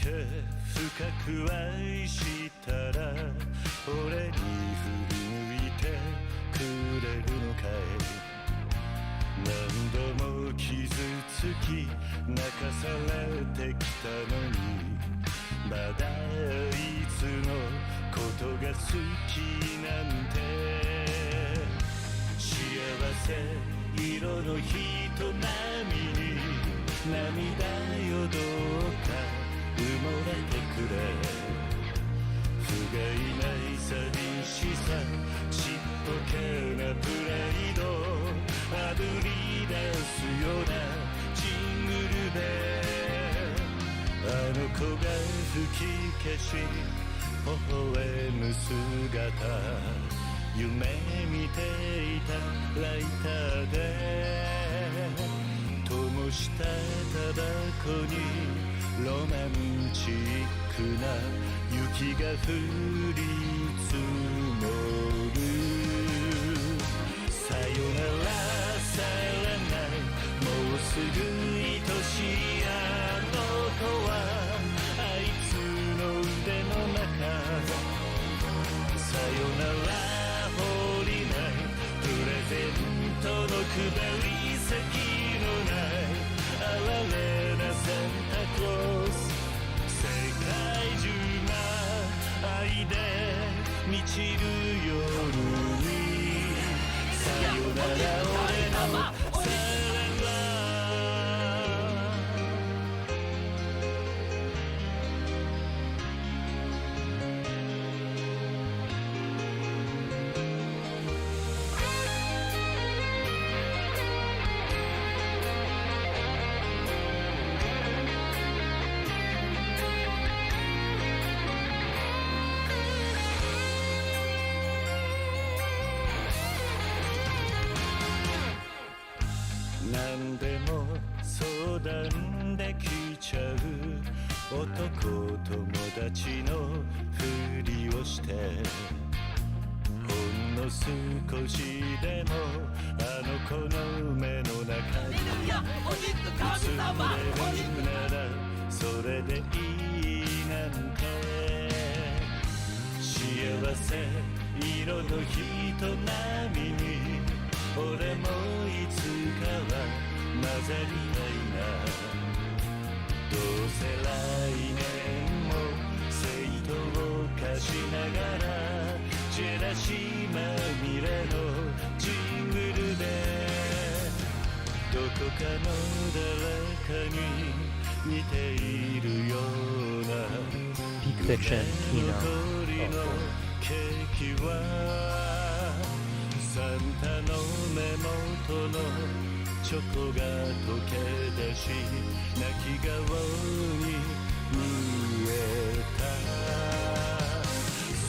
け深く愛したら俺に振り向いてくれるのかい。何度も傷つき泣かされてきたのにまだいつのことが好きなんて。幸せ色の人並みに涙よどうか埋もれてくれ。不甲斐ない寂しさちっぽけなプライドあぶり出すようなジングルであの子が吹き消し微笑む姿夢見ていたライターで灯したタバコにロマンチックな雪が降り積もる。さよならさらないもうすぐ愛しいあの子はあいつの腕の中。さよなら降りないプレゼントの配り先のない哀れなサンタクロース。世界中が愛で満ちる夜にさよなら俺のさら何でも相談できちゃう男友達のふりをしてほんの少しでもあの子の目の中に映れるならそれでいいなんて。幸せ色の人並みに俺もいつかは混ざりたいな。どうせ来年も生徒を貸しながらジェラシーまみれのジングルでどこかの誰かに似ているような Peak Fiction Kino 残りのケーキはサンタの目元のチョコが溶け出し泣き顔に見えた。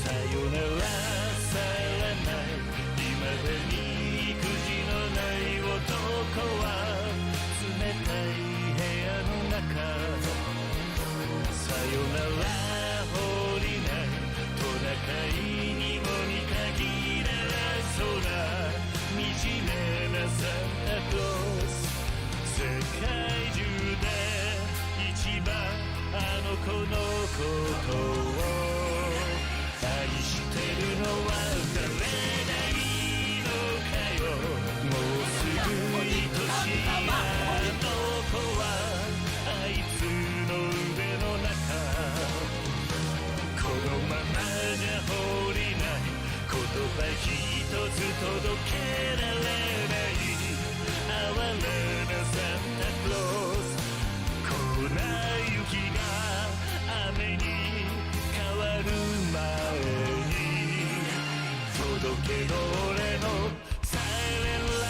さよならさらない今でに育児のない男は冷たい部屋の中。さよなら降りないトナカイにもに限らそうな惨めなサンタクロース。世界中で一番あの子のことを愛してるのは誰がいいのかよ。もうすぐ愛しいあの子はあいつの腕の中。このままじゃ降りない言葉一つ届けられない哀れなサンタクロース。粉雪が雨に変わる前に届けの俺のサイレンラ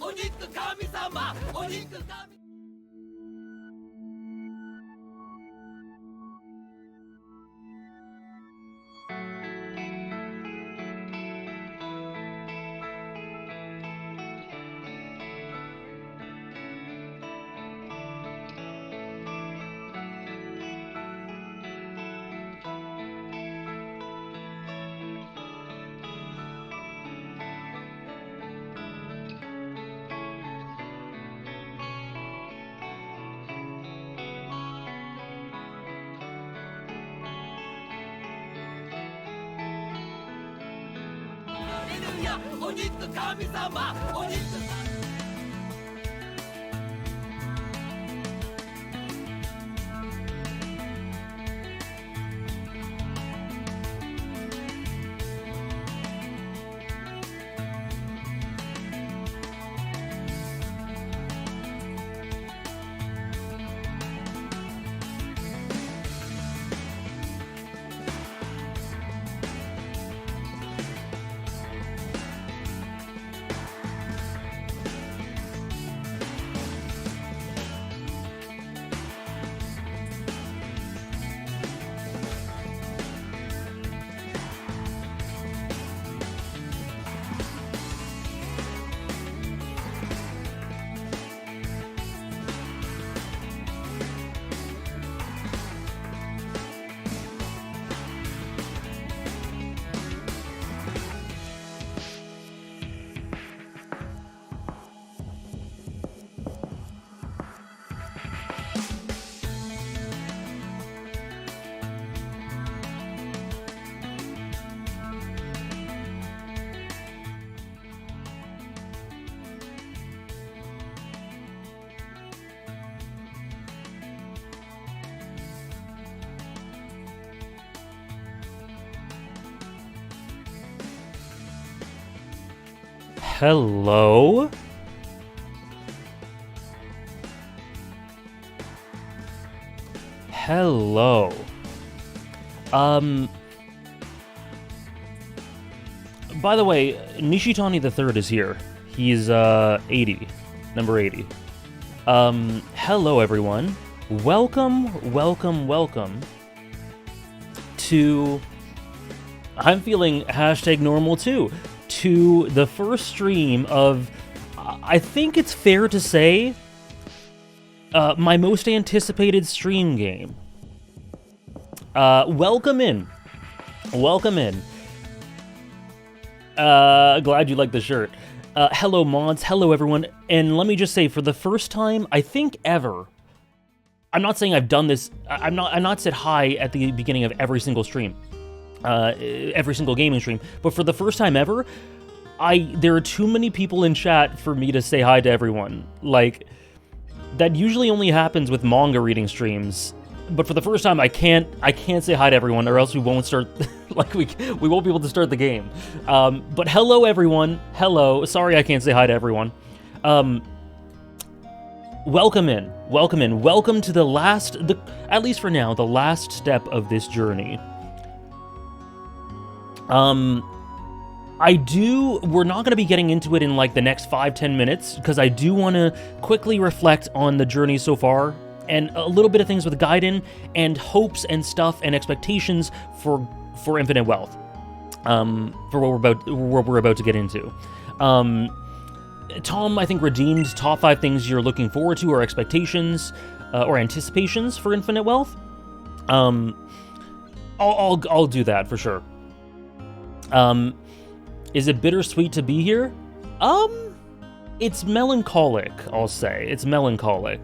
お肉神様お肉神。やお肉神様お肉Hello? Hello. By the way, Nishitani the Third is here. He's, 80. Number 80. Hello everyone. Welcome to... I'm feeling #normal too. To the first stream of, I think it's fair to say, my most anticipated stream game. Welcome in. Welcome in. Glad you like the shirt. Hello mods, hello everyone, and let me just say, for the first time, I think ever, I'm not saying I've done this, I'm not said hi at the beginning of every single stream. Every single gaming stream, but for the first time ever, there are too many people in chat for me to say hi to everyone. Like, that usually only happens with manga reading streams, but for the first time I can't say hi to everyone, or else we won't start, like, we won't be able to start the game. But hello everyone, hello, sorry I can't say hi to everyone. Welcome in, welcome to the last, at least for now, the last step of this journey. We're not going to be getting into it in like the next 5-10 minutes, because I do want to quickly reflect on the journey so far, and a little bit of things with Gaiden, and hopes and stuff and expectations for Infinite Wealth, for what we're about to get into. Tom, I think, redeemed top 5 things you're looking forward to, or expectations, or anticipations for Infinite Wealth. I'll do that for sure. Is it bittersweet to be here? It's melancholic, I'll say. It's melancholic.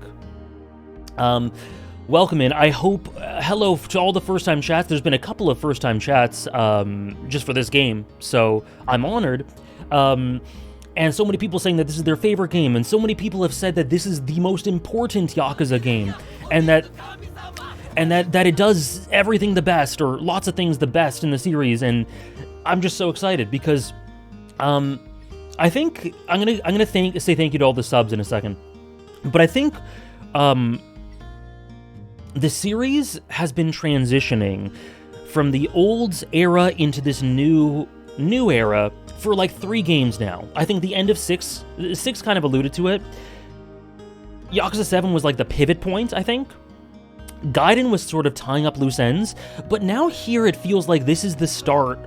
Welcome in. I hope, hello to all the first-time chats. There's been a couple of first-time chats, just for this game, so I'm honored. And so many people saying that this is their favorite game, and so many people have said that this is the most important Yakuza game, and that it does everything the best, or lots of things the best in the series, and I'm just so excited because I think I'm gonna say thank you to all the subs in a second, but I think the series has been transitioning from the old era into this new era for like 3 games now. I think the end of 6 kind of alluded to it. Yakuza 7 was like the pivot point, I think. Gaiden was sort of tying up loose ends, but now here it feels like this is the start,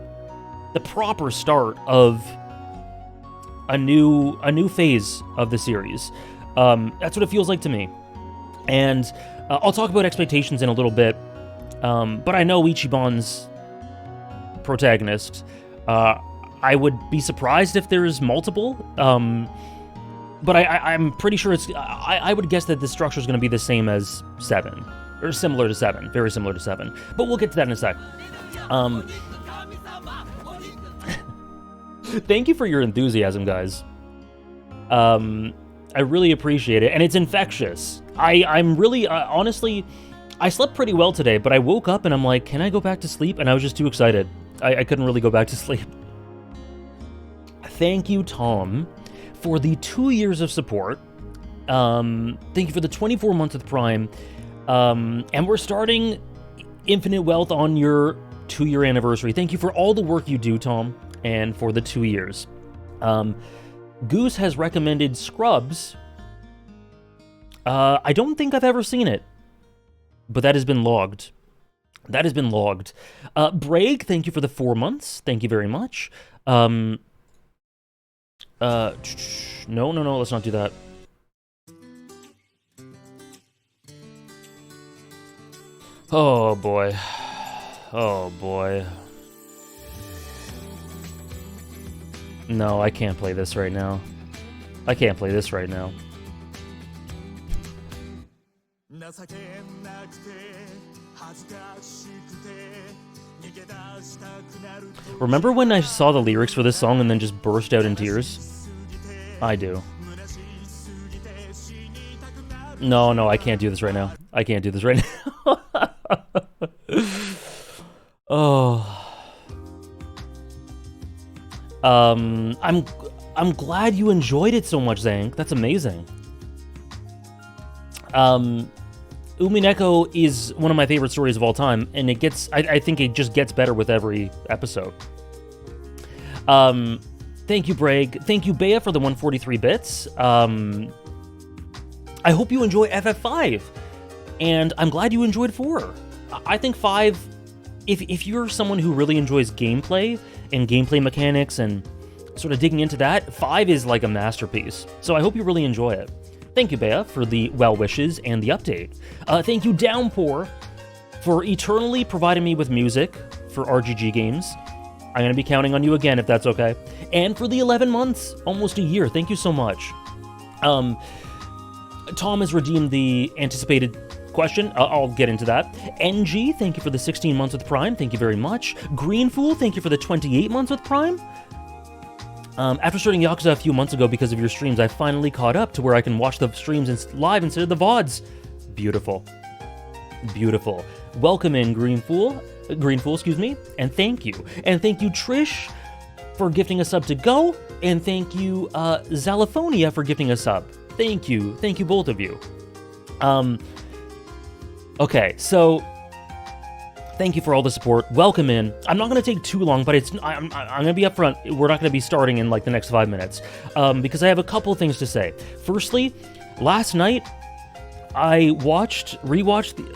the proper start of a new phase of the series. That's what it feels like to me. And I'll talk about expectations in a little bit, but I know Ichiban's protagonist. I would be surprised if there's multiple, but I'm pretty sure I would guess that the structure is going to be the same as 7, or similar to 7, very similar to 7, but we'll get to that in a sec. Thank you for your enthusiasm, guys. I really appreciate it, and it's infectious. I'm really, honestly, I slept pretty well today, but I woke up and I'm like, can I go back to sleep? And I was just too excited. I couldn't really go back to sleep. Thank you, Tom, for the 2 years of support. Thank you for the 24 months with Prime. And we're starting Infinite Wealth on your 2-year anniversary. Thank you for all the work you do, Tom, and for the 2 years. Goose has recommended Scrubs. I don't think I've ever seen it, but that has been logged. That has been logged. Bragg, thank you for the 4 months. Thank you very much. No, let's not do that. Oh, boy. Oh, boy. No, I can't play this right now. I can't play this right now. Remember when I saw the lyrics for this song and then just burst out in tears? I do. No, I can't do this right now. I can't do this right now. Oh. I'm glad you enjoyed it so much, Zank. That's amazing. Umineko is one of my favorite stories of all time, and it gets, I think it just gets better with every episode. Thank you, Bragg. Thank you, Bea, for the 143 bits. I hope you enjoy FF5, and I'm glad you enjoyed 4. I think 5, if you're someone who really enjoys gameplay and gameplay mechanics and sort of digging into that, 5 is like a masterpiece. So I hope you really enjoy it. Thank you, Bea, for the well wishes and the update. Thank you, Downpour, for eternally providing me with music for RGG games. I'm going to be counting on you again if that's okay. And for the 11 months, almost a year. Thank you so much. Tom has redeemed the anticipated question. I'll get into that. NG, thank you for the 16 months with Prime. Thank you very much. Greenfool, thank you for the 28 months with Prime. After starting Yakuza a few months ago because of your streams, I finally caught up to where I can watch the streams live instead of the VODs. Beautiful. Beautiful. Welcome in, Greenfool, excuse me, and thank you. And thank you, Trish, for gifting a sub to Go, and thank you, Zalaphonia, for gifting a sub. Thank you. Thank you, both of you. Okay, so thank you for all the support. Welcome in. I'm not going to take too long, but I'm going to be upfront. We're not going to be starting in like the next 5 minutes because I have a couple things to say. Firstly, last night I rewatched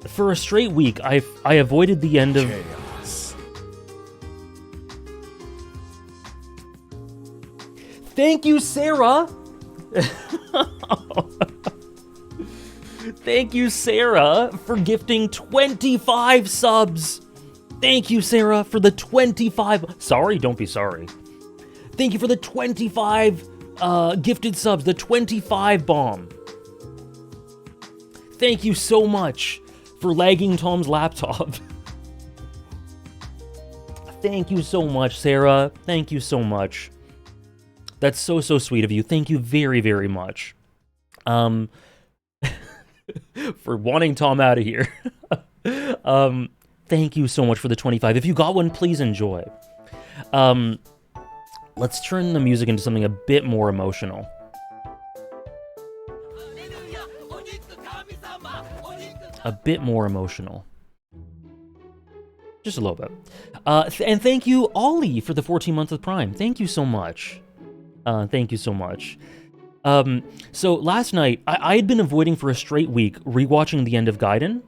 for a straight week. I avoided the end of Chaos. Thank you, Sarah. Thank you, Sarah, for gifting 25 subs. Thank you, Sarah, for the 25... Sorry, don't be sorry. Thank you for the 25 gifted subs, the 25 bomb. Thank you so much for lagging Tom's laptop. Thank you so much, Sarah. Thank you so much. That's so sweet of you. Thank you very, very much. For wanting Tom out of here. Thank you so much for the 25. If you got one, please enjoy. Let's turn the music into something a bit more emotional. A bit more emotional. Just a little bit. And thank you, Ollie, for the 14 months with Prime. Thank you so much. Thank you so much. So last night, I had been avoiding for a straight week rewatching the end of Gaiden.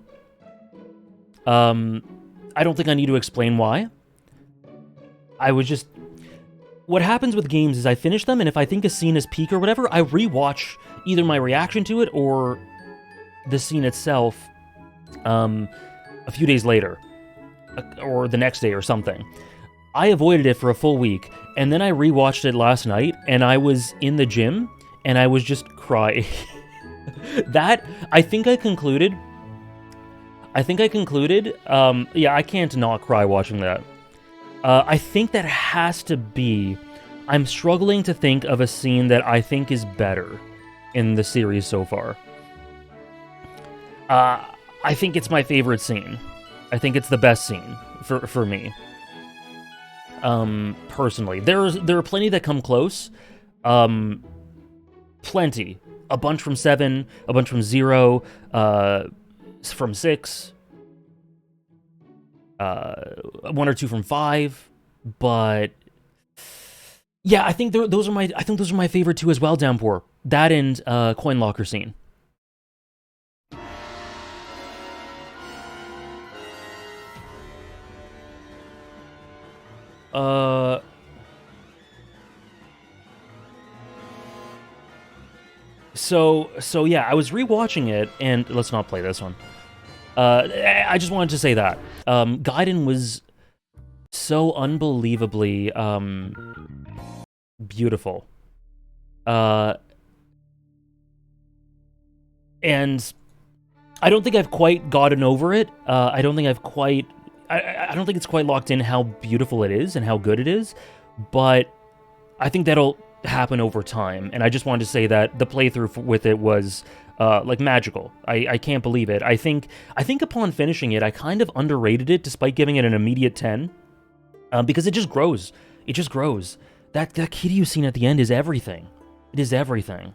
I don't think I need to explain why. I was just... What happens with games is I finish them, and if I think a scene is peak or whatever, I rewatch either my reaction to it or the scene itself a few days later, or the next day or something. I avoided it for a full week, and then I rewatched it last night, and I was in the gym, and I was just crying. I think I concluded, yeah, I can't not cry watching that. I think that has to be I'm struggling to think of a scene that I think is better in the series so far. I think it's my favorite scene. I think it's the best scene for me. Personally. There are plenty that come close. Plenty. A bunch from 7, a bunch from 0, from 6, 1 or 2 from 5, but yeah, I think those are my favorite 2 as well, Downpour. That and Coin Locker scene. So yeah, I was rewatching it, and let's not play this one. I just wanted to say that Gaiden was so unbelievably beautiful, and I don't think I've quite gotten over it. I don't think it's quite locked in how beautiful it is and how good it is, but I think that'll happen over time. And I just wanted to say that the playthrough with it was like magical. I can't believe it. I think upon finishing it, I kind of underrated it despite giving it an immediate 10, because it just grows. It just grows. That Kiryu scene at the end is everything. It is everything.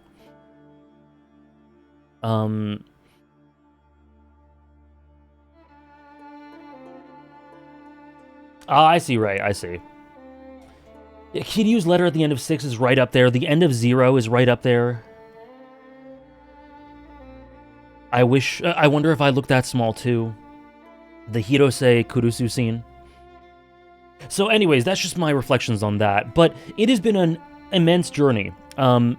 I see, right, I see. Yeah, Kiryu's letter at the end of 6 is right up there. The end of 0 is right up there. I wonder if I look that small too. The Hirose Kurusu scene. So anyways, that's just my reflections on that. But it has been an immense journey. From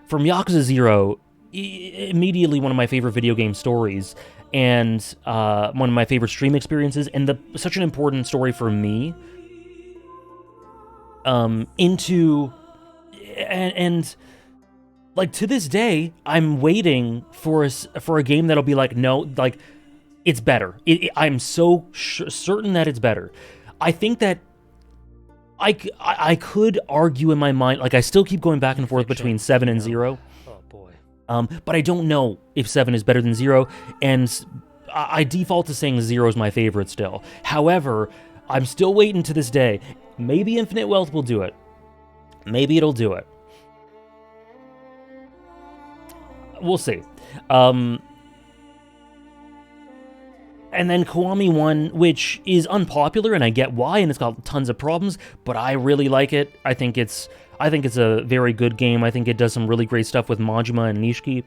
Yakuza 0, immediately one of my favorite video game stories, and one of my favorite stream experiences, and such an important story for me. Into and like to this day, I'm waiting for a game that'll be like, no, like it's better. I'm so certain that it's better. I think that I could argue in my mind, like I still keep going back and forth between 7 and 0. Oh boy. But I don't know if 7 is better than 0, and I default to saying 0 is my favorite still. However, I'm still waiting to this day. Maybe Infinite Wealth will do it. Maybe it'll do it. We'll see. And then Kiwami 1, which is unpopular, and I get why, and it's got tons of problems, but I really like it. I think it's a very good game. I think it does some really great stuff with Majima and Nishiki,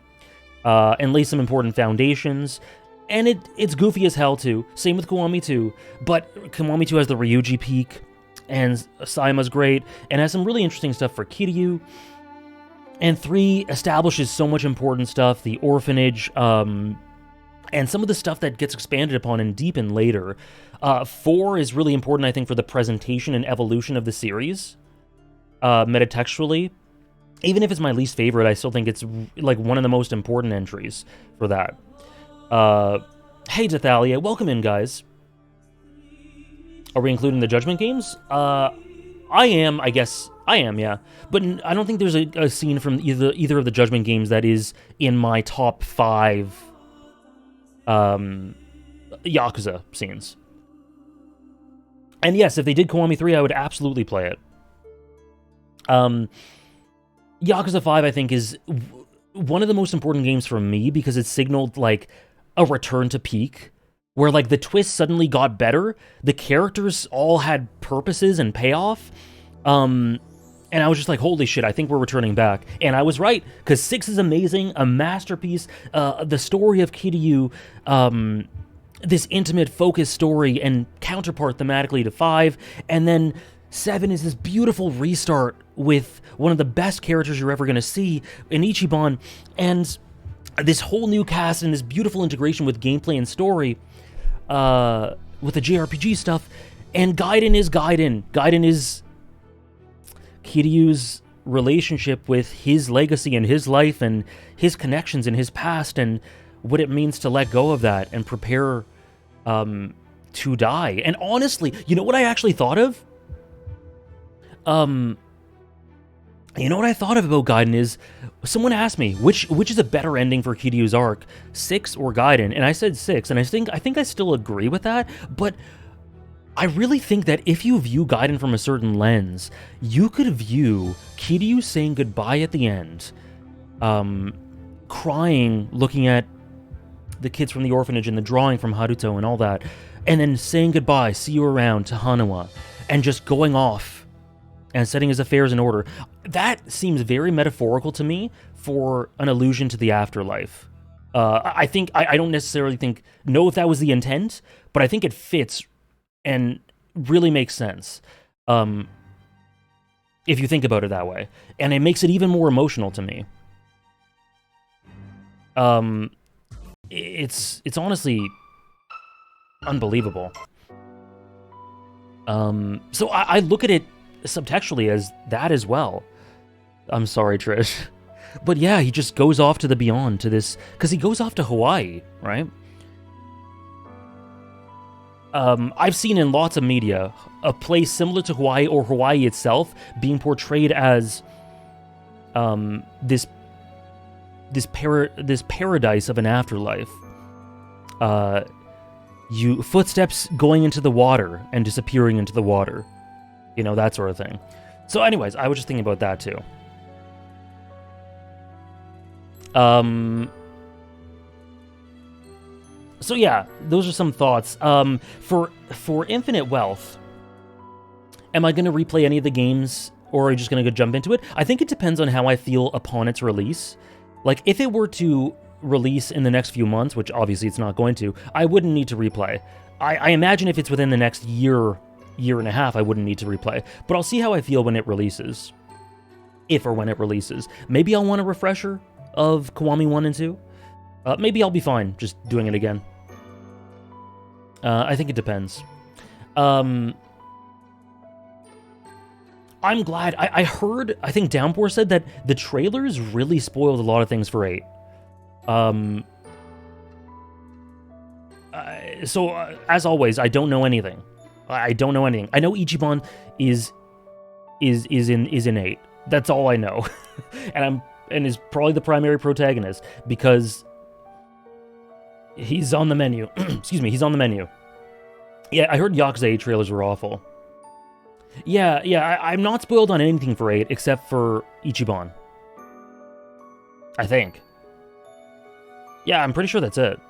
and lays some important foundations. And it's goofy as hell, too. Same with Kiwami 2, but Kiwami 2 has the Ryuji peak, and Saima's great, and has some really interesting stuff for Kiryu. And 3 establishes so much important stuff, the orphanage, and some of the stuff that gets expanded upon and deepened later. 4 is really important, I think, for the presentation and evolution of the series, metatextually. Even if it's my least favorite, I still think it's like one of the most important entries for that. Hey, Dethalia, welcome in, guys. Are we including the Judgment games? I am, I guess. I am, yeah. But I don't think there's a scene from either of the Judgment games that is in my top 5 Yakuza scenes. And yes, if they did Kiwami 3, I would absolutely play it. Yakuza 5, I think, is one of the most important games for me because it signaled, like, a return to peak, where, like, the twists suddenly got better, the characters all had purposes and payoff, and I was just like, holy shit, I think we're returning back. And I was right, because 6 is amazing, a masterpiece, the story of Kiryu, this intimate, focused story, and counterpart thematically to 5, and then 7 is this beautiful restart with one of the best characters you're ever going to see in Ichiban, and this whole new cast and this beautiful integration with gameplay and story, with the JRPG stuff, and Gaiden is Gaiden. Gaiden is Kiryu's relationship with his legacy and his life and his connections in his past and what it means to let go of that and prepare to die. And honestly, you know what I actually thought of? You know what I thought of about Gaiden is, someone asked me, which is a better ending for Kiryu's arc, 6 or Gaiden? And I said 6, and I think I still agree with that, but I really think that if you view Gaiden from a certain lens, you could view Kiryu saying goodbye at the end, crying, looking at the kids from the orphanage and the drawing from Haruto and all that, and then saying goodbye, see you around, to Hanuma, and just going off and setting his affairs in order. That seems very metaphorical to me for an allusion to the afterlife. I don't necessarily know if that was the intent, but I think it fits and really makes sense. If you think about it that way. And it makes it even more emotional to me. It's honestly unbelievable. So I look at it subtextually as that as well. I'm sorry, Trish. But yeah, he just goes off to the beyond, to this, because he goes off to Hawaii, right? I've seen in lots of media a place similar to Hawaii or Hawaii itself being portrayed as this paradise of an afterlife. Footsteps going into the water and disappearing into the water. You know, that sort of thing. So anyways, I was just thinking about that too. So yeah, those are some thoughts. For Infinite Wealth, am I going to replay any of the games, or are you just going to go jump into it? I think it depends on how I feel upon its release. Like, if it were to release in the next few months, which obviously it's not going to, I wouldn't need to replay. I imagine if it's within the next year and a half, I wouldn't need to replay. But I'll see how I feel when it releases. If or when it releases. Maybe I'll want a refresher of Kiwami 1 and 2. Maybe I'll be fine just doing it again. I think it depends. I'm glad. I heard, I think Downpour said that the trailers really spoiled a lot of things for 8. So, as always, I don't know anything. I don't know anything. I know Ichiban is in 8. That's all I know. and is probably the primary protagonist because he's on the menu. Excuse me, he's on the menu. Yeah, I heard Yakuza 8 trailers were awful. Yeah, I'm not spoiled on anything for 8 except for Ichiban. I think. Yeah, I'm pretty sure that's it.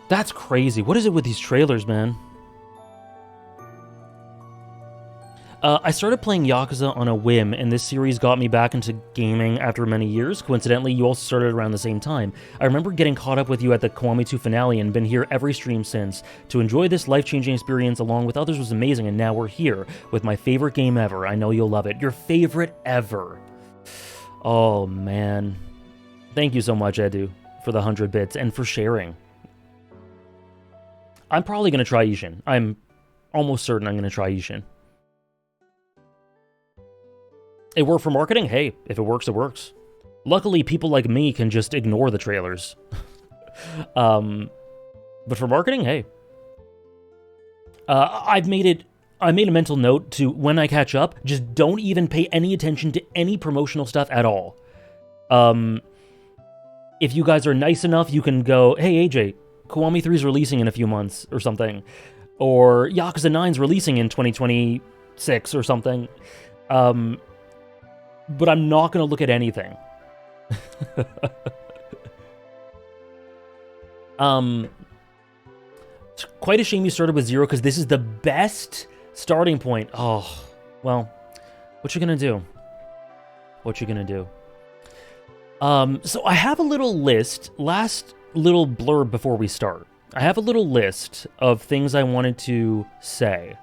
That's crazy. What is it with these trailers, man? I started playing Yakuza on a whim, and this series got me back into gaming after many years. Coincidentally, you also started around the same time. I remember getting caught up with you at the Kiwami 2 finale and been here every stream since. To enjoy this life-changing experience along with others was amazing, and now we're here with my favorite game ever. I know you'll love it. Your favorite ever. Oh, man. Thank you so much, Edu, for the 100 bits and for sharing. I'm probably going to try Ishin. I'm almost certain I'm going to try Ishin. It worked for marketing? Hey, if it works, it works. Luckily, people like me can just ignore the trailers. But for marketing, hey. I made a mental note to, when I catch up, just don't even pay any attention to any promotional stuff at all. If you guys are nice enough, you can go, hey, AJ, Kiwami 3 is releasing in a few months, or something. Or Yakuza 9 is releasing in 2026, or something. But I'm not going to look at anything. It's quite a shame you started with 0, because this is the best starting point. Oh, well, what you going to do? What you going to do? So I have a little list, last little blurb before we start. I have a little list of things I wanted to say.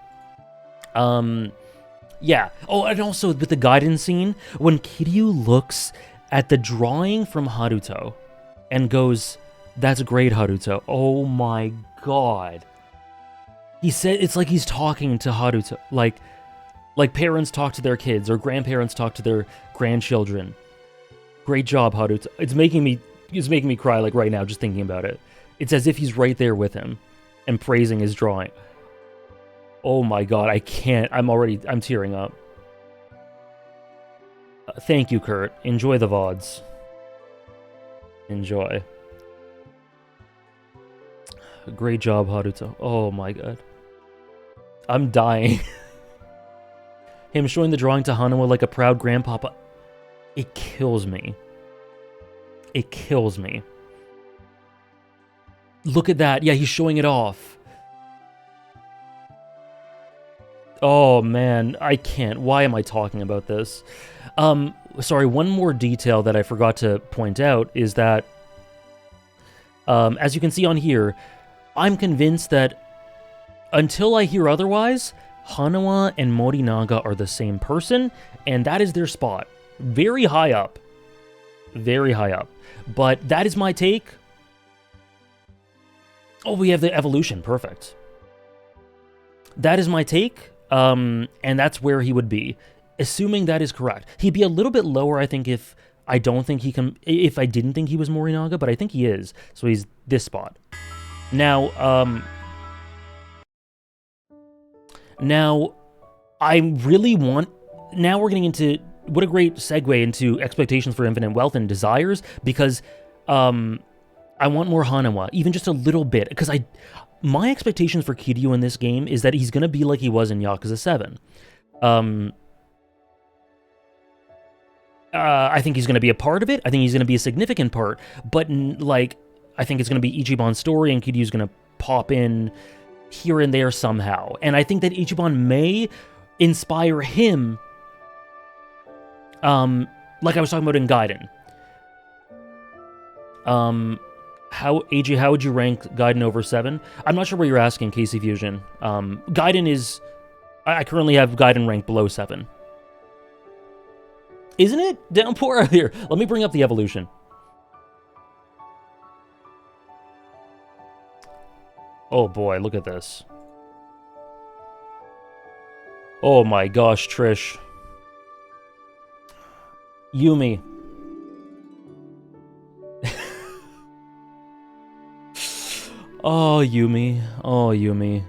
Yeah. Oh, and also with the Gaiden scene, when Kiryu looks at the drawing from Haruto and goes, "That's great, Haruto." Oh my god. He said it's like he's talking to Haruto, like parents talk to their kids or grandparents talk to their grandchildren. Great job, Haruto. It's making me cry like right now just thinking about it. It's as if he's right there with him and praising his drawing. Oh my god, I can't. I'm tearing up. Thank you, Kurt. Enjoy the VODs. Enjoy. Great job, Haruto. Oh my god. I'm dying. Him showing the drawing to Hanawa like a proud grandpapa. It kills me. It kills me. Look at that. Yeah, he's showing it off. Oh man, I can't. Why am I talking about this? Sorry, one more detail that I forgot to point out is that, as you can see on here, I'm convinced that until I hear otherwise, Hanawa and Morinaga are the same person, and that is their spot. Very high up. Very high up. But that is my take. Oh, we have the evolution. Perfect. That is my take, and that's where he would be. Assuming that is correct. He'd be a little bit lower, I think, if I didn't think he was Morinaga, but I think he is. So he's this spot. Now, I really want... Now we're getting into... What a great segue into expectations for Infinite Wealth and desires, because I want more Hanawa, even just a little bit, because my expectations for Kiryu in this game is that he's going to be like he was in Yakuza 7. I think he's going to be a part of it. I think he's going to be a significant part. But, like, I think it's going to be Ichiban's story, and Kiryu's going to pop in here and there somehow. And I think that Ichiban may inspire him, like I was talking about in Gaiden. AJ, how would you rank Gaiden over 7? I'm not sure what you're asking, Casey Fusion. Gaiden is... I currently have Gaiden ranked below 7. Isn't it? Downpour? Here, let me bring up the evolution. Oh boy, look at this. Oh my gosh, Trish. Yumi. Oh, Yumi. Oh, Yumi.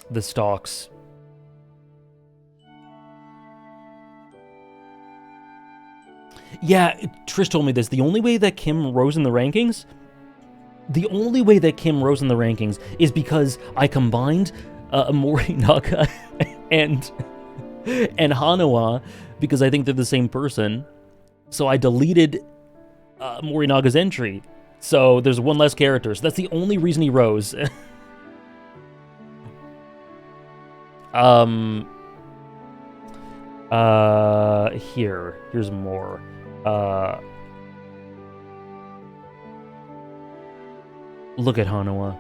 The stalks. Yeah, Trish told me this. The only way that Kim rose in the rankings... The only way that Kim rose in the rankings is because I combined Morinaga and Hanawa, because I think they're the same person. So I deleted Morinaga's entry. So there's one less character. So that's the only reason he rose. Here's more. Look at Hanawa.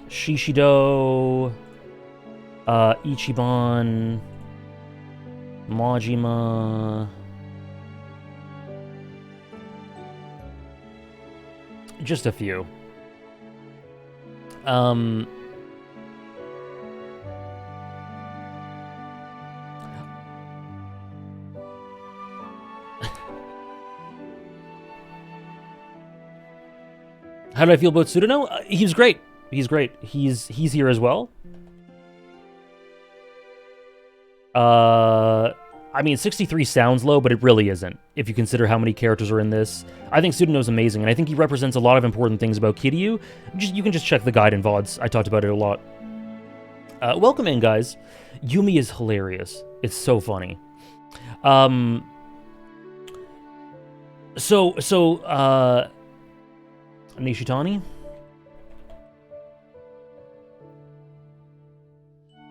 Shishido, Ichiban, Majima. Just a few. How do I feel about Tsuruno? He's great. He's great. He's here as well. I mean, 63 sounds low, but it really isn't, if you consider how many characters are in this. I think Tsuruno's amazing, and I think he represents a lot of important things about Kiryu. You can just check the guide and VODs. I talked about it a lot. Welcome in, guys. Yumi is hilarious. It's so funny. Nishitani?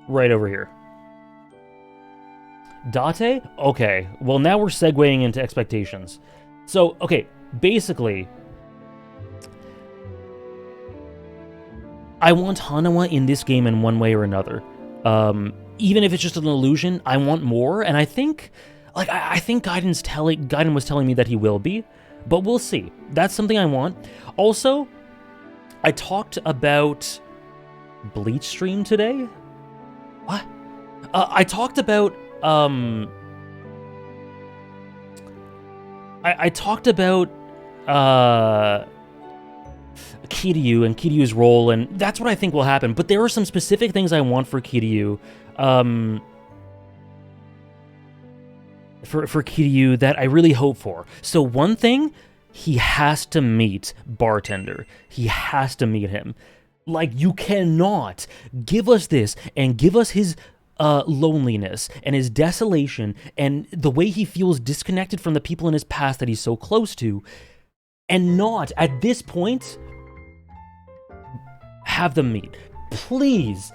Right over here. Date? Okay, well now we're segueing into expectations. So, okay, basically, I want Hanawa in this game in one way or another. Even if it's just an illusion, I want more, and I think, like, I think Gaiden was telling me that he will be, but we'll see. That's something I want. Also, I talked about Bleach stream today. What? I talked about I talked about Kiryu and Kiryu's role, and that's what I think will happen. But there are some specific things I want for Kiryu. For Kiryu that I really hope for. So one thing, he has to meet Bartender. He has to meet him. Like, you cannot give us this and give us his loneliness and his desolation and the way he feels disconnected from the people in his past that he's so close to, and not, at this point, have them meet. Please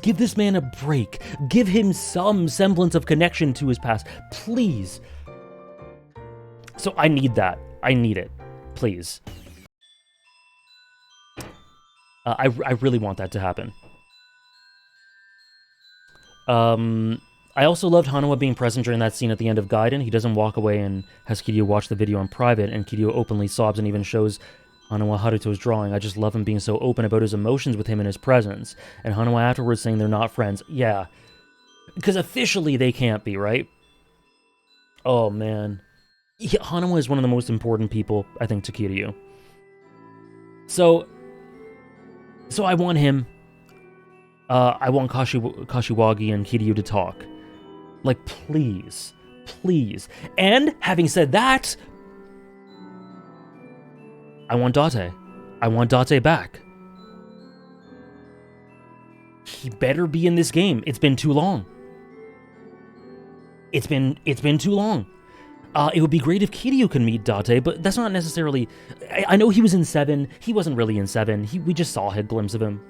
give this man a break. Give him some semblance of connection to his past. Please. So I need that. I need it. Please. I really want that to happen. I also loved Hanawa being present during that scene at the end of Gaiden. He doesn't walk away and has Kiryu watch the video in private, and Kiryu openly sobs and even shows Hanawa Haruto's drawing. I just love him being so open about his emotions with him in his presence. And Hanawa afterwards saying they're not friends. Yeah. Because officially they can't be, right? Oh, man. Yeah, Hanawa is one of the most important people, I think, to Kiryu. So I want him. I want Kashiwagi and Kiryu to talk. Like, please. Please. And, having said that, I want Date. I want Date back. He better be in this game. It's been too long. It's been too long. It would be great if Kiryu can meet Date, but that's not necessarily... I know he was in 7. He wasn't really in 7. We just saw a glimpse of him.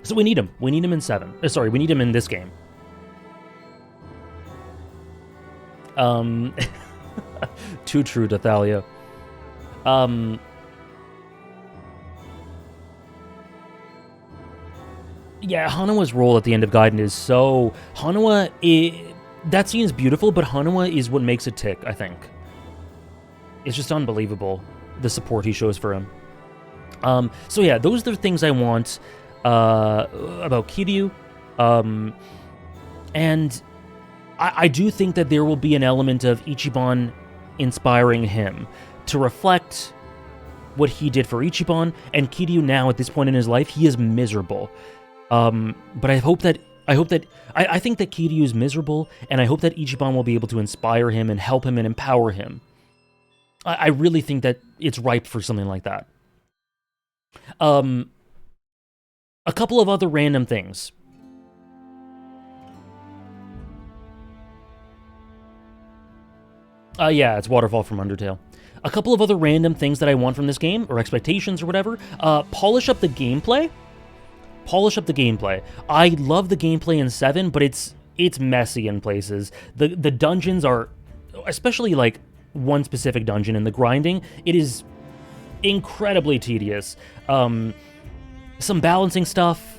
So we need him. We need him in 7. Sorry, we need him in this game. Too true to Thalia. Yeah, Hanawa's role at the end of Gaiden is so... that scene is beautiful, but Hanawa is what makes it tick, I think. It's just unbelievable, the support he shows for him. So yeah, those are the things I want about Kiryu. And I do think that there will be an element of Ichiban inspiring him to reflect what he did for Ichiban, and Kiryu now, at this point in his life, he is miserable. But I think that Kiryu is miserable, and I hope that Ichiban will be able to inspire him and help him and empower him. I really think that it's ripe for something like that. A couple of other random things. Yeah, it's Waterfall from Undertale. A couple of other random things that I want from this game, or expectations or whatever. Polish up the gameplay. Polish up the gameplay. I love the gameplay in 7, but it's messy in places. The dungeons are, especially like one specific dungeon in the grinding, it is incredibly tedious. Some balancing stuff,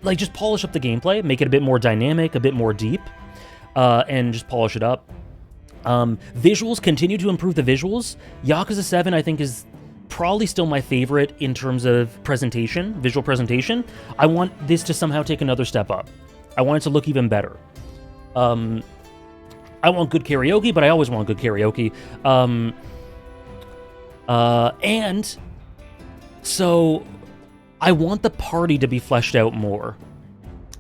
like just polish up the gameplay, make it a bit more dynamic, a bit more deep, and just polish it up. Visuals, continue to improve the visuals. Yakuza 7, I think, is probably still my favorite in terms of presentation, visual presentation. I want this to somehow take another step up. I want it to look even better. I want good karaoke, but I always want good karaoke. And so I want the party to be fleshed out more.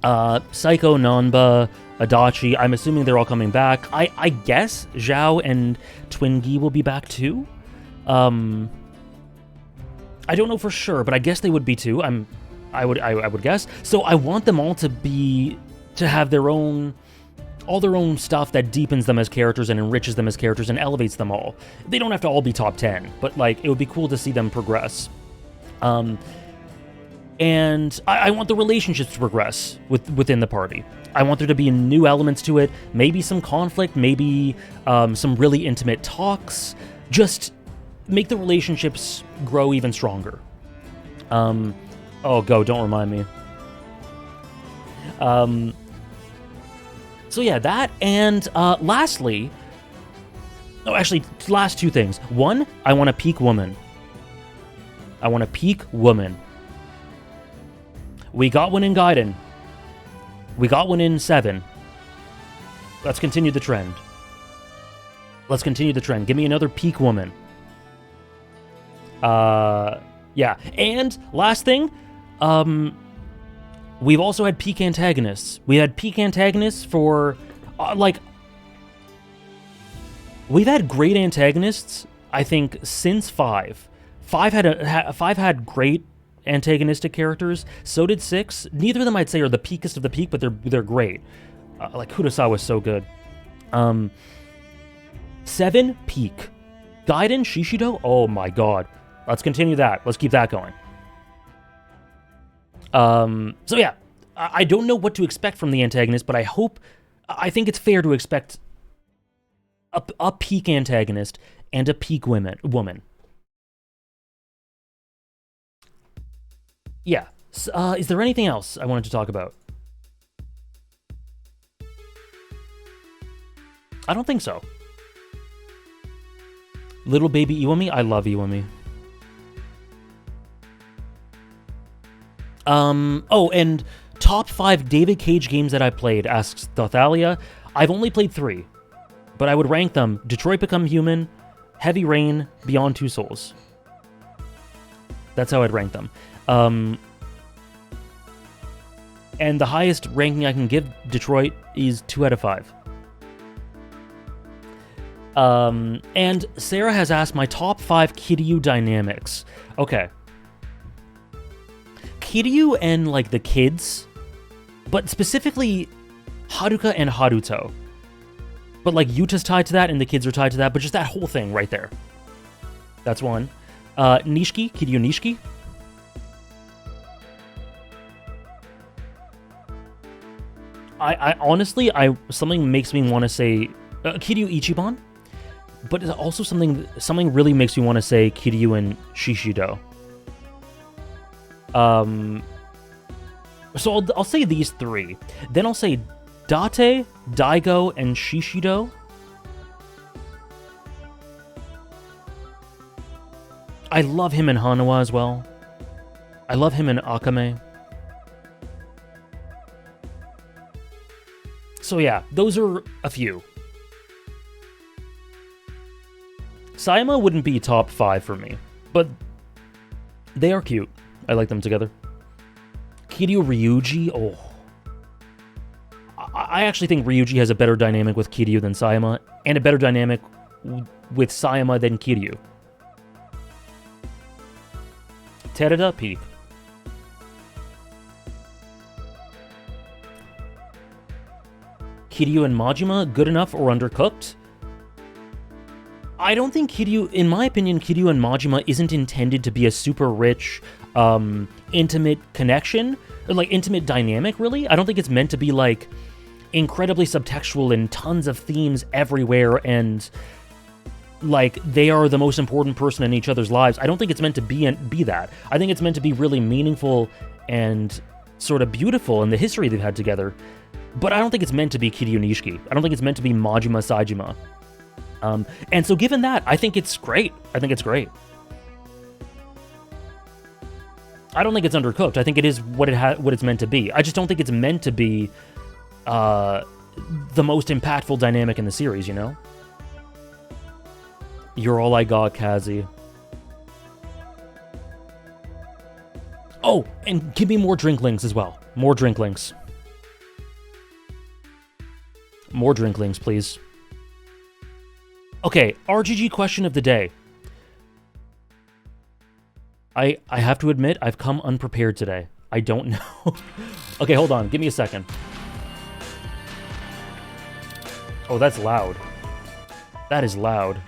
Psycho, Nanba, Adachi, I'm assuming they're all coming back. I guess Zhao and Twingi will be back too. I don't know for sure, but I guess they would be too. I would guess. So I want them all to have their own stuff that deepens them as characters and enriches them as characters and elevates them all. They don't have to all be top 10, but like it would be cool to see them progress. And I want the relationships to progress within the party. I want there to be new elements to it, maybe some conflict, maybe some really intimate talks. Just make the relationships grow even stronger. Don't remind me. So yeah, that, and lastly... No, actually, last two things. One, I want a peak woman. I want a peak woman. We got one in Gaiden. We got one in 7. Let's continue the trend. Let's continue the trend. Give me another peak woman. Yeah. And last thing, we've also had peak antagonists. We had peak antagonists for, we've had great antagonists, I think, since 5. 5 had great antagonistic characters. So did 6. Neither of them, I'd say, are the peakest of the peak, but they're great. Like, Kurosawa was so good. 7, peak. Gaiden, Shishido, oh my god. Let's continue that. Let's keep that going. So yeah, I don't know what to expect from the antagonist, but I think it's fair to expect a peak antagonist and a peak woman. Yeah. Is there anything else I wanted to talk about? I don't think so. Little baby Iwami, I love Iwami. Oh, and top 5 David Cage games that I played, asks Thothalia. I've only played 3, but I would rank them: Detroit Become Human, Heavy Rain, Beyond Two Souls. That's how I'd rank them. And the highest ranking I can give Detroit is 2 out of 5. And Sarah has asked my top 5 Kiryu dynamics. Okay. Kiryu and, like, the kids, but specifically Haruka and Haruto. But, like, Yuta's tied to that and the kids are tied to that, but just that whole thing right there. That's one. Nishiki, Kiryu Nishiki. I honestly, something makes me want to say Kiryu Ichiban, but it's also something really makes me want to say Kiryu and Shishido. So I'll say these 3. Then I'll say Date, Daigo, and Shishido. I love him in Hanawa as well. I love him in Akame. So yeah, those are a few. Sayama wouldn't be top 5 for me, but they are cute. I like them together. Kiryu Ryuji, oh. I actually think Ryuji has a better dynamic with Kiryu than Sayama, and a better dynamic with Sayama than Kiryu. Terada, peak. Kiryu and Majima, good enough or undercooked? I don't think Kiryu, in my opinion, Kiryu and Majima isn't intended to be a super rich, intimate connection, or like intimate dynamic, really. I don't think it's meant to be like incredibly subtextual and tons of themes everywhere and like they are the most important person in each other's lives. I don't think it's meant to be that. I think it's meant to be really meaningful and sort of beautiful in the history they've had together. But I don't think it's meant to be Kiryu Nishiki. I don't think it's meant to be Majima Saejima. And so given that, I think it's great. I think it's great. I don't think it's undercooked. I think it is what it's meant to be. I just don't think it's meant to be the most impactful dynamic in the series, you know? You're all I got, Kazi. Oh, and give me more drinklings as well. More drinklings. More drinklings, please. Okay, RGG question of the day. I have to admit, I've come unprepared today. I don't know. Okay, hold on. Give me a second. Oh, that's loud. That is loud.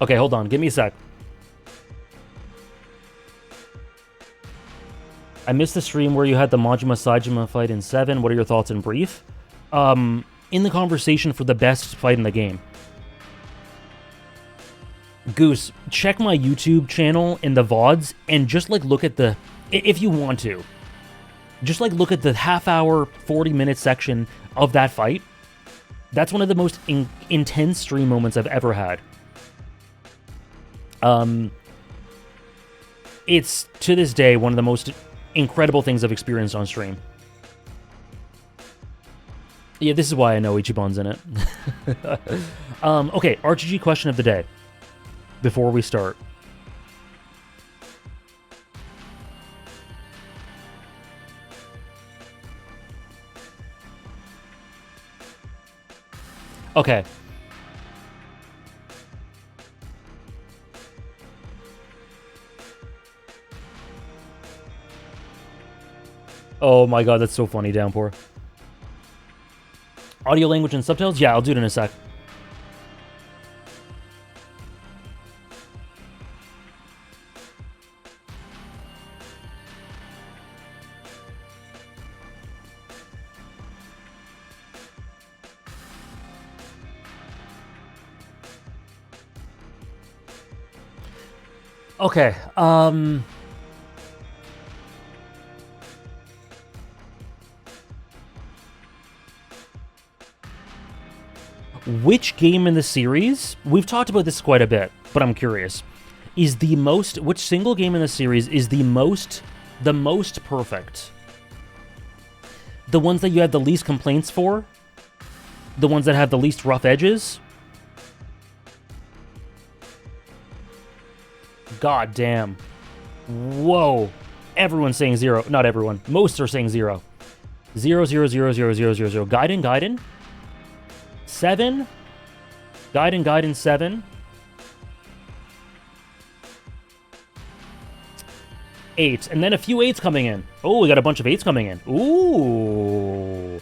Okay, hold on. Give me a sec. I missed the stream where you had the Majima Saejima fight in 7. What are your thoughts in brief? In the conversation for the best fight in the game. Goose, check my YouTube channel in the VODs and just like look at the, if you want to, just like look at the half-hour, 40-minute section of that fight. That's one of the most intense stream moments I've ever had. It's, to this day, one of the most incredible things I've experienced on stream. Yeah, this is why I know Ichiban's in it. Okay, RGG question of the day. Before we start. Okay. Oh my god, that's so funny, Downpour. Audio, language, and subtitles? Yeah, I'll do it in a sec. Okay, which game in the series, we've talked about this quite a bit, but I'm curious, which single game in the series is the most perfect? The ones that you have the least complaints for? The ones that have the least rough edges? God damn. Whoa. Everyone's saying 0. Not everyone. Most are saying 0. 0, 0, 0, 0, 0, 0, 0. Gaiden. 7. Gaiden, 7. 8. And then a few 8s coming in. Oh, we got a bunch of 8s coming in. Ooh.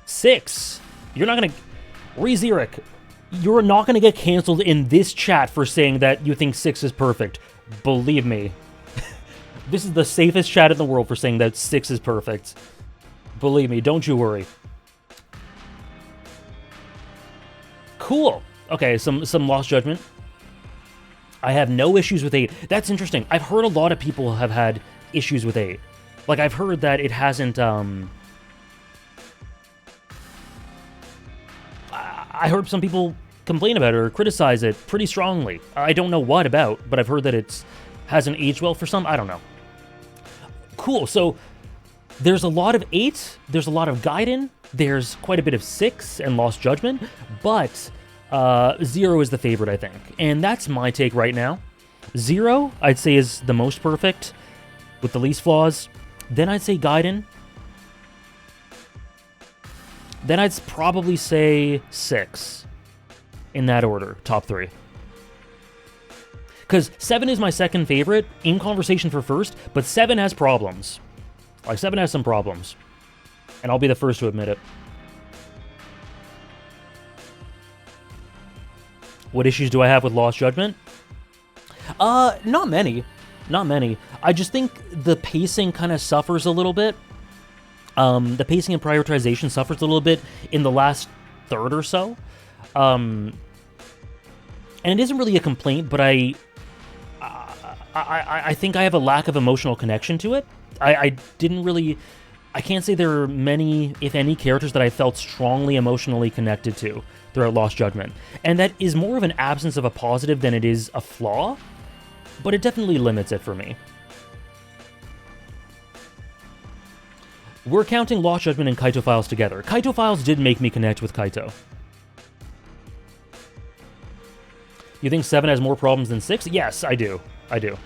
6. You're not going to... Rezirik, you're not going to get canceled in this chat for saying that you think 6 is perfect. Believe me. This is the safest chat in the world for saying that 6 is perfect. Believe me, don't you worry. Cool. Okay, some Lost Judgment. I have no issues with 8. That's interesting. I've heard a lot of people have had issues with 8. Like, I've heard that it hasn't, I heard some people complain about it or criticize it pretty strongly. I don't know what about, but I've heard that it hasn't aged well for some. I don't know. Cool, so there's a lot of 8, there's a lot of Gaiden, there's quite a bit of 6 and Lost Judgment, but 0 is the favorite, I think. And that's my take right now. 0, I'd say, is the most perfect, with the least flaws. Then I'd say Gaiden. Then I'd probably say 6. In that order, top 3. Because 7 is my second favorite, in conversation for first, but 7 has problems. Like, 7 has some problems. And I'll be the first to admit it. What issues do I have with Lost Judgment? Not many. Not many. I just think the pacing kind of suffers a little bit. The pacing and prioritization suffers a little bit in the last third or so. And it isn't really a complaint, but I think I have a lack of emotional connection to it. I can't say there are many, if any, characters that I felt strongly emotionally connected to throughout Lost Judgment. And that is more of an absence of a positive than it is a flaw, but it definitely limits it for me. We're counting Lost Judgment and Kaito Files together. Kaito Files did make me connect with Kaito. You think 7 has more problems than 6? Yes, I do. I do.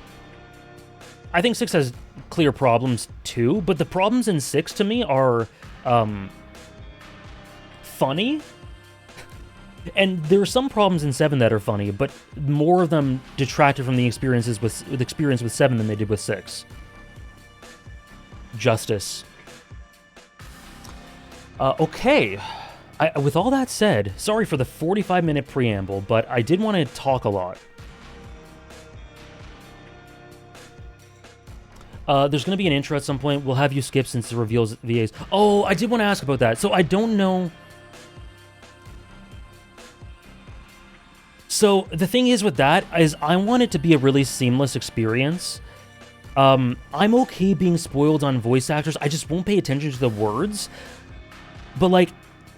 I think 6 has clear problems too, but the problems in 6 to me are funny. And there are some problems in 7 that are funny, but more of them detracted from the experiences with 7 than they did with 6. Justice. Okay. With all that said, sorry for the 45-minute preamble, but I did want to talk a lot. There's going to be an intro at some point. We'll have you skip since it reveals VAs. Oh, I did want to ask about that. So I don't know... So the thing is with that is I want it to be a really seamless experience. I'm okay being spoiled on voice actors. I just won't pay attention to the words. But like,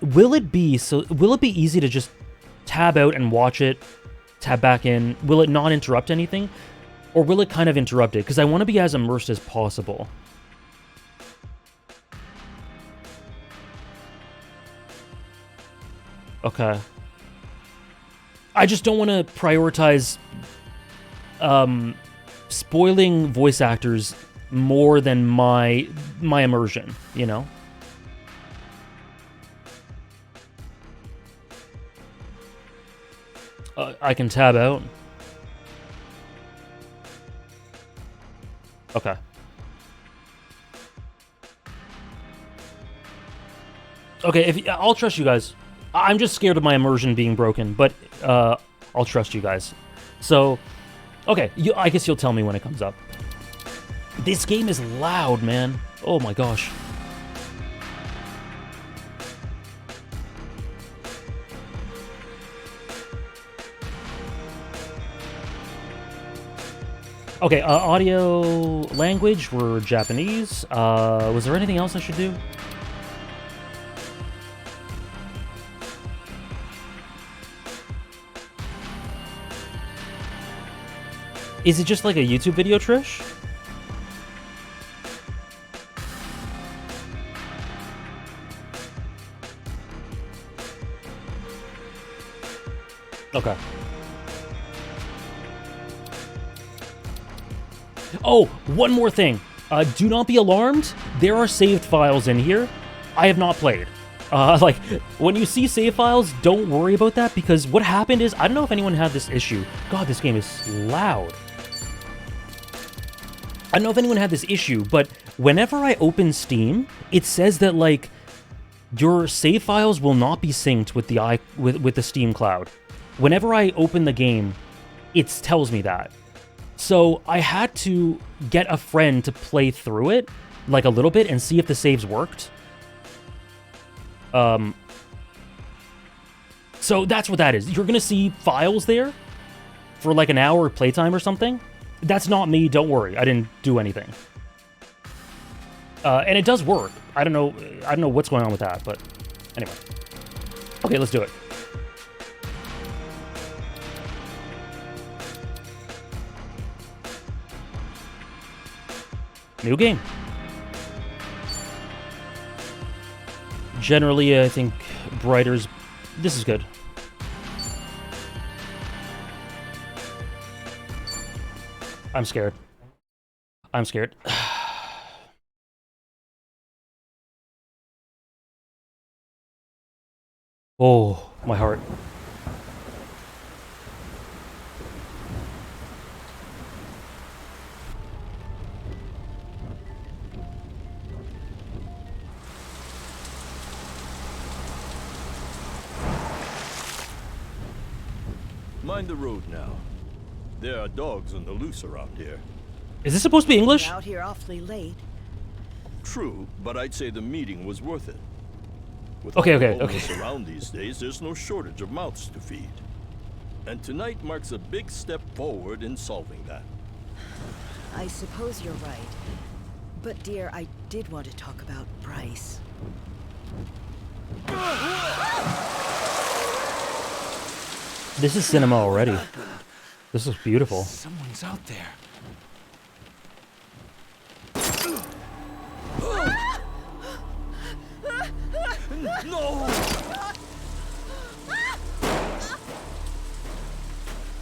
will it be easy to just tab out and watch it, tab back in? Will it not interrupt anything? Or will it kind of interrupt it? Because I want to be as immersed as possible. Okay. I just don't want to prioritize spoiling voice actors more than my immersion, you know? I can tab out. Okay. Okay, I'll trust you guys. I'm just scared of my immersion being broken, but I'll trust you guys. So, okay, I guess you'll tell me when it comes up. This game is loud, man. Oh my gosh. Okay, audio language, we're Japanese. Was there anything else I should do? Is it just like a YouTube video, Trish? Okay. Oh, one more thing. Do not be alarmed. There are saved files in here I have not played. Like, when you see save files, don't worry about that, because what happened is, I don't know if anyone had this issue. God, this game is loud. I don't know if anyone had this issue, but whenever I open Steam, it says that, like, your save files will not be synced with the Steam cloud. Whenever I open the game, it tells me that. So I had to get a friend to play through it, like a little bit, and see if the saves worked. So that's what that is. You're gonna see files there for like an hour playtime or something. That's not me, don't worry. I didn't do anything. And it does work. I don't know what's going on with that, but anyway. Okay, let's do it. New game. Generally, I think brighter's... This is good. I'm scared. I'm scared. Oh, my heart. Mind the road now. There are dogs on the loose around here. Is this supposed to be English? Out here awfully late. True, but I'd say the meeting was worth it. With Okay, all the okay, homeless okay. around these days, there's no shortage of mouths to feed. And tonight marks a big step forward in solving that. I suppose you're right. But dear, I did want to talk about Bryce. This is cinema already. This looks beautiful. Someone's out there. No!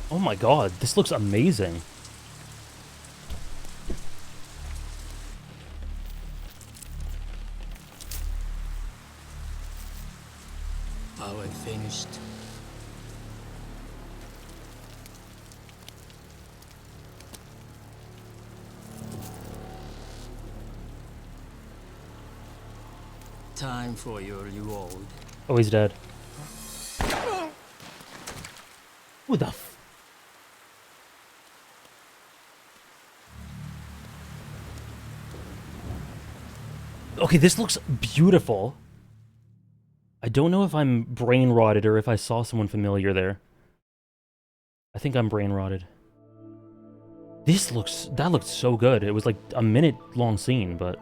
Oh my god, this looks amazing. Are we finished? Time for your reward. Oh, he's dead. Who the f... Okay, this looks beautiful. I don't know if I'm brain rotted or if I saw someone familiar there. I think I'm brain rotted. That looked so good. It was like a minute long scene, but...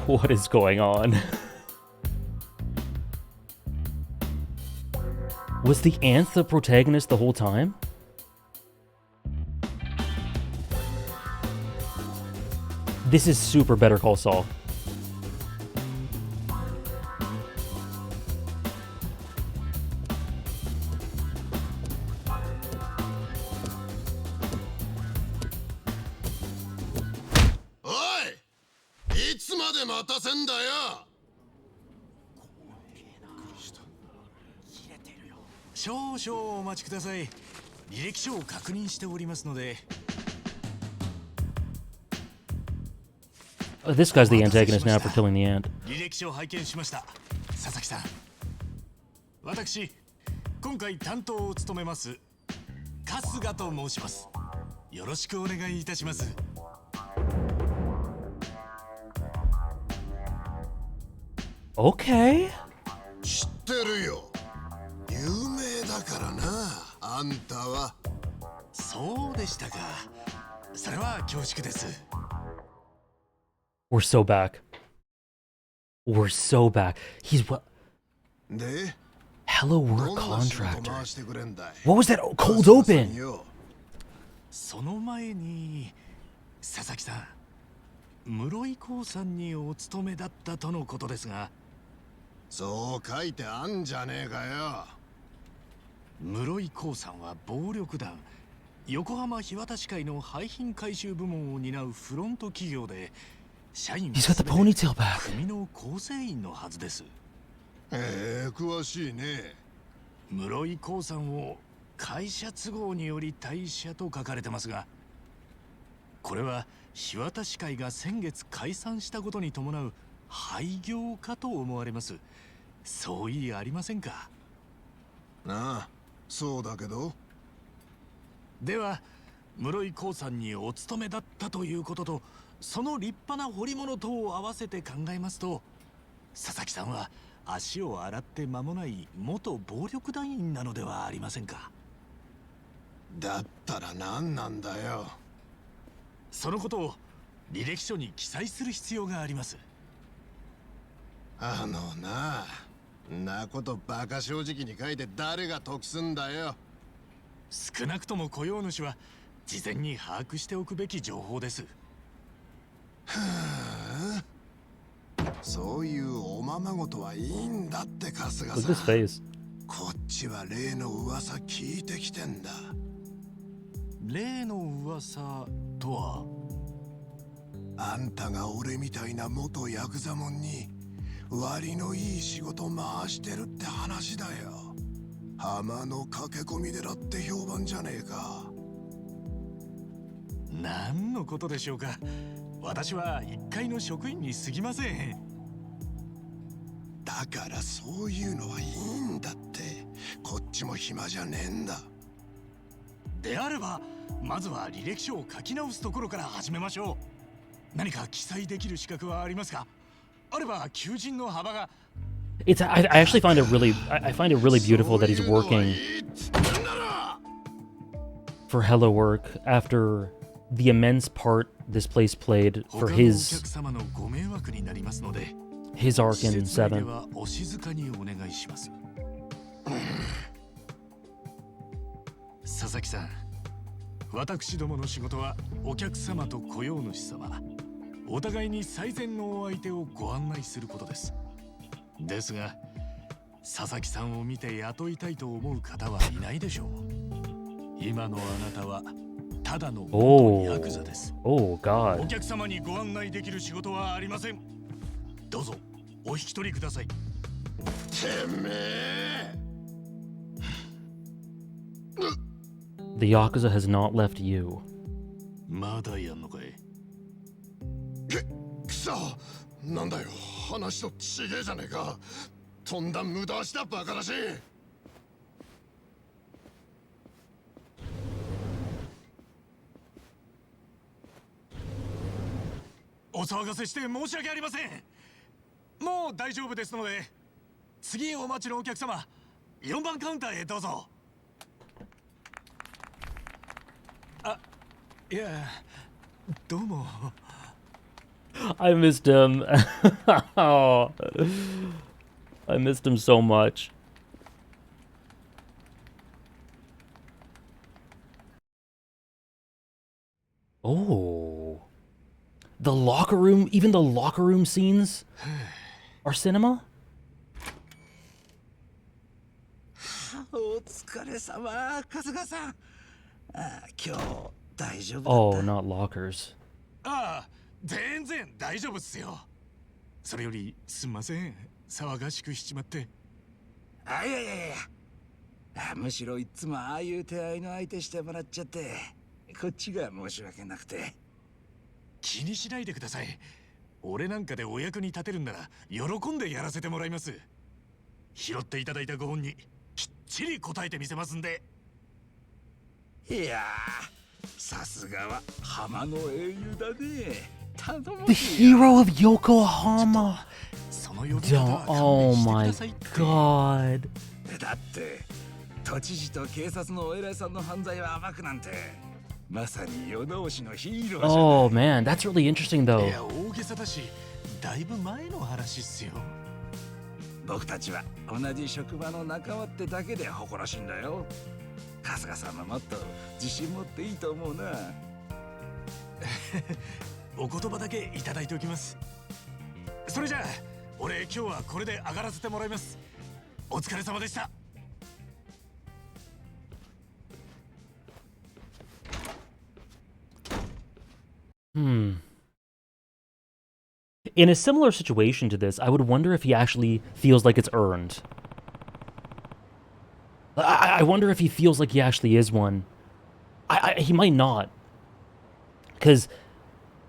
What is going on? Was the ant the protagonist the whole time? This is super Better Call Saul. Oi! いつまで待たせんだよ。少々お待ちください。履歴書を確認しておりますので。This guy's the antagonist now for killing the ant. 履歴書を拝見しました。佐々木さん。私、今回担当を務めます春日と申します。よろしくお願いいたします。Okay. 知ってるよ。有名だからな、あんたは。そうでしたか。それは恐縮です。We're so back. We're so back. He's what? で、 Hello ど work んな仕事 contractor. 回してくれんだい。 What was that cold open? その前に佐々木さん、室井興さんにお勤めだったとのことですが。そう書いてあんじゃねえかよ。室井興さんは暴力団横浜日渡市会の廃品回収部門を担うフロント企業で、社員 He's got the ponytail back. 組の構成員のはずです。詳しいね。室井興さんを会社都合により退社と書かれてますが、これは日渡市会が先月解散したことに伴う廃業かと思われます。そういありませんか。なあ、そうだけど。では室井興さんにお勤めだったということと、その立派な彫り物とを合わせて考えますと、佐々木さんは足を洗って間もない元暴力団員なのではありませんか。だったら何なんだよ。そのことを履歴書に記載する必要があります。んなことバカ正直に書いて誰が得すんだよ。少なくとも雇用主は事前に把握しておくべき情報です。そういうおままごとはいいんだって春日 Look at さ his ん。face. こっちは例の噂聞いてきてんだ。例の噂とは。あんたが俺みたいな元ヤクザモンに割のいい仕事回してるって話だよ。浜の駆け込み寺って評判じゃねえか。何のことでしょうか。私は一階の職員に過ぎません。だからそういうのはいいんだって。こっちも暇じゃねえんだ。であればまずは履歴書を書き直すところから始めましょう。何か記載できる資格はありますか。あれば求人の幅が。 I actually find it really I find it really beautiful that he's working for Hello Work after the immense part this place played for 他のお his 客様のご迷惑になりますので、 his arc 施 in 設内で 7. はお静かにお願いします。佐々木さん、私どもの仕事はお客様と雇用主様、お互いに最善のお相手をご案内することです。ですが、佐々木さんを見て雇いたいと思う方はいないでしょう。今のあなたはただの元ヤクザです。Oh お god. 客様にご案内できる仕事はありません。どうぞお引き取りください。てめえ。The Yakuza has not left you. まだやんのかい。くそ、なんだよ、話とちげえじゃねえか。とんだ無駄足だ、バカらしい。お騒がせして申し訳ありません。もう大丈夫ですので、次お待ちのお客様、4番カウンターへどうぞ。あ、いや、どうも。I missed him. Oh, I missed him so much. Oh. The locker room, even the locker room scenes are cinema? お疲れ様、春日さん。今日大丈夫だった。 Oh, not lockers. ああ、全然大丈夫っすよ。それよりすんません、騒がしくしちまって。あ、いやいやいや、むしろいつもああいう手合いの相手してもらっちゃって、こっちが申し訳なくて。気にしないでください。俺なんかでお役に立てるんなら喜んでやらせてもらいます。拾っていただいたご本にきっちり答えてみせますんで。いやー、さすがは浜の英雄だね。頼むよ。 The hero of Yokohama. その呼び方は Oh 勘弁 my してくださいって。 god. だって都知事と警察のお偉いさんの犯罪は暴くなんて、まさに世直しのヒーローじゃない。 Oh man, that's really interesting い though. や、大げさだし、だいぶ前の話っすよ。僕たちは同じ職場の仲間ってだけで誇らしいんだよ。春日さんももっと自信持っていいと思うな。お言葉だけいただいておきます。それじゃあ俺今日はこれで上がらせてもらいます。お疲れ様でした。 In a similar situation to this, I would wonder if he actually feels like it's earned. I wonder if he feels like he actually is one. He might not. Because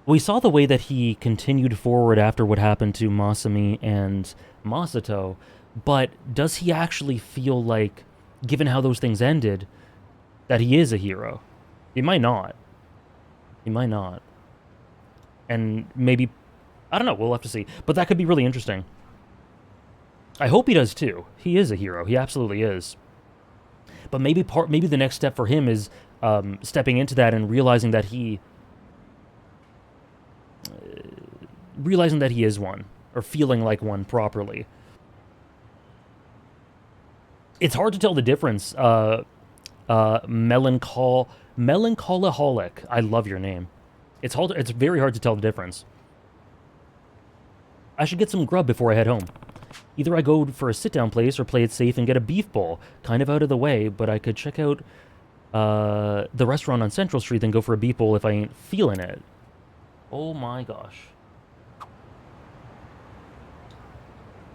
we saw the way that he continued forward after what happened to Masami and Masato, but does he actually feel like, given how those things ended, that he is a hero? He might not. He might not. And maybe, I don't know, we'll have to see. But that could be really interesting. I hope he does too. He is a hero. He absolutely is. But maybe the next step for him is stepping into that and realizing that he is one, or feeling like one properly. It's hard to tell the difference. Melancholic. I love your name. It's very hard to tell the difference. I should get some grub before I head home. Either I go for a sit-down place or play it safe and get a beef bowl. Kind of out of the way, but I could check out the restaurant on Central Street, then go for a beef bowl if I ain't feeling it. Oh my gosh.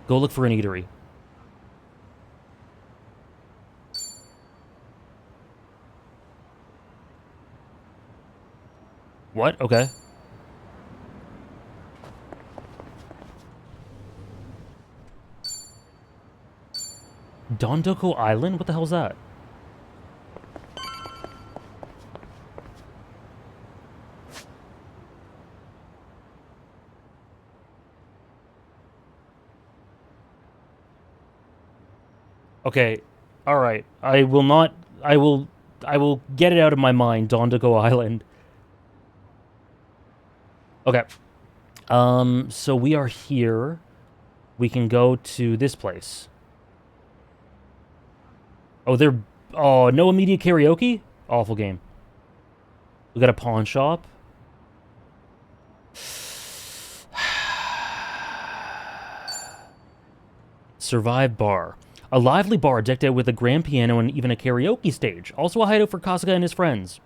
Go look for an eatery. What? Okay. Dondoko Island? What the hell's that? Okay. All right. I will get it out of my mind, Dondoko Island. Okay. So we are here. We can go to this place. Oh, no immediate karaoke? Awful game. We got a pawn shop. Survive bar. A lively bar decked out with a grand piano and even a karaoke stage. Also a hideout for Kasuga and his friends.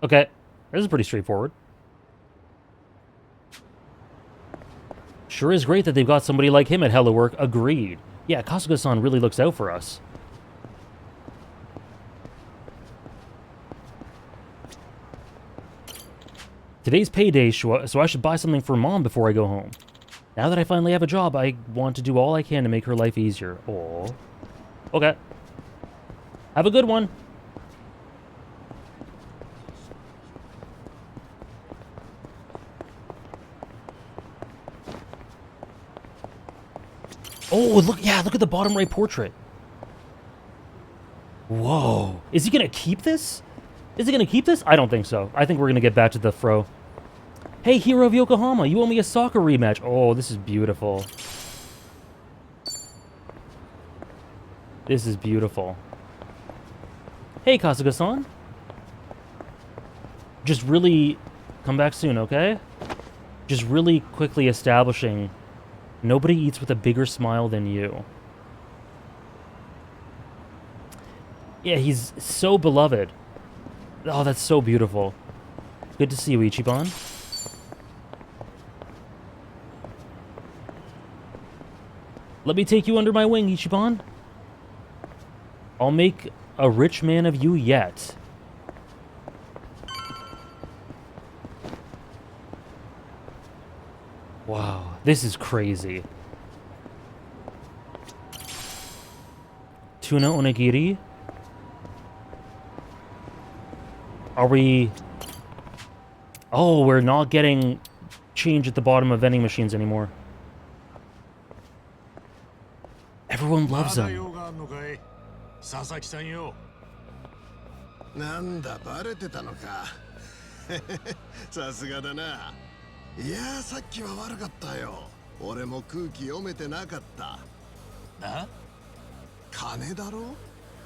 Okay, this is pretty straightforward. Sure is great that they've got somebody like him at Hello Work. Agreed. Yeah, Kasuga-san really looks out for us. Today's payday, so I should buy something for Mom before I go home. Now that I finally have a job, I want to do all I can to make her life easier. Aww. Okay. Have a good one. Oh, look at the bottom right portrait. Whoa. Is he going to keep this? Is he going to keep this? I don't think so. I think we're going to get back to the fro. Hey, hero of Yokohama, you owe me a soccer rematch. Oh, this is beautiful. This is beautiful. Hey, Kasuga-san. Just really... Come back soon, okay? Just really quickly establishing... Nobody eats with a bigger smile than you. Yeah, he's so beloved. Oh, that's so beautiful. Good to see you, Ichiban. Let me take you under my wing, Ichiban. I'll make a rich man of you yet. Wow, this is crazy. Tuna onigiri. Are we... Oh, we're not getting change at the bottom of vending machines anymore. Everyone loves them. 佐々木さんよ。なんだバレてたのか。さすがだな。いやさっきは悪かったよ。俺も空気読めてなかった。な？金だろ？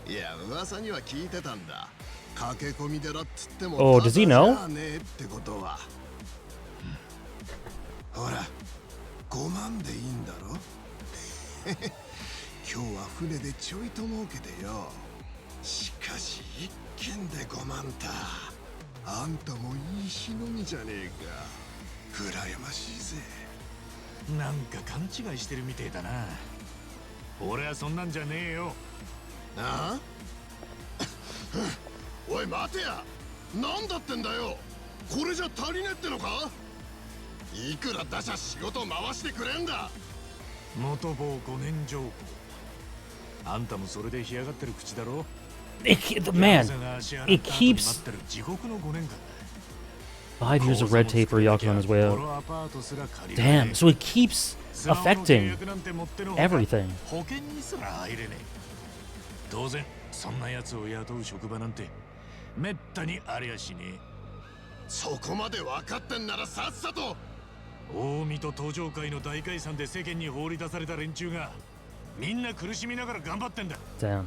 いや噂には聞いてたんだ。駆け込み寺っつっても Oh, does he know? ただじゃねえってことは。ほら、5万でいいんだろ。今日は船でちょいと儲けてよ。しかし一軒で5万た。あんたもいい忍びじゃねえか。羨ましいぜ。なんか勘違いしてるみてえだな。俺はそんなんじゃねえよ。なあおい待てや。なんだってんだよ。これじゃ足りねえってのか。いくら出しゃ仕事回してくれんだ。元坊5年情報。あんたもそれで干上がってる口だろ。Man, it keeps 5 years of red tape for Yakuza on his way out. Damn, so it keeps affecting everything. 保険にすら入れねえ。当然そんな奴を雇う職場なんてめったにありゃしねえ。そこまで分かってんならさっさと。大水戸東上会の大解散で世間に放り出された連中がみんな苦しみながら頑張ってんだ。 Damn.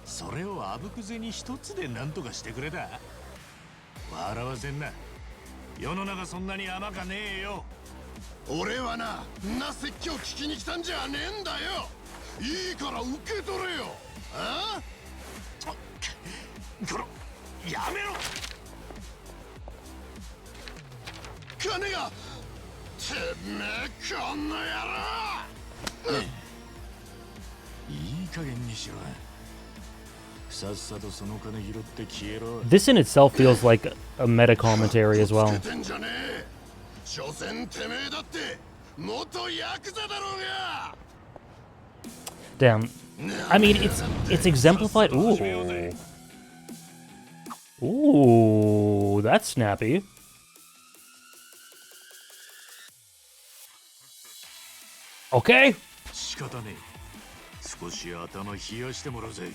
それをあぶく銭一つで何とかしてくれた。笑わせんな。世の中そんなに甘かねえよ。俺はな、んな説教聞きに来たんじゃねえんだよ。いいから受け取れよ。ああ？このやめろ。金が。てめえこんな野郎。いい加減にしろ。さっさとその金拾って消えろ。 This in itself feels like a meta commentary as well. 所詮てめえだって元ヤクザだろうが。 Damn. I mean, it's exemplified. Ooh. Ooh, that's snappy. Okay. 仕方ねえ。少し頭冷やしてもらうぜ。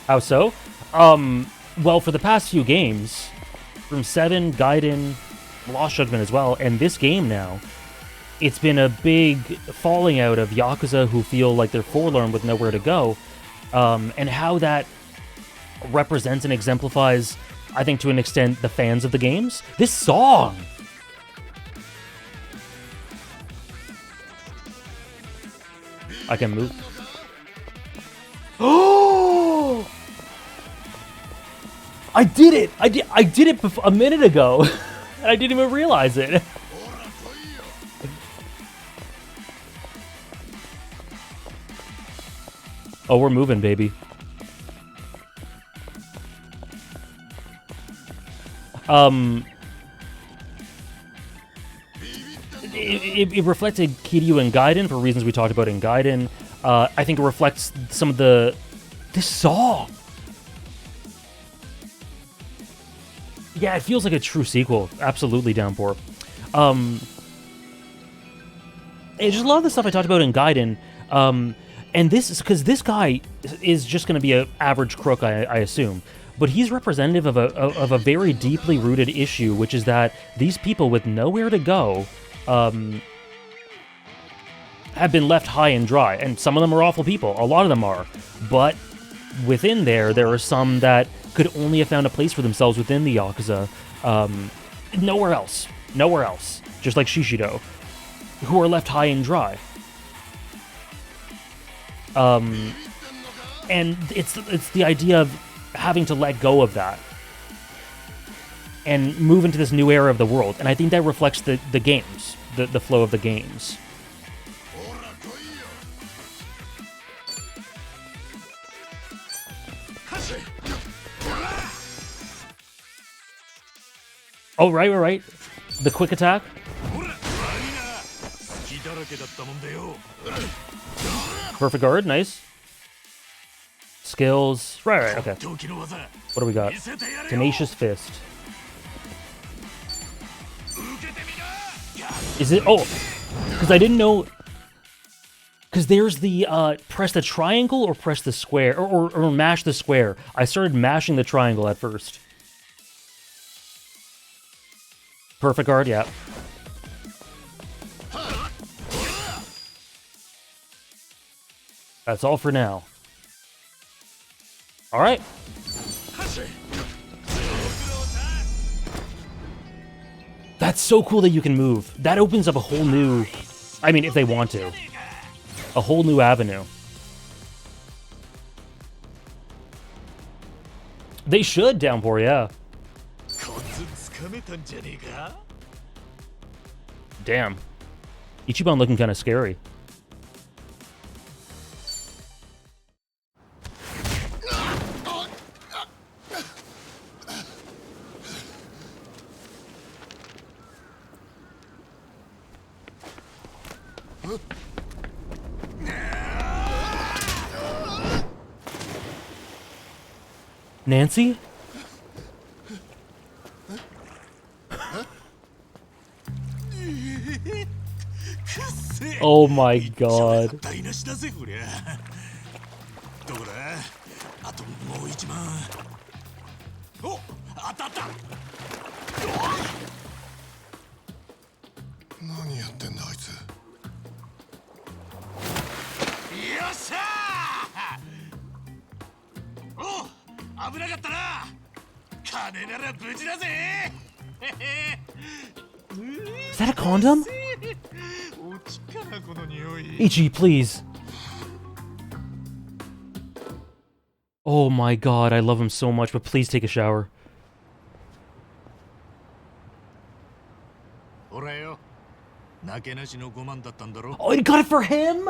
How so? Well, for the past few games, from 7, Gaiden, Lost Judgment as well, and this game now, it's been a big falling out of Yakuza who feel like they're forlorn with nowhere to go, and how that represents and exemplifies, I think to an extent, the fans of the games. This song! I can move. Oh! I did it! I did it a minute ago, and I didn't even realize it. Oh, we're moving, baby. It reflected Kiryu and Gaiden for reasons we talked about in Gaiden. I think it reflects some of this song. Yeah, it feels like a true sequel. Absolutely, Downpour. I just love the stuff I talked about in Gaiden. And this is because this guy is just going to be an average crook, I assume. but he's representative of a very deeply rooted issue, which is that these people with nowhere to go have been left high and dry. And some of them are awful people. A lot of them are. But within there are some that could only have found a place for themselves within the Yakuza. Nowhere else. Nowhere else. Just like Shishido, who are left high and dry. And it's the idea of having to let go of that and move into this new era of the world. And I think that reflects the games, the flow of the games. Oh, right. The quick attack. Perfect guard, nice. Skills. Right, okay. What do we got? Tenacious Fist. Is it? Oh, because I didn't know. Because there's the press the triangle or press the square, or mash the square. I started mashing the triangle at first. Perfect guard, yeah. That's all for now. All right. That's so cool that you can move. That opens up a whole new... I mean, if they want to. A whole new avenue. They should, Downpour, yeah. Damn. Ichiban looking kind of scary. Nancy? Oh my god. Is that a condom? Ichi, please. Oh my god, I love him so much, but please take a shower. Oh, you got it for him?!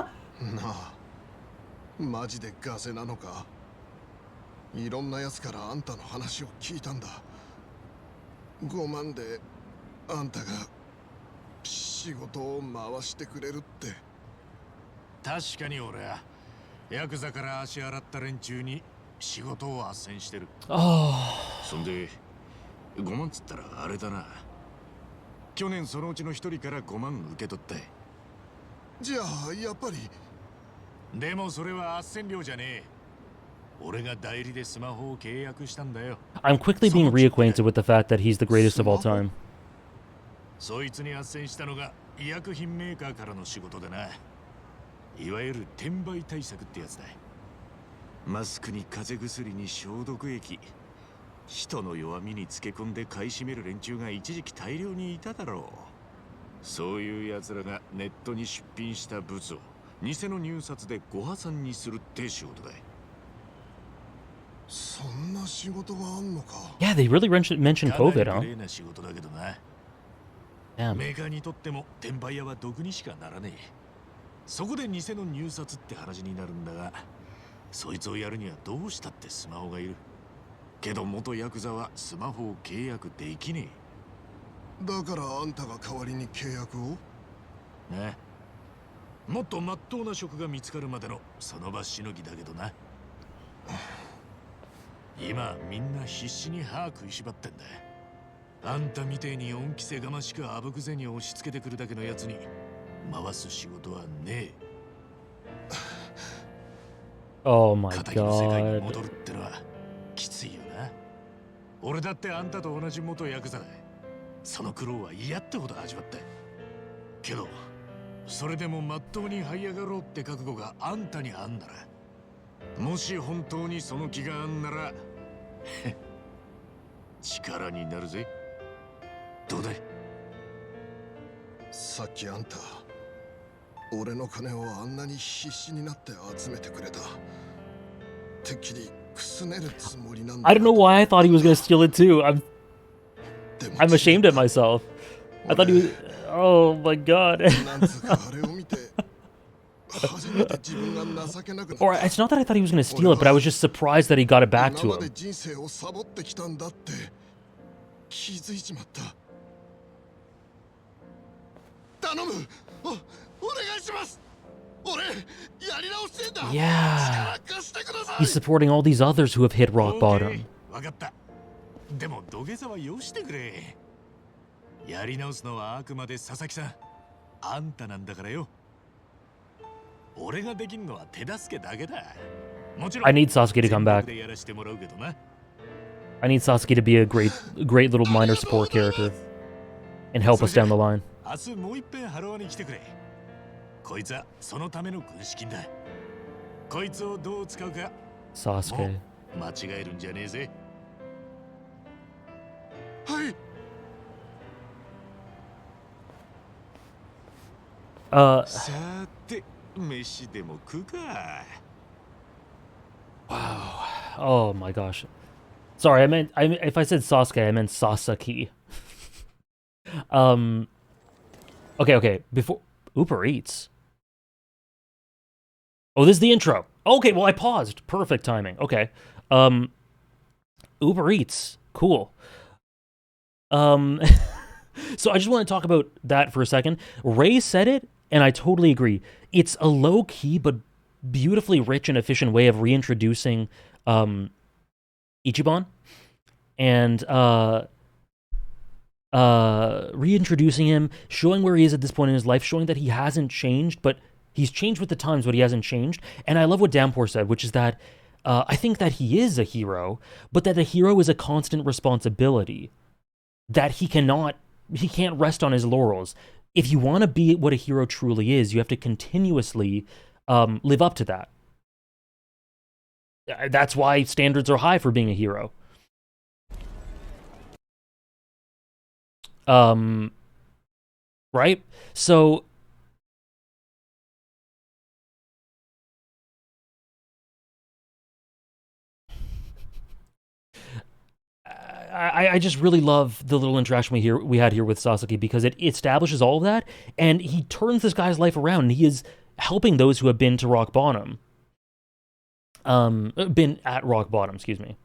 マジでガセなのか。いろんなやつからあんたの話を聞いたんだ。5万であんたが仕事を回してくれるって。確かに俺はヤクザから足洗った連中に仕事を斡旋してる。そんで5万つったらあれだな。去年そのうちの1人から5万受け取って。じゃあやっぱり。でもそれは斡旋料じゃねえ。俺が代理でスマホを契約したんだよ。I'm quickly being reacquainted with the fact that he's the greatest of all time. そいつに斡旋したのが医薬品メーカーからの仕事でな。いわゆる転売対策ってやつだ。マスクに風邪薬に消毒液、人の弱みにつけ込んで買い占める連中が一時期大量にいただろう。そういう奴らがネットに出品した物を偽の入札でご破産にするって仕事だ。そんな仕事があんのか。Yeah, they really mentioned COVID, huh? グレーな仕事だけどな。Damn. メーカーにとっても転売屋は毒にしかならねえ。そこで偽の入札って話になるんだが、そいつをやるにはどうしたってスマホがいる。けど元ヤクザはスマホを契約できねえ。だからあんたが代わりに契約を？ね。もっと真っ当な職が見つかるまでのその場しのぎだけどな。今みんな必死に歯食いしばってんだ。あんたみてえに恩着せがましくあぶくぜに押し付けてくるだけのやつに回す仕事はねえ。Oh my 仇の世界に god. 戻るってのはきついよな。俺だってあんたと同じ元ヤクザだ。その苦労は嫌ってほど味わった。けどそれでもまっとうに這い上がろうって覚悟があんたにあんなら、もし本当にその気があんなら力になるぜ。どうだい？さっきあんた俺の金をあんなに必死になって集めてくれた。てっきりくすねるつもりなんだ。 I don't know why I thought he was gonna steal it too. I'm ashamed of myself. I thought he was. Oh my god. Or it's not that I thought he was gonna steal it, but I was just surprised that he got it back to him. 頼む、お願いします。俺やり直してんだ。 Yeah. He's supporting all these others who have hit rock bottom. わかった。でも土下座はよしてくれ。やり直すのはあくまで佐々木さん、あんたなんだからよ。俺ができんのは手助けだけだ。もちろん I need Sasuke to come back. I need Sasuke to be a great little minor support character and help us down the line. 明日もう一遍ハロワに来てくれ。こいつはそのための軍資金だ。こいつをどう使うか Sasuke. 間違えるんじゃねえぜ。はい。さて飯でも食うか。 Wow. Oh my gosh. Sorry, if I said Sasuke, I meant Sasaki. Okay. Before Uber Eats. Oh, this is the intro. Okay, well I paused. Perfect timing. Okay. Uber Eats. Cool. So I just want to talk about that for a second. Ray said it, and I totally agree. It's a low-key but beautifully rich and efficient way of reintroducing Ichiban. And reintroducing him, showing where he is at this point in his life, showing that he hasn't changed, but he's changed with the times, but he hasn't changed. And I love what Dampour said, which is that I think that he is a hero, but that a hero is a constant responsibility. That he can't rest on his laurels. If you want to be what a hero truly is, you have to continuously live up to that. That's why standards are high for being a hero. Right? So I just really love the little interaction we had here with Sasuke, because it establishes all of that, and he turns this guy's life around, and he is helping those who have been to rock bottom. Been at rock bottom, excuse me.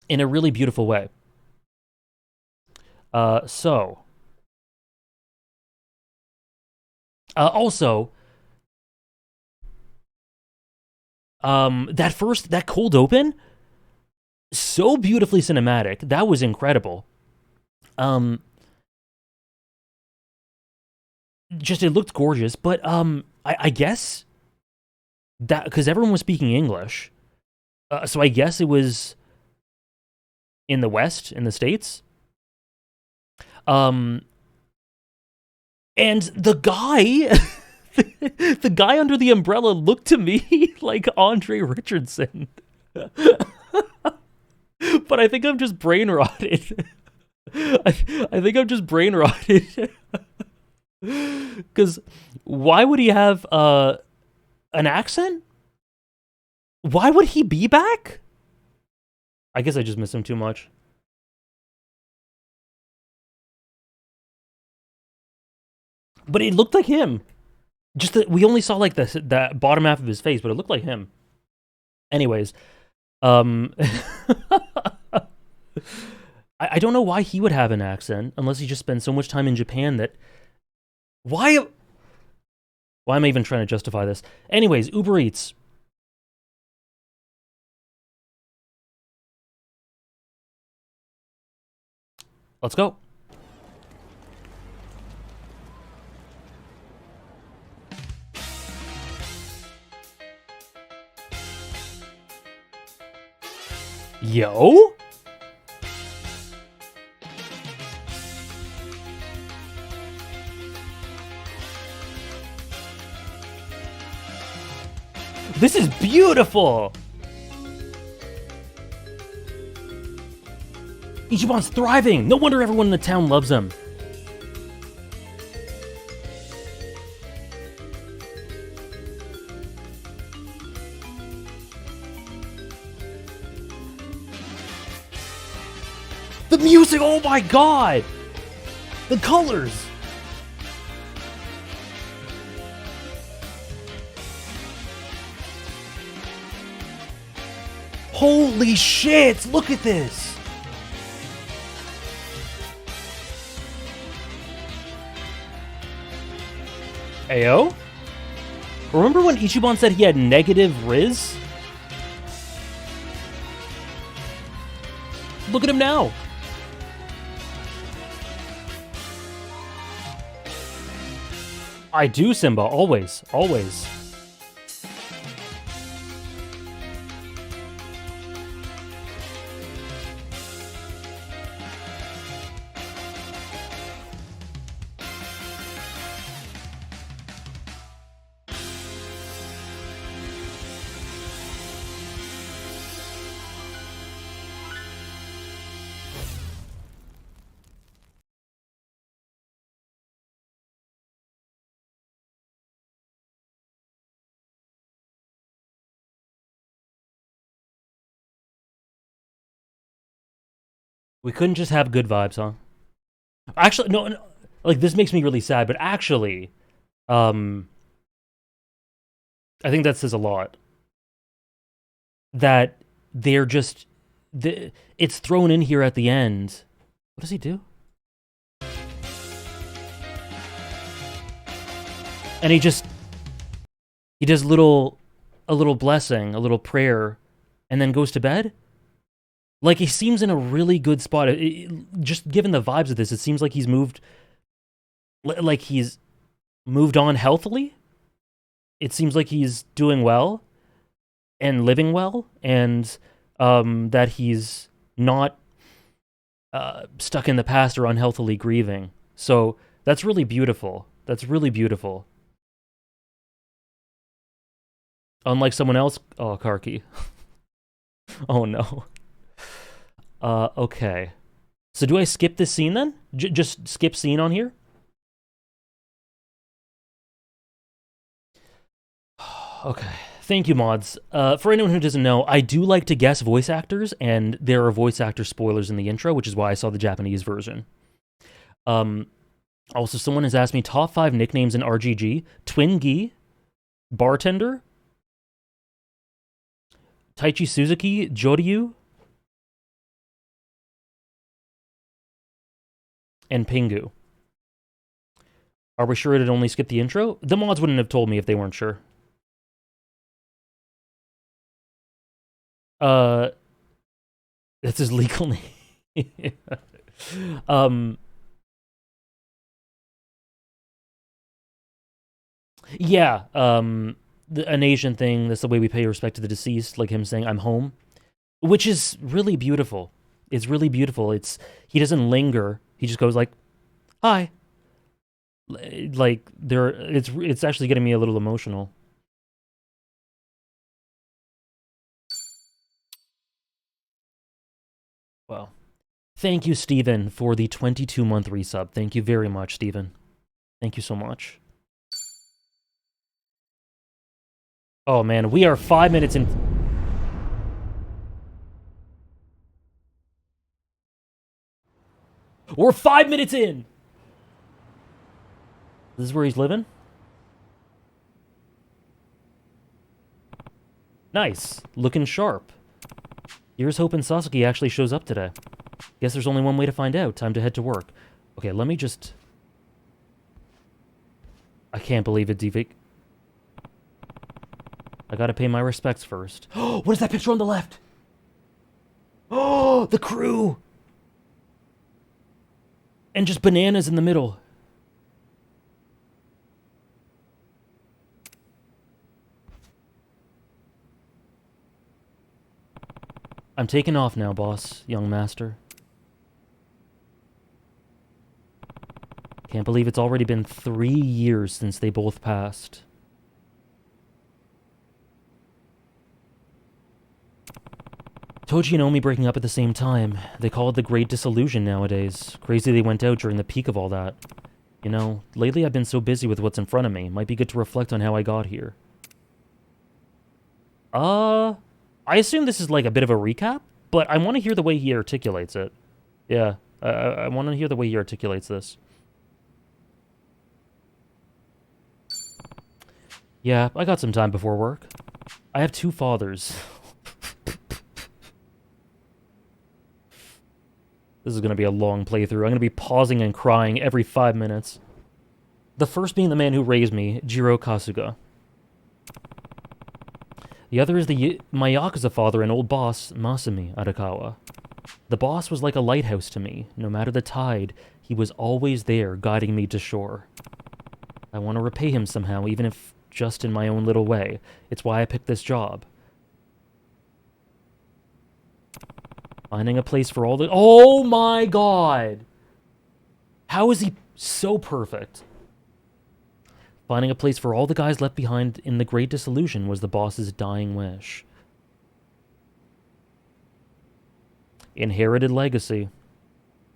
In a really beautiful way. Also, that cold open, so beautifully cinematic. That was incredible. Just it looked gorgeous, but I guess that because everyone was speaking English, so I guess it was in the West, in the States. And the guy, the guy under the umbrella looked to me like Andre Richardson. But I think I'm just brain rotted. I think I'm just brain rotted. Because why would he have an accent? Why would he be back? I guess I just miss him too much. But it looked like him. Just that we only saw like that bottom half of his face, but it looked like him. Anyways, I don't know why he would have an accent unless he just spends so much time in Japan that. Why am I even trying to justify this? Anyways, Uber Eats. Let's go. Yo? This is beautiful! Ichiban's thriving! No wonder everyone in the town loves him. The music, oh my god! The colors! Holy shit! Look at this! Ayo? Remember when Ichiban said he had negative Riz? Look at him now! I do, Simba. Always. Always. We couldn't just have good vibes, huh? Actually, no, like, this makes me really sad, but actually, I think that says a lot. That they're just, it's thrown in here at the end. What does he do? And he does a little blessing, a little prayer, and then goes to bed? Like, he seems in a really good spot. Just given the vibes of this, it seems like he's moved on healthily. It seems like he's doing well and living well, and that he's not stuck in the past or unhealthily grieving. So that's really beautiful. That's really beautiful. Unlike someone else. Oh, Karki. Oh no. Okay. So do I skip this scene then? Just skip scene on here? Okay. Thank you, mods. For anyone who doesn't know, I do like to guess voice actors, and there are voice actor spoilers in the intro, which is why I saw the Japanese version. Also, someone has asked me top 5 nicknames in RGG. Twin Gi, Bartender, Taichi Suzuki, Joryu, and Pingu. Are we sure it'd only skip the intro? The mods wouldn't have told me if they weren't sure. That's his legal name. Yeah, an Asian thing, that's the way we pay respect to the deceased, like him saying, I'm home. Which is really beautiful. It's really beautiful. He doesn't linger. He just goes like, hi. Like, it's actually getting me a little emotional. Well, thank you, Steven, for the 22-month resub. Thank you very much, Steven. Thank you so much. Oh, man, we are 5 minutes in. We're 5 minutes in! This is where he's living? Nice. Looking sharp. Here's hoping Sasuke actually shows up today. Guess there's only one way to find out. Time to head to work. Okay, let me just... I can't believe it, Devik. I gotta pay my respects first. Oh, what is that picture on the left? Oh, the crew! And just bananas in the middle. I'm taking off now, boss, young master. Can't believe it's already been 3 years since they both passed. Toji and Omi breaking up at the same time. They call it the Great Disillusion nowadays. Crazy they went out during the peak of all that. You know, lately I've been so busy with what's in front of me. Might be good to reflect on how I got here. I assume this is like a bit of a recap, but I want to hear the way he articulates it. Yeah, I want to hear the way he articulates this. Yeah, I got some time before work. I have 2 fathers. This is going to be a long playthrough. I'm going to be pausing and crying every 5 minutes. The first being the man who raised me, Jiro Kasuga. The other is my Yakuza father and old boss, Masumi Arakawa. The boss was like a lighthouse to me. No matter the tide, he was always there, guiding me to shore. I want to repay him somehow, even if just in my own little way. It's why I picked this job. Finding a place for all the... Oh my god! How is he so perfect? Finding a place for all the guys left behind in the Great Disillusion was the boss's dying wish. Inherited legacy.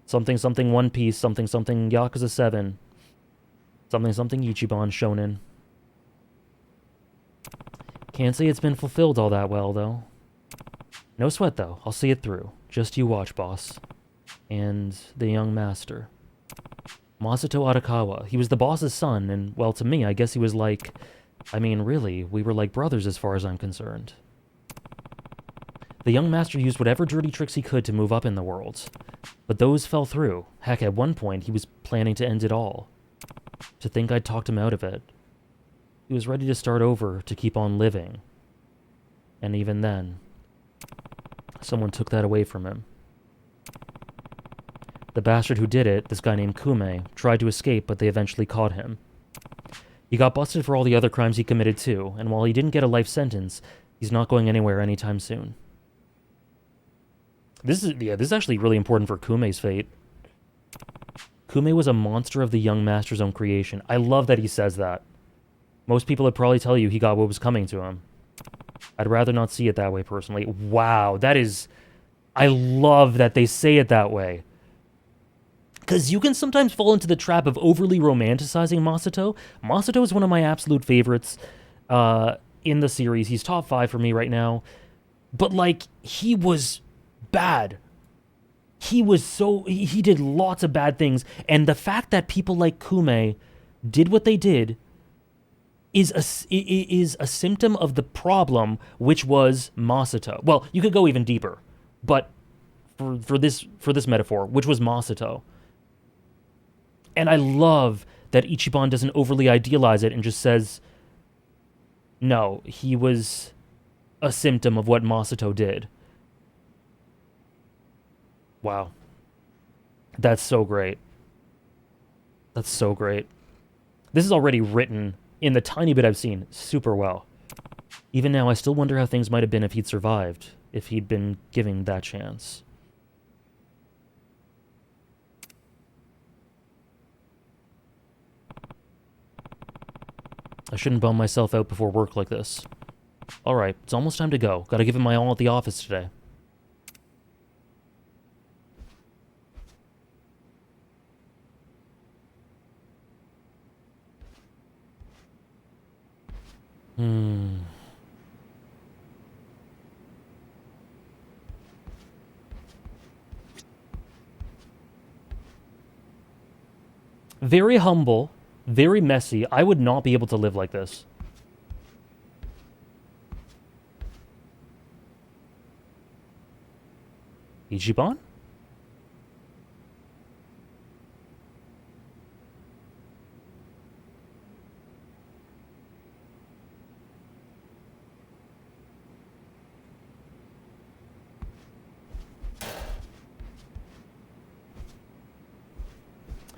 Something something One Piece, something something Yakuza 7. Something something Ichiban Shonen. Can't say it's been fulfilled all that well, though. No sweat, though. I'll see it through. Just you watch, boss. And the young master. Masato Arakawa. He was the boss's son, and, well, to me, I guess he was like... I mean, really, we were like brothers as far as I'm concerned. The young master used whatever dirty tricks he could to move up in the world. But those fell through. Heck, at one point, he was planning to end it all. To think I'd talked him out of it. He was ready to start over, to keep on living. And even then... someone took that away from him. The bastard who did it, this guy named Kume, tried to escape, but they eventually caught him. He got busted for all the other crimes he committed too, and while he didn't get a life sentence, he's not going anywhere anytime soon. This is actually really important for Kume's fate. Kume was a monster of the young master's own creation. I love that he says that. Most people would probably tell you he got what was coming to him. I'd rather not see it that way, personally. Wow, that is... I love that they say it that way. Because you can sometimes fall into the trap of overly romanticizing Masato. Masato is one of my absolute favorites in the series. He's top 5 for me right now. But, like, he was bad. He was so... He did lots of bad things. And the fact that people like Kume did what they did... is a symptom of the problem, which was Masato. Well, you could go even deeper, but for this metaphor, which was Masato. And I love that Ichiban doesn't overly idealize it and just says, no, he was a symptom of what Masato did. Wow. That's so great. That's so great. This is already written... in the tiny bit I've seen, super well. Even now, I still wonder how things might have been if he'd survived, if he'd been given that chance. I shouldn't bum myself out before work like this. Alright, it's almost time to go. Gotta give it my all at the office today. Very humble, very messy. I would not be able to live like this. Ichiban?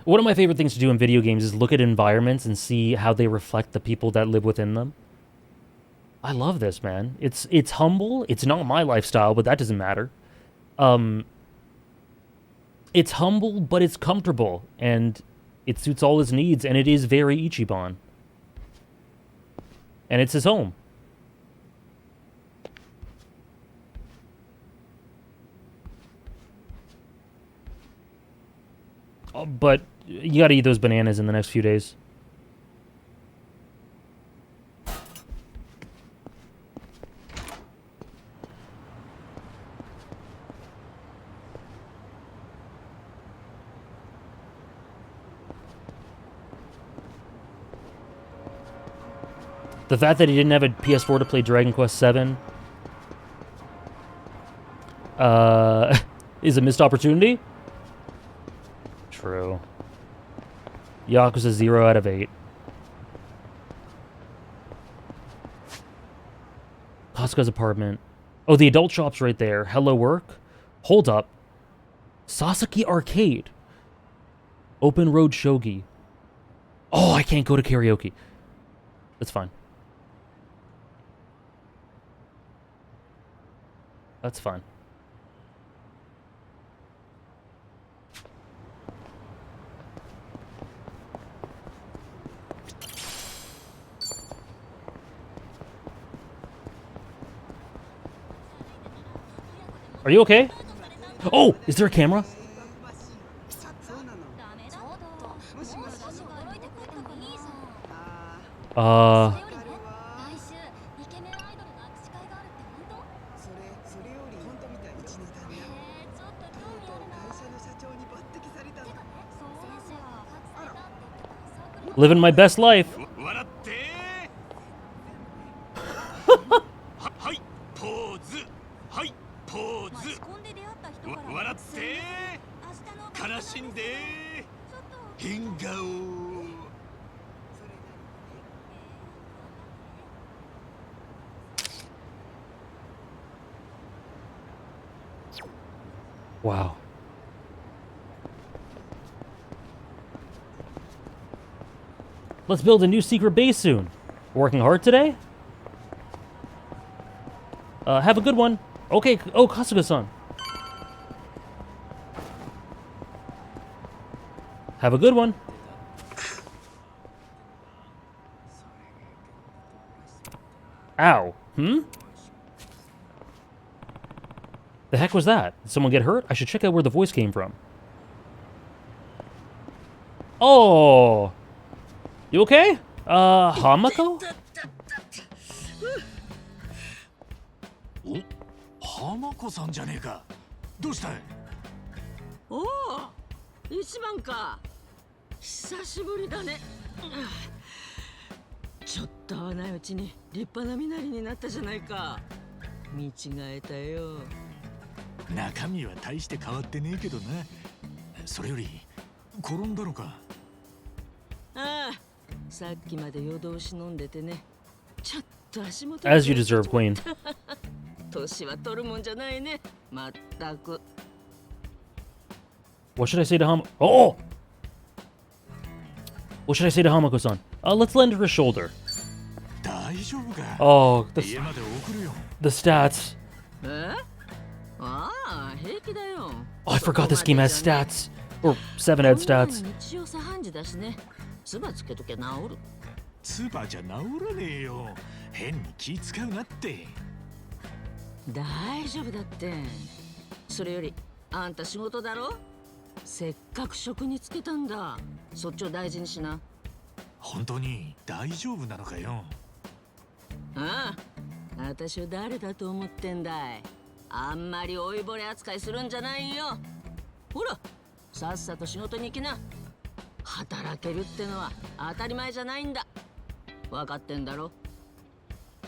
One of my favorite things to do in video games is look at environments and see how they reflect the people that live within them. I love this, man. It's humble. It's not my lifestyle, but that doesn't matter. It's humble, but it's comfortable, and it suits all his needs, and it is very Ichiban. And it's his home. But you gotta eat those bananas in the next few days. The fact that he didn't have a PS4 to play Dragon Quest VII is a missed opportunity. True. Yakuza 0 out of 8. Casca's apartment. Oh, the adult shop's right there. Hello work. Hold up. Sasaki Arcade. Open Road Shogi. Oh, I can't go to karaoke. That's fine. That's fine. Are you okay? Oh, is there a camera? Living my best life. 笑ってはいポーズはいポーズ笑って悲しんで変顔 Wow. Let's build a new secret base soon. Working hard today? Have a good one. Okay, oh, Kasuga-san. Have a good one. Ow. The heck was that? Did someone get hurt? I should check out where the voice came from. Oh. You okay? Hamako? お浜子さんじゃねえかどうしたいおお一番か久しぶりだねちょっと会わないうちに立派な身なりになったじゃないか見違えたよ中身は大して変わってねえけどなそれより転んだのかああさっきまで夜通し飲んでてねちょっと足元 As you deserve, Queen. 年は取るもんじゃないねまったく What should I say to Oh! What should I say to Hamako-san? Let's lend her a shoulder. 大丈夫か Oh, 家まで送るよ the stats. えああ平気だよ Oh, I forgot this game has stats. Or 7 had stats. 日曜茶飯事だしね唾つけときゃ治るツバじゃ治らねえよ変に気使うなって大丈夫だってそれよりあんた仕事だろせっかく職に就けたんだそっちを大事にしな本当に大丈夫なのかよああ私を誰だと思ってんだいあんまり老いぼれ扱いするんじゃないよほらさっさと仕事に行きな働けるってのは当たり前じゃないんだ分かってんだろ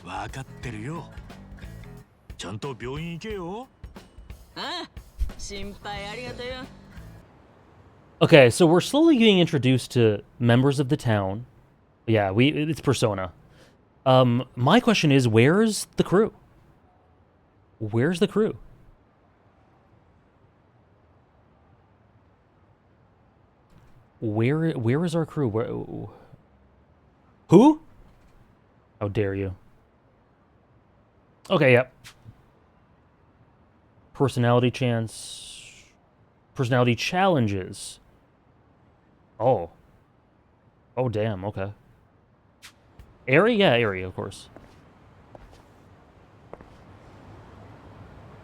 分かってるよちゃんと病院行けよああ心配ありがとよ Okay, so we're slowly getting introduced to members of the town. Yeah, it's Persona. My question is, where's the crew? Where's the crew? Where is our crew? Who? How dare you? Okay, yep. Personality chance. Personality challenges. Oh. Oh, damn, okay. Area? Yeah, area, of course.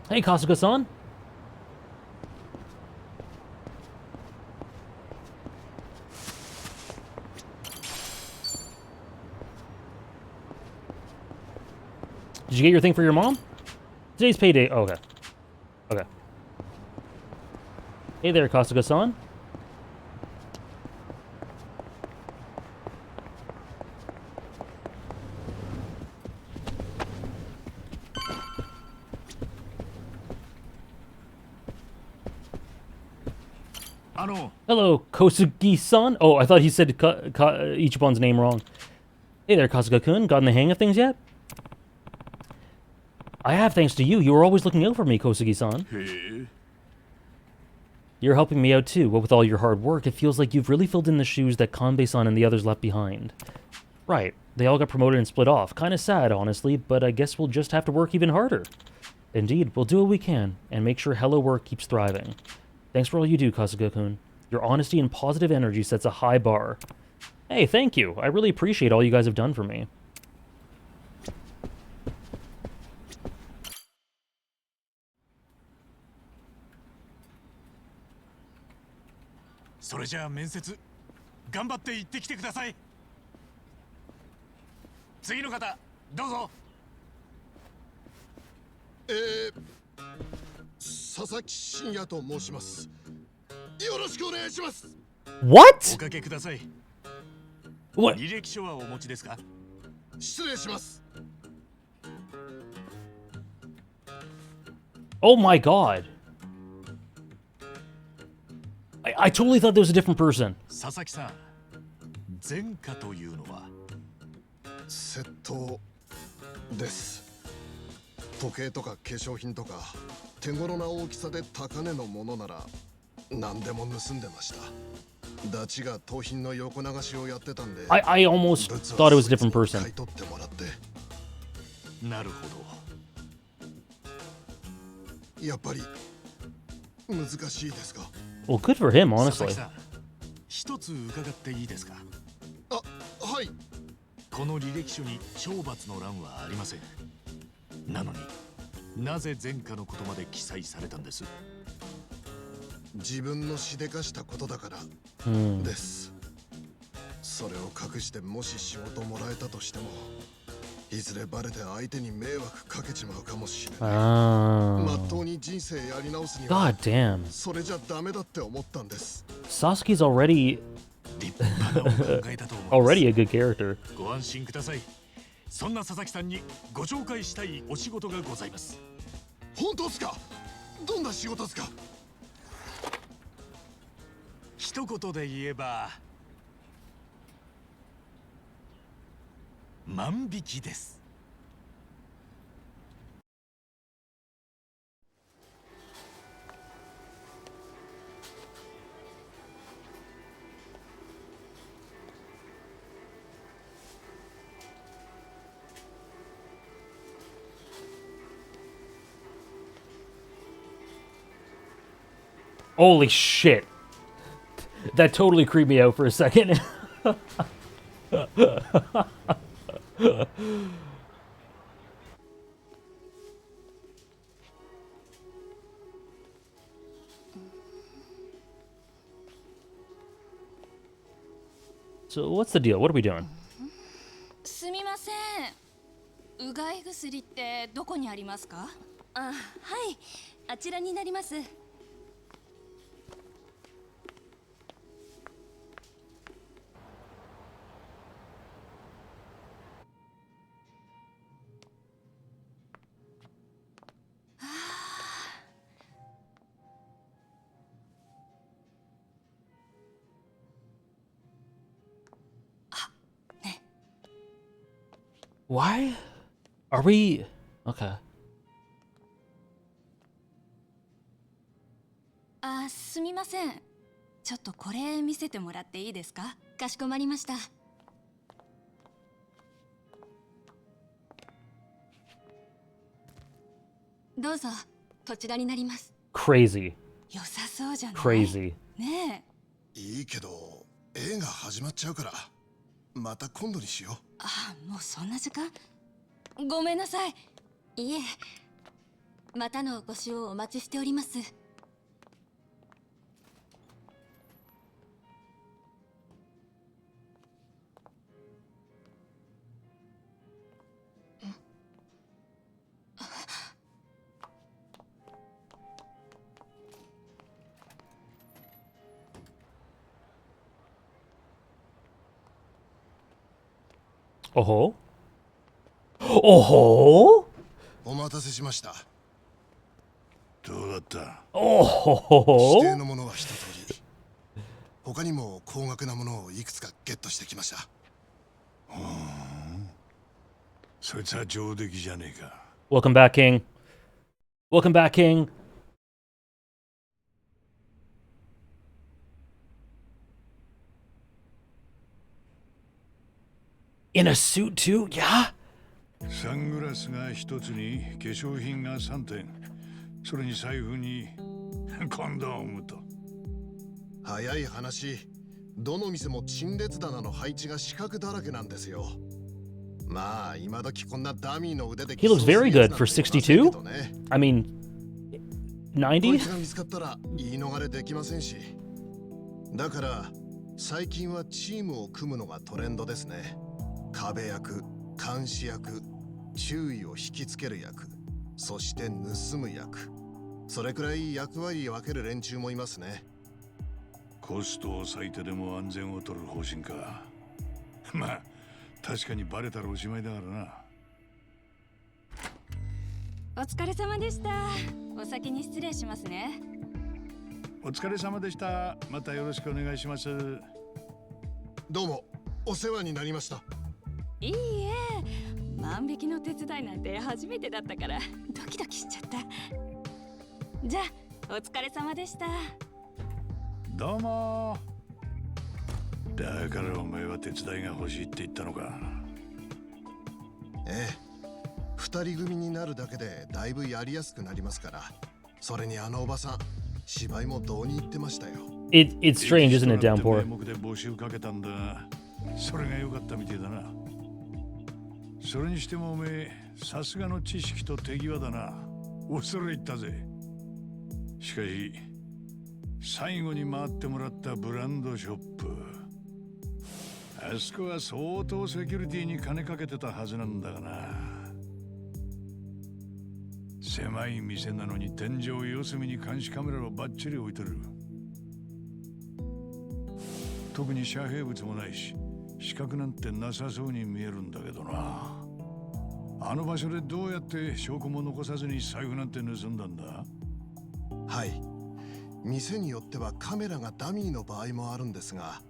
Hey, Kasuga-san. Did you get your thing for your mom? Today's payday. Oh, okay. Okay. Hey there, Kasuga-san. Hello, Kosugi-san. Oh, I thought he said Ichiban's name wrong. Hey there, Kasuga-kun. Gotten the hang of things yet? I have, thanks to you. You were always looking out for me, Kosugi-san. You're helping me out too. What with all your hard work, it feels like you've really filled in the shoes that Kanbei-san and the others left behind. Right. They all got promoted and split off. Kinda sad, honestly, but I guess we'll just have to work even harder. Indeed, we'll do what we can, and make sure Hello Work keeps thriving. Thanks for all you do, Kasuga-kun. Your honesty and positive energy sets a high bar. Hey, thank you. I really appreciate all you guys have done for me.それじゃあ面接頑張って行ってきてください。次の方どうぞ。佐々木真也と申します。よろしくお願いします。What? おかけください。What? 履歴書はお持ちですか？失礼します。 Oh my god. I totally thought that was a different person. 佐々木さん、前科というのは窃盗です。時計とか化粧品とか手頃な大きさで高値のものなら何でも盗んでました。ダチが盗品の横流しをやってたんで、I almost thought it was a different person. 買い取ってもらって。なるほど。やっぱり難しいですか。 Well, good for him, ど。佐 honestly. 々木さん、一つ伺っていいですか？あ、はい。この履歴書に懲罰の欄はありません。なのになぜ前科のことまで記載されたんです？自分のしでかしたことだからです。それを隠してもし仕事もらえたとしても、いずれバレて相手に迷惑かけちまうかもしれない。まっとうに人生やり直すには God damn. それじゃダメだって思ったんです。 Sasuke's already 立派なお考えだと思います。 already a good character. ご安心ください。そんな佐々木さんにご紹介したいお仕事がございます。本当ですか？どんな仕事ですか？一言で言えば万引きです。Holy shit. That totally creeped me out for a second. So what's the deal? What are we doing? すみません。うがい薬ってどこにありますか？あ、はい。あちらになります。Why are we okay? あ、すみません。ちょっとこれ見せてもらっていいですか？かしこまりました。どうぞ、こちらになります。 Crazy. 良さそうじゃない Crazy. ねえ。いいけど映画始まっちゃうからまた今度にしよう。あ、もうそんな時間？ごめんなさい。いえ、またのお越しをお待ちしております。Oh? Oh? お待たせしました。どうだった？Oh? 指定のものは一通り。他にも高額なものをいくつかゲットしてきました。そいつは上出来じゃねえか。 Welcome back, King. Welcome back, King. In a suit too? Yeah? サングラスが一つに化粧品が3点、それに財布にコンドームと。早い話、どの店も陳列棚の配置が四角だらけなんですよ。まあ今時こんなダミーの腕で He looks very good for 62? I mean, こい 90? つが見つかったら言い逃れできませんし。だから最近はチームを組むのがトレンドですね。壁役、監視役、注意を引きつける役、そして盗む役。それくらい役割を分ける連中もいますね。コストを割いてでも安全を取る方針か。まあ確かにバレたらおしまいだからな。お疲れ様でした。お先に失礼しますね。お疲れ様でした。またよろしくお願いします。どうもお世話になりました。いいえ、万引きの手伝いなんて初めてだったからドキドキしちゃった。じゃあお疲れ様でした。どうも。だからお前は手伝いが欲しいって言ったのか。ええ、二人組になるだけでだいぶやりやすくなりますから。それにあのおばさん、芝居もどうに言ってましたよ。It's strange, isn't it, Downpour? 名目で募集かけたんだ。それが良かったみてえだな。それにしてもおめえ、さすがの知識と手際だな。恐れ入ったぜ。しかし最後に回ってもらったブランドショップ、あそこは相当セキュリティに金かけてたはずなんだがな。狭い店なのに天井四隅に監視カメラをバッチリ置いてる。特に遮蔽物もないし死角なんてなさそうに見えるんだけどな。あの場所でどうやって証拠も残さずに財布なんて盗んだんだ？はい、店によってはカメラがダミーの場合もあるんですが、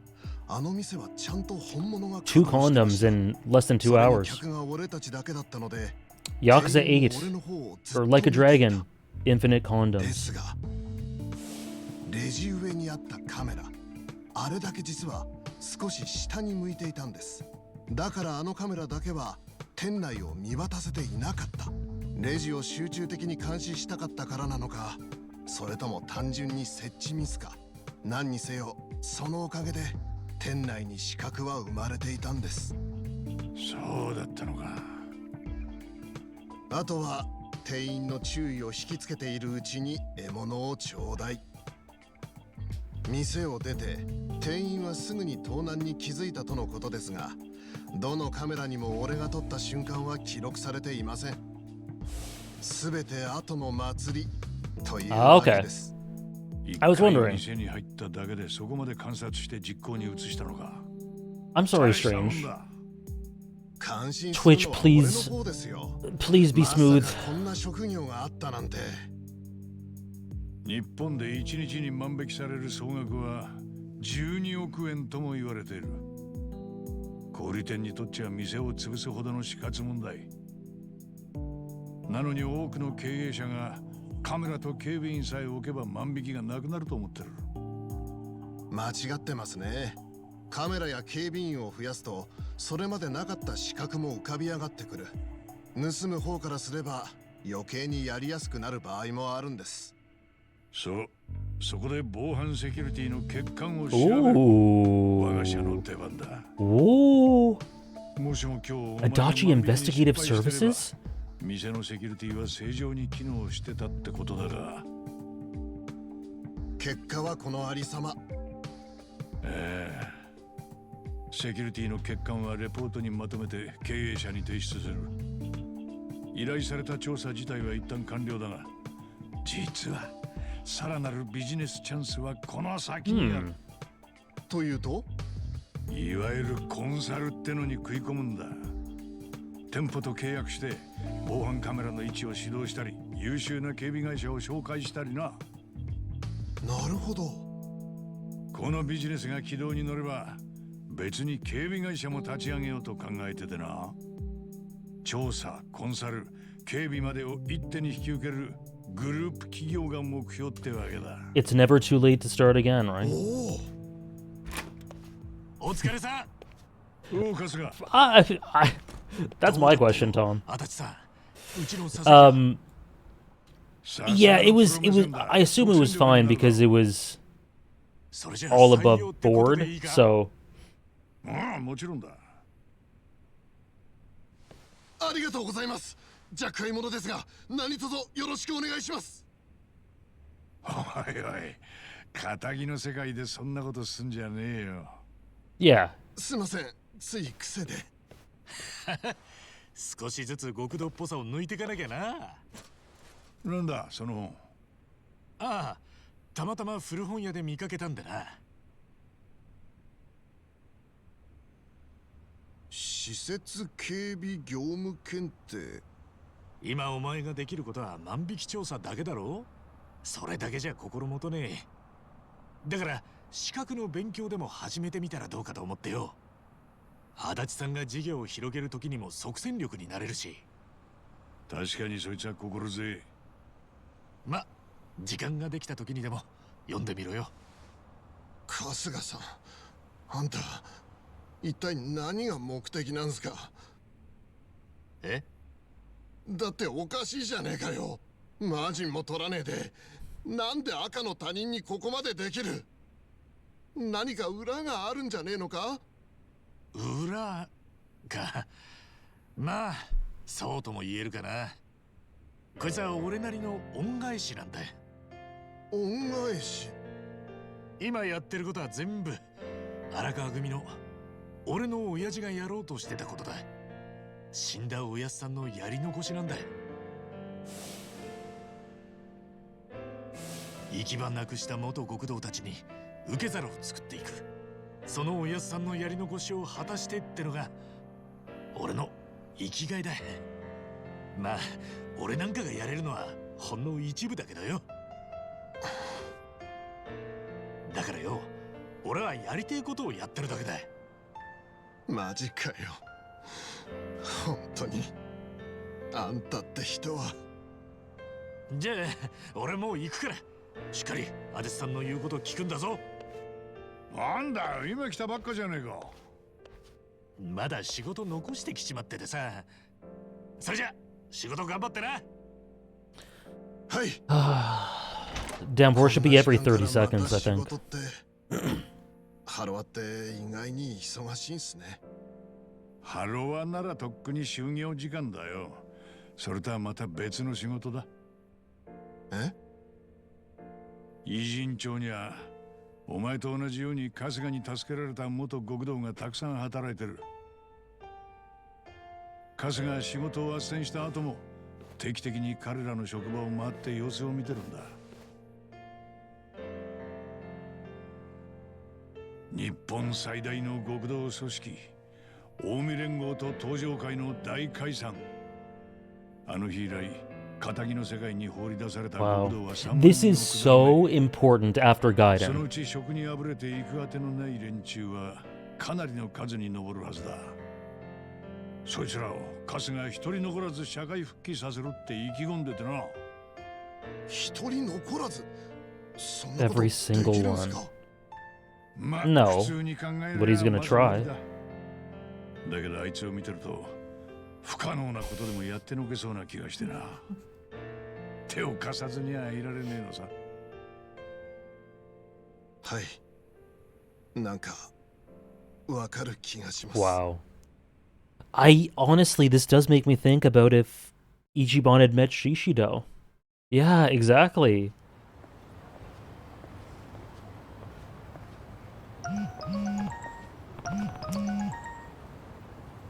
あの店はちゃんと本物が 2 condoms in less than 2 hours. 客が俺たちだけだったので、 Yakuza 8 or Like a Dragon, Infinite で Condoms. すが、レジ上にあったカメラ、あれだけ実は少し下に向いていたんです。だからあのカメラだけは店内を見渡せていなかった。レジを集中的に監視したかったからなのか、それとも単純に設置ミスか。何にせよそのおかげで店内に死角は生まれていたんです。そうだったのか。あとは店員の注意を引きつけているうちに獲物をちょうだい。店を出て店員はすぐに盗難に気づいたとのことですが、どのカメラにも俺が撮った瞬間は記録されていません。すべて後の祭りというわけです。I was wondering. 店に入っただけでそこまで観察して実行に移したのか。I'm sorry, Strange. 感心す Twitch, るのは please, 俺の方ですよ。 please be まさ smooth. かこんな職業があったなんて。日本で1日に万引きされる総額は12億円とも言われている。小売店にとっちゃ店を潰すほどの死活問題なのに、多くの経営者がカメラと警備員さえ置けば万引きがなくなると思ってる。間違ってますね。カメラや警備員を増やすと、それまでなかった死角も浮かび上がってくる。盗む方からすれば余計にやりやすくなる場合もあるんです。そこで防犯セキュリティの欠陥を調べる。我が社の出番だ。Ooh. もしも今日 Adachi Investigative Services? 店のセキュリティは正常に機能してたってことだが。結果はこのありさま。セキュリティの欠陥はレポートにまとめて経営者に提出する。依頼された調査自体は一旦完了だが、実はさらなるビジネスチャンスはこの先にある。というと、いわゆるコンサルってのに食い込むんだ。店舗と契約して防犯カメラの位置を指導したり、優秀な警備会社を紹介したりな。なるほど。このビジネスが軌道に乗れば別に警備会社も立ち上げようと考えててな。調査、コンサル、警備までを一手に引き受けるグループ企業が目標ってわけだ。 It's never too late to start again, right? お疲れさん。おう、春日。That's my question, Tom. 足立さん、うちの佐々木。Yeah, it was, I assume it was fine because it was all above board, so. ああ、もちろんだ。ありがとうございます。じゃあ買い物ですが、何卒よろしくお願いします。おいおい、仇の世界でそんなことすんじゃねえよ。Yeah. すいません、つい癖で。少しずつ極道っぽさを抜いていかなきゃな。なんだ、その本。ああ、たまたま古本屋で見かけたんだな。施設警備業務検定。今お前ができることは万引き調査だけだろ。それだけじゃ心もとねえ。だから資格の勉強でも始めてみたらどうかと思ってよ。足立さんが事業を広げる時にも即戦力になれるし。確かにそいつは心強い。ま、時間ができた時にでも読んでみろよ。春日さん、あんた一体何が目的なんすか。え？だっておかしいじゃねえかよ。マージンも取らねえで、なんで赤の他人にここまでできる。何か裏があるんじゃねえのか。裏か。まあそうとも言えるかな。こいつは俺なりの恩返しなんだ。恩返し。今やってることは全部荒川組の俺の親父がやろうとしてたことだ。死んだおやっさんのやり残しなんだ。行き場なくした元極道たちに受け皿を作っていく。そのおやっさんのやり残しを果たしてってのが俺の生きがいだ。まあ俺なんかがやれるのはほんの一部だけどよ。だからよ、俺はやりてえことをやってるだけだ。マジかよ。本当にあんたって人は。じゃあ俺もう行くから、しっかりアデスさんの言うこと聞くんだぞ。なんだ、今来たばっかじゃねえか。まだ仕事残してきちまっててさ。それじゃ仕事頑張ってな。はい。Damn, war should be every 30 seconds, I think. ハロワって意外に忙しいんすね。ハロワならとっくに就業時間だよ。それとはまた別の仕事だ。え？偉人町にはお前と同じように春日に助けられた元極道がたくさん働いてる。春日が仕事を斡旋した後も定期的に彼らの職場を回って様子を見てるんだ。日本最大の極道組織近江連合と東上会の大解散。あの日以来仇の世界に放り出された極道は3万人。This is so important after その Gaiden. うち職にあぶれて行くあてのない連中はかなりの数に上るはずだ。そいつらを春日が一人残らず社会復帰させるって意気込んでてな。一人残らず。そんなこと Every で single きるんすか？ ま、 No, 普通に考えれば but he's gonna まず無 try. 理だ。だけどあいつを見てると不可能なことでもやってのけそうな気がしてな。手を貸さずにはいられねえのさ。はい。なんか、わかる気がします。 Wow. Honestly, this does make me think about if Ichiban had met Shishido. Yeah, exactly.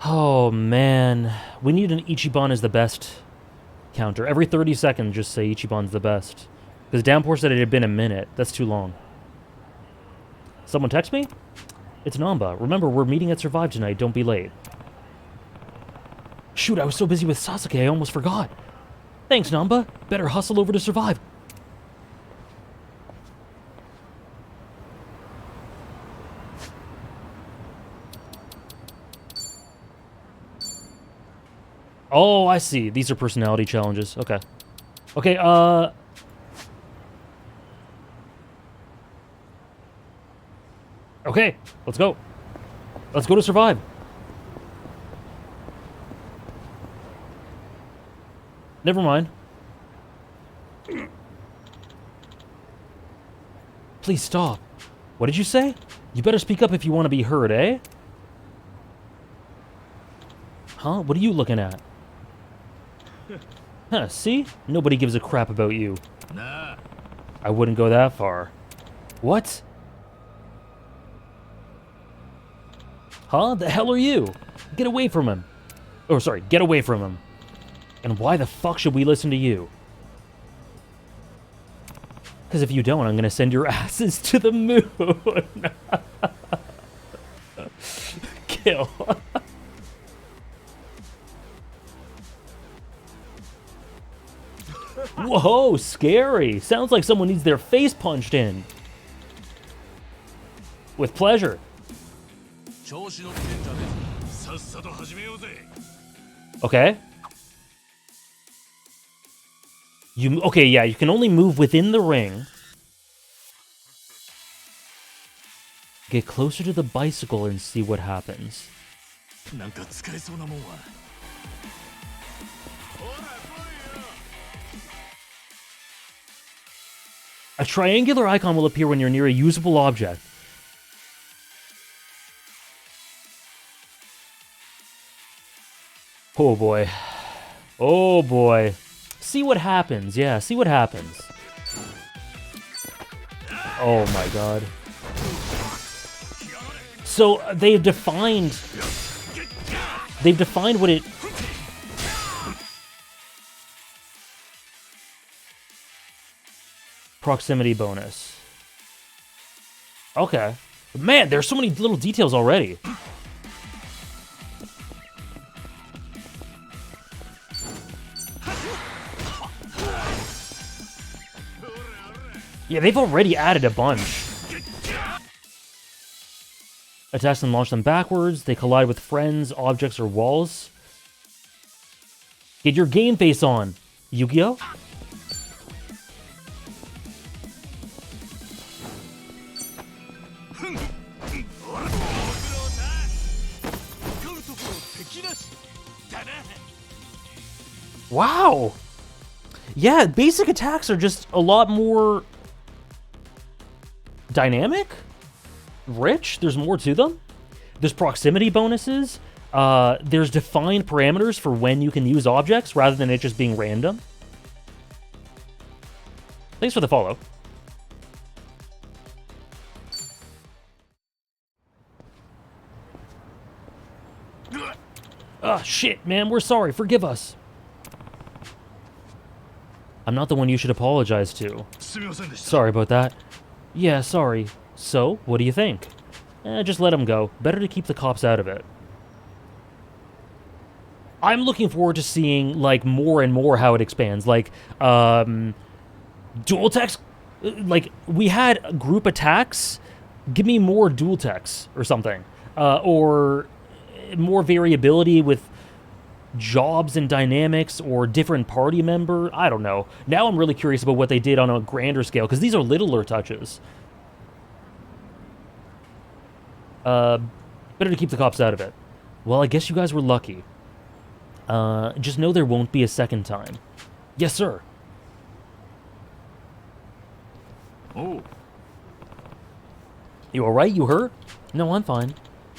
Oh man, we need an Ichiban is the best counter. Every 30 seconds, just say Ichiban's the best. Because Downpour said it had been a minute. That's too long. Someone text me? It's Namba. Remember, we're meeting at Survive tonight. Don't be late. Shoot, I was so busy with Sasuke, I almost forgot. Thanks, Namba. Better hustle over to Survive. Oh, I see. These are personality challenges. Okay. Okay, okay, let's go. Let's go to Survive. Never mind. Please stop. What did you say? You better speak up if you want to be heard, eh? Huh? What are you looking at? Huh, see? Nobody gives a crap about you. Nah. I wouldn't go that far. What? Huh? The hell are you? Get away from him. Oh, sorry, get away from him. And why the fuck should we listen to you? Because if you don't, I'm gonna send your asses to the moon. Kill. Whoa, scary. Sounds like someone needs their face punched in. With pleasure. Okay. Okay, yeah, you can only move within the ring. Get closer to the bicycle and see what happens. A triangular icon will appear when you're near a usable object. Oh boy. Oh boy. See what happens. Yeah, see what happens. Oh my god. So they've defined what it... Proximity bonus. Okay. Man, there's so many little details already. Yeah, they've already added a bunch. Attach and launch them backwards. They collide with friends, objects, or walls. Get your game face on, Yu-Gi-Oh! Wow! Yeah, basic attacks are just a lot more dynamic, rich. There's more to them. There's proximity bonuses. There's defined parameters for when you can use objects rather than it just being random. Thanks for the follow. Ah, shit, man, we're sorry. Forgive us. I'm not the one you should apologize to. Sorry about that. Yeah, sorry. So, what do you think? Just let him go. Better to keep the cops out of it. I'm looking forward to seeing, like, more and more how it expands. Like, dual attacks? Like, we had group attacks. Give me more dual attacks or something. Or more variability with jobs and dynamics or different party member. I don't know. Now I'm really curious about what they did on a grander scale, because these are littler touches. Better to keep the cops out of it. Well, I guess you guys were lucky. Just know there won't be a second time. Yes, sir. おう。 You alright? You hurt? No, I'm fine.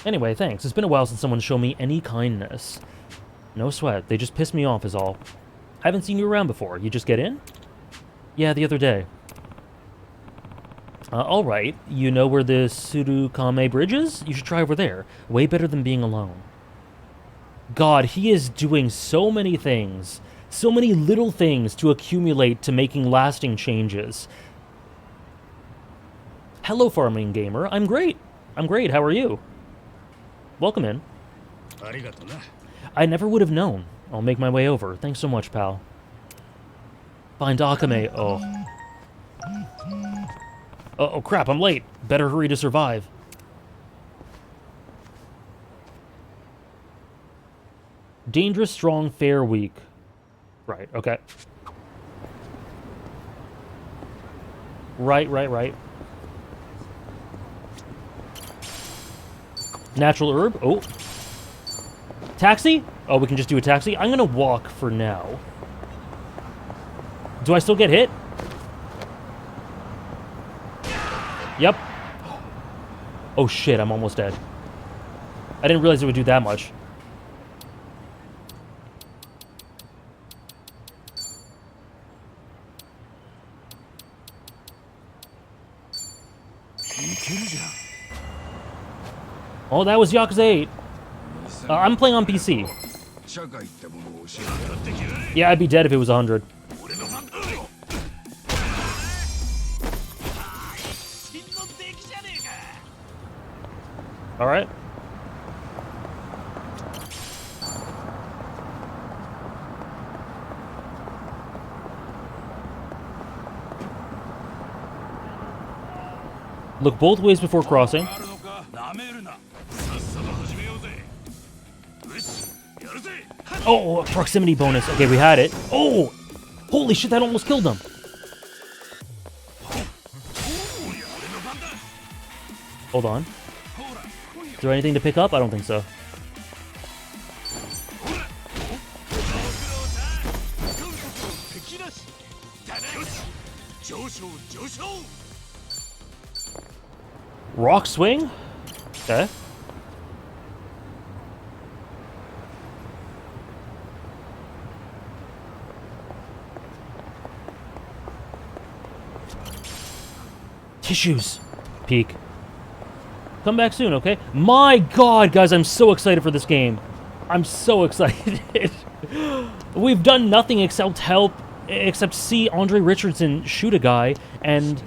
Anyway, thanks. It's been a while since someone showed me any kindness. No sweat. They just pissed me off is all. I haven't seen you around before. You just get in? Yeah, the other day. Alright. You know where the Surukame Bridge is? You should try over there. Way better than being alone. God, he is doing so many things. So many little things to accumulate to making lasting changes. Hello, Farming Gamer. I'm great. I'm great. How are you? Welcome in. ありがとな。 I never would have known. I'll make my way over. Thanks so much, pal. Find Akame. Oh. Oh, crap. I'm late. Better hurry to survive. Dangerous, strong, fair, weak. Right, okay. Right. Natural herb. Oh. Taxi? Oh, we can just do a taxi? I'm gonna walk for now. Do I still get hit? Yep. Oh shit, I'm almost dead. I didn't realize it would do that much. Oh, that was Yakuza 8. I'm playing on PC. 社会ってものを教えて Yeah, I'd be dead if it was 100. 俺の番だよ。真の敵じゃねえか。 Alright. Look both ways before crossing. あるのか。なめるな。さっさと始めようぜ。よし、やるぜ。 Oh, proximity bonus. Okay, we had it. Oh! Holy shit, that almost killed them. Hold on. Is there anything to pick up? I don't think so. Rock swing? Okay. Tissues. Peek. Come back soon, okay? My god, guys, I'm so excited for this game. I'm so excited. We've done nothing except see Andre Richardson shoot a guy and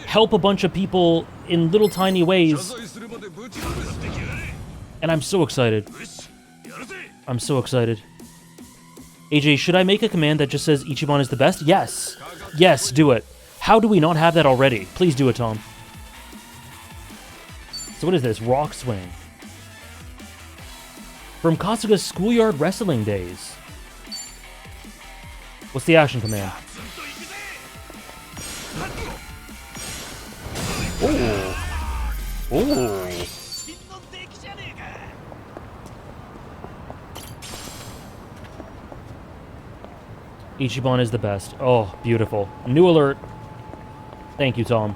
help a bunch of people in little tiny ways. And I'm so excited. I'm so excited. AJ, should I make a command that just says Ichiban is the best? Yes. Yes, do it. How do we not have that already? Please do it, Tom. So what is this? Rock swing. From Kasuga's schoolyard wrestling days. What's the action command? Oh. Oh. Ichiban is the best. Oh, beautiful. New alert. Thank you, Tom.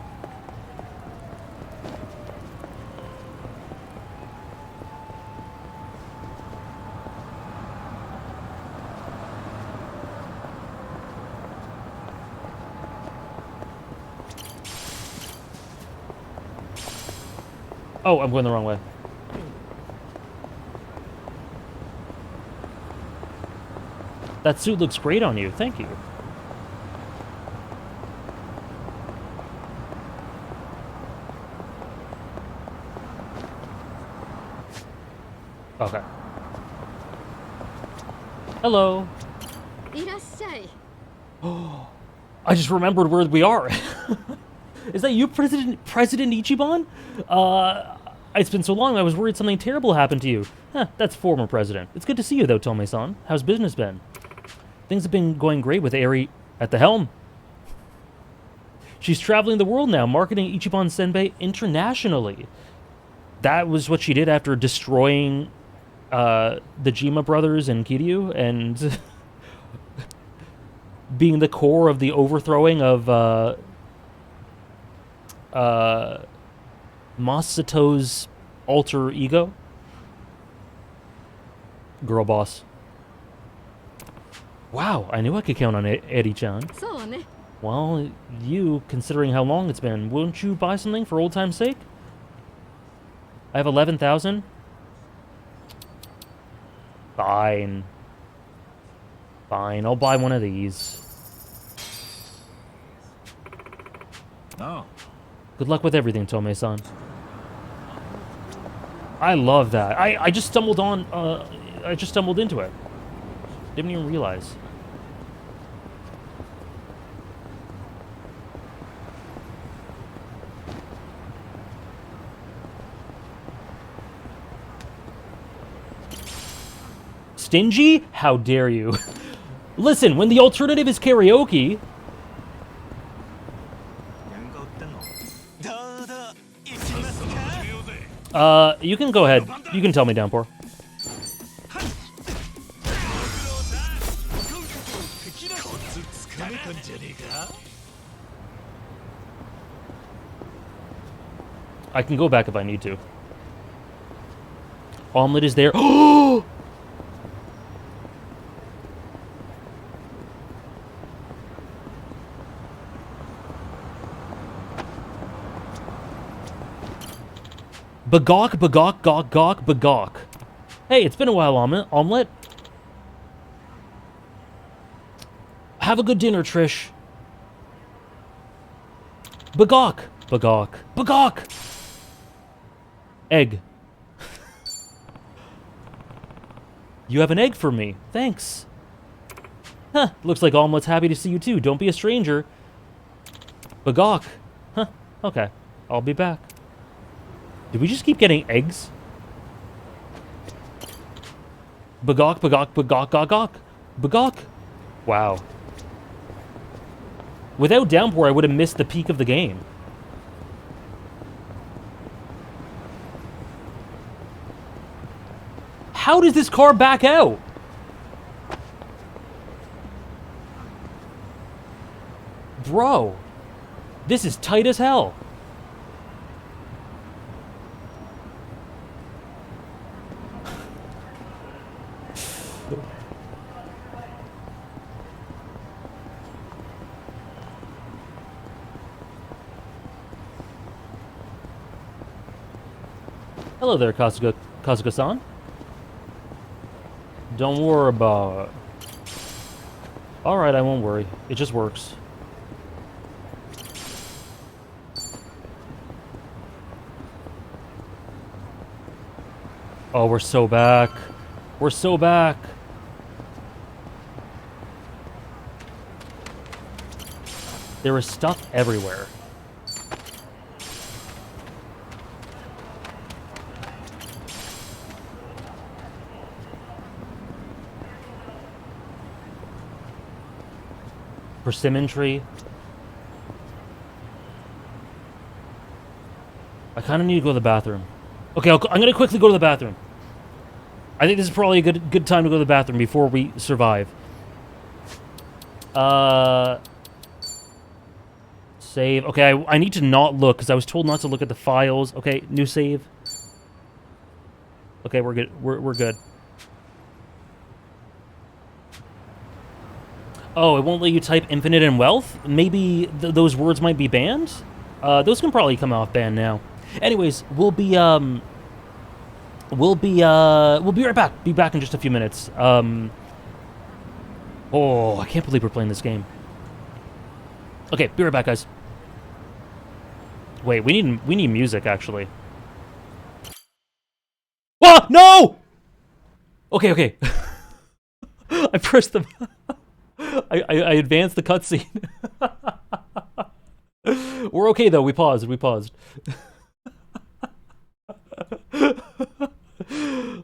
Oh, I'm going the wrong way. That suit looks great on you. Thank you. Okay. Hello. I just remembered where we are. Is that you, President Ichiban? It's been so long, I was worried something terrible happened to you. That's former president. It's good to see you, though, Tome-san. How's business been? Things have been going great with Eri at the helm. She's traveling the world now, marketing Ichiban Senbei internationally. That was what she did after destroying the Jima brothers and Kiryu, and being the core of the overthrowing of Masato's alter ego. Girl boss. Wow, I knew I could count on Eddie-chan. そうね。 Well, you, considering how long it's been, wouldn't you buy something for old time's sake? I have 11,000. Fine. Fine, I'll buy one of these.あ Good luck with everything, Tome-san. I love that. I just stumbled on, I just stumbled into it. Didn't even realize. Stingy? How dare you? Listen, when the alternative is karaoke... you can go ahead. You can tell me, Downpour. I can go back if I need to. Omelet is there. Oh! Bagok, bagok, gok, gok, bagok. Hey, it's been a while, Omelet. Have a good dinner, Trish. Bagok, bagok, bagok. Egg. You have an egg for me. Thanks. Huh, looks like Omelet's happy to see you too. Don't be a stranger. Bagok. Huh, okay. I'll be back. Did we just keep getting eggs? Bagok, bagok, bagok, gok, gok. Bagok. Wow. Without Downpour, I would have missed the peak of the game. How does this car back out? Bro. This is tight as hell. Hello there, Kasuga-san. Don't worry about it. Alright, I won't worry. It just works. Oh, we're so back. We're so back. There is stuff everywhere. Persimmon-tree. I kind of need to go to the bathroom. Okay, I'm going to quickly go to the bathroom. I think this is probably a good time to go to the bathroom before we survive. Save. Okay, I need to not look because I was told not to look at the files. Okay, new save. Okay, we're good. We're good. Oh, it won't let you type infinite and wealth? Maybe those words might be banned? Those can probably come off ban now. Anyways, we'll be right back. Be back in just a few minutes. Oh, I can't believe we're playing this game. Okay, be right back, guys. Wait, we need music, actually. Ah, no! Okay. I pressed the... I advanced the cutscene. We're okay, though. We paused.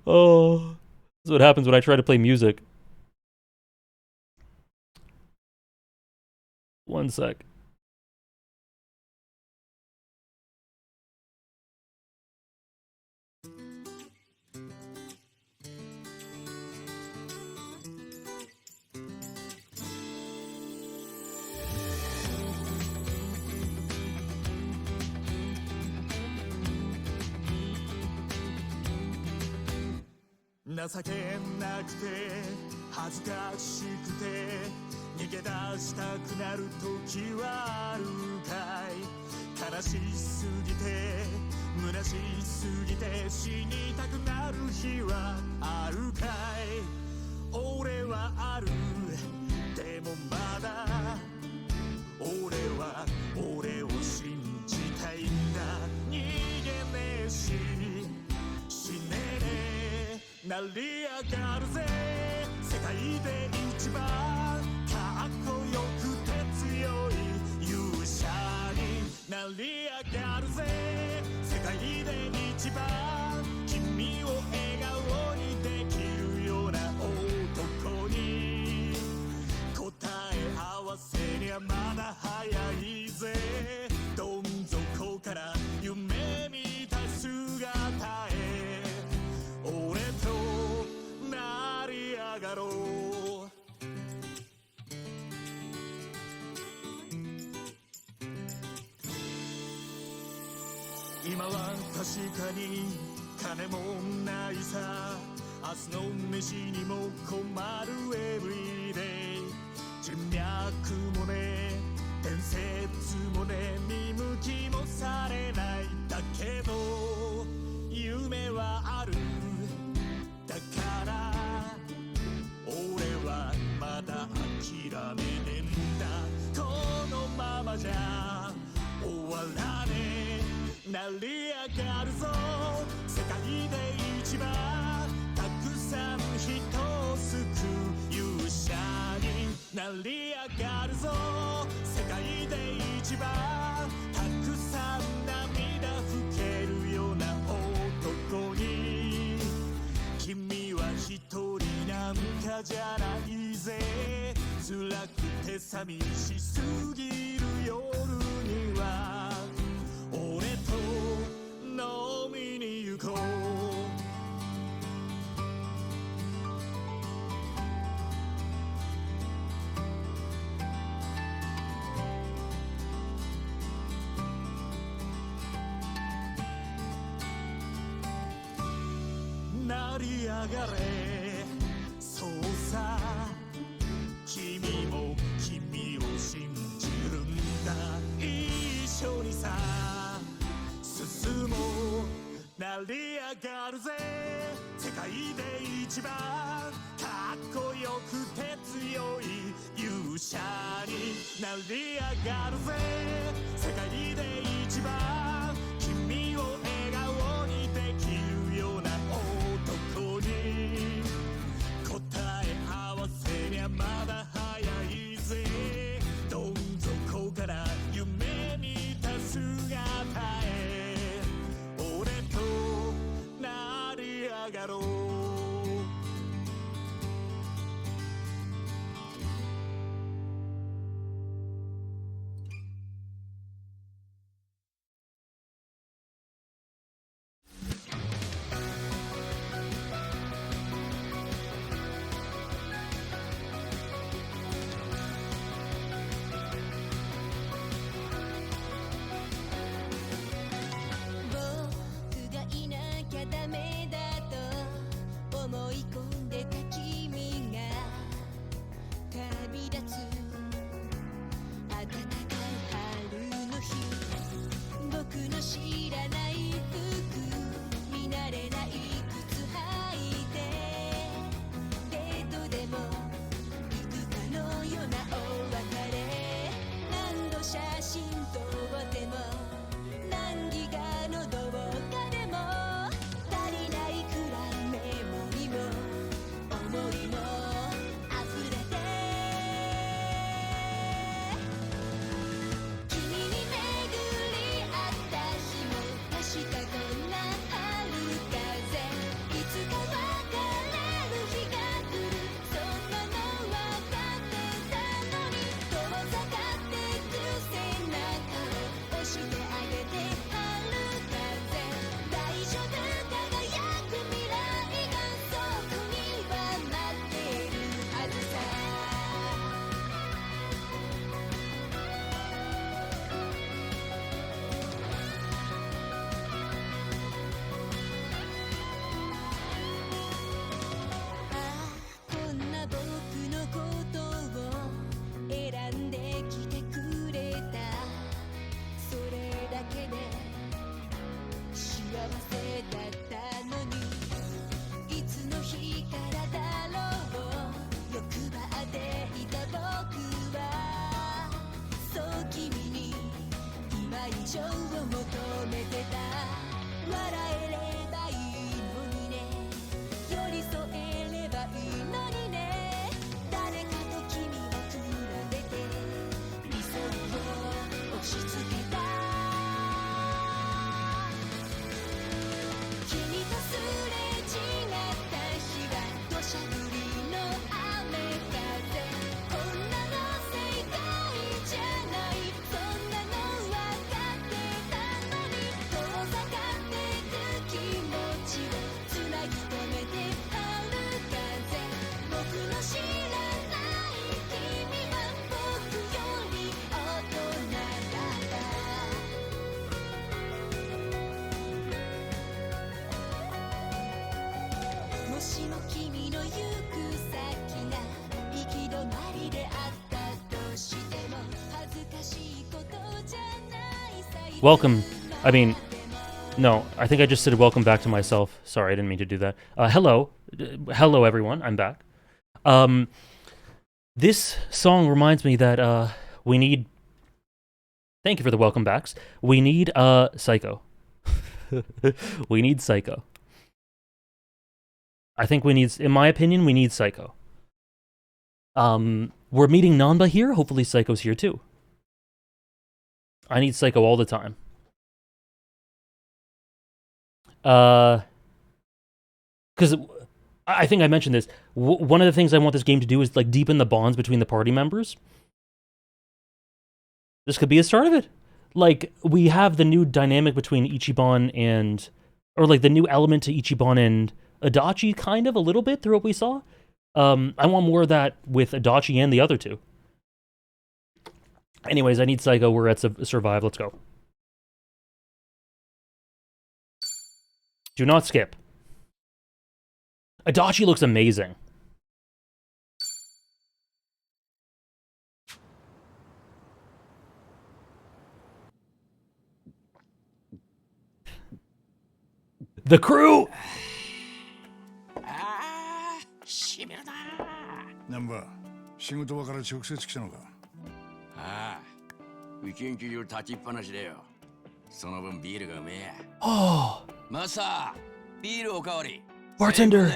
Oh, this is what happens when I try to play music. One sec. 情けなくて恥ずかしくて逃げ出したくなる時はあるかい。悲しすぎて虚しすぎて死にたくなる日はあるかい。俺はあるでもまだ俺は俺を信じたいんだ。逃げねえし死ねえ成り上がるぜ。世界で一番かっこよくて強い勇者になり上がるぜ。世界で一番君を笑顔にできるような男に答え合わせにはまだ早いぜ。どん底から夢見た姿へ俺と成り上がろう。今は確かに金もないさ。明日の飯にも困るエブリデイ。人脈もね伝説もね見向きもされない。だけど夢はある。だから俺はまだ諦めねえんだ。このままじゃ終わらねえ。成り上がるぞ世界で一番たくさん人を救う勇者になり上がるぞ。世界で一番たくさん涙拭けるような男に君は一人なんかじゃないぜ。辛くて寂しすぎる夜には俺と飲みに行こう。成り上がれそうさ。君も君を信じるんだ。一緒にさ進もう。成り上がるぜ世界で一番かっこよくて強い勇者になり上がるぜ。世界で一番君を笑顔にできるような男に答え合わせにゃまだ早いぜ。どん底から夢見た姿へ俺と成り上がろう。僕がいなきゃダメだと Welcome. I mean, no, I think I just said welcome back to myself. Sorry, I didn't mean to do that. Hello. Hello, everyone. I'm back. This song reminds me that we need... Thank you for the welcome backs. We need Psycho. We need Psycho. I think we need... In my opinion, we need Psycho. We're meeting Nanba here. Hopefully Psycho's here too. I need Psycho all the time. Because I think I mentioned this. One of the things I want this game to do is like deepen the bonds between the party members. This could be a start of it. Like, we have the new dynamic between Ichiban and... Or like the new element to Ichiban and Adachi, kind of, a little bit, through what we saw. I want more of that with Adachi and the other two. Anyways, I need Psycho. We're at Survive. Let's go. Do not skip. Adachi looks amazing. The crew! 難波、仕事場から直接来たのか。ああ、ウィキンキリを立ちっぱなしだよ。その分ビールがうめえや。Oh, マスター、ビールおかわり。 bartender!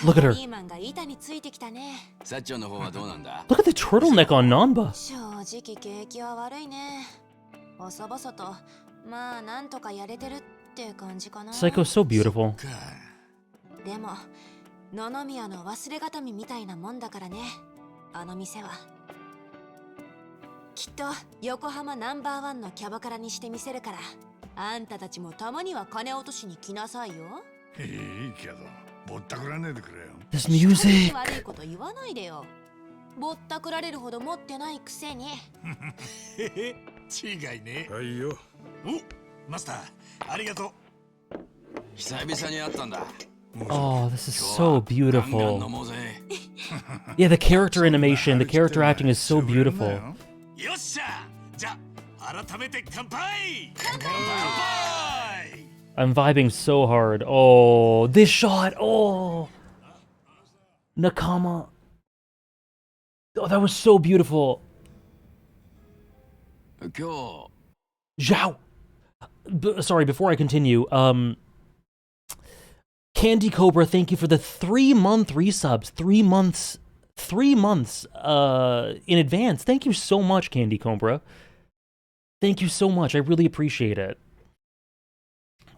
Look at her. サッチョンの方はどうなんだ？ Look at the turtleneck on Nanba. 正直景気は悪いね。細々と、まあなんとかやれてるって感じかな。 Psycho's so beautiful. でも、野々宮の忘れがたみみたいなもんだからね。あの店は。きっと横浜ナンバーワンのキャバクラにしてみせるから。あんたたちもたまには金落としに来なさいよ。いいけど、ぼったくらねえでくれよ。This music. 悪いこと言わないでよ。ぼったくられるほど持ってないくせに。違いね。はいよ。お、マスター、ありがとう。久々に会ったんだ。 Oh, this is so ガンガン beautiful. 飲もうぜ。 Yeah, the character animation, the character acting is so beautiful. よっしゃ。じゃあ改めて乾杯。乾杯。 I'm vibing so hard. Oh, this shot. Oh, Nakama. Oh, that was so beautiful. 今日 Zhao. Sorry, before I continue, Candy Cobra, thank you for the 3-month resubs. 3 months. 3 months in advance. Thank you so much, Candy Cobra. Thank you so much. I really appreciate it.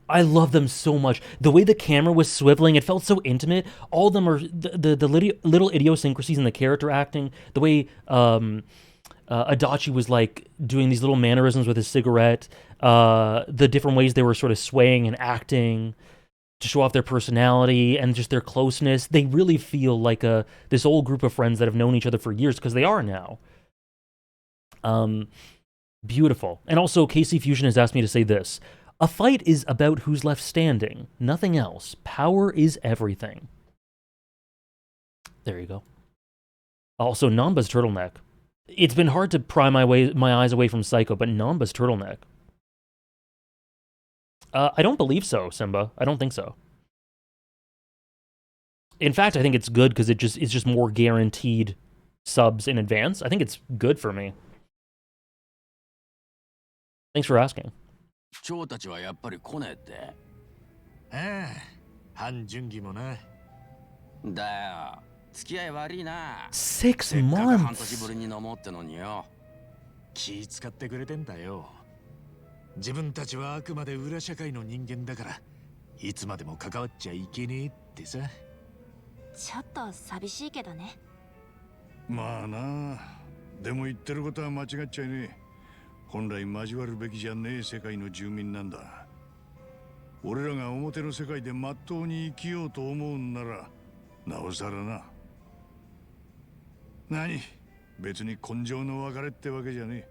I love them so much. The way the camera was swiveling, it felt so intimate. All of them are the little idiosyncrasies in the character acting. The way Adachi was like doing these little mannerisms with his cigarette. The different ways they were sort of swaying and acting to show off their personality and just their closeness. They really feel like this old group of friends that have known each other for years, because they are now. Beautiful. And also, KC Fusion has asked me to say this. A fight is about who's left standing, nothing else. Power is everything. There you go. Also, Nanba's turtleneck. It's been hard to pry my eyes away from Psycho, but Nanba's turtleneck. I don't believe so, Simba. I don't think so. In fact, I think it's good because it's just more guaranteed subs in advance. I think it's good for me. Thanks for asking. 蝶たちはやっぱり来ねえって。ああ、半純義もな。だよ。付き合い悪いな。 6せっかく半 months. 年ぶりに飲もうってのによ。気使ってくれてんだよ。自分たちはあくまで裏社会の人間だから、いつまでも関わっちゃいけねえってさ。ちょっと寂しいけどね。まあな。でも言ってることは間違っちゃいねえ。本来交わるべきじゃねえ世界の住民なんだ。俺らが表の世界でまっとうに生きようと思うんなら、なおさらな。何？別に根性の別れってわけじゃねえ。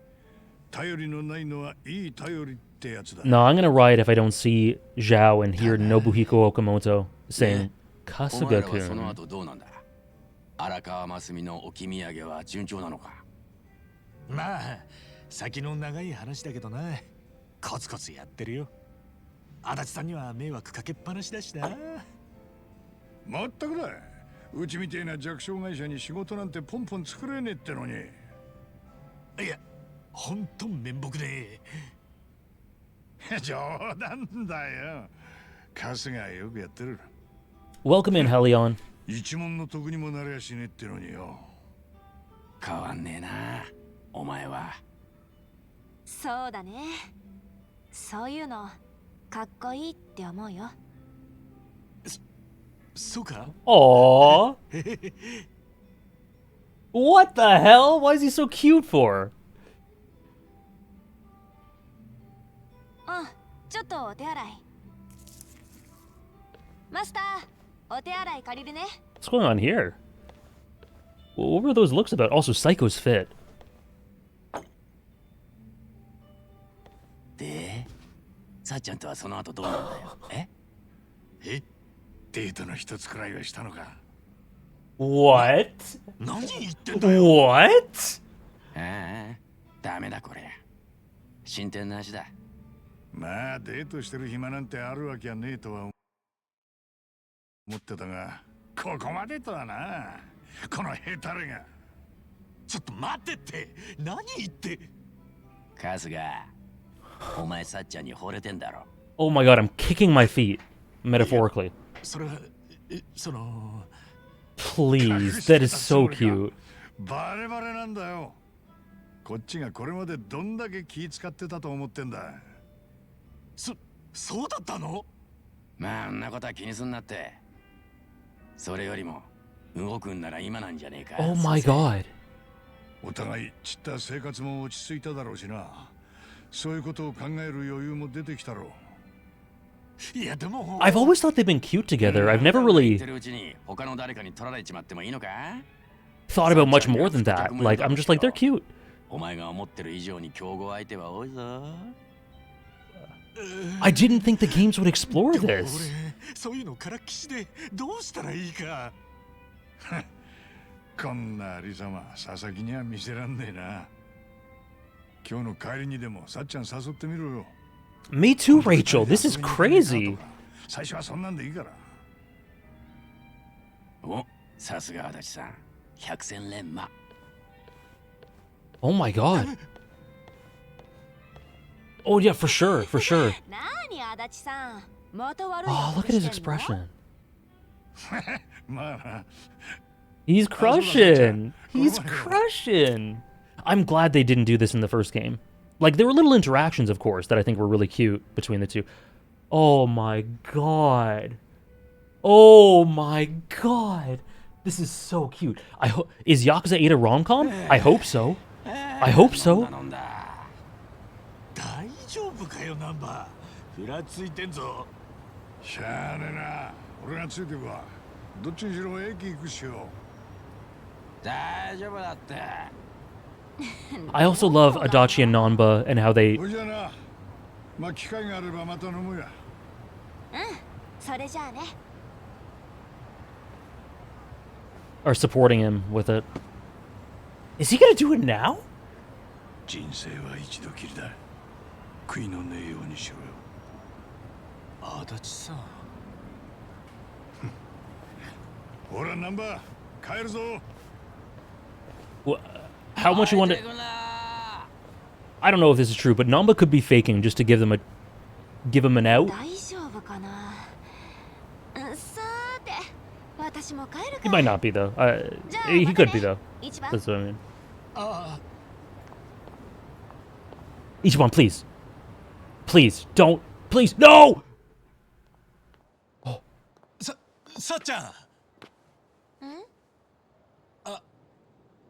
頼りのないのはいい頼りってやつだ。No, I'm gonna riot if I don't see Zhao and hear Nobuhiko Okamoto saying お前らはその Kasuga-kun. 後どうなんだ？荒川真澄の置き土産は順調なのか？まあ先の長い話だけどな、コツコツやってるよ。足立さんには迷惑かけっぱなしだしな。まったくだ、うちみてえな弱小会社に仕事なんてポンポン作れねえってのに。いや、ほんと面目で。冗談だよ。春日はよくやってる。 Welcome in, Helion. 一文の得にもなりゃしねえってのによ。変わんねえな、お前は。そうだね。そういうのかっこいいって思うよ。そうか？ Aww. What the hell? Why is he so cute for? うん、ちょっとお手洗い。マスター、お手洗い借りるね。 What's going on here? What were those looks about? Also, Psycho's fit. で、さっちゃんとはその後どうなんだよ。え、デートの一つくらいはしたのか？ What? 何言ってんだよ。 What? ああ、ダメだこれ。進展なしだ。まあデートしてる暇なんてあるわけはねえとは思ってたが、ここまでとはな。このヘタレが。ちょっと待ってって。何言って。春日、お前さっちゃんに惚れてんだろ。 Oh my god, I'm kicking my feet. Metaphorically. それは、その。 Please, that is so cute. バレバレなんだよ。こっちがこれまでどんだけ気使ってたと思ってんだ。そうだったの？まあ、あんなことは気にすんなって。それよりも、動くんなら今なんじゃねえか。 Oh my god. お互い散った生活も落ち着いただろうしな。そういうことを考える余裕も出てきたろう。いやでも。 I've always thought they've been cute together. I've never 言っ really てるうちに他の誰かに取られちまってもいいのか？ thought about much more than that. Like, I'm just like, they're cute. お前が思ってる以上に競合相手は多いぞ。 I didn't think the games would explore でも俺 this. そういうのからっきしでどうしたらいいか。こんなありさま、佐々木には見せらんねえな。今日の帰りにでもさっちゃん誘ってみろよ。 Me too, Rachel. This is crazy. 最初はそんなんでいいから。お、さすが足立さん。百戦錬磨。 Oh my god. Oh yeah, for sure, for sure. なに足立さん、また悪い Oh, こ look と at し his てんの？ expression. まあな。 He's crushing. He's crushing. I'm glad they didn't do this in the first game. Like, there were little interactions, of course, that I think were really cute between the two. Oh my god. Oh my god. This is so cute. Is Yakuza 8 a rom-com? I hope so. I hope so. 飲んだ。大丈夫かよナンバー。ふらついてんぞ。しゃあねえな。俺がついてくわ。どっちにしろ駅行くしよ。大丈夫だって。 I also love Adachi and Nanba and how they ほいじゃな。まあ機会があればまた飲むや。うん、それじゃあね。 are supporting him with it. Is he gonna do it now? 人生は一度きりだ。悔いのねえようにしろよ。足立さん。ほらナンバー帰るぞ。 How much you want to... I don't know if this is true, but Namba could be faking just to give him an out. 大丈夫かな。さーて、私も帰る He か。 might not be though. じゃあ He また could ね be though. 一番。 That's what I mean. ああ。 Ichiban, please. Please, don't. Please, no! さっちゃん。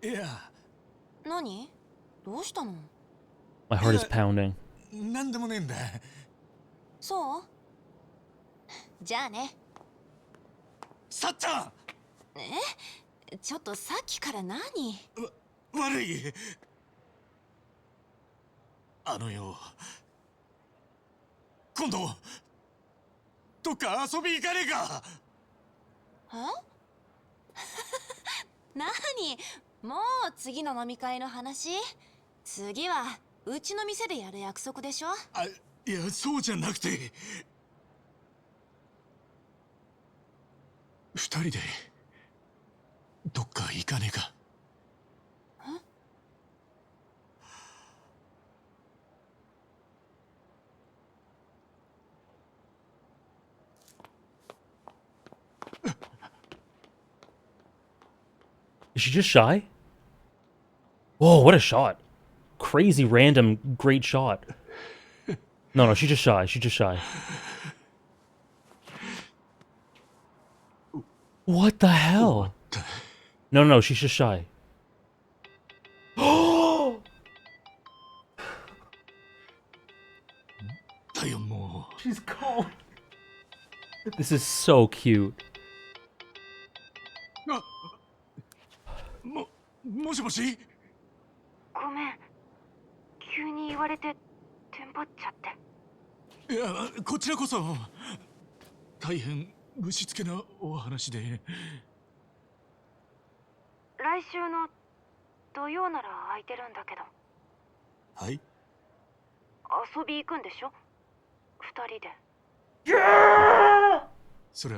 いや。何？どうしたの？ My heart is pounding. なんでもねえんだ。そう？じゃあね。さっちゃん。ちょっとさっきから何？悪い。あのよ。今度どっか遊び行かねえか。え？なに、もう次の飲み会の話？次はうちの店でやる約束でしょ？あ、いや、そうじゃなくて、二人でどっか行かねえか？Is she just shy? Whoa, what a shot. Crazy, random, great shot. No, she's just shy. She's just shy. What the hell? No, she's just shy. She's cold. This is so cute. もしもし？ごめん、急に言われてテンパっちゃって。いや、こちらこそ大変ぶしつけなお話で。来週の土曜なら空いてるんだけど。はい？遊び行くんでしょ？二人で。それ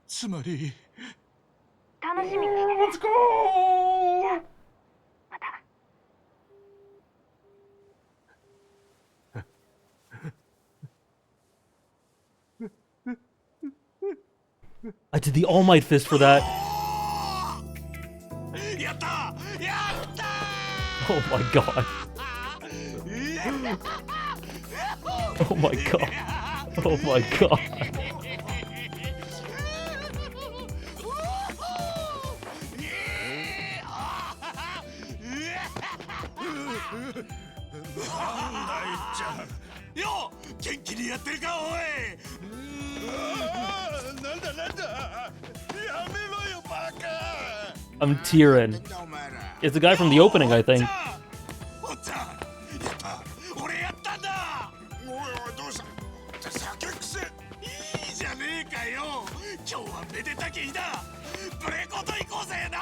つまり。楽しみにしてね。Let's go! じゃあまた。I did the All Might fist for that. やったやった Oh my god. Oh my god. Oh my god. Yo, 元気にやってるかおい。なんだなんだ。やめろよバカ。 I'm tearing. It's the guy from the opening, I think. おっちゃん、やった。俺やったんだ。おいおいどうした？酒癖。いいじゃねえかよ。今日はめでたき日だ。ブレコと行こうぜな。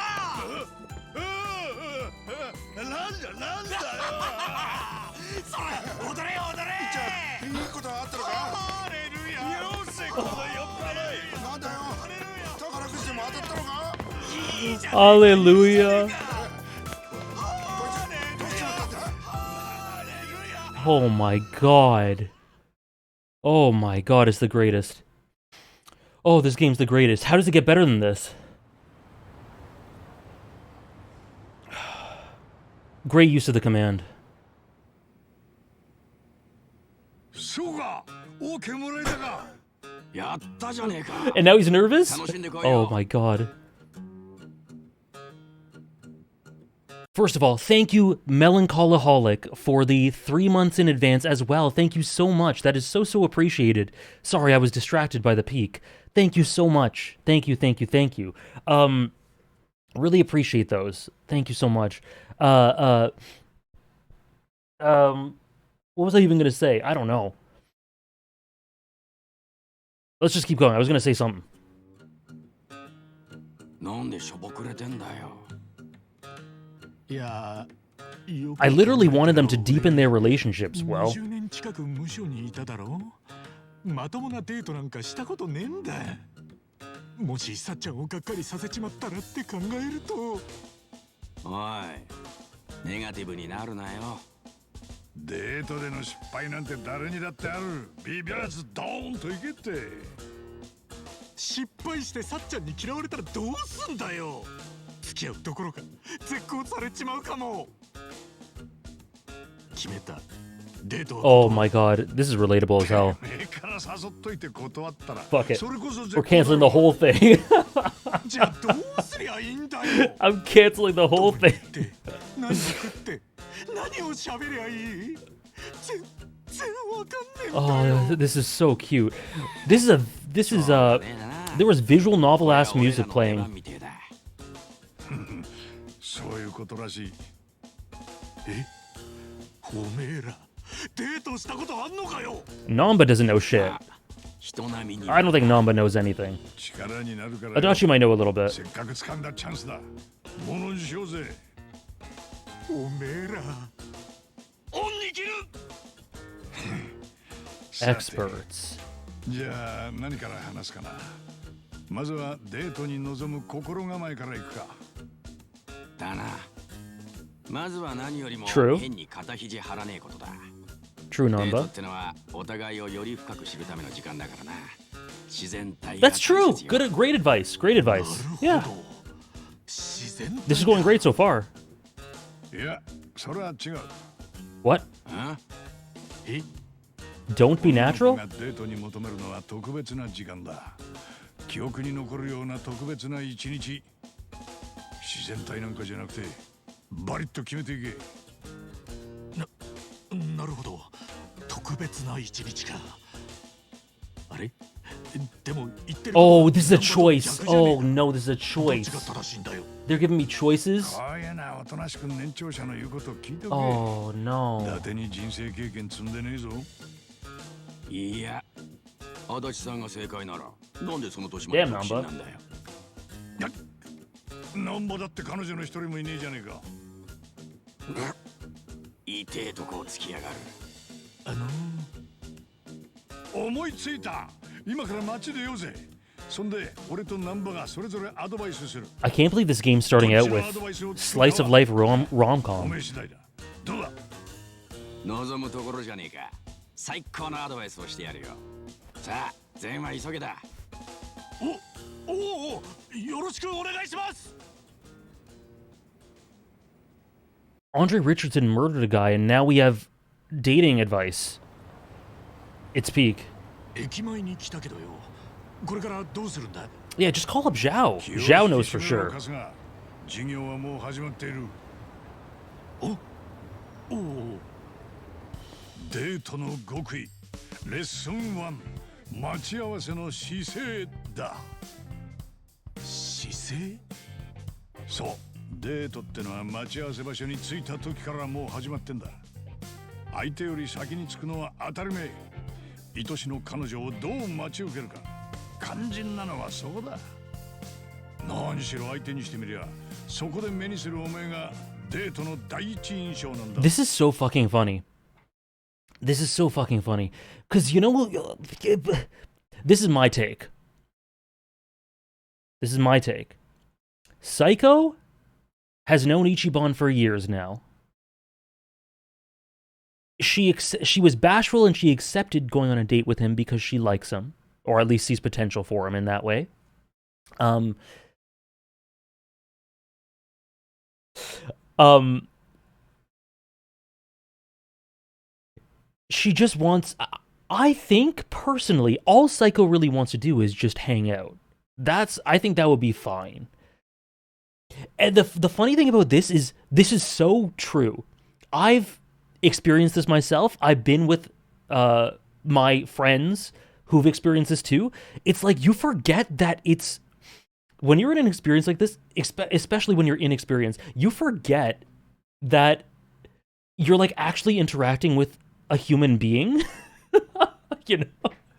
なんだよ。それ踊れ踊れ。じゃあいいことあったのか？ハレルヤ。よせこの酔っ払い。なんだよ。宝くじでも当たったのか？いいじゃねえか。 Hallelujah. Oh my god. Oh my god, it's the greatest. Oh, this game's the greatest. How does it get better than this? Great use of the command. And now he's nervous? Oh my god. First of all, thank you, Melancholoholic, for the 3 months in advance as well. Thank you so much. That is so appreciated. Sorry, I was distracted by the peak. Thank you so much. Thank you. Really appreciate those. Thank you so much. What was I even gonna say? I don't know. Let's just keep going. I was gonna say something. I literally wanted them to deepen their relationships, well. まともなデートなんかしたことねえんだ。もしさっちゃんをがっかりさせちまったらって考えると。おい、ネガティブになるなよ。デートでの失敗なんて誰にだってある。ビビらずドーンといけって。失敗してさっちゃんに嫌われたらどうすんだよ。付き合うどころか絶交されちまうかも。決めた。 Oh my god, this is relatable as hell. Fuck it. We're canceling the whole thing. I'm canceling the whole thing. Oh, this is so cute. There was visual novel-ass music playing. Namba doesn't know shit. 人並みに I don't think Namba knows anything. 力になるからよ。 Adachi might know a little bit. せっかく掴んだチャンスだ。ものにしようぜ。おめえら。恩に切る。Experts. じゃあ何から話すかな。まずはデートに臨む心構えからいくか。だな。まずは何よりも True. 変に肩肘張らねえことだ。 True デート Namba. ってのはお互いをより深く知るための時間だからな。自然体 That's true. Good, great advice. Great advice. Yeah. This is going great so far. いや、それは違う。 What? あ Don't be natural? がデートに求めるのは特別な時間だ。記憶に残るような特別な一日。自然体なんかじゃなくて、バリッと決めていけ。なるほど。特別な一日か。あれでも言ってる。 Oh, this is a choice. Oh no, this is a どっち choice. が正しいんだよ。 They're giving me choices? こういうなおとなしく年長者の言うことを聞いておけ。 Oh 伊 no. 達に人生経験積んでねえぞ。いや、足立さんが正解なら、なんでその年まで Damn, 独身なんだよ。なんぼだって彼女の一人もいねえじゃねえか。痛えとこをつきやがる。思いついた。今から街でようぜ。そんで俺とナンバがそれぞれアドバイスする。 I can't believe this game's starting out with slice of lifeお rom-com. めえ次第だ。どうだ。望むところじゃねえか。最高のアドバイスをしてやるよ。さあ、全員は急げだ。おお、よろしくお願いします。 Andre Richardson murdered a guy and now we have dating advice. It's peak. 駅前に来たけどよ。これからどうするんだ。 Yeah, just call up Zhao. Zhao knows for sure. 授業はもう始まっている。おお。デートの極意。レッスン1。待ち合わせの姿勢だ。姿勢？そう。デートってのは待ち合わせ場所に着いた時からもう始まってんだ。相手より先に着くのは当たり前。愛しの彼女をどう待ち受けるか。肝心なのはそこだ。何しろ相手にしてみりゃ、そこで目にするお前がデートの第一印象なんだ。 This is so fucking funny. This is so fucking funny. Because, you know, this is my take. This is my take. Psycho has known Ichiban for years now. She was bashful and she accepted going on a date with him because she likes him, or at least sees potential for him in that way. She just wants... I think, personally, all Psycho really wants to do is just hang out. I think that would be fine. And the funny thing about this is so true. I've experienced this myself. I've been with my friends who've experienced this too. It's like you forget that it's... When you're in an experience like this, especially when you're inexperienced, you forget that you're like actually interacting with a human being. You know?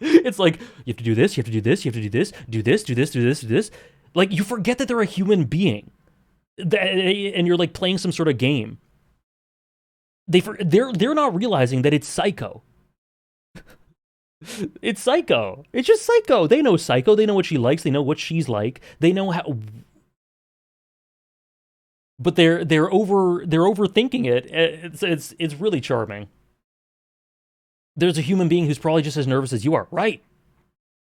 It's like, you have to do this, you have to do this, you have to do this, do this, do this, do this, do this. Like, you forget that they're a human being. And you're like playing some sort of game. They're not realizing that it's Psycho. It's Psycho. It's just Psycho. They know Psycho. They know what she likes. They know what she's like. They know how. But they're overthinking it. It's really charming. There's a human being who's probably just as nervous as you are, right?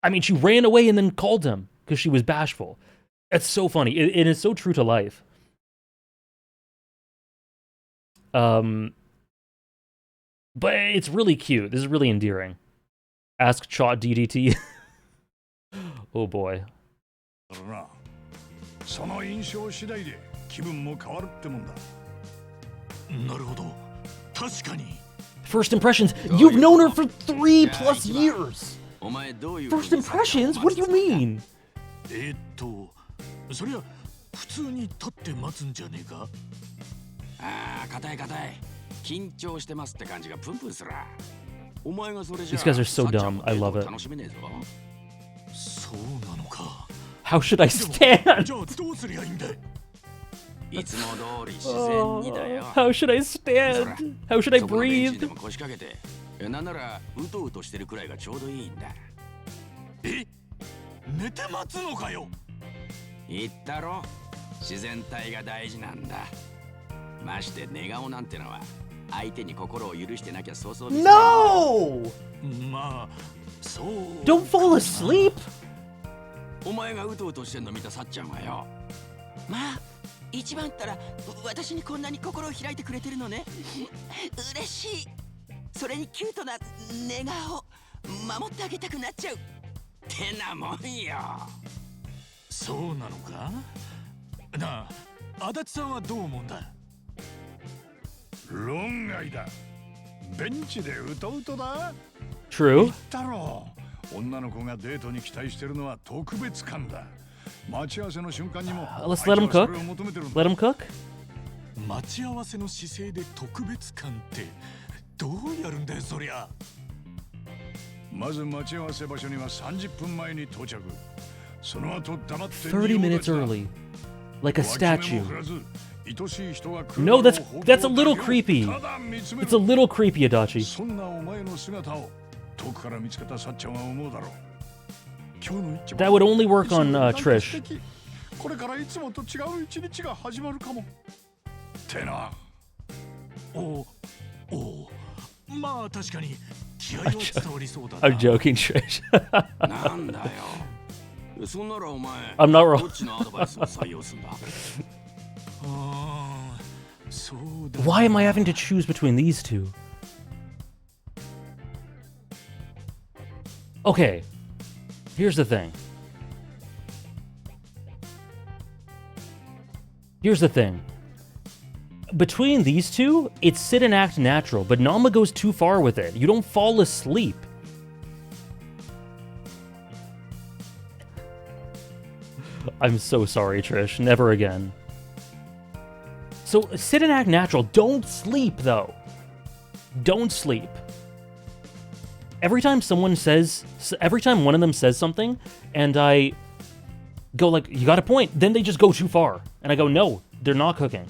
I mean, she ran away and then called him because she was bashful. That's so funny. It is so true to life. But it's really cute. This is really endearing. Ask Chot DDT. Oh boy. その印象次第で気分も変わるってもんだ。なるほど。確かに。 First impressions? You've known her for 3+ years! First impressions? What do you mean? そりゃ普通に立って待つんじゃねえか。ああ、硬い。緊張してますって感じがプンプンすら。お前がそれじ These ゃ guys are so さっちゃん dumb. も I デート love it. 楽しめねえぞ。そうなのか。 How should I stand? じゃあどうすりゃいいんだい。いつも通り自然にだよ。 How should I stand? How should I そこのベンチ breathe? でも腰掛けて、なんならうとうとしてるくらいがちょうどいいんだ。え、寝て待つのかよ。言ったろ、自然体が大事なんだ。まして寝顔なんてのは相手に心を許してなきゃそうそう見せない。 No! まあ、そう。 Don't fall asleep! お前がうとうとしてんの見たさっちゃんはよ。まあ、一番ったら私にこんなに心を開いてくれてるのね。嬉しい。それにキュートな寝顔守ってあげたくなっちゃう。ってなもんよ。そうなのか。なあ、足立さんはどう思うんだ。論外だ。ベンチでうとうとだ。 True. だろう。女の子がデートに期待してるのは特別感だ。待ち合わせの瞬間にも Let's let him 相手は cook. それを求めてるん Let だ。him cook? 待ち合わせの姿勢で特別感ってどうやるんだよそりゃ。まず待ち合わせ場所には30分前に到着。その後黙って30 minutes 仁王立ち early. Like a だ。脇 statue. 目も振らず愛しい人が来る No, のを that's a little 方向だけを creepy. ただ見つめ It's a る。 little creepy, Adachi. そんなお前の姿を遠くから見つけたさっちゃんは思うだろう。今日の一 That would only work on なんか Trish. 素敵。これからいつもと違う一日が始まるかも。ってな。おお、まあ確かに気合は伝わりそうだな。 I'm joking, Trish. なんだよ。そんならお前、 I'm not wrong. どっちのアドバイスを採用すんだ。ああ、そうだ。 Why am I having to choose between these two? Okay, here's the thing. Here's the thing. Between these two, it's sit and act natural, but Nama goes too far with it. You don't fall asleep. I'm so sorry, Trish. Never again. So, sit and act natural. Don't sleep, though. Don't sleep. Every time one of them says something, and I go like, you got a point, then they just go too far. And I go, no, they're not cooking.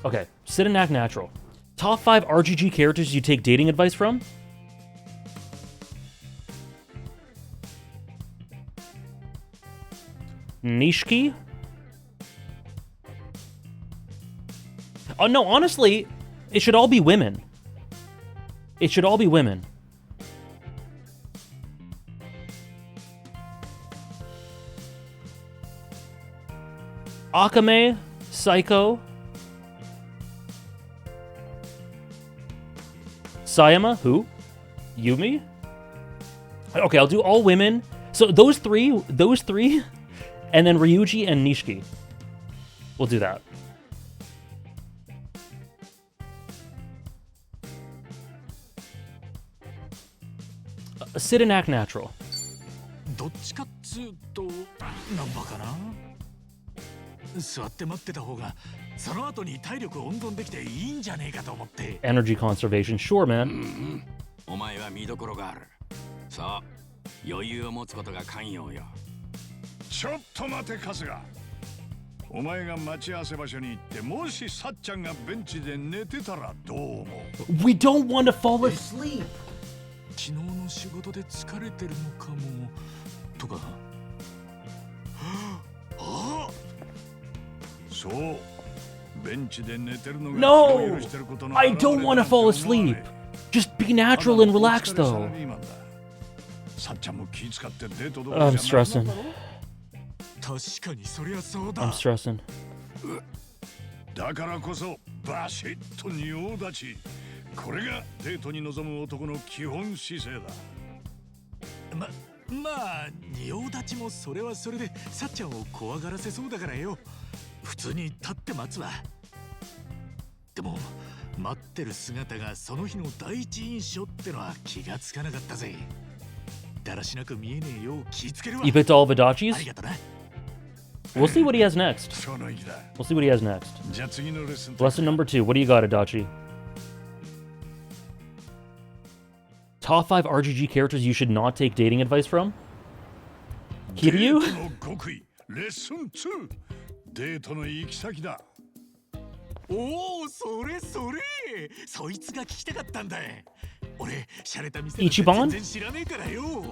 Okay, sit and act natural. Top 5 RGG characters you take dating advice from? Nishiki? Oh no, honestly, it should all be women. It should all be women. Akame, Psycho, Sayama, who? Yumi? Okay, I'll do all women. So those three, and then Ryuji and Nishiki. We'll do that. Sit and act natural. どっちかっつうとナンバかな。座って待ってた方がその後に体力温存できていいんじゃねえかと思って。 Energy conservation, sure, man. お前は見どころがある。そう、余裕を持つことが肝要よ。ちょっと待て春日。お前が待ち合わせ場所に行ってもしさっちゃんがベンチで寝てたらどう思う？ We don't want to fall asleep. 昨日の仕事で疲れてるのかもとか。ああ、そうベンチで寝てるのが No! 気を許してることの I 表れ don't want to fall asleep. Just be natural and relax, though. さっちゃんも気遣ってデートど I'm stressing. 確かにそりゃそうだ。 I'm stressing. だからこそバシッと仁王立ち。これがデートに臨む男の基本姿勢だ。まあ仁王立ちもそれはそれでさっちゃんを怖がらせそうだからよ。普通に立って待つわ。でも待ってる姿がその日の第一印象ってのは気がつかなかったぜ。だらしなく見えねえよう気つけるわ。 You picked all of Adachi's? ありがとな。 We'll see what he has next. その意気だ。 We'll see what he has next. じゃあ次のレッスン。 Lesson number 2. What do you got, Adachi? top 5 RGG characters you should not take dating advice from? Kiryu? デートの極意レッスン2デートの行き先だ。おお、それそいつが聞きたかったんだ。俺シャレた店Ichiban? 全然知らねえからよ。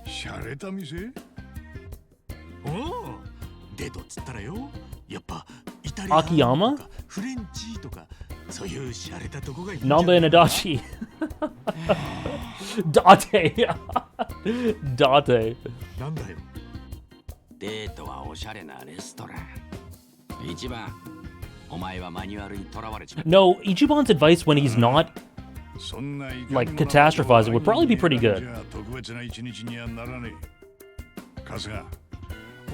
シャレた店？おお、デートっつったらよ、やっぱイタリアンと Akiyama? かフレンチとかそういうシャレたとこがいいんじゃない Namba and Adachi. Date. Date. なんだよ。デートはおしゃれなレストラン。一番、お前はマニュアルにとらわれちまった。 No, Ichiban's advice when he's not そんな like catastrophizing would probably be pretty good. 特別な一日にはならねえ。春日、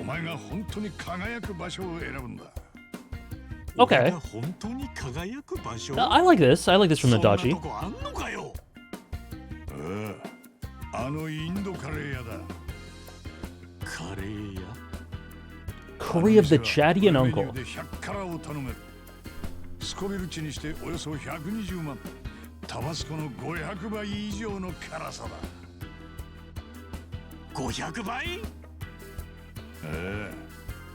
お前が本当に輝く場所を選ぶんだ。Okay. 本当に輝く場所。 I like this. I like this from そんな Adachi. とこあんのかよ。あのインドカレー屋だ。カレー屋。 Curry of the Chadian Uncle. で100辛を頼める。スコビル値にしておよそ120万。タバスコの500倍以上の辛さだ。500倍？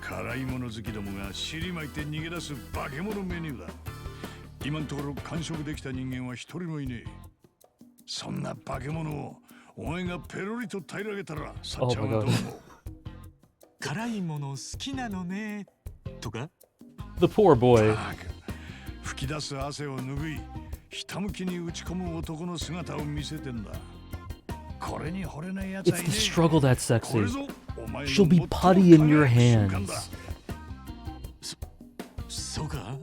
辛いもの好きどもが尻巻いて逃げ出す化け物メニューだ。今のところ完食できた人間は一人もいねえ。そんな化け物をお前がペロリと平らげたらさっちゃんはどう思う？辛いもの好きなのねとか？ The poor boy. 吹き出す汗を拭い、ひたむきに打ち込む男の姿を見せてんだ。これに惚れないやつは It's いね the え。 struggle that's sexy. これぞお前の She'll be 最も putty in your 輝く瞬間だ。 hands. そうか？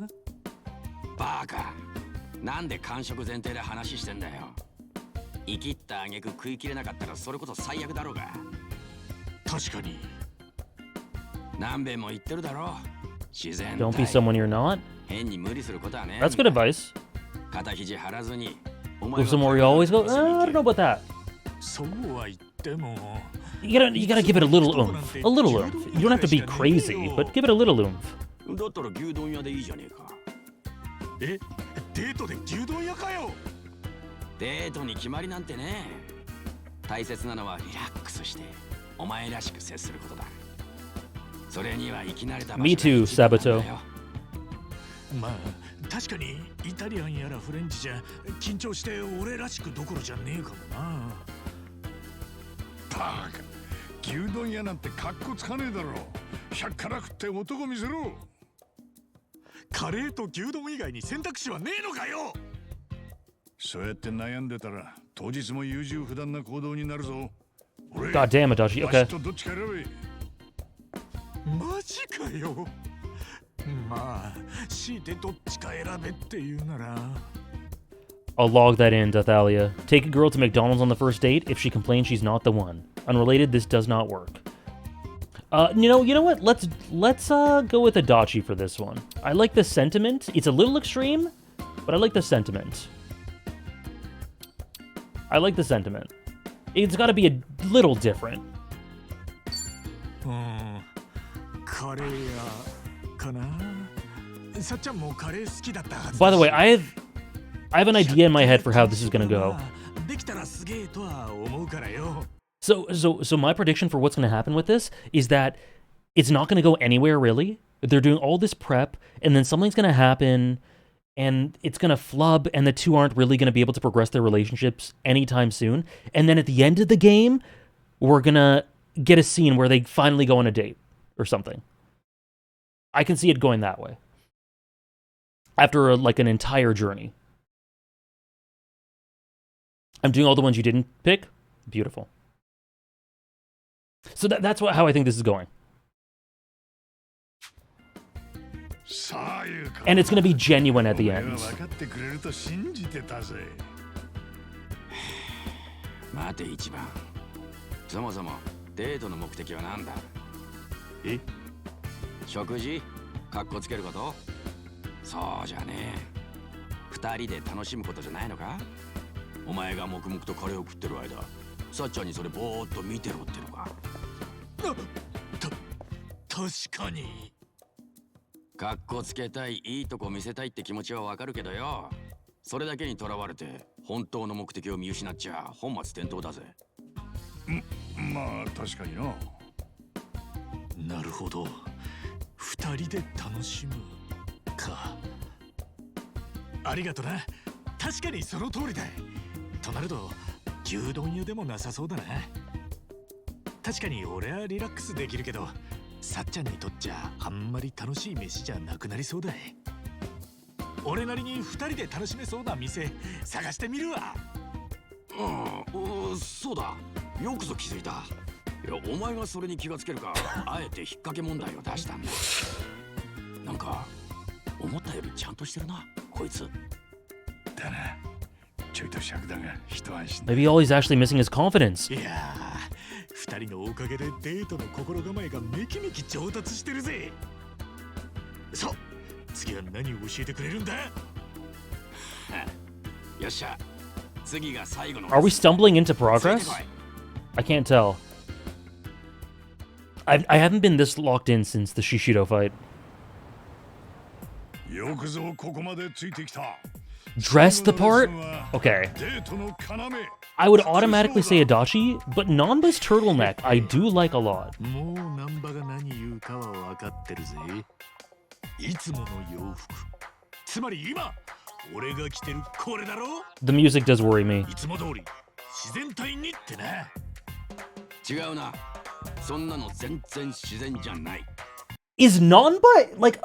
バカ。なんで完食前提で話してんだよ。生きった挙句食い切れなかったらそれこそ最悪だろうが。確かに。何遍も言ってるだろう。自然 Don't be someone you're not. 変に無理することはね。 That's good advice. 肩肘張らずに。 Go somewhere you always go. I don't know about that. そうは言っても。You gotta give it a little oomph. A little oomph. You don't have to be crazy, but give it a little oomph. だったら牛丼屋でいいじゃねえか。え、デートで牛丼屋かよ。デートに決まりなんてね。大切なのはリラックスしてお前らしく接することだ。それには生き慣れた場所が Me too, 一番なんだよ。 Sabato. まあ確かにイタリアンやらフレンチじゃ緊張して俺らしくどころじゃねえかもな。バカ、牛丼屋なんてカッコつかねえだろ。100辛食って男見せろ。カレーと牛丼以外に選択肢はねえのかよ。そうやって悩んでたら当日も優柔不断な行動になるぞ。俺 God damn, Adachi. わし Okay. とどっちか選べ。マジかよ。まあ強いてどっちか選べって言うなら。 I'll log that in, Dathalia. Take a girl to McDonald's on the first date. If she complains, she's not the one. Unrelated, this does not work. You know what? Let's go with Adachi for this one. I like the sentiment. It's a little extreme, but I like the sentiment. I like the sentiment. It's got to be a little different. カレー屋かな。さっちゃんもカレー好きだったはず。 By the way, I have an idea in my head for how this is gonna go. できたらすげえとは思うからよ。 So my prediction for what's gonna happen with this is that it's not gonna go anywhere really. They're doing all this prep, and then something's gonna happen, and it's gonna flub, and the two aren't really gonna be able to progress their relationships anytime soon. And then at the end of the game, we're gonna get a scene where they finally go on a date or something. I can see it going that way. After an entire journey. I'm doing all the ones you didn't pick. Beautiful. So that's how I think this is going. And it's going to be genuine at the end. 待て一番。そもそもデートの目的は何だ？え？食事？かっこつけること？そうじゃねえ。二人で楽しむことじゃないのか？お前が黙々とカレーを食ってる間、さっちゃんにそれぼーっと見てろってのか？確かに。かっこつけたい、いいとこ見せたいって気持ちはわかるけどよ。それだけにとらわれて本当の目的を見失っちゃ本末転倒だぜ。まあ確かにな。なるほど。二人で楽しむか。ありがとな。確かにその通りだ。となると牛丼屋でもなさそうだな。確かに俺はリラックスできるけど、さっちゃんにとっちゃあんまり楽しい飯じゃなくなりそうだ。俺なりに二人で楽しめそうな店探してみるわ。そうだ。よくぞ気づいた。いや、お前がそれに気がつけるか、あえて引っ掛け問題を出したんだ。なんか思ったよりちゃんとしてるな、こいつ。だな。ちょいと尺だが一安心。 Maybe all he's actually missing is confidence. いやー、二人のおかげでデートの心構えがめきめき上達してるぜ。さあ、次は何を教えてくれるんだ？よっしゃ。次が最後の。 Are we stumbling into progress? I can't tell. I haven't been this locked in since the Shishido fight. よくぞここまでついてきた。 Dress the part? Okay. デートの要。 I would automatically say Adachi, but Nanba's turtleneck I do like a lot. もうナンバが何言うかは分かってるぜ。いつもの洋服。つまり今俺が着てるこれだろ。 The music does worry me. いつも通り自然体にってな。違うな。そんなの全然自然じゃない。 Is Nanba like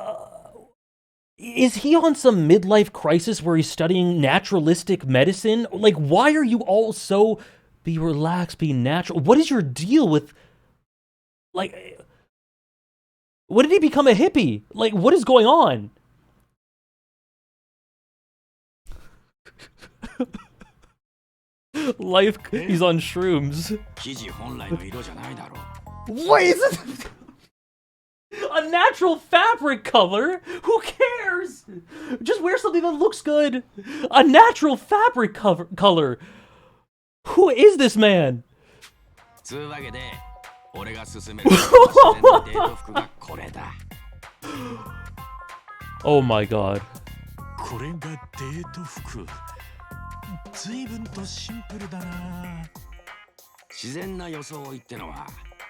is he on some midlife crisis where he's studying naturalistic medicine? Like, why are you all so be relaxed, be natural? What is your deal with, like, when did he become a hippie? Like, what is going on? Life, he's on shrooms. 生地本来の色じゃないだろう。 What is it? A natural fabric color? Who cares? Just wear something that looks good. A natural fabric color. Who is this man? つうわけで、俺が勧める自然なデート服がこれだ。Oh my god. これがデート服。随分とシンプルだな。自然な装いってのは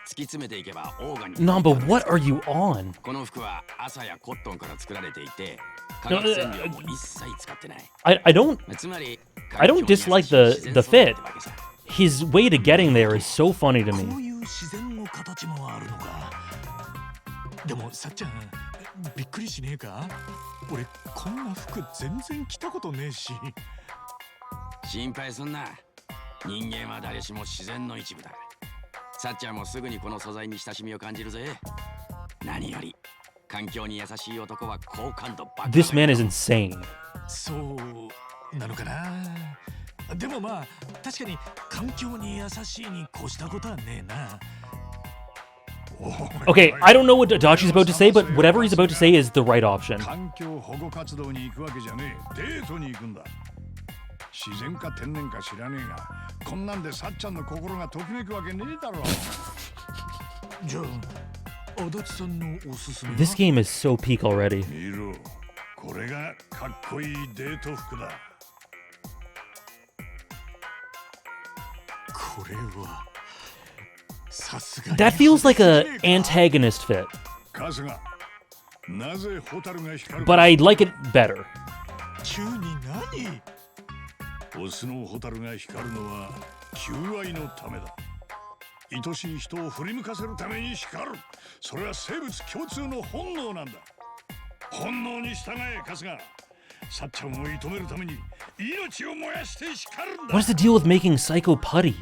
突き詰めていけばオーガニック。 Namba, what are you on? この服は朝やコットンから作られていて、化学染料も一切使ってない。I don't つまり I don't dislike the fit. His way to getting there is so funny to こ me. ういう自然の形もあるのか。でもさっちゃん、びっくりしねえか？俺こんな服全然着たことねえし。心配すんな。人間は誰しも自然の一部だ。さっちゃんもすぐにこの素材に親しみを感じるぜ。何より環境に優しい男は好感度爆上がり。 This man is insane. そうなのかな。でもまあ確かに環境に優しいに越したことはねえな。 Okay, I don't know what Adachi's about to say, but whatever he's about to say is the right option. 環境保護活動に行くわけじゃねえ。デートに行くんだ。自然か天然か知らねえが、こんなんでさっちゃんの心がときめくわけねえだろ。じゃあ足立さんのおすすめは？ This game is so peak already. 見ろ、これがかっこいいデート服だ。これはさすがに That feels like a antagonist fit, 春日、なぜホタルが光る but I like it better. 急に何？オスのホタルが光るのは求愛のためだ。愛しい人を振り向かせるために光る。それは生物共通の本能なんだ。本能に従え、春日。さっちゃんを射止めるために命を燃やして光るんだ。 What is the deal with making Psycho putty?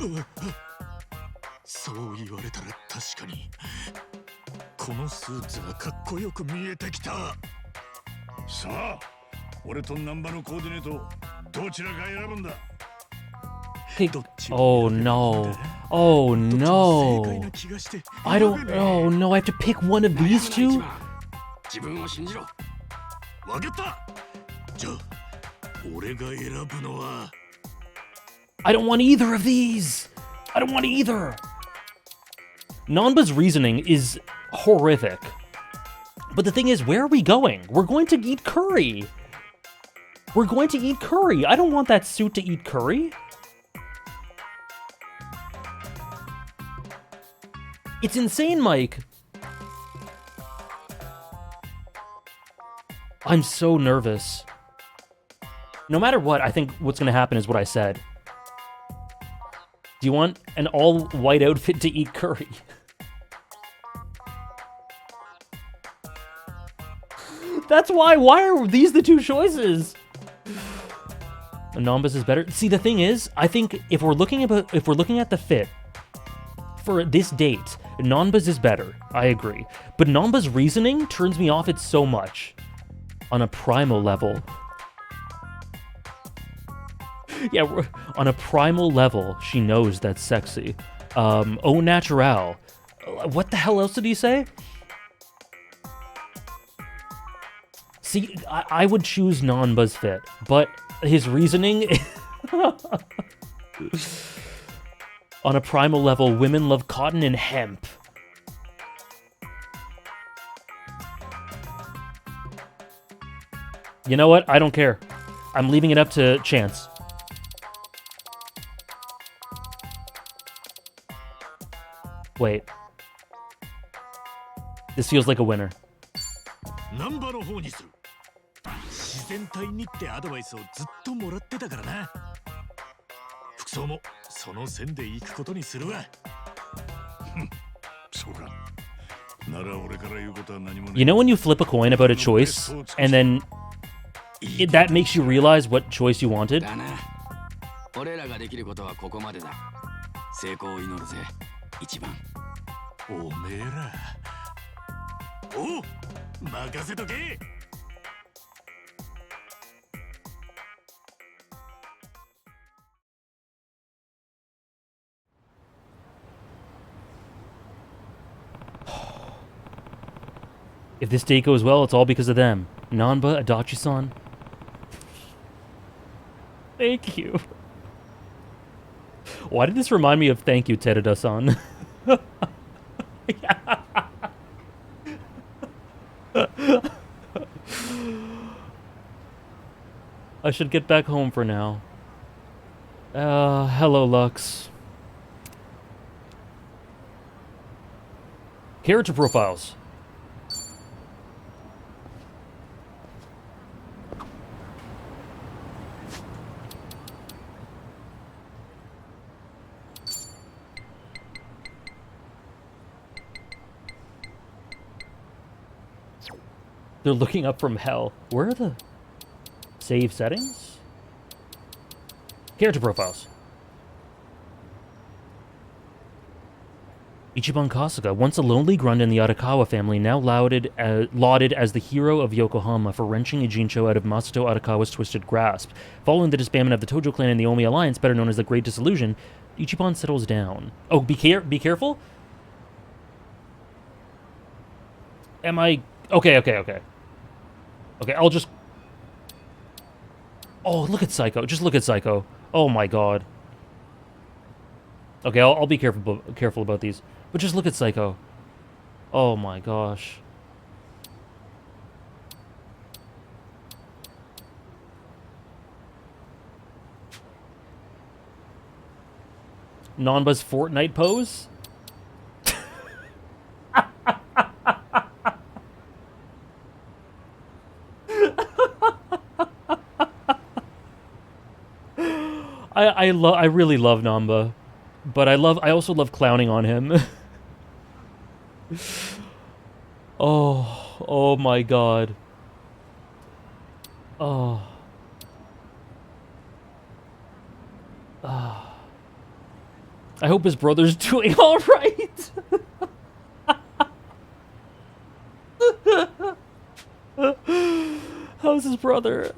そう言われたら確かにこのスーツはかっこよく見えてきた。さあ、俺とナンバのコーディネートどちらか選ぶんだ。 Hey, oh no. Oh 正 no. 解な気がして I don't. Oh no, I have to pick one of these two? 自分を信じろ。わかった。じゃあ俺が選ぶのは I don't want either of these. I don't want either. Nanba's reasoning is horrific. But the thing is, where are we going? We're going to eat curry. We're going to eat curry. I don't want that suit to eat curry. It's insane, Mike. I'm so nervous. No matter what, I think what's going to happen is what I said. Do you want an all-white outfit to eat curry? That's why. Why are these the two choices? Nanba's is better. See, the thing is, I think if we're looking at the fit for this date, Nanba's is better. I agree. But Nanba's reasoning turns me off it so much. On a primal level. Yeah, on a primal level, she knows that's sexy. Au natural. What the hell else did he say? See, I would choose Nanba's fit, but his reasoning... On a primal level, women love cotton and hemp. You know what? I don't care. I'm leaving it up to chance. Wait. This feels like a winner. ナンバの方にする。自然体にってアドバイスをずっともらってたからな。服装もその線で行くことにするわ。そうか。なら俺から言うことは何もない。You know when you flip a coin about a choice, and then that makes you realize what choice you wanted? だな。俺らができることはここまでだ。成功を祈るぜ、一番。おめえら。おう、任せとけ。If this date goes well, it's all because of them. Nanba, Adachi-san. Thank you. Why did this remind me of thank you, Teruda-san? I should get back home for now. Hello, Lux. Character profiles. They're looking up from hell. Where are the save settings? Character profiles. Ichiban Kasuga, once a lonely grunt in the Arakawa family, now lauded as the hero of Yokohama for wrenching Ijincho out of Masato Arakawa's twisted grasp. Following the disbandment of the Tojo clan and the Omi alliance, better known as the Great Disillusion, Ichiban settles down. Oh, be careful? Am I... Okay. Okay, I'll just... Oh, look at Psycho. Just look at Psycho. Oh my god. Okay, I'll be careful about these. But just look at Psycho. Oh my gosh. Nanba's Fortnite pose? I really love Nanba, but I also love clowning on him. Oh my god. Oh. I hope his brother's doing all right. How's his brother?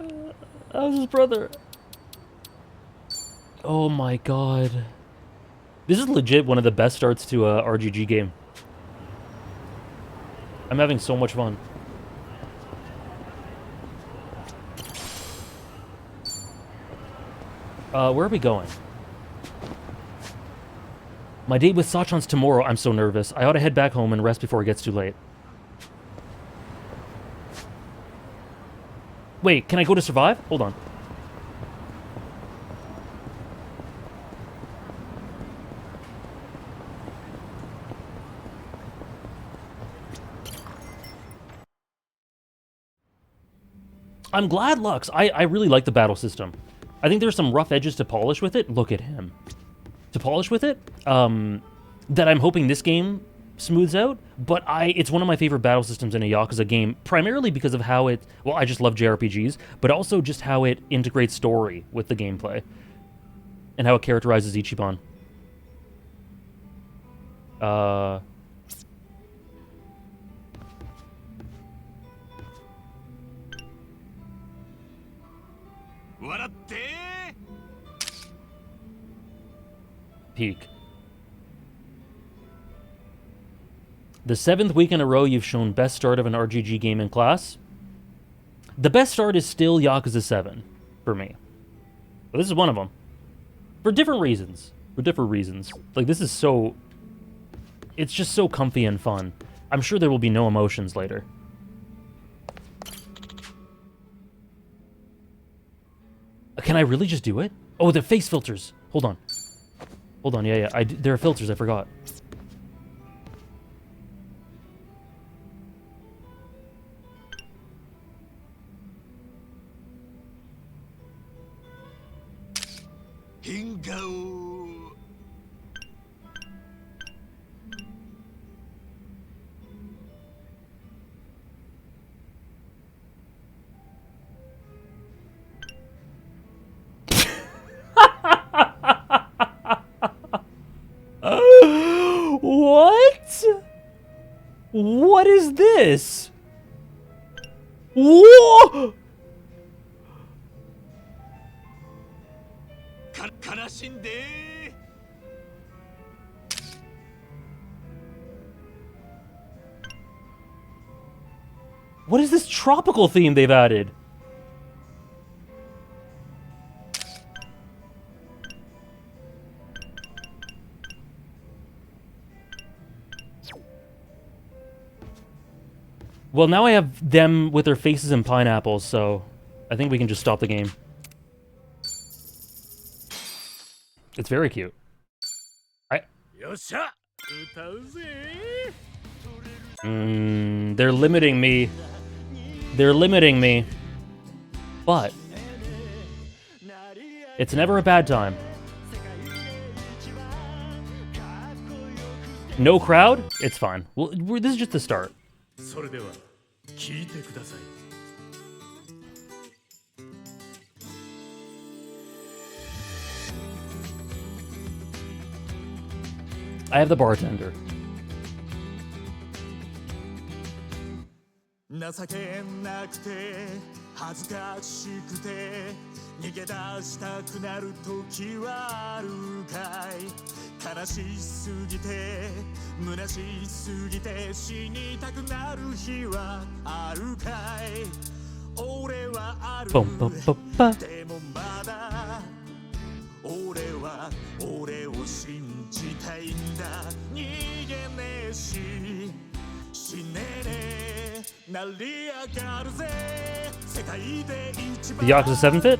Oh my god. This is legit one of the best starts to a RGG game. I'm having so much fun. Where are we going? My date with Sachan's tomorrow. I'm so nervous. I ought to head back home and rest before it gets too late. Wait, can I go to survive? Hold on. I'm glad Lux. I really like the battle system. I think there's some rough edges to polish with it. Look at him. To polish with it, that I'm hoping this game smooths out. But it's one of my favorite battle systems in a Yakuza game, primarily because of how it... Well, I just love JRPGs, but also just how it integrates story with the gameplay. And how it characterizes Ichiban. Peak. The 7th week in a row you've shown best start of an RGG game in class. The best start is still Yakuza 7 for me. But this is one of them. For different reasons. Like, this is so... It's just so comfy and fun. I'm sure there will be no emotions later. Can I really just do it? Oh, the face filters. Hold on. Yeah. There are filters, I forgot. What? What is this? Whoa! What is this tropical theme they've added? Well, now I have them with their faces and pineapples, so I think we can just stop the game. It's very cute. They're limiting me. But it's never a bad time. No crowd? It's fine. Well, this is just the start. I have the bartender. 情けなくて恥ずかしくて逃げ出したくなる時はあるかい悲しすぎて虚しすぎて死にたくなる日はあるかい俺はあるでもまだ俺は俺を信じたいんだ逃げねえし死ねね The Yakuza 7 fit?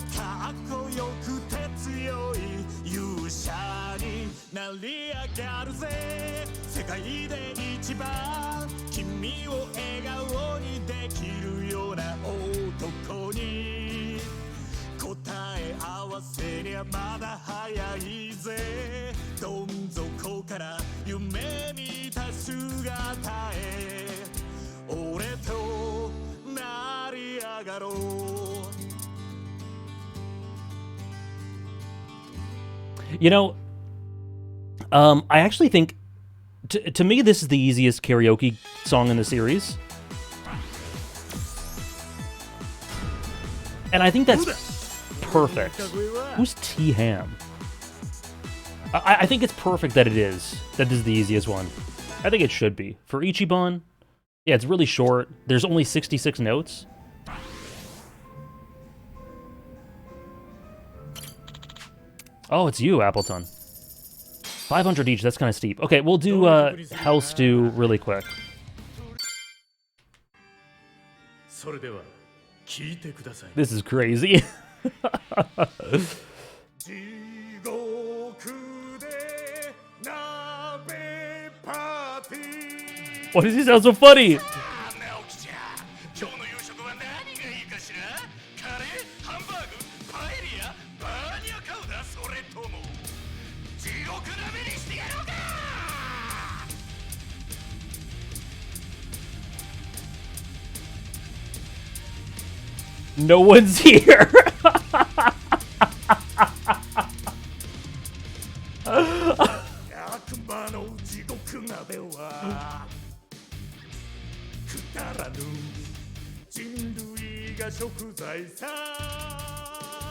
You know, I actually think, to me, this is the easiest karaoke song in the series. And I think that's perfect. Who's T-Ham? I think it's perfect that this is the easiest one. I think it should be. For Ichiban, yeah, it's really short. There's only 66 notes. Oh, it's you, Appleton. 500 each, that's kind of steep. Okay, we'll do Hell Stew really quick. This is crazy. Why does he sound so funny? No one's here.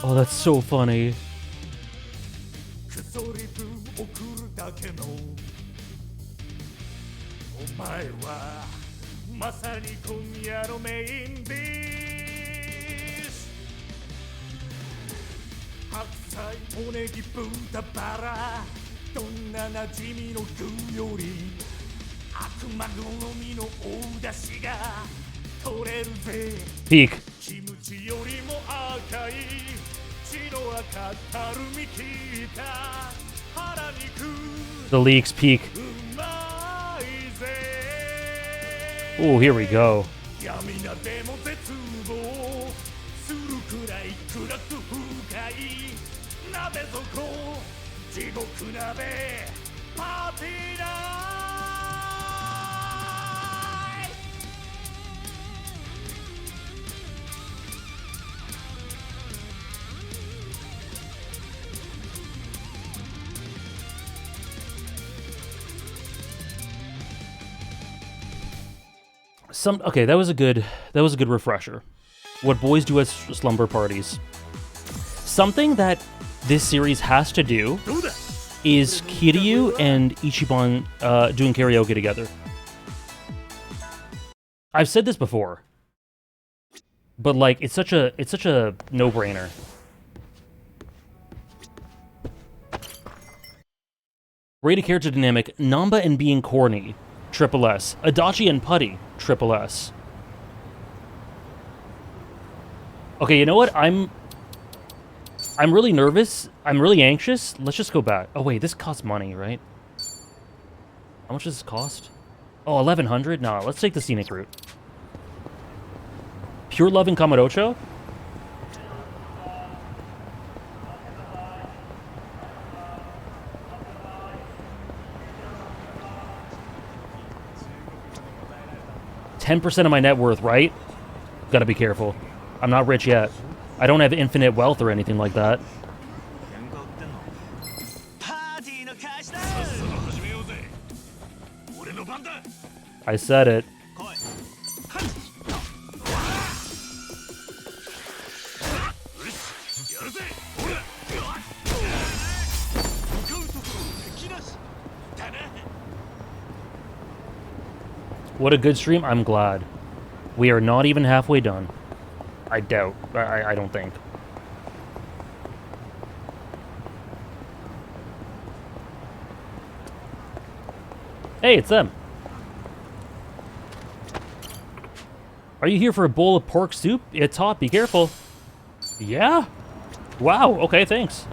Oh, that's so funny. Peak. The leaks peak. Oh, here we go. Okay, that was a good refresher. What boys do at slumber parties. Something that this series has to do is Kiryu and Ichiban doing karaoke together. I've said this before, but like it's such a no-brainer. Rated character dynamic: Namba and being corny, triple S. Adachi and Putty, triple S. Okay, you know what? I'm really nervous. I'm really anxious. Let's just go back. Oh wait, this costs money, right? How much does this cost? Oh, 1,100? Nah, let's take the scenic route. Pure Love in Kamurocho? $10% of my net worth, right? Gotta be careful. I'm not rich yet. I don't have infinite wealth or anything like that. I said it. What a good stream. I'm glad. We are not even halfway done. I doubt. I don't think. Hey, it's them. Are you here for a bowl of pork soup? It's hot. Be careful. Yeah? Wow. Okay, thanks.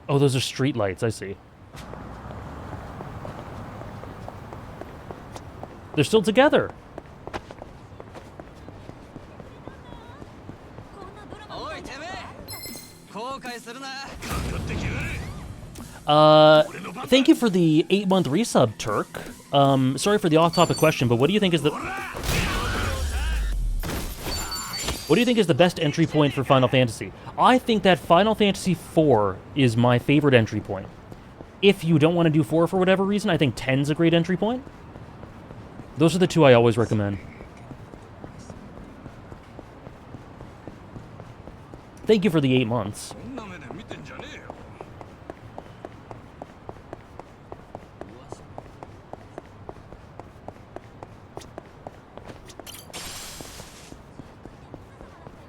Oh, those are street lights. I see. They're still together. Thank you for the 8-month resub, Turk. Sorry for the off-topic question, but what do you think is the best entry point for Final Fantasy? I think that Final Fantasy IV is my favorite entry point. If you don't want to do 4 for whatever reason, I think 10's a great entry point. Those are the two I always recommend. Thank you for the 8 months.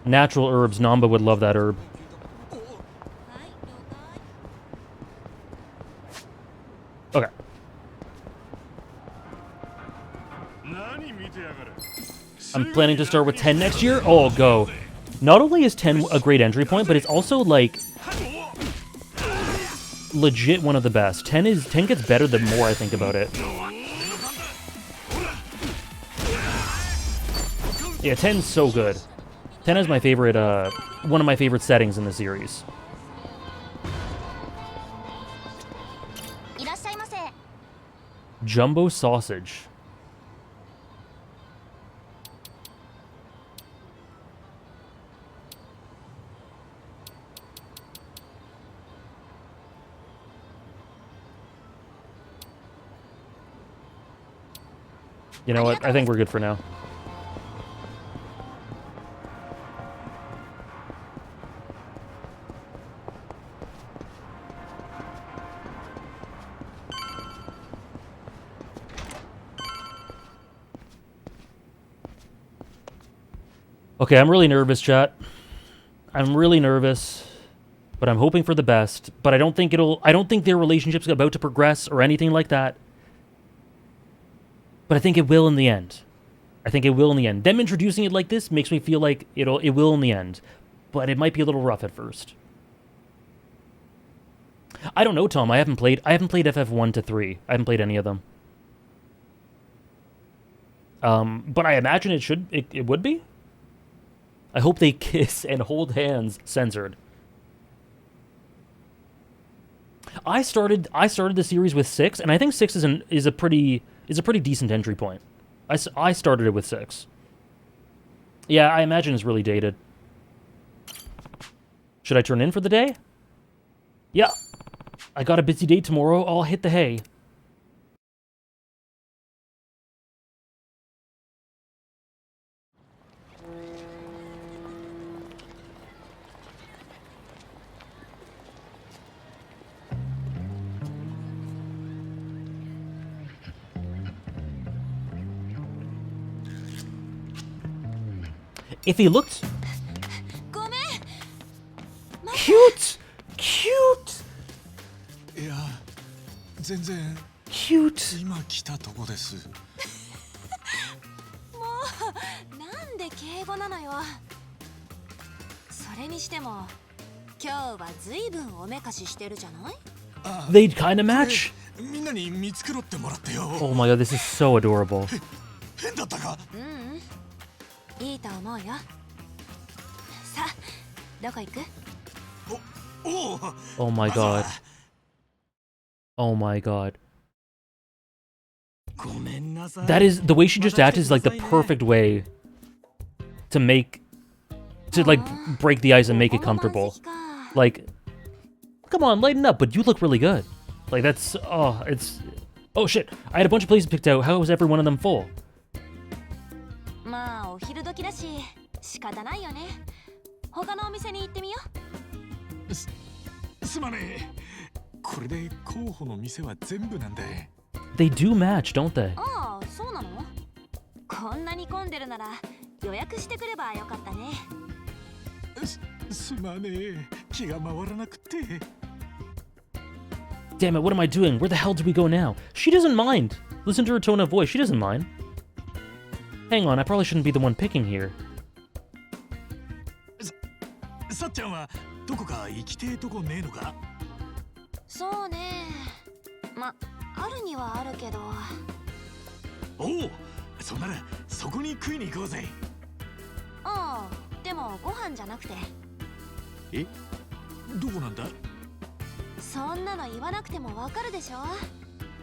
Natural herbs. Namba would love that herb. Okay. I'm planning to start with 10 next year. Oh, go. Not only is 10 a great entry point, but it's also, like, legit one of the best. 10 gets better the more I think about it. Yeah, 10's so good. 10 is my favorite, one of my favorite settings in the series. Jumbo sausage. You know what? I think we're good for now. Okay, I'm really nervous, chat. I'm really nervous, but I'm hoping for the best. But I don't think their relationship's about to progress or anything like that. But I think it will in the end. I think it will in the end. Them introducing it like this makes me feel like it will in the end. But it might be a little rough at first. I don't know, Tom. I haven't played FF1 to 3. I haven't played any of them. But I imagine it would be. I hope they kiss and hold hands censored. I started the series with 6, and I think 6 is a pretty decent entry point. I started it with 6. Yeah, I imagine it's really dated. Should I turn in for the day? Yeah. I got a busy day tomorrow. I'll hit the hay. If he looked cute, cute, いや全然 cute. 今来たとこです。もうなんで敬語なのよ。それにしても今日はずいぶんおめかししてるじゃない？ They'd kind of match. みんなに見繕ってもらってよ。 Oh my god, this is so adorable. 変だったか？いいと思うよ。さあ、どこ行く？ Oh my god. Oh my god. That is the way she just acted is like the perfect way to break the ice and make it comfortable. Like, come on, lighten up, but you look really good. Like that's oh shit. I had a bunch of places picked out. How was every one of them full? まあお昼時だし仕方ないよね。他のお店に行ってみよう。すまねえ。これで候補の店は全部なんで。They do match, don't they? ああ、そうなの？こんなに混んでるなら予約してくればよかったね。すまねえ。気が回らなくて。Damn it, what am I doing? Where the hell do we go now? She doesn't mind. Listen to her tone of voice. She doesn't mind. Hang on, I probably shouldn't be the one picking here. さっちゃんはどこか行きてえとこねえのか？そうね。ま、あるにはあるけど。おお、そんならそこに食いに行こうぜ。ああ、でもご飯じゃなくて。え？どこなんだ？そんなの言わなくてもわかるでしょ。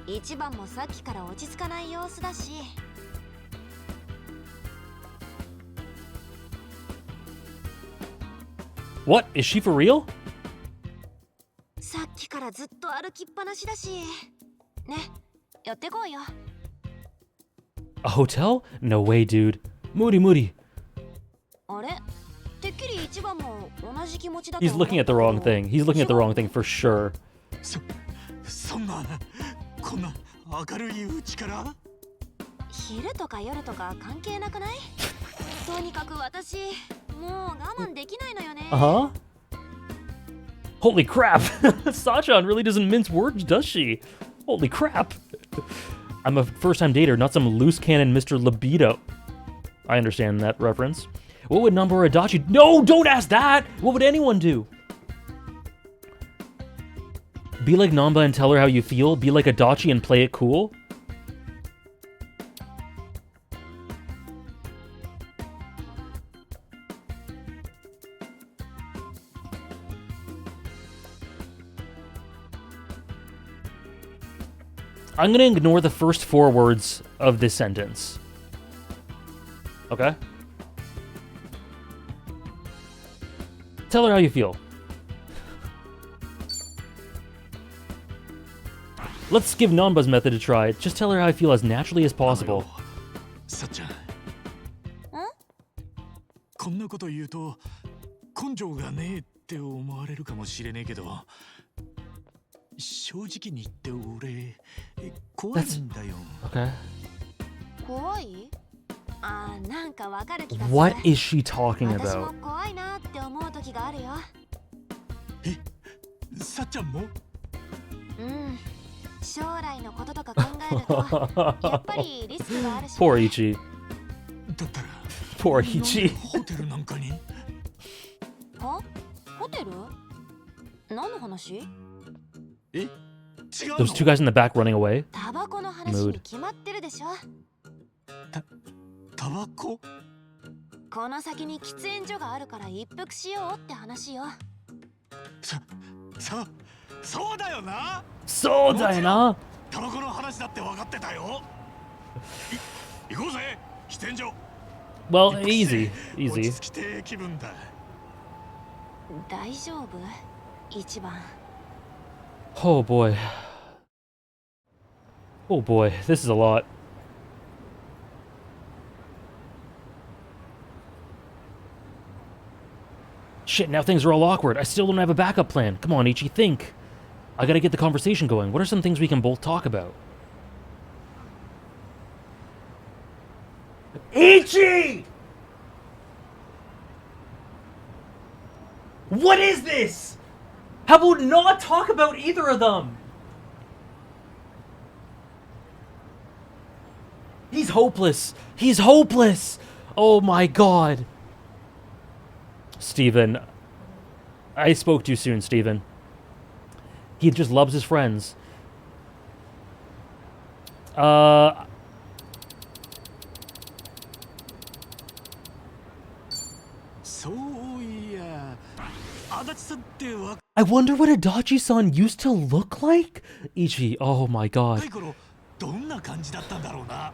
一番もさっきから落ち着かない様子だし。What? Is she for real? さっきからずっと歩きっぱなしだし。ね、寄ってこうよ。A hotel? No way, dude. Moody, moody. あれ？てっきり一番も同じ気持ちだと He's looking at the wrong thing. He's looking at the wrong thing for sure. そんなこんな明るいうちから？昼とか夜とか関係なくない？とにかく私もう我慢できないのよね。Uh-huh. Holy crap. Sachan really doesn't mince words, does she? Holy crap. I'm a first-time dater, not some loose cannon Mr. Libido. I understand that reference. What would Namba or Adachi... No, don't ask that! What would anyone do? Be like Namba and tell her how you feel? Be like Adachi and play it cool? I'm gonna ignore the first 4 words of this sentence. Okay? Tell her how you feel. Let's give Nanba's method a try. Just tell her how I feel as naturally as possible. さっちゃん。こんなこと言うと根性がねえって思われるかもしれねえけど、正直に言って俺怖いんだよ。Okay. 怖い？あー、なんかわかる気がする。 What is she talking 私 about? も怖いなって思う時があるよ。さっちゃんも？うん。将来のこととか考えると、やっぱりリスクがあるし。Poor Ichi. だったら Poor Ichi. ホテルなんかに？は？ホテル？何の話？違うの？ Those two guys in the back running away. タバコの話に決まってるでしょ。タバコ？この先に喫煙所があるから一服しようって話よ。そうだよな。そうだよな。タバコの話だって分かってたよ。行こうぜ、喫煙所。Well, easy. 落 Easy. ち着きて気分だ。大丈夫？一番。Oh boy. Oh boy, this is a lot. Shit, now things are all awkward. I still don't have a backup plan. Come on, Ichi, think. I gotta get the conversation going. What are some things we can both talk about? Ichi! What is this? How about not talk about either of them? He's hopeless. He's hopeless. Oh my god. Steven. I spoke too soon, Steven. He just loves his friends. I wonder what Adachi-san used to look like? Ichi, oh my god. どんな感じだったんだろうな。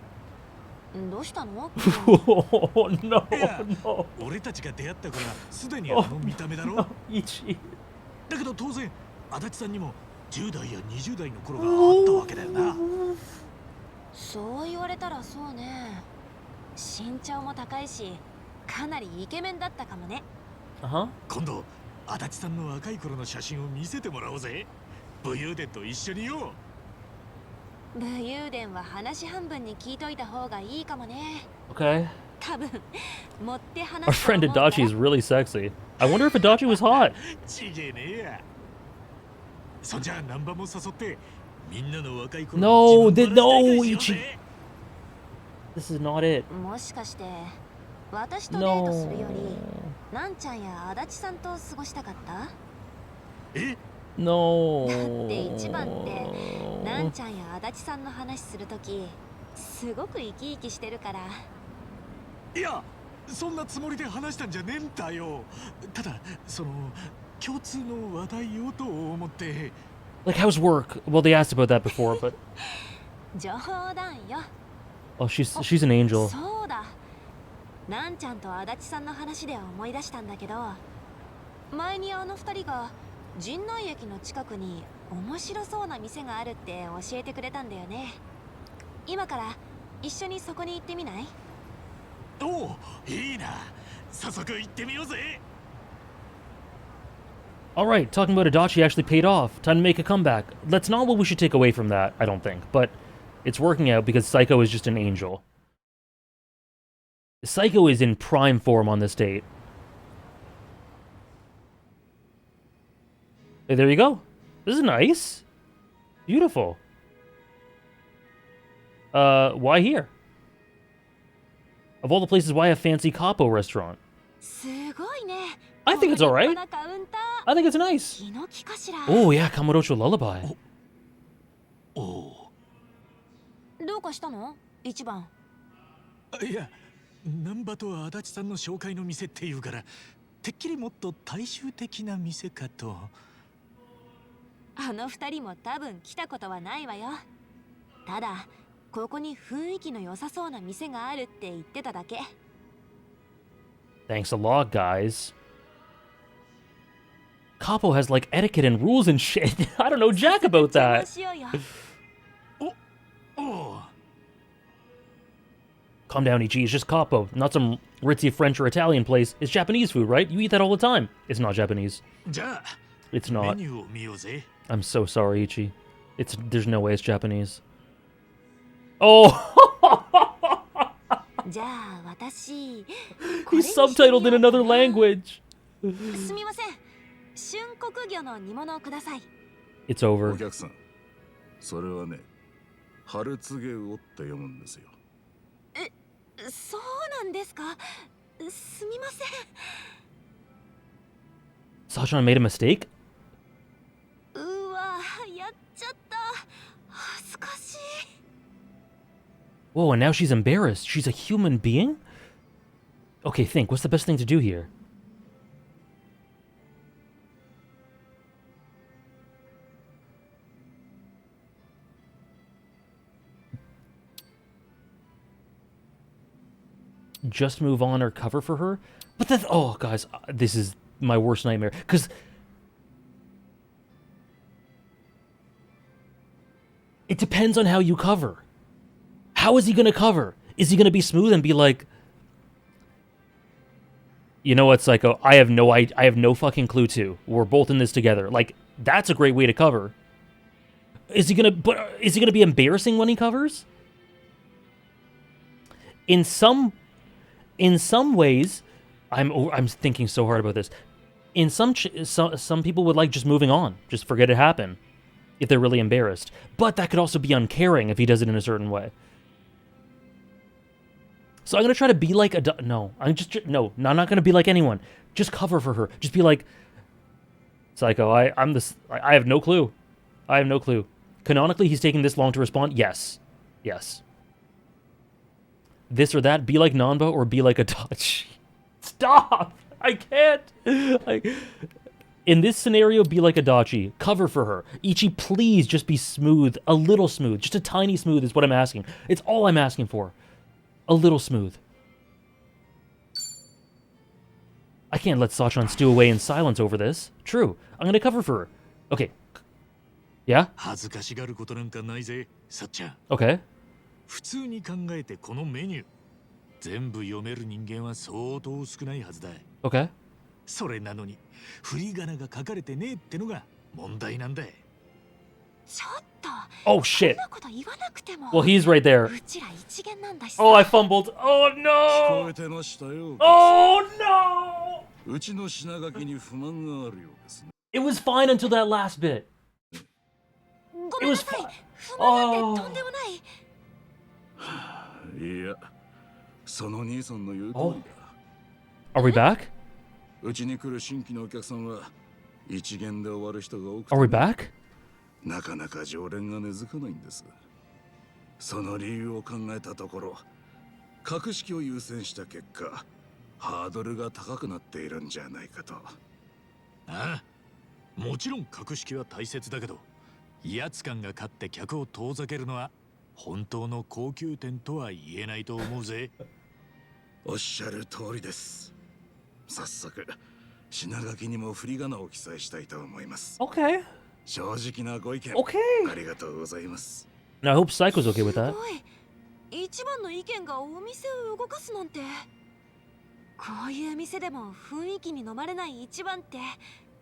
どうしたの？ Oh no, no. 俺たちが出会ったからすでにあの見た目だろ。Ichi. だけど当然足立さんにも10代や20代の頃があったわけだよな。そう言われたらそうね。身長も高いし、かなりイケメンだったかもね。Uh-huh. 今度足立さんの若い頃の写真を見せてもらおうぜ。武勇伝と一緒によ。武勇伝は話半分に聞いといた方がいいかもね。Okay. 多分持って話 Our friend Adachi is really sexy. I wonder if Adachi was hot. ちげねえや。そんじゃナンバも誘ってみんなの若い頃 No, の自分 no, 話大会しよ Ichi. うぜ。 This is not it. もしかして私とデートするよりなんちゃんや足立さんと過ごしたかった？えNo. だって一番ってなんちゃんや足立さんの話するときすごく生き生きしてるから。いや、そんなつもりで話したんじゃねえんだよ。ただその共通の話題をと思って。Like, how's work? Well, they asked about that before, but 冗談よ。 oh, she's an angel. そうだ。なんちゃんと足立さんの話で思い出したんだけど、前にあの二人が陣内駅の近くに面白そうな店があるって教えてくれたんだよね。今から一緒にそこに行ってみない？おお、いいな。早速行ってみようぜ。Alright, talking about Adachi actually paid off. Time to make a comeback. That's not what we should take away from that, I don't think. But it's working out because Psycho is just an angel. Psycho is in prime form on this date. Hey, there you go. This is nice. Beautiful. Why here? Of all the places, why a fancy capo restaurant? すごいね。 I think it's alright. カウンタ I think it's nice. ー。気の利かしら。 Oh, yeah, Kamurocho Lullaby. おお。どうかしたの？一番。いや、難波と足立さんの紹介の店っていうから、てっきりもっと大衆的な店かと。あの二人も多分来たことはないわよ。ただここに雰囲気の良さそうな店があるって言ってただけ。 Thanks a lot, guys. Capo has like etiquette and rules and shit. I don't know jack about 注文 that. しようよ。おう Calm down, Ichi. It's just Capo, not some ritzy French or Italian place. It's Japanese food, right? You eat that all the time. It's not Japanese. じゃあ It's メ not. ニューを見ようぜ I'm so sorry, Ichi. There's no way it's Japanese. Oh! じゃあ私 He's subtitled in another language. すみません。春国魚の煮物をください。 It's over. お客さん、それはね、春告げ魚って読むんですよ。そうなんですか。すみません。 Sachan made a mistake? うわ、やっちゃった。恥ずかしい。 Whoa, and now she's embarrassed. She's a human being? Okay, think. What's the best thing to do here? Just move on or cover for her? But oh, guys, this is my worst nightmare. Because it depends on how you cover. How is he going to cover? Is he going to be smooth and be like, you know what, Psycho? I have no fucking clue too. We're both in this together. Like, that's a great way to cover. Is he going to be embarrassing when he covers? In some ways, I'm thinking so hard about this. In some people would like just moving on, just forget it happened, if they're really embarrassed. But that could also be uncaring if he does it in a certain way. So I'm gonna try to be like I'm not gonna be like anyone. Just cover for her. Just be like, Psycho. I have no clue. I have no clue. Canonically, he's taking this long to respond. Yes. This or that. Be like Nanba or be like Adachi. Stop! I can't. In this scenario, be like Adachi. Cover for her. Ichi, please just be smooth. A little smooth. Just a tiny smooth is what I'm asking. It's all I'm asking for. A little smooth. I can't let Sachan stew away in silence over this. True. I'm gonna cover for her. Okay. Yeah? 恥ずかしがることなんかないぜさっちゃん Okay. 普通に考えてこのメニュー全部読める人間は相当少ないはずだ Okay. それなのに振り仮名が書かれてねえってのが問題なんだちょっと。 Oh, shit. そんなこと言わなくても。 Well, he's right there. うちら一元なんだしさ。 Oh, I fumbled. Oh, 聞 no! こえてましたよ。 Oh, no! うちの品書きに不満があるようですね。 It was fine until that last bit. ごめんなさい。不満なんてとんでもない。いや、その兄さんの言う通りだ。 Are we back? うちに来る新規のお客さんは一元で終わる人が多く Are we て、 back? なかなか常連が根付かないんです。その理由を考えたところ、格式を優先した結果、ハードルが高くなっているんじゃないかと。ああもちろん格式は大切だけど威圧感が勝って客を遠ざけるのは本当の高級店とは言えないと思うぜおっしゃる通りです。早速品書きにも振り仮名を記載したいと思います。 Okay. 正直なご意見、 Okay. ありがとうございます。 Now, I hope Psycho's okay with that. すごい。一番の意見がお店を動かすなんて。こういう店でも雰囲気に飲まれない一番って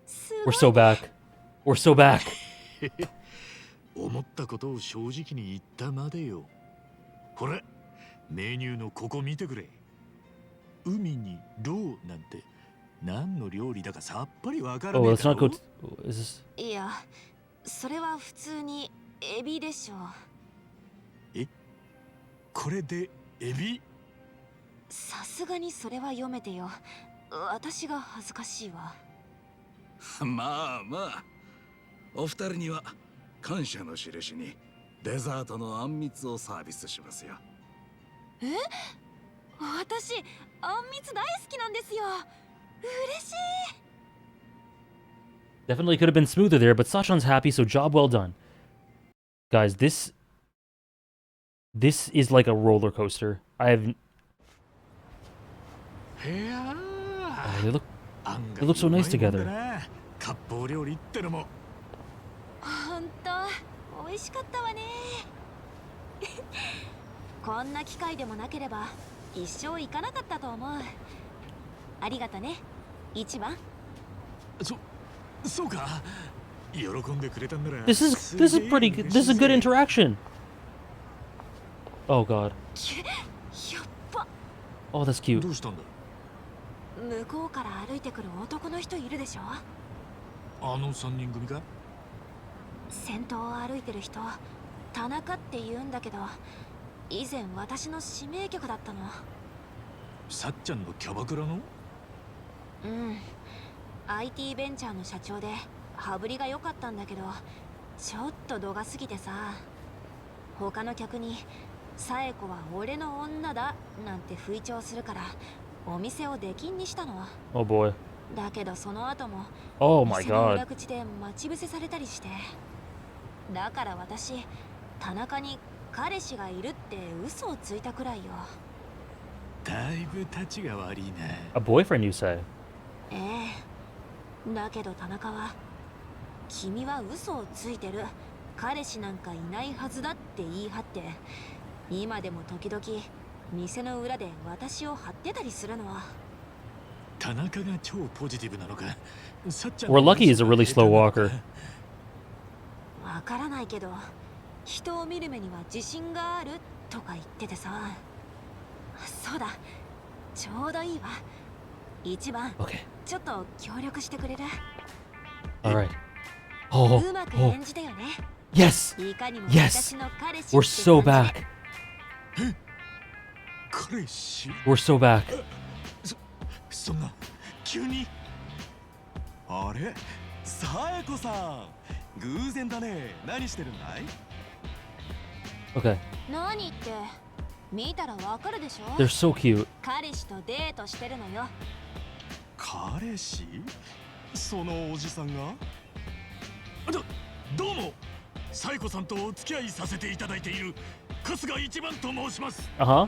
すご We're い。so back. We're so back. 思ったことを正直に言ったまでよほらメニューのここ見てくれ海にローなんて何の料理だかさっぱりわから Oh, ねえ let's だ not ろ go. Is this? いや、それは普通にエビでしょう。これでエビさすがにそれは読めてよ。私が恥ずかしいわ。まあまあ、お二人には感謝の印にデザートのあんみつをサービスしますよ。え？私、あんみつ大好きなんですよ。嬉しい。 Definitely could have been smoother there, but Sachan's happy, so job well done. Guys, this This is like a roller coaster. I have. へや Oh, they look so nice together. 割烹料理ってのもほんと美味しかったわね。こんな機会でもなければ一生行かなかったと思う。ありがとね、一番。そうか。喜んでくれたんなら。This is pretty good. This is a good interaction. Oh god. やっば。 Oh, that's cute. どうしたんだ。向こうから歩いてくる男の人いるでしょ。あの3人組か。先頭を歩いてる人、田中って言うんだけど、以前私の指名客だったの。さっちゃんのキャバクラの。うん。IT ベンチャーの社長で羽振りが良かったんだけど、ちょっと度が過ぎてさ、他の客にサエコは俺の女だなんて吹聴するからお店を出禁にしたの。 Oh boy. だけどその後も Oh my 店の裏 god. 口で待ち伏せされたりして、だから私田中に彼氏がいるって嘘をついたくらいよ。だいぶ立ちが悪いな。 A boyfriend, you say? ええ。だけど田中は、君は嘘をついてる、彼氏なんかいないはずだって言い張って、今でも時々店の裏で私を張ってたりするの。田中が超ポジティブなのか。さっちゃん We're lucky he's a really slow walker. わからないけど、人を見る目には自信があるとか言っててさ。そうだ、ちょうどいいわ。一番、 Okay. ちょっと協力してくれる？ Alright. Oh, うまく oh. 演じてよね。 Yes! いかにも Yes! 私の彼氏 We're って so 感じで。 back. 彼氏。 We're so back. そんな急に。あれ、サエコさん、偶然だね。何してるんだい？ Okay. 何って見たらわかるでしょ。 They're so cute. 彼氏とデートしてるのよ。彼氏？そのおじさんが？どうも、サイコさんとお付き合いさせていただいている春日一番と申します。 Uh-huh.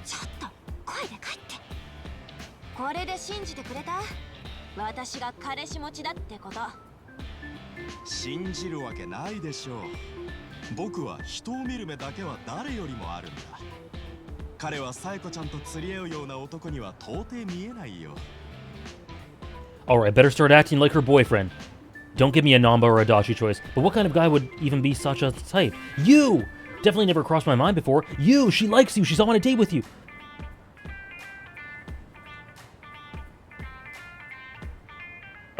ちょっと声で帰って。これで信じてくれた？私が彼氏持ちだってこと。信じるわけないでしょう。僕は人を見る目だけは誰よりもあるんだ。彼はサエコちゃんと釣り合うような男には到底見えないよ。 Alright, better start acting like her boyfriend. Don't give me a Namba or a Adachi choice. But what kind of guy would even be such a type? You! Definitely never crossed my mind before. You! She likes you! She's on a date with you!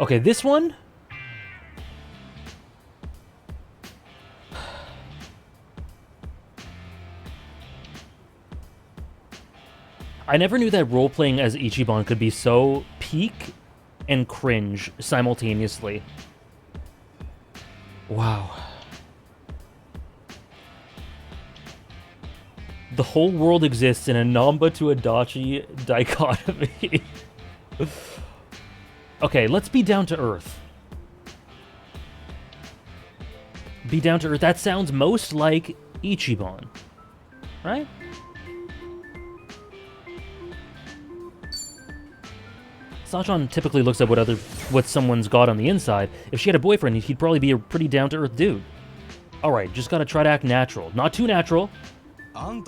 Okay, this one? I never knew that role-playing as Ichiban could be so peak and cringe simultaneously. Wow. The whole world exists in a Namba to Adachi dichotomy. Okay, let's be down to earth. Be down to earth. That sounds most like Ichiban, right? Sachan typically looks at what someone's got on the inside. If she had a boyfriend, he'd probably be a pretty down-to-earth dude. Alright, just gotta try to act natural. Not too natural. He's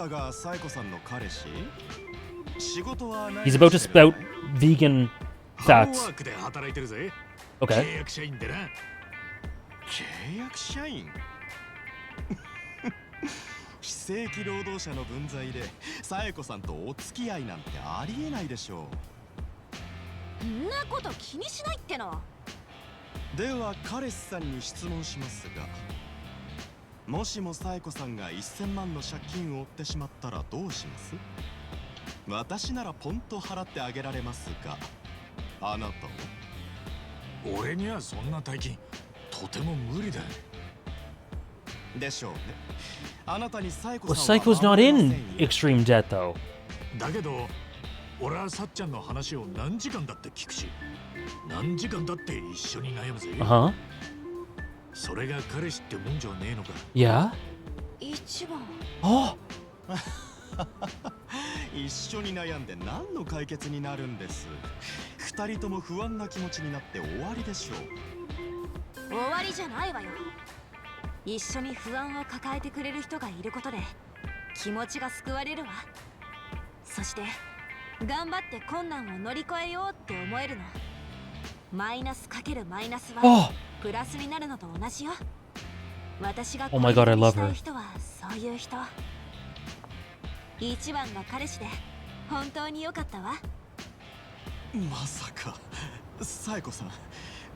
about to spout vegan facts. Okay. 契約社員非正規労働者の分際でサエコさんとお付き合いなんてありえないでしょう。んなこと気にしないっての。では彼氏さんに質問しますが、もしもサエコさんが1000万の借金を負ってしまったらどうします？私ならポンと払ってあげられますが、あなたは？俺にはそんな大金とても無理だ。でしょうね。あなたにサイコ Well, さんは Psycho's not in extreme debt, though. だけど俺はさっちゃんの話を何時間だって聞くし、何時間だって一緒に悩むぜ。Uh-huh. それが彼氏ってもんじゃねえのか。Yeah? 一番。Oh! 一緒に悩んで何の解決になるんです。二人とも不安な気持ちになって終わりでしょう。終わりじゃないわよ。一緒に不安を抱えてくれる人がいることで気持ちが救われるわ。そして頑張って困難を乗り越えようって思えるの。マイナスかけるマイナスはプラスになるのと同じよ。私が Oh my god, I love した her. い人はそういう人。一番が彼氏で本当に良かったわ。まさかサエコさん、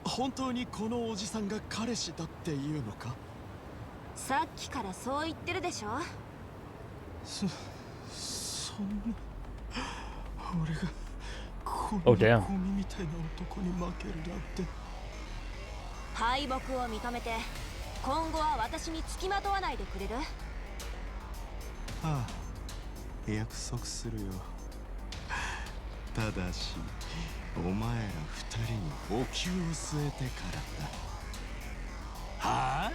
本当にこのおじさんが彼氏だっていうのか？さっきからそう言ってるでしょ。そんな俺がこん Oh, な damn. ゴミみたいな男に負けるなんて。敗北を認めて今後は私に付きまとわないでくれる？ああ、約束するよ。ただしお前ら二人にお灸を据えてからだ。はあ？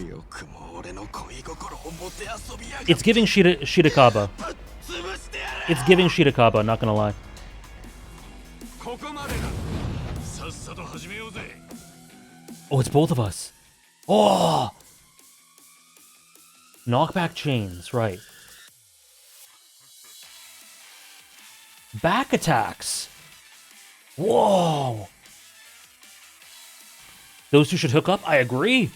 よくも俺の恋心をもてあそびやがって。 It's giving Shitakaba. It's giving Shitakaba, not gonna lie. ここまでだ。さっさと始めようぜ。 Oh, it's both of us. Oh! Knockback chains, right. Back attacks. Whoa! Those two should hook up. I agree.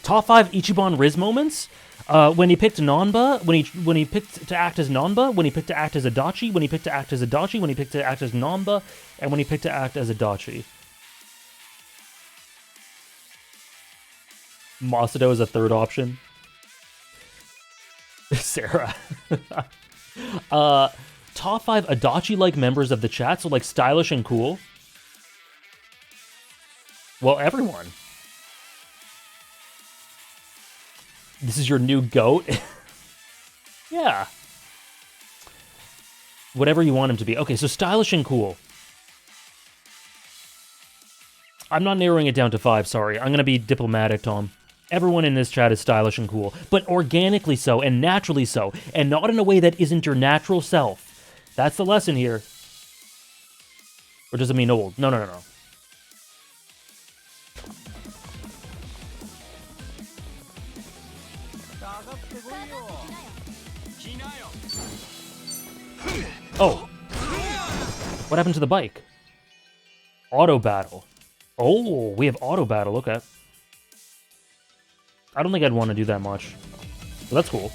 Top 5 Ichiban Riz moments. When he picked Nanba, when he picked to act as Nanba, when he picked to act as Adachi, when he picked to act as Adachi, when he picked to act as Nanba, and when he picked to act as Adachi. Masato is a third option. Sarah. Top 5 Adachi-like members of the chat, so like stylish and cool. Well, everyone. This is your new goat? Yeah. Whatever you want him to be. Okay, so stylish and cool. I'm not narrowing it down to 5, sorry. I'm gonna be diplomatic, Tom. Everyone in this chat is stylish and cool, but organically so and naturally so, and not in a way that isn't your natural self. That's the lesson here. Or does it mean old? No, no, no, no. Oh. What happened to the bike? Auto battle. Oh, we have auto battle. Okay. I don't think I'd want to do that much. But that's cool.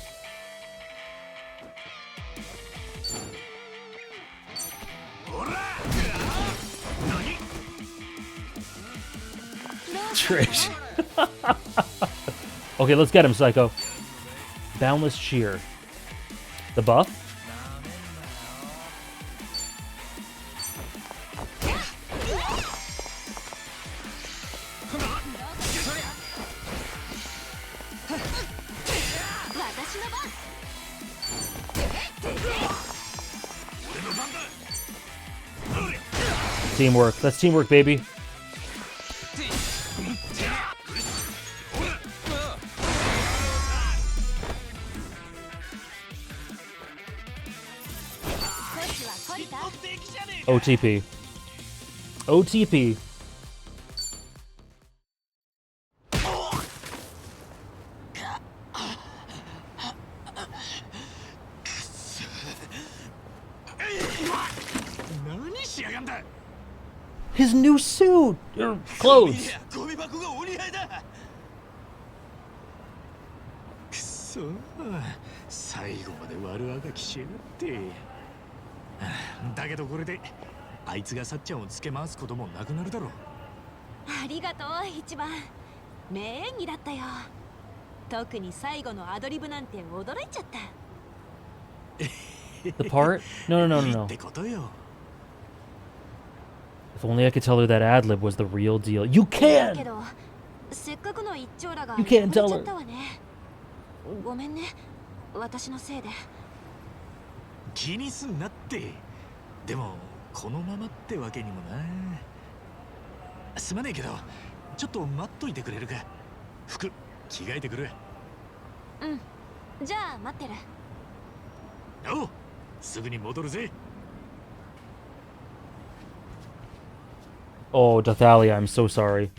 Trish. Okay, let's get him, Psycho. Boundless Cheer. The buff? Teamwork. That's teamwork, baby. OTP. OTP. His new suit! Or clothes! くそ、最後まで悪あがきしやがって。だけどこれであいつがさっちゃんをつけ回すこともなくなるだろう。ありがとう、一番。名演技だったよ。特に最後のアドリブなんて驚いちゃった。The part? No, no, no, no, no. ってことよ。If only I could tell her that ad-lib was the real deal. You だけ can! ど、せっかくの一丁らが You can't 汚れ tell ちゃ her. ったわね。ごめんね、私のせいで。気にすんなって。でもこのままってわけにもな。すまねえけど、ちょっと待っといてくれるか。服着替えてくる。うん、じゃあ待ってる。おう、すぐに戻るぜ。 Oh, Dathalia, I'm so sorry.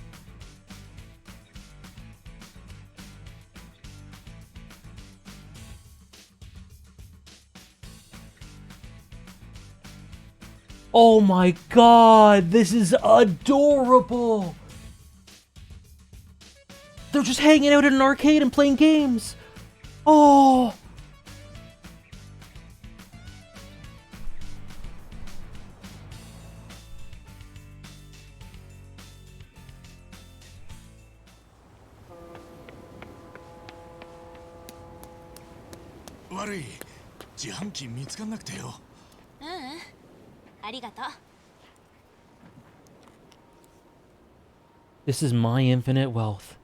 Oh my god, this is adorable! They're just hanging out at an arcade and playing games! Oh! Worry, 自販機見つかんなくてよ。ありがとう。 This is my infinite wealth.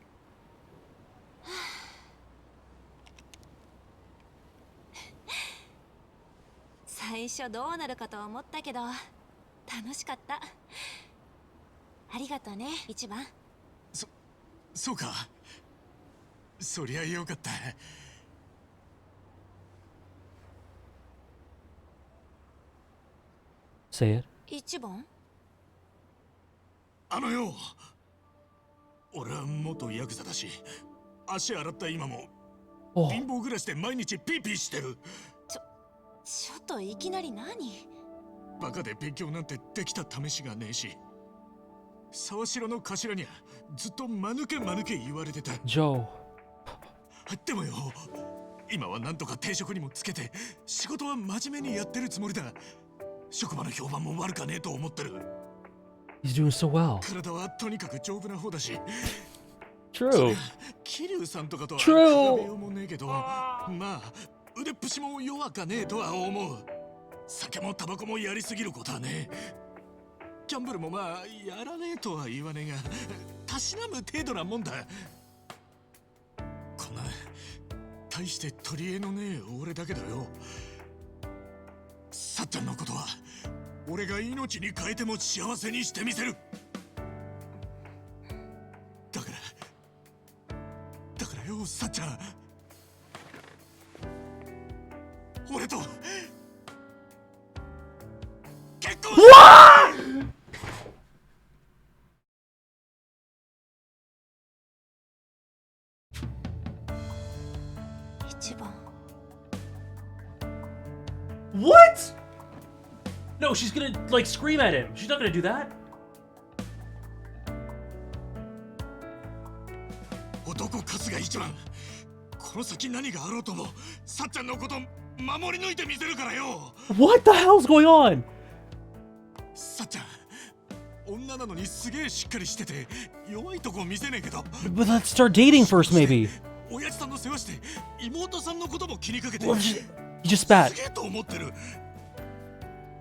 最初どうなるかと思ったけど楽しかった。ありがとうね、一番。そうか。そりゃよかった。 Say it. 一番？あのよ、俺は元ヤクザだし、足洗った今も貧乏暮らしで毎日ピーピーしてる。ちょっといきなり何？バカで勉強なんてできた試しがねえし、沢城の頭にはずっと間抜け言われてた。ジョー。でもよ、今はなんとか定職にもつけて仕事は真面目にやってるつもりだ。職場の評判も悪かねえと思ってる。 He's doing so well. 体はとにかく丈夫な方だし。 True. 桐生さんとかとは比 True. べようもねえけど、まあ腕っぷしも弱かねえとは思う。酒もタバコもやりすぎることはねえ。ギャンブルもまあやらねえとは言わねえが、たしなむ程度なもんだ。こんな大して取り柄のねえ俺だけどよ、さっちゃんのことは俺が命に変えても幸せにしてみせる。だからよ、さっちゃん、俺と結婚。一番。 What? No, she's gonna, like, scream at him. She's not gonna do that. 男春日一番、この先何があろうともさっちゃんのこと守り抜いてみせるからよ。 What the hell's going on? さっちゃん、女なのにすげえしっかりしてて弱いとこ見せねえけど。 But let's start dating first, maybe. 親父さんの世話して妹さんのことも気にかけて Well, he just spat. すげえと思ってる。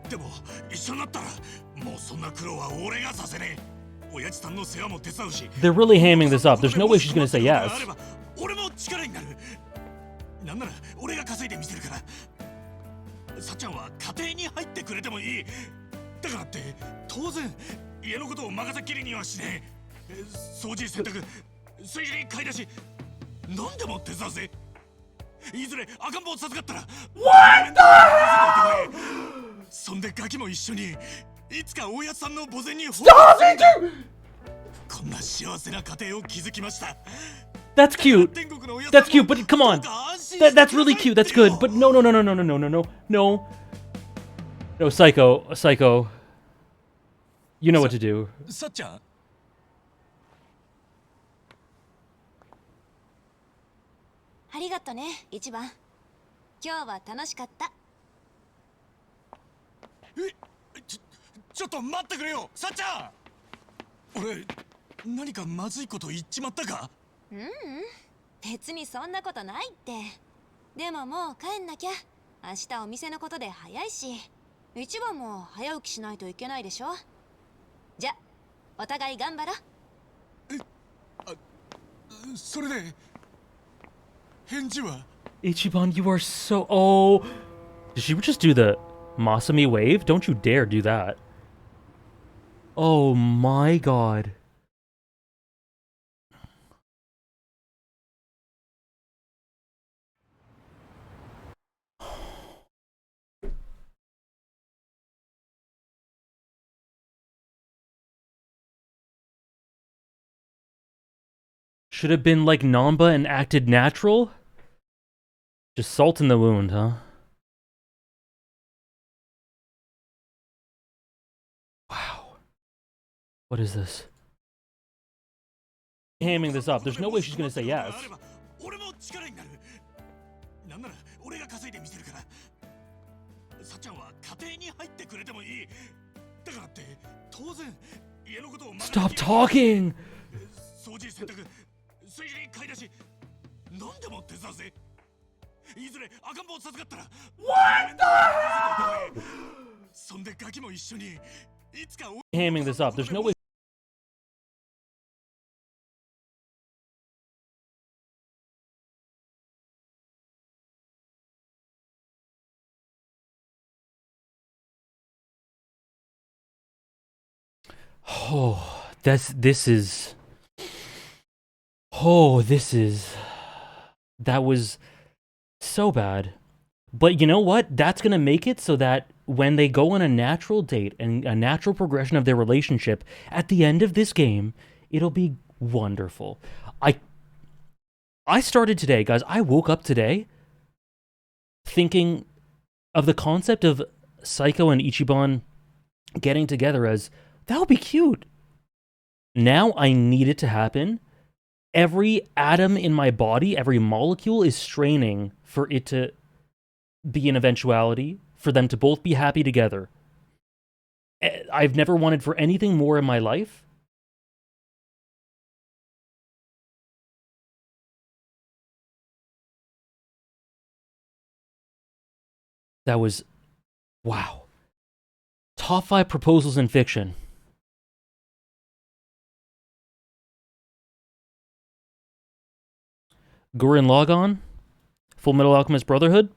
でも一緒になったらもうそんな苦労は俺がさせねえ。親父さんの世話も手伝うし。 They're really hamming this up. There's no way she's gonna say yes. 俺も力になる。なんなら俺が稼いでみせるから。さっちゃんは家庭に入ってくれてもいい。だからって当然家のことを任せっきりにはしねえ。掃除、洗濯、炊事に買い出し、何でも手伝うぜ。いずれ赤ん坊授かったら What the hell? そんでガキも一緒にいつか親さんの墓前に Stop it! こんな幸せな家庭を築きました。 That's cute. That's cute, but come on. That's really cute. That's good. But no. No, Psycho. You know what to do. さっちゃん、ありがとね、一番。今日は楽しかった。ちょっと待ってくれよ、さっちゃん。俺何かまずいこと言っちまったか？別にそんなことないって。でももう帰んなきゃ。明日お店のことで早いし、一番も早起きしないといけないでしょ。じゃ、お互い頑張ろう。それで返事は？ Ichiban, you are so... Oh. Did she just do the Masami wave? Don't you dare do that. Oh my god. — 」 . 「Should have been like Namba and acted natural? Just salt in the wound, huh? Wow. What is this? Hamming this up. There's no way she's gonna say yes. 俺も力になる。なんなら俺が稼いでみせるから。さっちゃんは家庭に入ってくれてもいい。だからって当然家のことを Stop talking! 掃除洗濯水理買い出し何でも手伝うぜ。いずれ赤ん坊授かったら What the? そんでガキも一緒にいつか Hamming this up. There's no way. Oh, this is. Oh, this is. That was so bad. But you know what? That's gonna make it so that when they go on a natural date and a natural progression of their relationship, at the end of this game, it'll be wonderful. I started today, guys. I woke up today thinking of the concept of Saiko and Ichiban getting together as, that would be cute. Now I need it to happen. Every atom in my body, every molecule is straining for it to be an eventuality, for them to both be happy together. I've never wanted for anything more in my life. That was, wow. Top 5 proposals in fiction. Gurren Lagann, Full Metal Alchemist Brotherhood,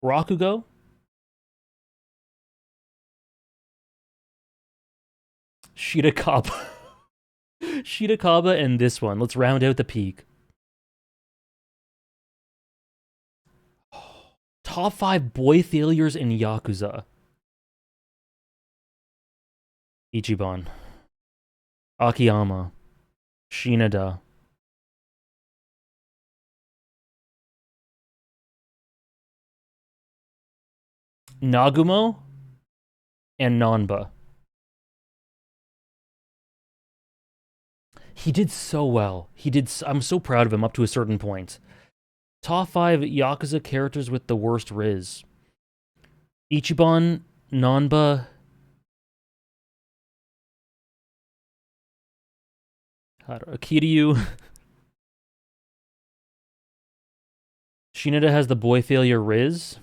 Rakugo, Shirakaba. Shirakaba and this one. Let's round out the peak. Top 5 boy failures in Yakuza. Ichiban, Akiyama, Shinada, Nagumo, and Nanba. He did so well. I'm so proud of him up to a certain point. Top 5 Yakuza characters with the worst Riz. Ichiban, Nanba, Kiryu. Shinada has the boy failure Riz.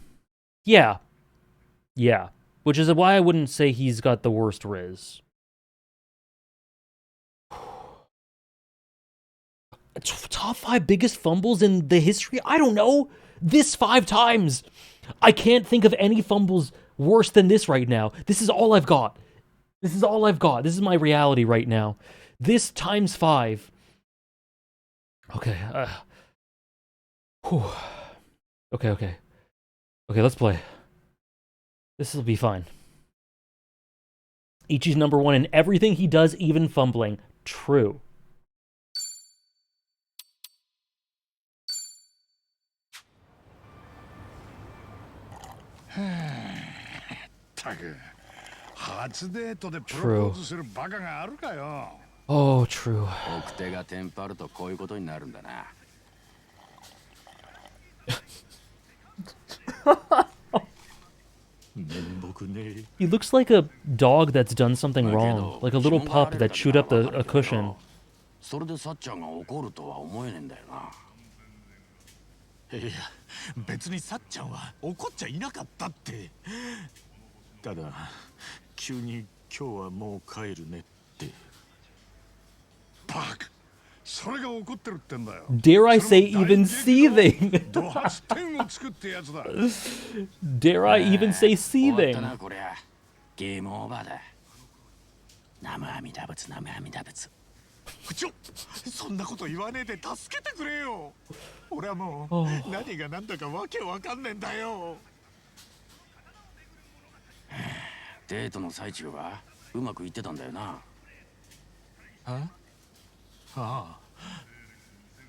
Yeah. Yeah. Which is why I wouldn't say he's got the worst Riz. Top 5 biggest fumbles in the history? I don't know. This 5 times. I can't think of any fumbles worse than this right now. This is all I've got. This is all I've got. This is my reality right now. This times 5. Okay. Okay, let's play. This will be fine. Ichi's number 1 in everything he does, even fumbling. True. True. Oh, true. He looks like a dog that's done something wrong, like a little pup that chewed up a cushion. それでさっちゃんが怒るとは思えねえんだよな。いや、別にさっちゃんは怒っちゃいなかったって。ただ、急に今日はもう帰るねって。バカ、それが怒ってるってんだよ。Dare I say even seething? Dare I even say seething? ゲームオーバーだ。生阿弥陀仏、生阿弥陀仏。そんなこと言わねえで助けてくれよ。俺はもう何が何だかわけわかんねえんだよ。デートの最中はうまくいってたんだよな。ああ、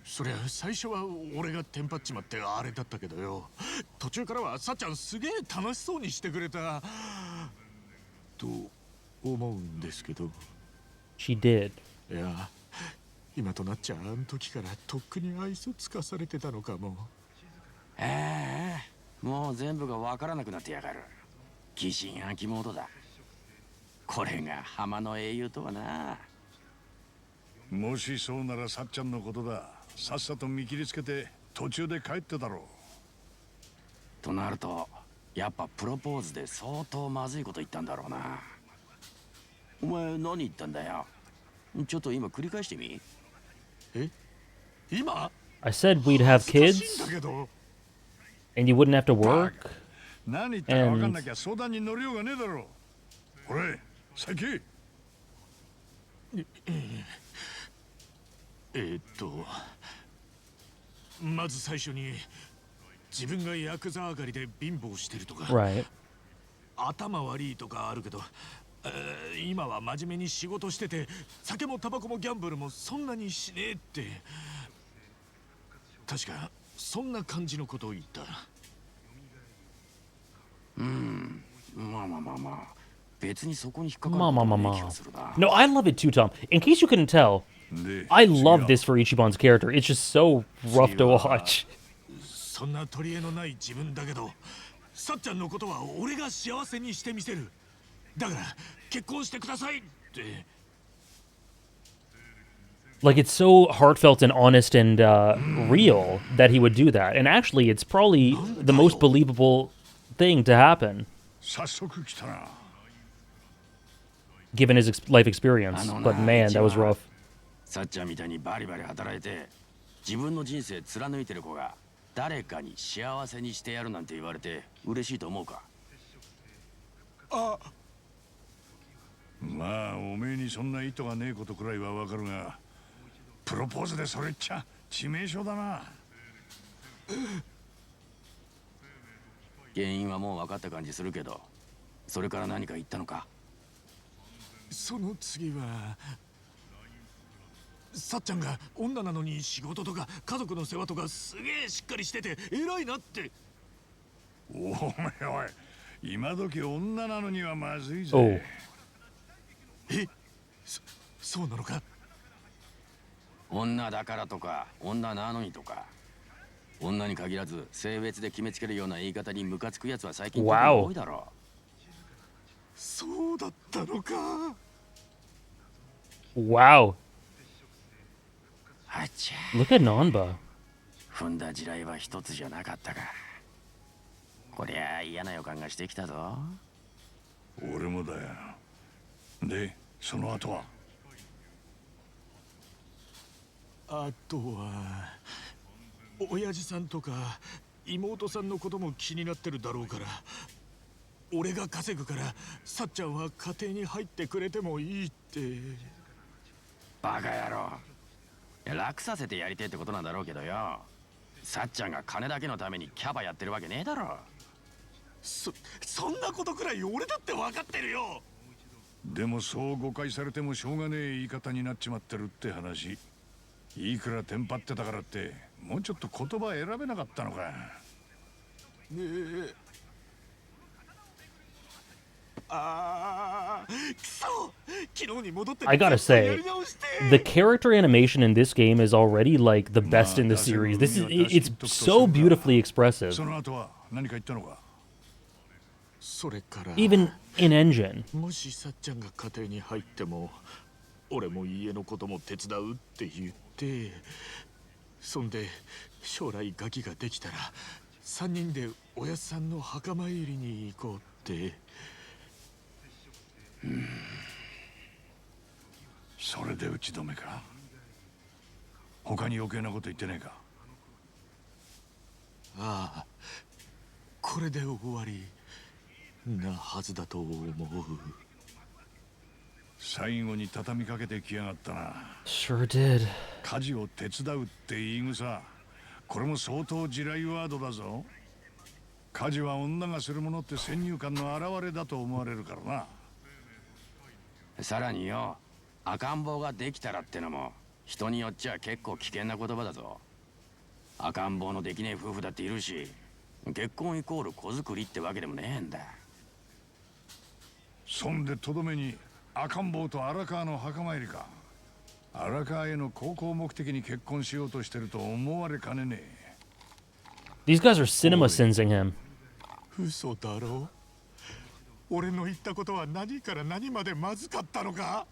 そりゃ最初は俺がテンパっちまってあれだったけどよ、途中からはさっちゃんすげえ楽しそうにしてくれたと思うんですけど。 She did. いや、今となっちゃあの時からとっくに愛想つかされてたのかも。もう全部がわからなくなってやがる。疑心暗鬼モードだ。これが浜の英雄とはな。もしそうならさっちゃんのことだ。さっさと見切りつけて途中で帰ってだろう。となるとやっぱプロポーズで相当まずいこと言ったんだろうな。お前何言ったんだよ。ちょっと今繰り返してみ。今 I said we'd have kids, and you wouldn't have to work. 何言ったか分かんなきゃ相談に乗りようがねえだろう。俺、先。まず最初に自分がヤクザ上がりで貧乏してるとか、Right. 頭悪いとかあるけど、今は真面目に仕事してて酒もタバコもギャンブルもそんなにしねえって、確かそんな感じのことを言った。まあまあまあまあ、別にそこに引っかかることはない気がするな。No, I love it too, Tom. In case you couldn't tell, I love this for Ichiban's character. It's just so rough to watch. そんな取り柄のない自分だけど、さっちゃんのことは俺が幸せにしてみせる。だから結婚してくださいって。Like, it's so heartfelt and honest and real that he would do that. And actually, it's probably the most believable thing to happen, 早速来たな。 given his life experience. But man, that was rough. さっちゃんみたいにバリバリ働いて自分の人生貫いてる子が誰かに幸せにしてやるなんて言われて嬉しいと思うか。まあおめえにそんな意図がねえことくらいはわかるが、プロポーズでそれっちゃ致命傷だな。原因はもう分かった感じするけど、それから何か言ったのか。その次はさっちゃんが女なのに仕事とか家族の世話とかすげえしっかりしてて偉いなって。おめえおい、今時女なのにはまずいぜ。 Oh. そうなのか。女だからとか女なのにとか、女に限らず性別で決めつけるような言い方にムカつくやつは最近多いだろう。そうだったのか。 Wow. あちゃ。 Look at Nanba. 踏んだ地雷は一つじゃなかったか。こりゃ嫌な予感がしてきたぞ。俺もだよ。で、その後は。あとは親父さんとか妹さんのことも気になってるだろうから、俺が稼ぐからさっちゃんは家庭に入ってくれてもいいって。バカ野郎。楽させてやりてえってことなんだろうけどよ。さっちゃんが金だけのためにキャバやってるわけねえだろ。そんなことくらい俺だって分かってるよ。でもそう誤解されてもしょうがねえ言い方になっちまってるって話。いくらテンパってたからってもうちょっと言葉選べなかったのか。ねえ。I gotta say, the character animation in this game is already like the best in the series. It's so beautifully expressive. その後は何か言ったのか。それから Even in engine. もしさっちゃんが家庭に入っても俺も家のことも手伝うって言って、そんで将来ガキができたら3人でおやっさんの墓参りに行こうって。それで打ち止めか。他に余計なこと言ってねえか。ああ、これで終わりなはずだと思う。最後に畳みかけてきやがったな。 Sure did. 家事を手伝うって言い草、これも相当地雷ワードだぞ。家事は女がするものって先入観の表れだと思われるからな。さらによ、赤ん坊ができたらってのも人によっちゃ結構危険な言葉だぞ。赤ん坊のできねえ夫婦だっているし、結婚イコール子作りってわけでもねえんだ。そんでとどめに赤ん坊と荒川の墓参りか。荒川への高校目的に結婚しようとしてると思われかねねえ。 These guys are cinema sensing him. 嘘だろ。俺の言ったことは何から何までまずかったのか。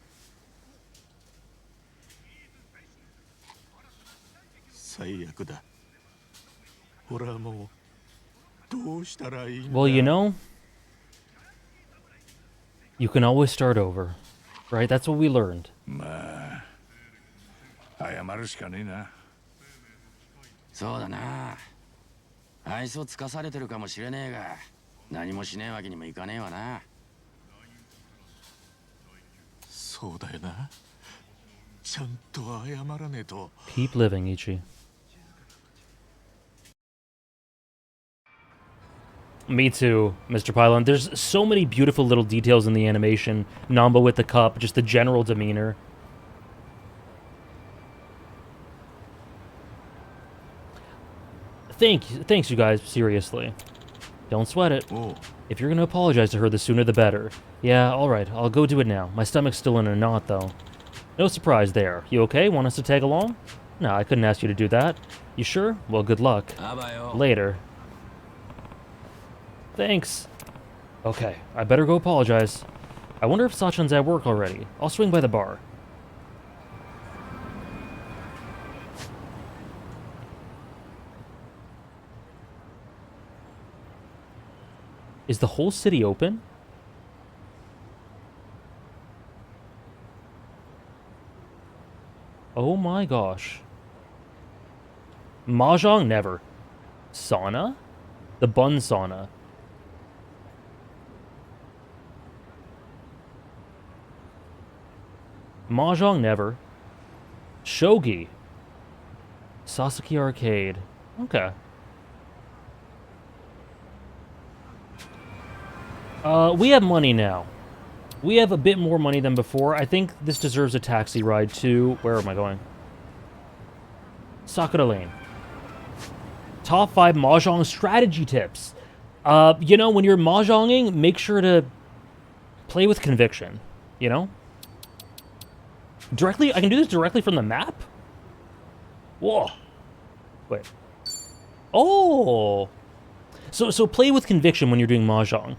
最悪だ。俺はもうどうしたらいいんだ。 Well, you know, you can always start over, right? That's what we learned. まあ謝るしかねえな。そうだな。愛想つかされてるかもしれねえが、何もしねえわけにもいかねえわな。そうだよな。ちゃんと謝らねえと。 Keep living, Ichi. Me too, Mr. Pylon. There's so many beautiful little details in the animation. Namba with the cup, just the general demeanor. Thanks, you guys, seriously. Don't sweat it. Oh. If you're gonna apologize to her, the sooner the better. Yeah, alright, I'll go do it now. My stomach's still in a knot, though. No surprise there. You okay? Want us to tag along? No, I couldn't ask you to do that. You sure? Well, good luck. Later. Thanks. Okay, I better go apologize. I wonder if Sachan's at work already. I'll swing by the bar. Is the whole city open? Oh my gosh. Mahjong? Never. Sauna? The Bun Sauna. Mahjong? Never. Shogi. Sasaki Arcade. Okay. We have money now. We have a bit more money than before. I think this deserves a taxi ride to... Where am I going? Sakura Lane. Top 5 Mahjong strategy tips. You know, when you're Mahjonging, make sure to play with conviction. You know? Directly... I can do this directly from the map? Whoa. Wait. Oh! So play with conviction when you're doing Mahjong.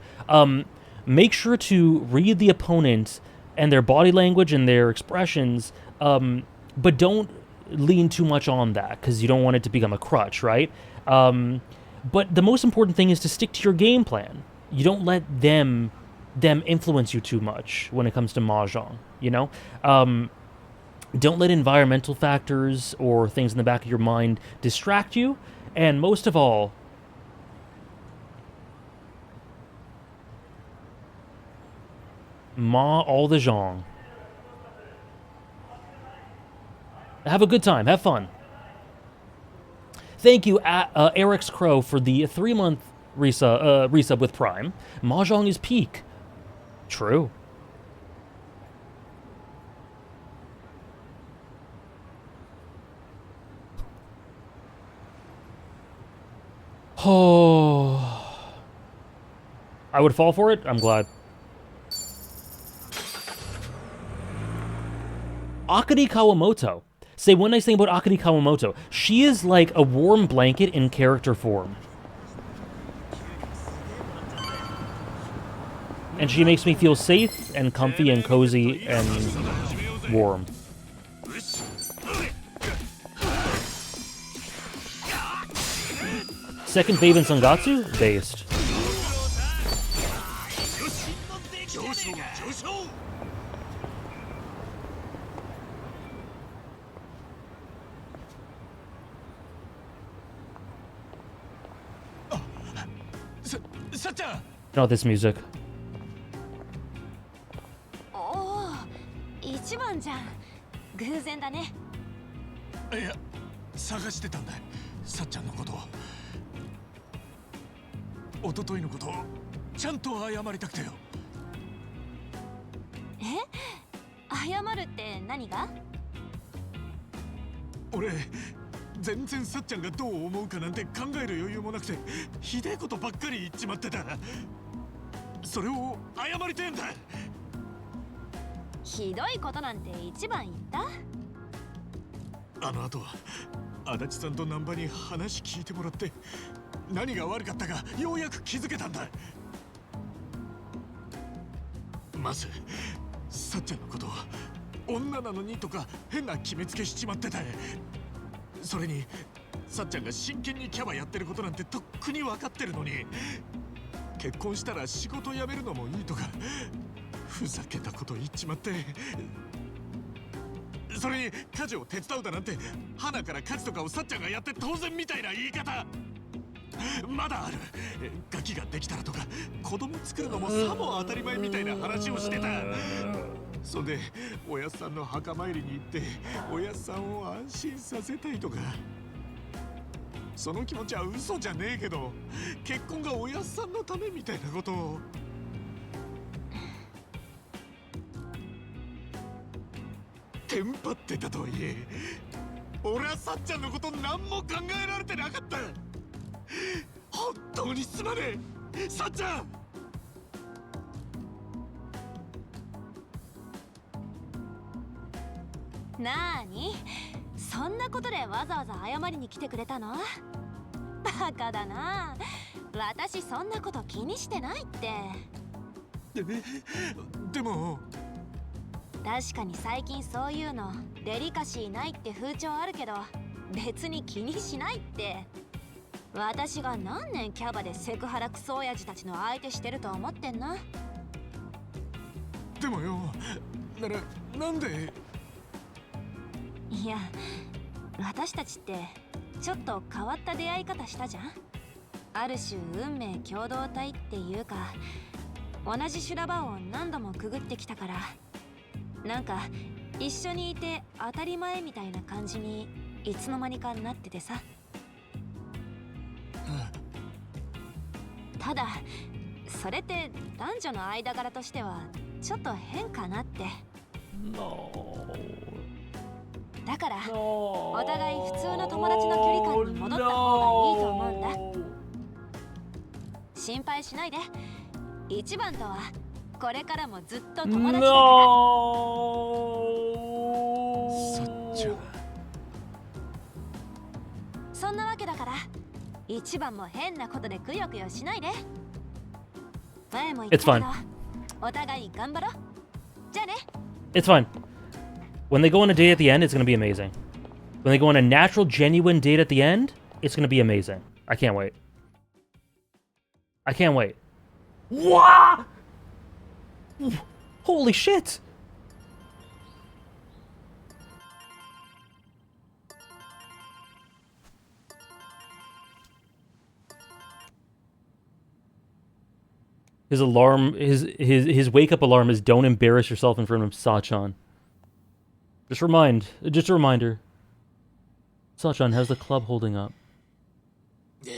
Make sure to read the opponent and their body language and their expressions, but don't lean too much on that, because you don't want it to become a crutch, right? But the most important thing is to stick to your game plan. You don't let them influence you too much when it comes to Mahjong, you know? Don't let environmental factors or things in the back of your mind distract you, and most of all, all the zhong. Have a good time. Have fun. Thank you, Eric's Crow, for the 3-month resub with Prime. Mahjong is peak. True. Oh. I would fall for it. I'm glad. Akari Kawamoto. Say one nice thing about Akari Kawamoto. She is like a warm blanket in character form. And she makes me feel safe and comfy and cozy and warm. Second fave in Sangatsu? Based. Not this music. Oh, Ichiban じゃん。偶然だね。いや、探してたんだ。さっちゃんのことを。一昨日のことをちゃんと謝りたくてよ。え？謝るって何が？俺全然さっちゃんがどう思うかなんて考える余裕もなくてひでえことばっかり言っちまってた。それを謝りてえんだ。ひどいことなんて一番言った？あの後足立さんと難波に話聞いてもらって何が悪かったかようやく気づけたんだ。まずさっちゃんのこと女なのにとか変な決めつけしちまってた。それにさっちゃんが真剣にキャバやってることなんてとっくに分かってるのに結婚したら仕事辞めるのもいいとかふざけたこと言っちまって。それに家事を手伝うだなんて花から家事とかをさっちゃんがやって当然みたいな言い方まだある。ガキができたらとか子供作るのもさも当たり前みたいな話をしてた。そんでおやっさんの墓参りに行っておやっさんを安心させたいとか。その気持ちは嘘じゃねえけど結婚がおやっさんのためみたいなことを。テンパってたとはいえ俺はさっちゃんのこと何も考えられてなかった。本当にすまねえさっちゃん。なーに、そんなことでわざわざ謝りに来てくれたの？バカだな。私そんなこと気にしてないって。でも確かに最近そういうのデリカシーないって風潮あるけど別に気にしないって。私が何年キャバでセクハラクソ親父たちの相手してると思ってんの？でもよなんで。いや、私たちってちょっと変わった出会い方したじゃん。ある種運命共同体っていうか同じ修羅場を何度もくぐってきたからなんか一緒にいて当たり前みたいな感じにいつの間にかなっててさ。ただそれって男女の間柄としてはちょっと変かなって。だからお互い普通の友達の距離感に戻った方がいいと思うんだ。心配しないで。一番とはこれからもずっと友達だから。さっちゃん。そんなわけだから一番も変なことでくよくよしないで。前も言ったけどお互い頑張ろう。じゃあね。 It's fine. When they go on a date at the end, it's going to be amazing. When they go on a natural, genuine date at the end, it's going to be amazing. I can't wait. I can't wait. What? Holy shit! His alarm, his wake up alarm is don't embarrass yourself in front of Sachan. Just a reminder. Sachan, how's the club holding up? よ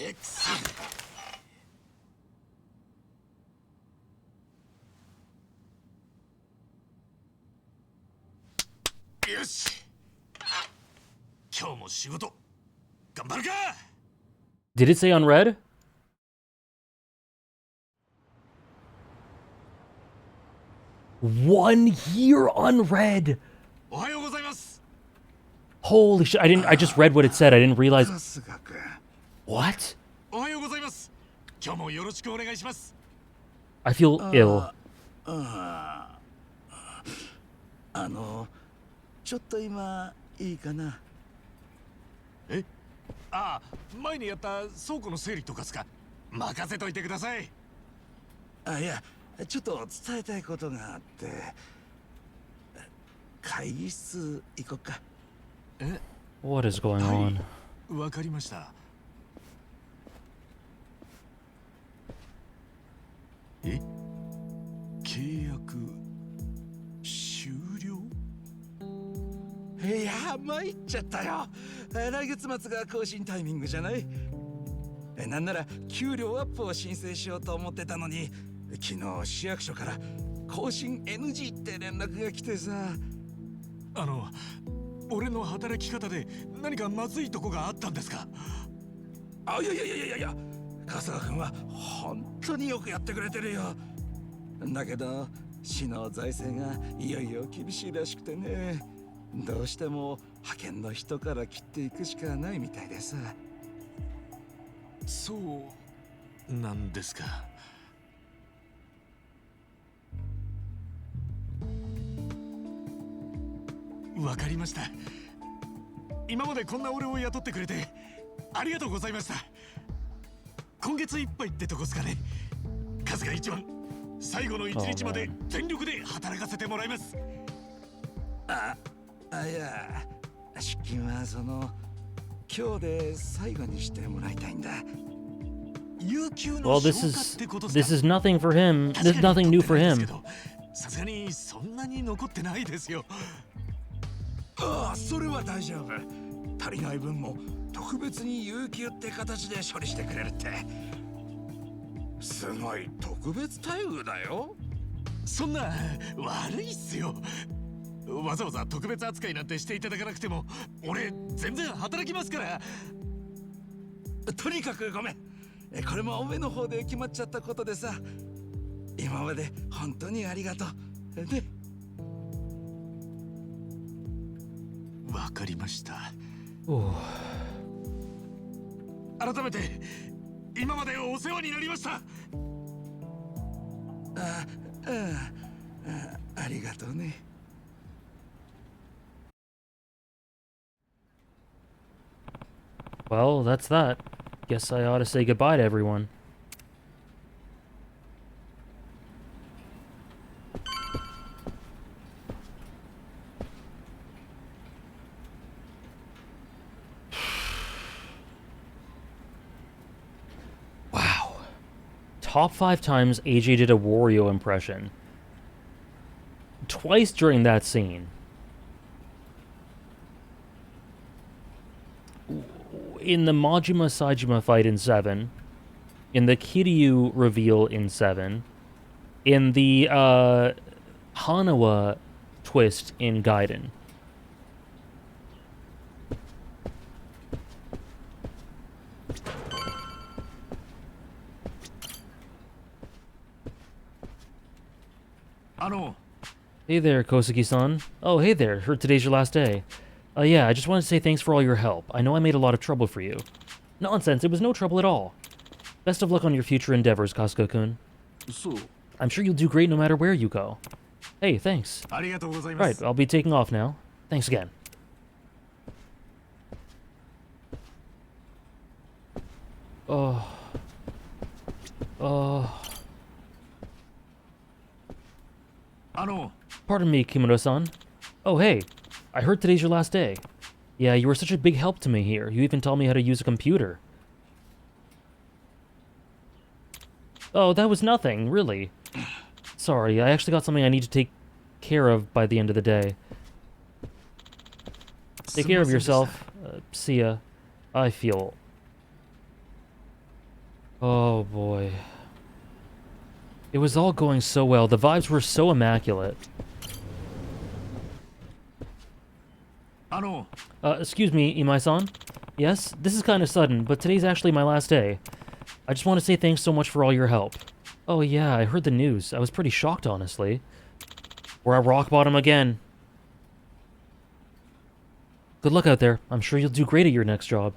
し。今日も仕事頑張るか。 Did it say on red? One year on red. おはようございます。 Holy shit! I just read what it said. I didn't realize. What? おはようございます。今日もよろしくお願いします。 I feel ill. ちょっと今いいかな。え？ああ、前にやった倉庫の整理とかすか。任せといてください。あ、いや、ちょっと伝えたいことがあって。会議室行こっか。え？ What is going on? わかりました。え？契約終了？いや、参っちゃったよ。来月末が更新タイミングじゃない。なんなら給料アップを申請しようと思ってたのに、昨日市役所から更新 NG って連絡が来てさ。俺の働き方で何かまずいとこがあったんですか？あ、いや、春日君は本当によくやってくれてるよ。だけど市の財政がいよいよ厳しいらしくてね、どうしても派遣の人から切っていくしかないみたいです。そうなんですか。わかりました。今までこんな俺を雇ってくれてありがとうございました。今月いっぱいってとこっすかね。春日一番最後の一日まで全力で働かせてもらいます。いや、出勤は今日で最後にしてもらいたいんだ。Well, this is nothing for him. This is nothing new for him. さすがにそんなに残ってないですよ。ああ、それは大丈夫。足りない分も特別に有給って形で処理してくれるって。すごい特別待遇だよ。そんな悪いっすよ。わざわざ特別扱いなんてしていただかなくても俺全然働きますから。とにかくごめん。これもおめの方で決まっちゃったことでさ。今まで本当にありがとう。ね。わかりました。Ooh. 改めて今までお世話になりました。ありがとうね。Well, that's that. Guess I ought to say goodbye to everyone. Wow. Top 5 times AJ did a Wario impression. Twice during that scene. In the Majima Saejima fight in 7, in the Kiryu reveal in 7, in the Hanawa twist in Gaiden. Hey there, Kosugi-san. Oh, hey there. Heard today's your last day. Yeah, I just wanted to say thanks for all your help. I know I made a lot of trouble for you. Nonsense, it was no trouble at all. Best of luck on your future endeavors, Kasuga-kun. I'm sure you'll do great no matter where you go. Hey, thanks. Right, I'll be taking off now. Thanks again. Oh. Pardon me, Kimura-san. Oh, hey. I heard today's your last day. Yeah, you were such a big help to me here. You even taught me how to use a computer. Oh, that was nothing, really. Sorry, I actually got something I need to take care of by the end of the day. Take care of yourself. See ya. I feel... Oh, boy. It was all going so well. The vibes were so immaculate. Excuse me, Imai-san? Yes, this is kind of sudden, but today's actually my last day. I just want to say thanks so much for all your help. Oh yeah, I heard the news. I was pretty shocked, honestly. We're at rock bottom again. Good luck out there. I'm sure you'll do great at your next job.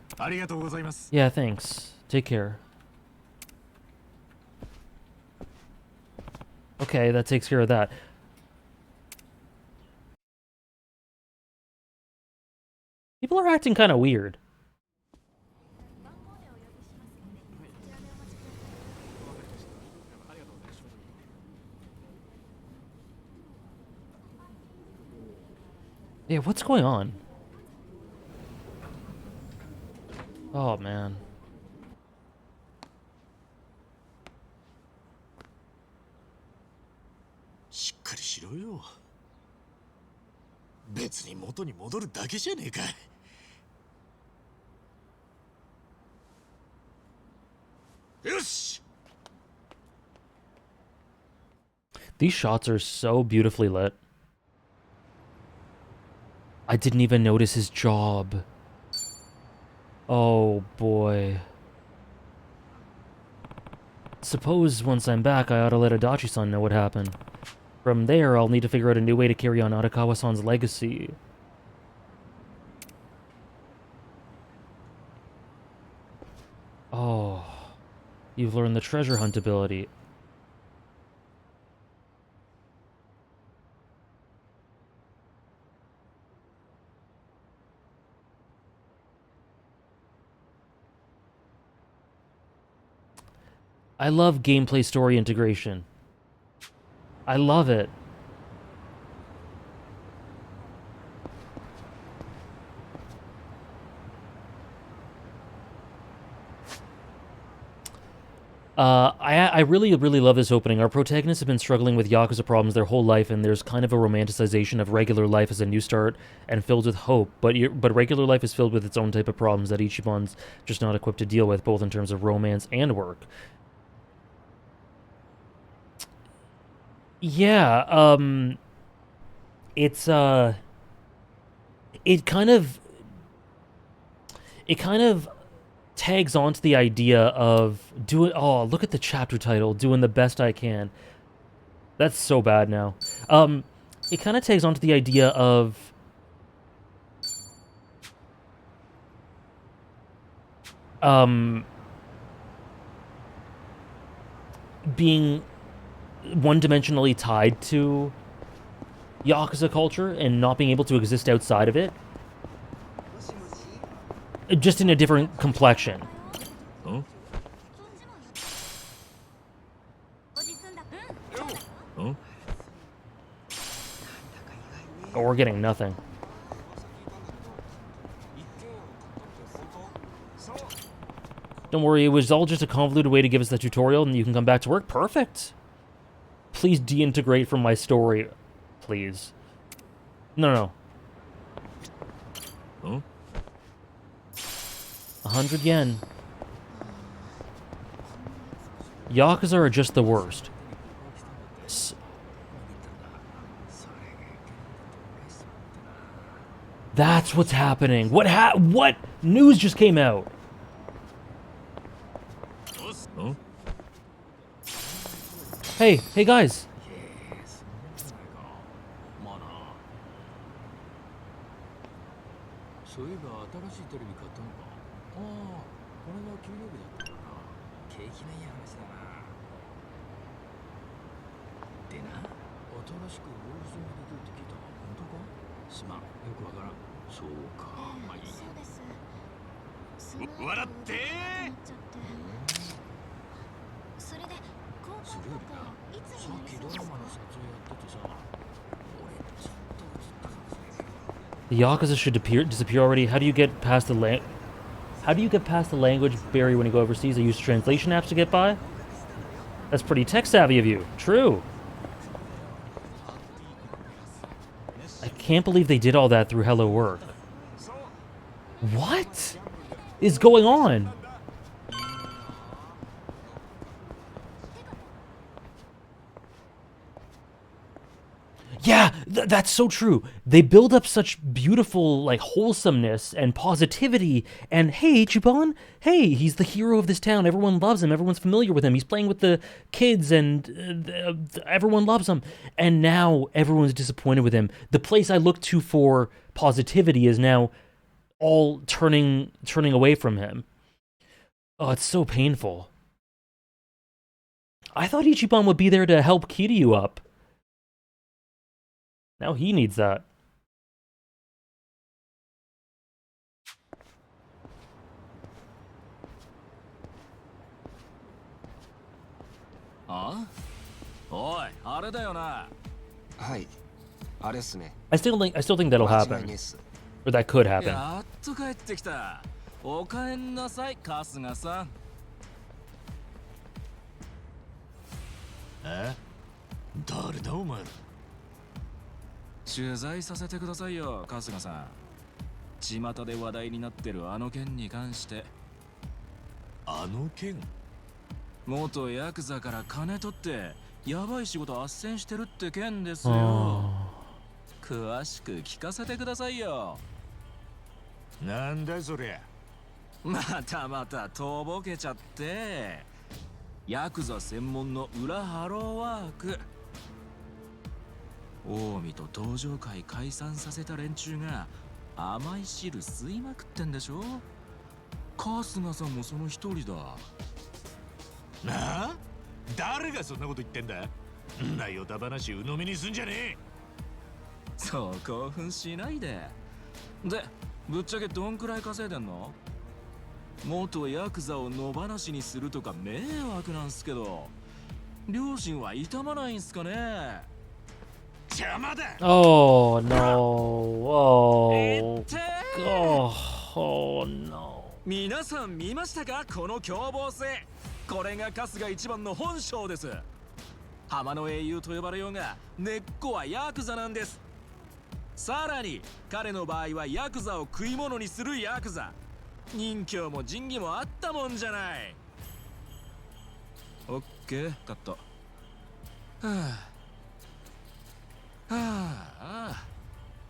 Yeah, thanks. Take care. Okay, that takes care of that. People are acting kind of weird. Yeah, what's going on? Oh, man. These shots are so beautifully lit. I didn't even notice his job. Oh boy. Suppose once I'm back, I ought to let Adachi-san know what happened. From there, I'll need to figure out a new way to carry on Arakawa-san's legacy. Oh, you've learned the treasure hunt ability. I love gameplay story integration. I love it. I really, really love this opening. Our protagonists have been struggling with Yakuza problems their whole life, and there's kind of a romanticization of regular life as a new start and filled with hope. But regular life is filled with its own type of problems that Ichiban's just not equipped to deal with, both in terms of romance and work. Yeah, it's it kind of tags onto the idea of doing. Oh, look at the chapter title, doing the best I can. That's so bad now. It kind of tags onto the idea of being one-dimensionally tied to Yakuza culture and not being able to exist outside of it. Just in a different complexion. Huh? Huh? Oh, we're getting nothing. Don't worry, it was all just a convoluted way to give us the tutorial and you can come back to work. Perfect. Please deintegrate from my story. Please. No. Huh? 100 yen. Yakuza are just the worst. That's what's happening. What news just came out? Huh? Hey guys. The Yakuza should disappear already. How do you get past the language barrier when you go overseas? I use translation apps to get by? That's pretty tech-savvy of you. True. I can't believe they did all that through Hello Work. What is going on? Yeah, that's so true. They build up such beautiful, like, wholesomeness and positivity. And hey, Ichiban, hey, he's the hero of this town. Everyone loves him. Everyone's familiar with him. He's playing with the kids, and everyone loves him. And now everyone's disappointed with him. The place I look to for positivity is now all turning away from him. Oh, it's so painful. I thought Ichiban would be there to help Kiryu up. Now he needs that. Huh? Oi, あれだよな。はい、あれっすね。I still think that'll happen. Or that could happen. やっと帰ってきた。お帰んなさい、春日さん。え？誰だお前ら。取材させてくださいよ、春日さん。巷で話題になってるあの件に関して。あの件？元ヤクザから金取ってヤバい仕事斡旋してるって件ですよ。詳しく聞かせてくださいよ。なんだそりゃ。またとぼけちゃって。ヤクザ専門の裏ハローワーク。近江と登場会解散させた連中が甘い汁吸いまくってんでしょ。春日さんもその一人だ。なあ、誰がそんなこと言ってんだ。んなヨタ話鵜呑みにすんじゃねえ。そう興奮しないで。で、ぶっちゃけどんくらい稼いでんの？元ヤクザを野放しにするとか迷惑なんすけど、両親は痛まないんすかね。邪魔だ。Oh no. Oh no. 皆さん見ましたか、この凶暴性。これが春日一番の本性です。浜の英雄と呼ばれようが根っこはヤクザなんです。さらに彼の場合はヤクザを食い物にするヤクザ。任侠も仁義もあったもんじゃない。オッケー、カット。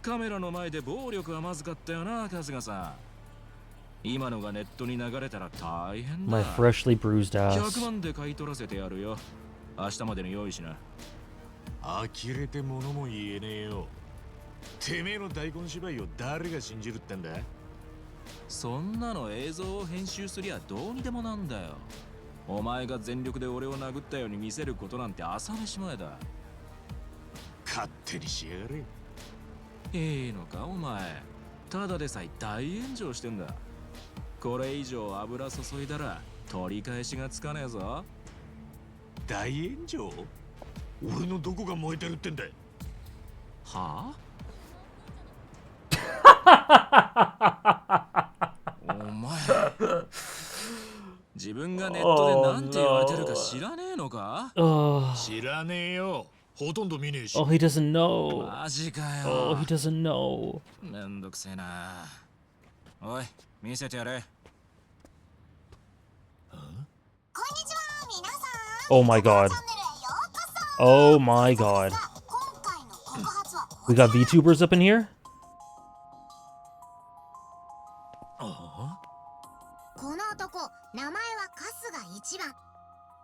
カメラの前で暴力はまずかったよな、春日さん。今のがネットに流れたら大変だ。 My freshly bruised 100 ass. 万で買い取らせてやるよ。明日までに用意しな。呆れて物も言えねえよ。てめえの大根芝居を誰が信じるってんだ。そんなの映像を編集すりゃどうにでもなんだよ。お前が全力で俺を殴ったように見せることなんて朝飯前だ。勝手にしやがれ。いいのかお前。ただでさえ大炎上してんだ。これ以上油注いだら取り返しがつかねえぞ。大炎上？俺のどこが燃えてるってんだ。はあお前自分がネットでなんて言われてるか知らねえのか？ Oh. 知らねえよ。ほとんど見ねえし。 Oh, he doesn't know. マジかよ。 Oh, he doesn't know. めんどくせえな。おい、見せてやれ。Oh my god. Oh my god. We got VTubers up in here? この男、名前は春日一番。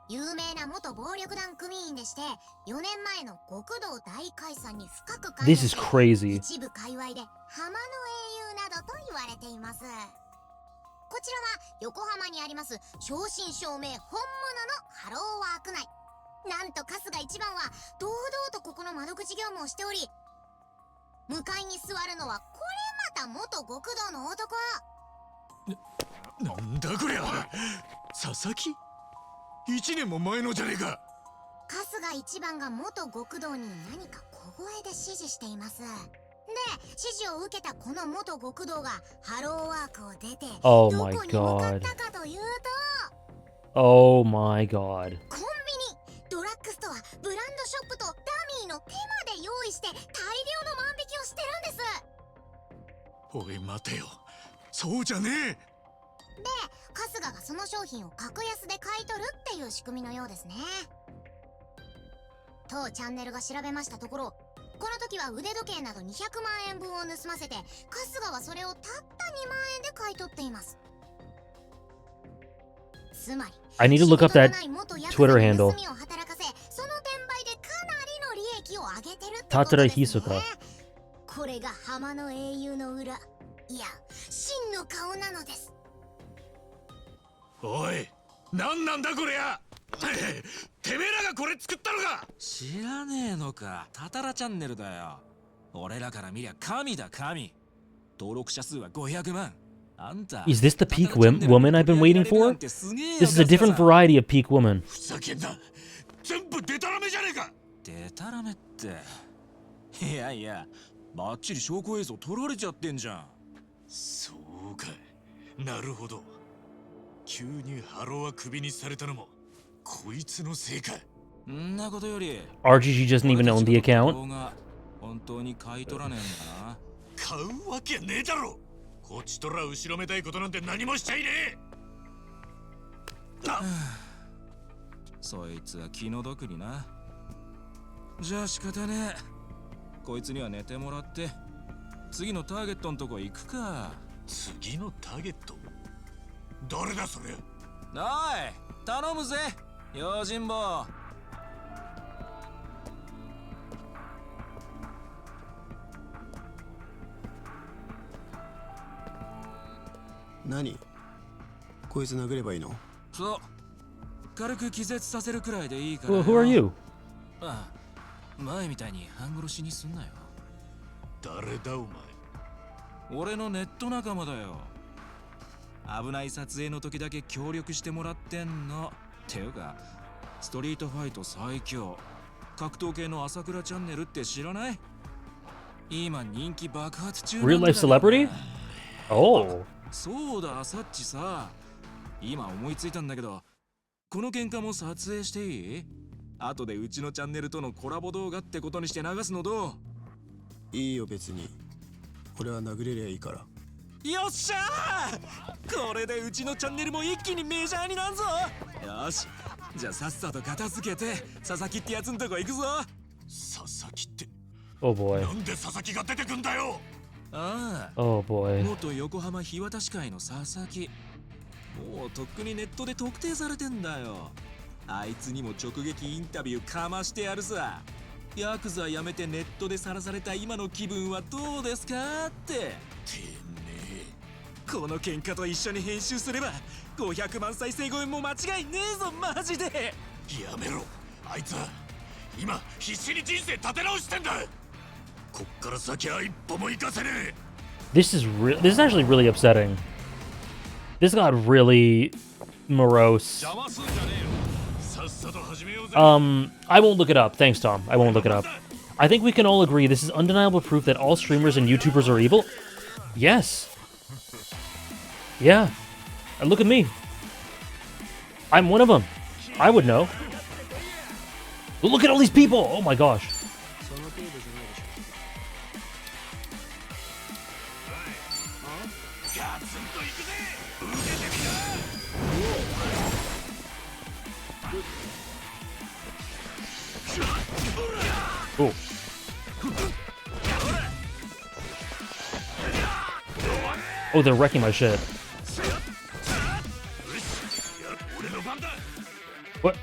有名な元暴力団組員でして、4年前の極道大解散に深く関 This 与 is し、 crazy. 一部界隈で浜の英雄などと言われています。こちらは横浜にあります正真正銘本物のハローワーク内。なんと春日一番は堂々とここの窓口業務をしており、向かいに座るのはこれまた元極道の男。なんだこりゃ。佐々木？1年も前のじゃねえか。春日一番が元極道に何か小声で指示しています。で、指示を受けたこの元極道がハローワークを出て、 Oh ど my こに向かっ god. たかというと、 Oh my god. コンビニ、ドラッグストア、ブランドショップとダミーの手まで用意して大量の万引きをしてるんです。おい待てよ、そうじゃねえ。で、春日がその商品を格安で買い取るっていう仕組みのようですね。当チャンネルが調べましたところ、この時は腕時計など200万円分を盗ませて、春日はそれをたった2万円で買い取っています。つまり I need to look up that Twitter handle. 盗みを働かせ、その転売でかなりの利益を上げてるってタトラことですね。ヒソカ。これが浜の英雄の裏、いや真の顔なのです。おい、なんなんだこりゃ。てめえらがこれ作ったのか。知らねえのか。タタラチャンネルだよ。俺らから見りゃ神だ神。登録者数は500万。あんた Is this the peak woman I've been waiting for? This is a different variety of peak woman. ふざけんな。全部デタラメじゃねえか。デタラメって。いやいや、バッチリ証拠映像撮られちゃってんじゃん。そうか、なるほど。急にハローはクビにされたのもこいつのせいか。んなことより RGG doesn't even own the account. 本当に買い取らねえんだな。買うわけねえだろ。こっちとら後ろめたいことなんて何もしちゃいねえ。そいつは気の毒にな。じゃあ仕方ねえ。こいつには寝てもらって次のターゲットのとこ行くか。次のターゲット？誰だそれ？おい、頼むぜ、用心棒。何？こいつ殴ればいいの？そう、軽く気絶させるくらいでいいから。Well, who are you? ああ、前みたいに半殺しにすんなよ。誰だお前？俺のネット仲間だよ。危ない撮影の時だけ協力してもらってんの。ていうか、ストリートファイト最強格闘系の朝倉チャンネルって知らない？今人気爆発中なんだ。 Real life celebrity? Oh. そうだ、さっちさ。今思いついたんだけど、この喧嘩も撮影していい？後でうちのチャンネルとのコラボ動画ってことにして流すのどう？いいよ別に。俺は殴れりゃいいから。よっしゃー！これでうちのチャンネルも一気にメジャーになんぞ。よし、じゃあさっさと片付けて佐々木ってやつんとこ行くぞ。佐々木って？ Oh boy. なんで佐々木が出てくんだよ。ああ、 Oh boy. 元横浜日渡し会の佐々木。もうとっくにネットで特定されてんだよ。あいつにも直撃インタビューかましてやるさ。ヤクザ辞めてネットでさらされた今の気分はどうですかって。この喧嘩と一緒に編集すれば500万再生超えも間違いねえぞ、マジで。やめろ、あいつは今必死に人生立て直してんだ。こっから先は一歩も行かせねえ。 This is actually really upsetting. This got really morose. I won't look it up. Thanks, Tom. I won't look it up. I think we can all agree this is undeniable proof that all streamers and YouTubers are evil. Yes. Yeah. And look at me. I'm one of them. I would know. Look at all these people. Oh my gosh. Cool. Oh, they're wrecking my shit. What?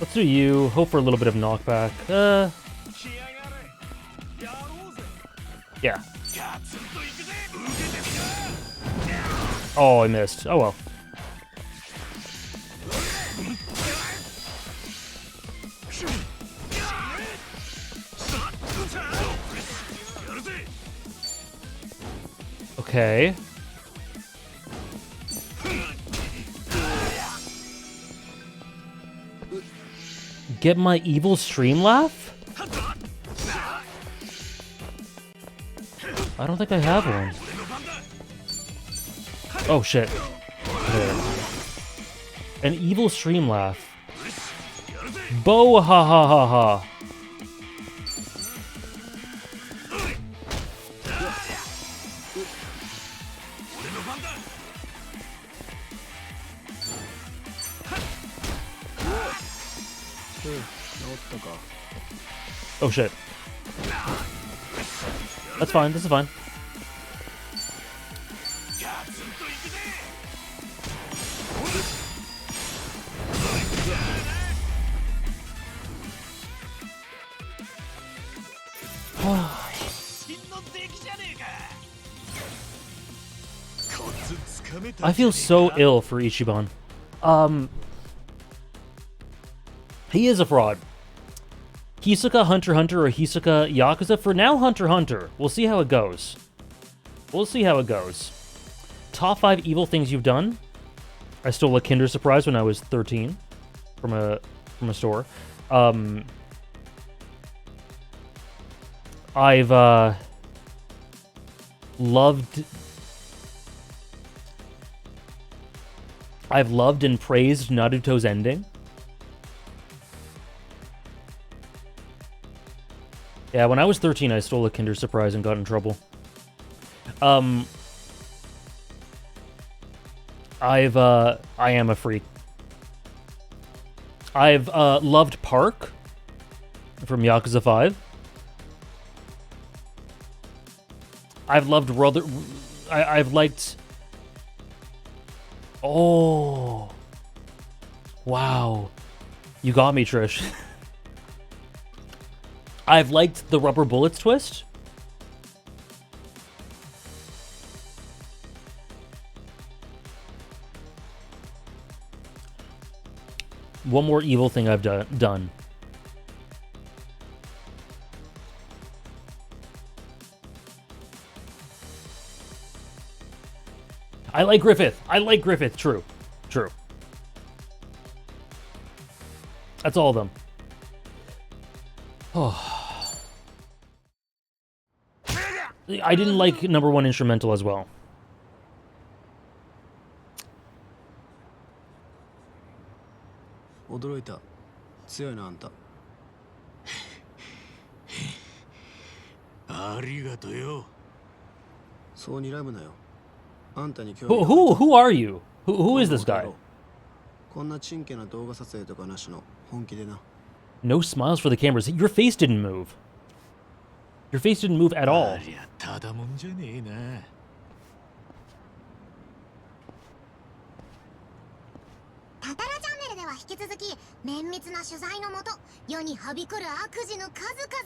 Let's do you. Hope for a little bit of knockback. Yeah. Oh, I missed. Oh well. Okay. Get my evil stream laugh? I don't think I have one. Oh shit. There. An evil stream laugh. Bo ha ha ha ha. Oh shit. That's fine, this is fine. I feel so ill for Ichiban. He is a fraud. Hisoka Hunter x Hunter or Hisoka Yakuza? For now, Hunter x Hunter. We'll see how it goes. We'll see how it goes. Top 5 evil things you've done. I stole a Kinder Surprise when I was 13 from a store. I've loved and praised Naruto's ending. Yeah, when I was 13, I stole a Kinder Surprise and got in trouble. I am a freak. I've loved Park from Yakuza 5. I've loved I've liked. Oh, wow, you got me, Trish. I've liked the Rubber Bullets twist. One more evil thing I've done. I like Griffith. I like Griffith. True. True. That's all of them. Oh. I didn't like number 1 instrumental as well. Who are you? Who is this guy? No smiles for the cameras. Your face didn't move. Your face didn't move at all. タタラチャンネルでは引き続き綿密な取材のもと世にはびこる悪事の数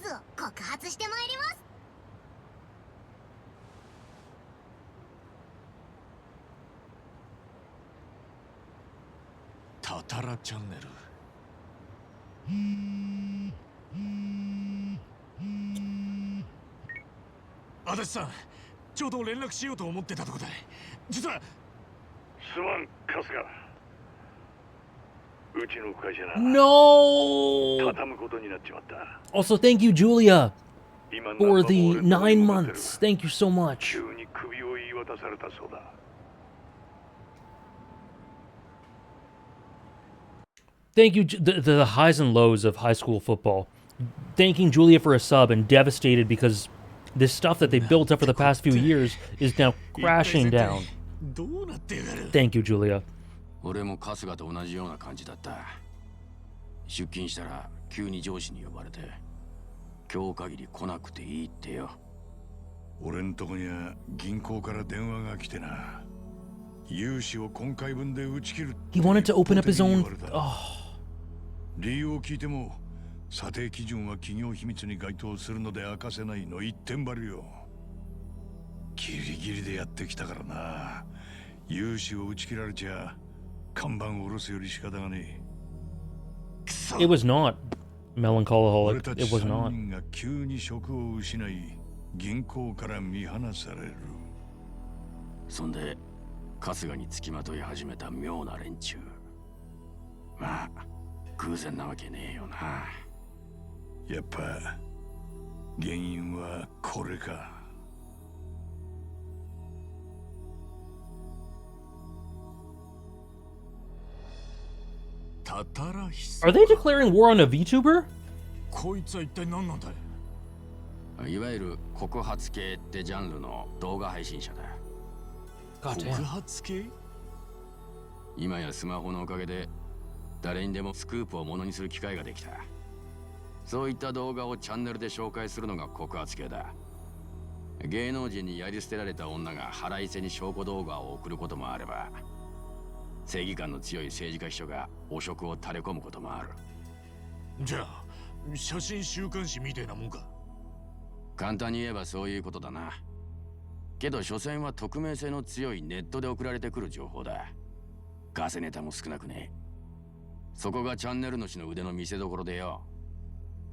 々を告発してまいります。タタラチャンネル。足立さん、ちょうど連絡しようと思ってたとこで、実は。すまん、春日。うちの会社な。No! 畳むことになっちまった。Also, thank you, Julia, for the 9 months. Thank you so much. 急に首を言い渡されたそうだ。Thank you, the highs and lows of high school football. Thanking Julia for a sub and devastated because this stuff that they built up for the past few years is now crashing down. Thank you, Julia. 俺も春日と同じような感じだった。出勤したら急に上司に呼ばれて、今日限り来なくていいってよ。俺んとこには銀行から電話が来てな。融資を今回分で打ち切る。He wanted to open up his own. Oh. 理由を聞いても、査定基準は企業秘密に該当するので明かせないの一点張りよ。ギリギリでやってきたからな。融資を打ち切られちゃ看板を下ろすより仕方がねえ。It was not melancholic. It was not. 俺たち3人が急に職を失い、銀行から見放される。そんで春日につきまとい始めた妙な連中。まあ偶然なわけねえよな。やっぱ原因はこれか。タタラヒサ。 Are they declaring war on a VTuber? こいつは一体何なんだよ。いわゆる告発系ってジャンルの動画配信者だ。告発系？今やスマホのおかげで誰にでもスクープをものにする機会ができた。そういった動画をチャンネルで紹介するのが告発系だ。芸能人にやり捨てられた女が腹いせに証拠動画を送ることもあれば、正義感の強い政治家秘書が汚職を垂れ込むこともある。じゃあ写真週刊誌みたいなもんか。簡単に言えばそういうことだな。けど所詮は匿名性の強いネットで送られてくる情報だ。ガセネタも少なくね。そこがチャンネル主の腕の見せ所でよ。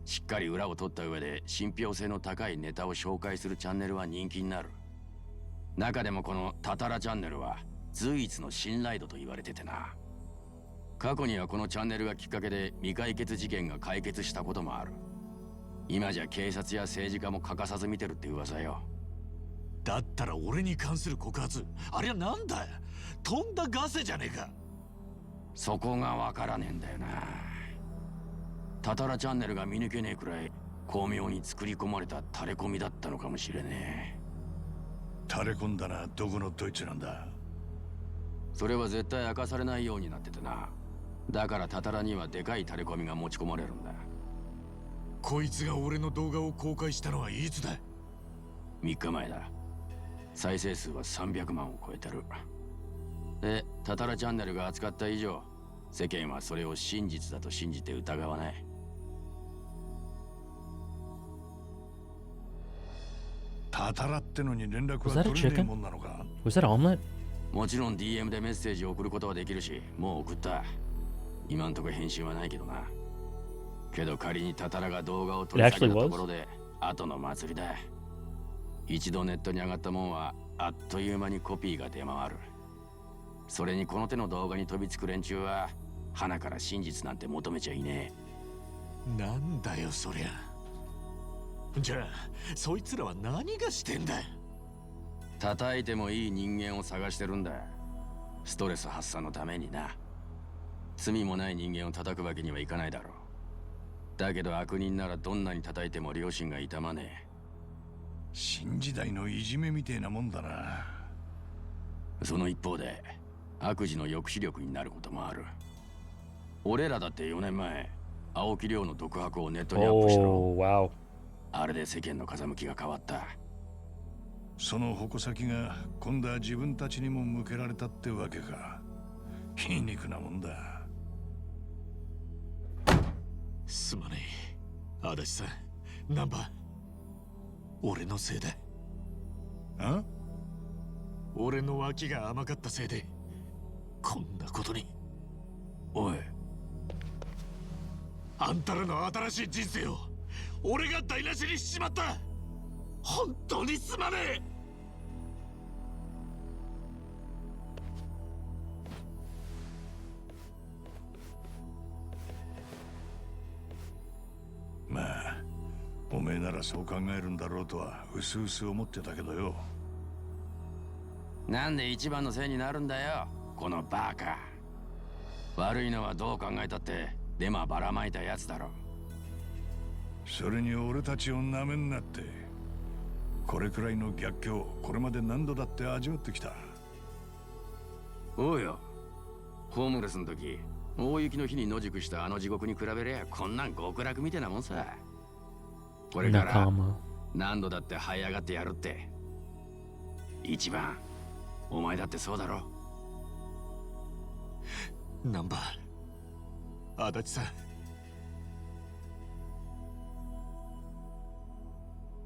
しっかり裏を取った上で信憑性の高いネタを紹介するチャンネルは人気になる。中でもこのタタラチャンネルは随一の信頼度と言われててな。過去にはこのチャンネルがきっかけで未解決事件が解決したこともある。今じゃ警察や政治家も欠かさず見てるって噂よ。だったら俺に関する告発、あれはなんだよ。とんだガセじゃねえか。そこがわからねえんだよな。タタラチャンネルが見抜けねえくらい巧妙に作り込まれた垂れ込みだったのかもしれねえ。垂れ込んだな。どこのドイツなんだ。それは絶対明かされないようになっててな。だからタタラにはでかいタレコミが持ち込まれるんだ。こいつが俺の動画を公開したのはいつだ？ 3日前だ。再生数は300万を超えてる。で、タタラチャンネルが扱った以上、世間はそれを真実だと信じて疑わない。タタラってのに連絡は取れねえもんなのか？ Was that omelet? もちろん DM でメッセージを送ることはできるし、もう送った。今んとこ返信はないけどな。けど仮にタタラが動画を撮り上げたところで、後の祭りだ。一度ネットに上がったもんは、あっという間にコピーが出回る。それにこの手の動画に飛びつく連中は、花から真実なんて求めちゃいねえ。なんだよそりゃ。じゃあそいつらは何がしてんだ？叩いてもいい人間を探してるんだ。ストレス発散のためにな。罪もない人間を叩くわけにはいかないだろう。だけど悪人ならどんなに叩いても良心が痛まねえ。新時代のいじめみてえなもんだな。その一方で悪事の抑止力になることもある。俺らだって4年前青木亮の独白をネットにアップしたろ。Oh, wow. あれで世間の風向きが変わった。その矛先が今度は自分たちにも向けられたってわけか。皮肉なもんだ。すまねえ、足立さん、ナンバー。俺のせいだ。あ？俺の脇が甘かったせいで、こんなことに。おい。あんたらの新しい人生を、俺が台無しにしちまった。本当にすまねえ。まあ、おめえならそう考えるんだろうとは薄々思ってたけどよ。なんで一番のせいになるんだよ、このバカ。悪いのはどう考えたってデマばらまいたやつだろ。それに俺たちをなめんなって。これくらいの逆境、これまで何度だって味わってきた。おうよ、ホームレスの時大雪の日に野宿したあの地獄に比べりゃこんなん極楽みたいなもんさ。これから何度だって這い上がってやるって。一番お前だってそうだろ。ナンバー、足立さん、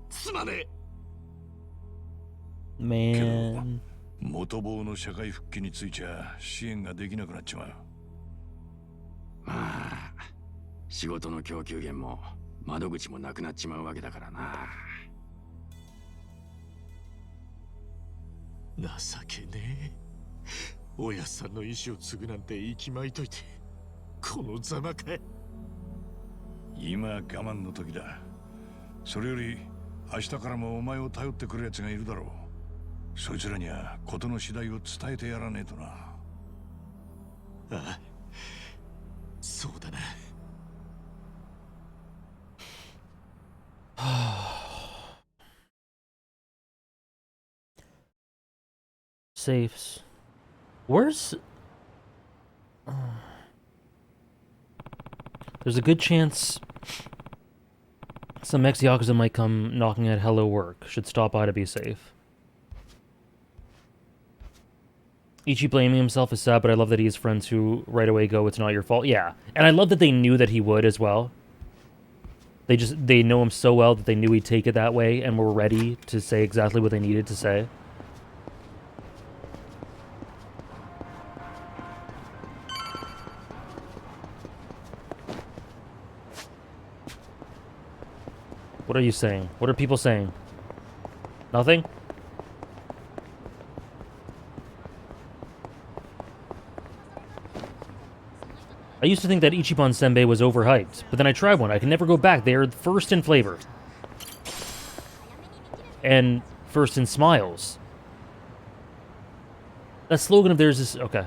すまねえ。Man. 元棒の社会復帰についちゃ支援ができなくなっちまう。まあ仕事の供給源も窓口もなくなっちまうわけだからな。情けねえ。おやっさんの意志を継ぐなんて息巻いといて、このざまかい。今我慢の時だ。それより明日からもお前を頼ってくる奴がいるだろう。そいつらには事の次第を伝えてやらねえとな。ああ、そうだな。Safes. Where's... There's a good chance some ex-Yakuza might come knocking at Hello Work. Should stop by to be safe. Ichi blaming himself is sad, but I love that he has friends who right away go, it's not your fault. Yeah, and I love that they knew that he would as well. They know him so well that they knew he'd take it that way and were ready to say exactly what they needed to say. What are you saying? What are people saying? Nothing? I used to think that Ichiban Senbei was overhyped, but then I tried one. I can never go back. They are first in flavor. And first in smiles. That slogan of theirs is... Okay.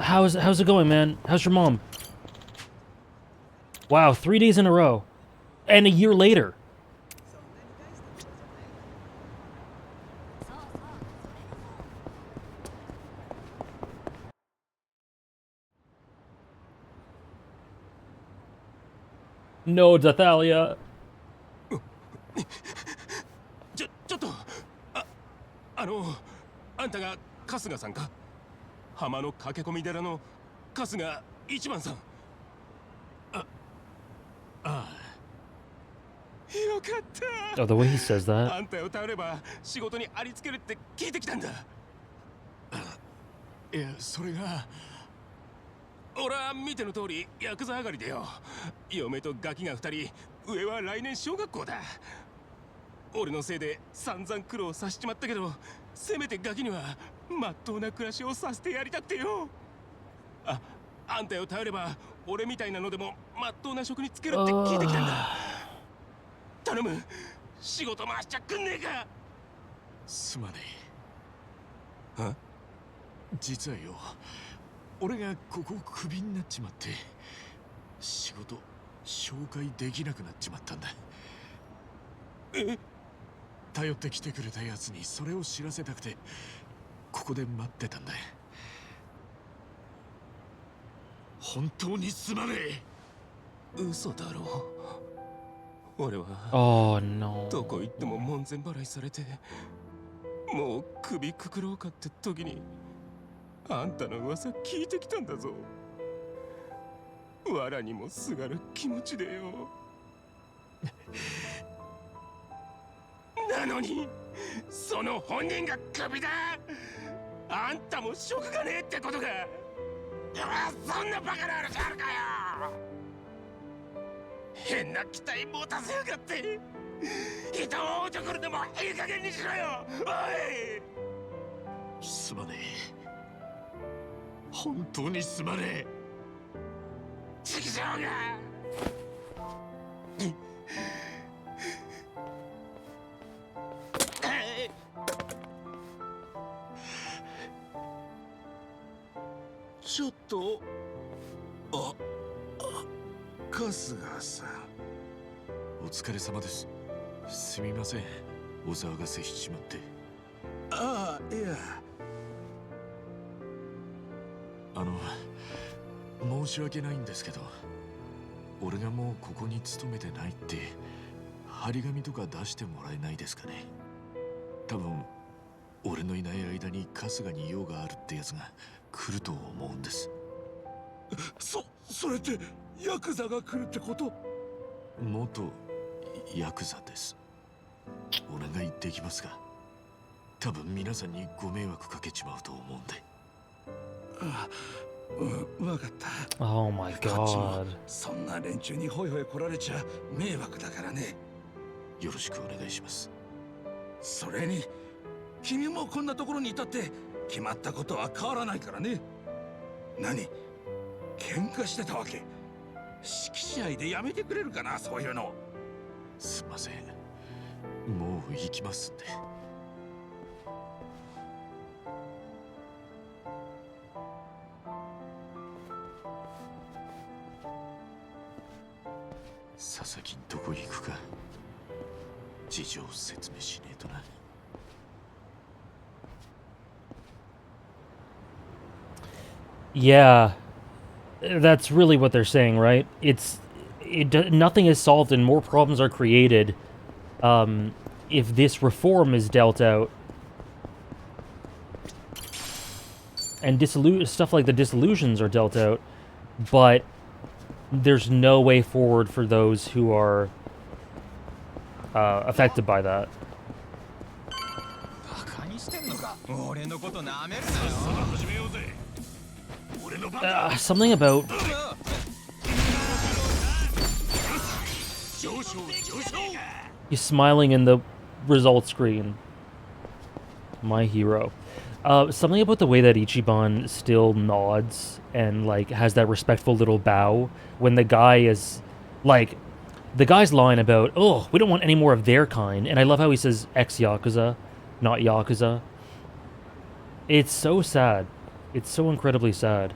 how's it going, man? How's your mom? Wow, 3 days in a row. And a year later. No, Dathalia. ちょっとあんたが春日さんか？浜の駆け込み寺の春日一番さん。ああ。よかった。 Oh, the way he says that. あんたを頼れば仕事にありつけるって聞いてきたんだ。いや、それが俺は見ての通りヤクザ上がりでよ。嫁とガキが2人、上は来年小学校だ。俺のせいで散々苦労させちまったけど、せめてガキにはまっとうな暮らしをさせてやりたくてよ。あんたを頼れば俺みたいなのでもまっとうな職に就けるって聞いてきたんだ。頼む、仕事回しちゃくんねえか。すまねえ。実はよ、俺がここをクビになっちまって仕事紹介できなくなっちまったんだ。頼ってきてくれたやつにそれを知らせたくてここで待ってたんだ。本当にすまねえ。嘘だろ。俺は Oh no. どこ行っても門前払いされて、もう首くくろうかって時にあんたの噂聞いてきたんだぞ。藁にもすがる気持ちでよ。なのにその本人がクビだ。あんたも職がねえってことか。そんなバカな話あるかよ。変な期待持たせやがって。人をおちょくるのもいい加減にしろよ。おい、すまねえ。本当にすまねえ。畜生が。ちょっと春日さん、お疲れ様です。すみません、お騒がせしちまって。いや、申し訳ないんですけど、俺がもうここに勤めてないって張り紙とか出してもらえないですかね。多分俺のいない間に春日に用があるってやつが来ると思うんです。それってヤクザが来るってこと？元ヤクザです。お願いできますか？多分皆さんにご迷惑かけちまうと思うんで。わかった。 Oh my こっちも god. そんな連中にホイホイ来られちゃ迷惑だからね。よろしくお願いします。それに君もこんなところにいたって決まったことは変わらないからね。何？喧嘩してたわけ？式試合でやめてくれるかな、そういうの。すいません、もう行きますんで。佐々木んとこ行くか。事情説明しねえとな。Yeah, that's really what they're saying, right? Nothing is solved and more problems are created if this reform is dealt out. And stuff like the dissolutions are dealt out, but there's no way forward for those who are affected by that. Something about... He's smiling in the result screen. My hero. Something about the way that Ichiban still nods and, like, has that respectful little bow when the guy is, like, the guy's line about, oh, we don't want any more of their kind, and I love how he says ex-Yakuza, not Yakuza. It's so sad. It's so incredibly sad.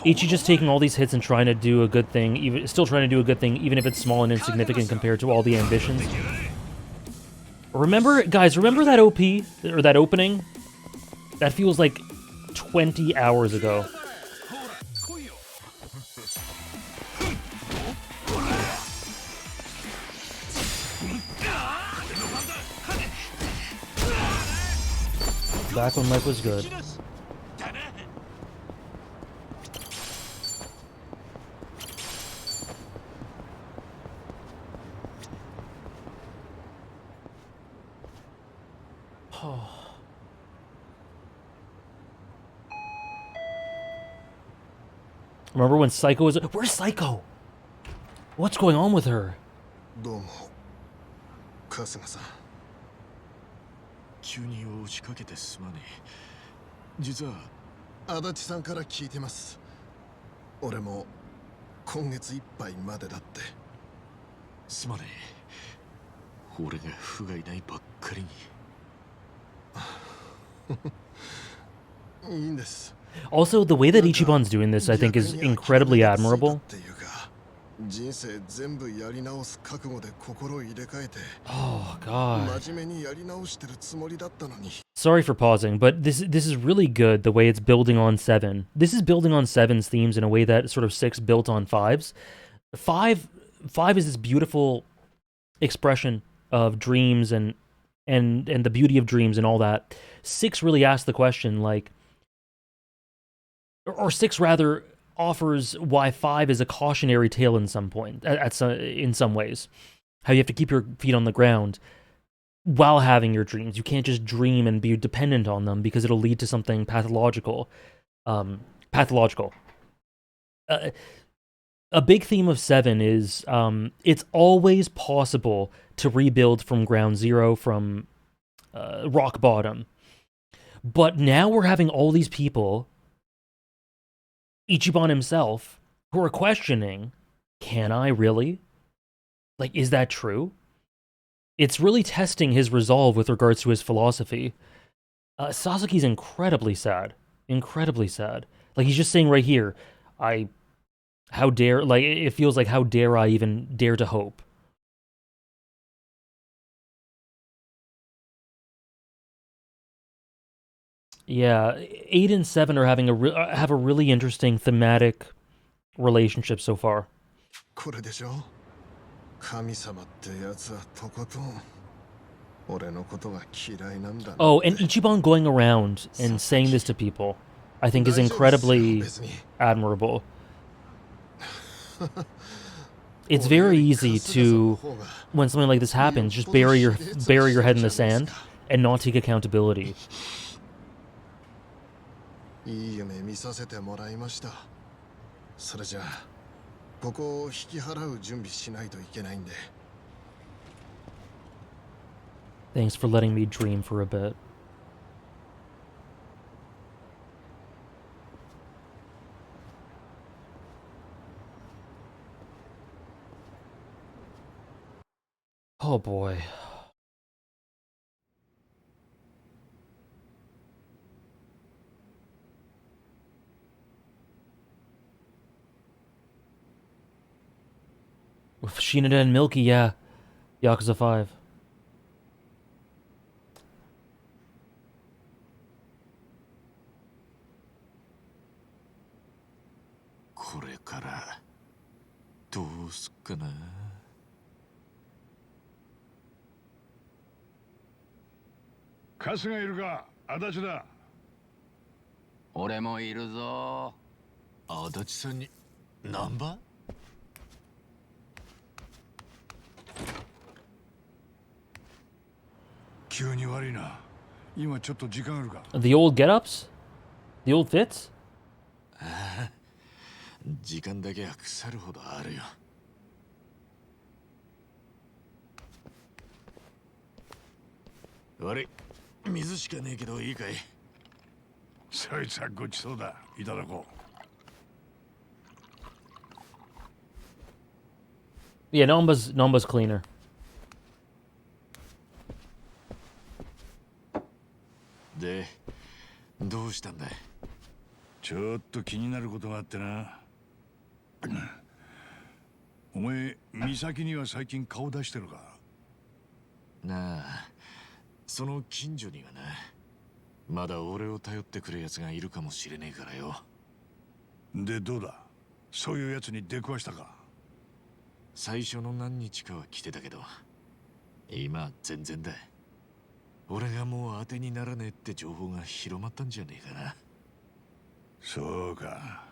Ichi just taking all these hits and trying to do a good thing, still trying to do a good thing, even if it's small and insignificant compared to all the ambitions. Remember, guys, remember that OP, or that opening? That feels like 20 hours ago. Back when life was good. Remember when Psycho was... Where's Psycho? What's going on with her? どうも春日さん急に押しかけてすまねえ実は足立さんから聞いてます俺も今月いっぱいまでだってすまねえ俺が不甲斐ないばっかりにいいんです Also, the way that Ichiban's doing this, I think, is incredibly admirable. 人生全部やり直す覚悟で心を入れ替えて Oh, God. 真面目にやり直してるつもりだったのに Sorry for pausing, but this is really good, the way it's building on 7. This is building on 7's themes in a way that sort of 6 built on 5's. 5 is this beautiful expression of dreams and the beauty of dreams and all that. 6 really asks the question, like... Or 6 rather offers why 5 is a cautionary tale in some point, in some ways. How you have to keep your feet on the ground while having your dreams. You can't just dream and be dependent on them because it'll lead to something pathological. A big theme of 7 is it's always possible to rebuild from ground zero, from rock bottom. But now we're having all these people, Ichiban himself, who are questioning, can I really? Like, is that true? It's really testing his resolve with regards to his philosophy. Sasuke's incredibly sad. Incredibly sad. Like, he's just saying right here, how dare, like, it feels like, how dare I even dare to hope? Yeah, 8 and 7 are having have a really interesting thematic relationship so far. これでしょ神様ってやつはとことん俺のことが嫌いなんだ Oh, and Ichiban going around and saying this to people, I think is incredibly admirable. It's very easy to, when something like this happens, just bury your head in the sand and not take accountability. いい夢見させてもらいましたそれじゃあここを引き払う準備しないといけないんで Thanks for letting me dream for a bit. Oh boy. With Shinada and Milky, yeah. Yakuza 5. これからどうすっかなカスがいるか足立だ俺もいるぞ足立さんにナンバー急に悪いな今ちょっと時間あるか The old get-ups? The old fits? ああ時間だけは腐るほどあるよ悪い水しかねえけどいいかいそいつはごちそうだいただこう Yeah, Nomba's cleaner. でどうしたんだいちょっと気になることがあってな。お前、美咲には最近顔出してるか？なあ、その近所にはな、まだ俺を頼ってくる奴がいるかもしれねえからよ。で、どうだ？そういう奴に出くわしたか？最初の何日かは来てたけど、今全然だ。俺がもう当てにならねえって情報が広まったんじゃねえかな。そうか。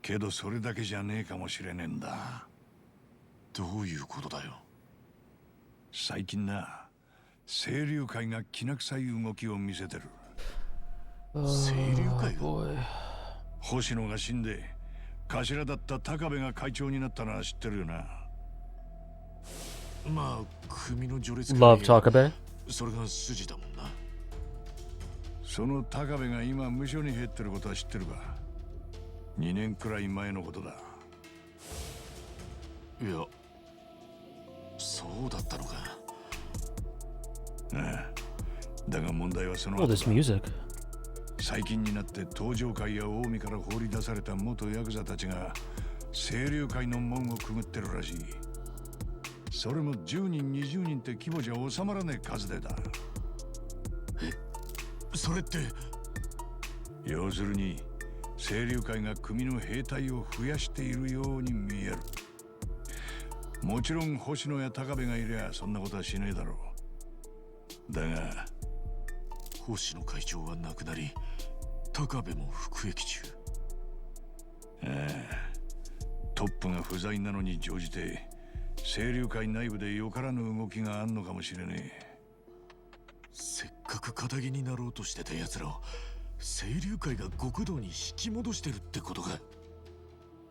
けどそれだけじゃねえかもしれねえんだ。どういうことだよ。最近な、清流会がきな臭い動きを見せてる。清流会が？星野が死んで頭だった高部が会長になったのは知ってるよな。まあ、組の序列 Love Takabe? それが筋だもんな。その高部が今無所に減ってることは知ってるか？2年くらい前のことだ。いや、そうだったのか。ああ、だが問題はその Oh, this music. 最近になって東上会や近江から放り出された元ヤクザたちが清流会の門をくぐってるらしい。それも10人20人って規模じゃ収まらねえ数でだ。それって要するに清流会が組の兵隊を増やしているように見える。もちろん星野や高部がいりゃそんなことはしねえだろう。だが星野会長は亡くなり、高部も服役中。ああ、トップが不在なのに乗じて清流会内部でよからぬ動きがあんのかもしれねえ。せっかく仇になろうとしてた奴らを清流会が極道に引き戻してるってことか。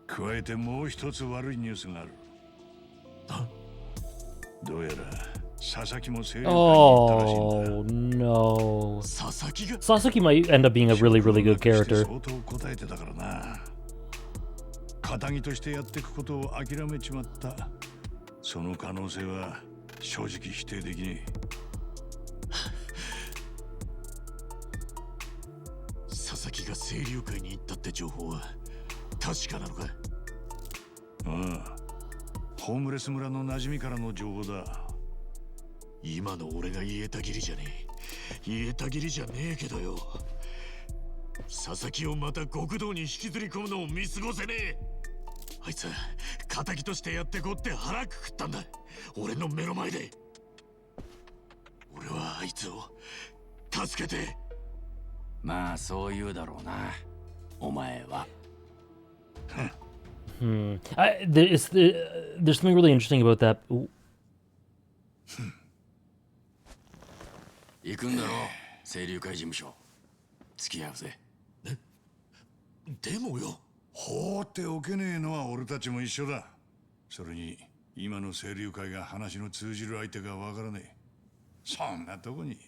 加えてもう一つ悪いニュースがある。どうやら佐々木も清流会に行ったらしいんだ。 Oh no. 佐々木が？ Sasaki might end up being a really, really good character. 相当答えてたからな。仇としてやっていくことを諦めちまった。その可能性は正直否定できねえ。佐々木が清流会に行ったって情報は確かなのか？ああ、ホームレス村の馴染みからの情報だ。今の俺が言えたぎりじゃねえ。言えたぎりじゃねえけどよ。佐々木をまた極道に引きずり込むのを見過ごせねえ。あいつは仇としてやってこって腹くくったんだ。俺の目の前で。俺はあいつを助けて。まあそう言うだろうな、お前は。There's something really interesting about that. 行くんだろう、清流会事務所。付き合うぜ。でもよ、放っておけねえのは俺たちも一緒だ。それに今の清流会が話の通じる相手がわからねえ。そんなとこに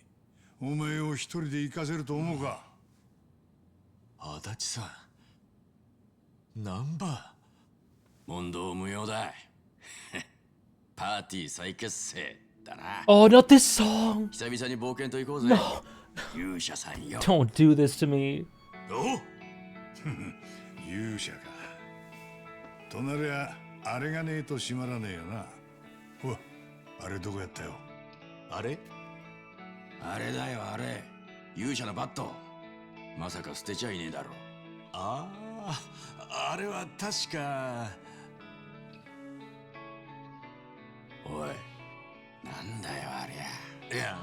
お前を一人で行かせると思うか？足立さん、ナンバー問答無用だ。パーティー再結成だな。Oh, not this song! 久々に冒険と行こうぜ。 No. 勇者さんよ。 Don't do this to me. お勇者か。となりゃあれがねえと閉まらねえよな。お、あれどこやったよ。あれ？あれだよ、あれ。勇者のバット。まさか捨てちゃいねえだろ。ああ、あれは確か。おい、なんだよありゃ。いや、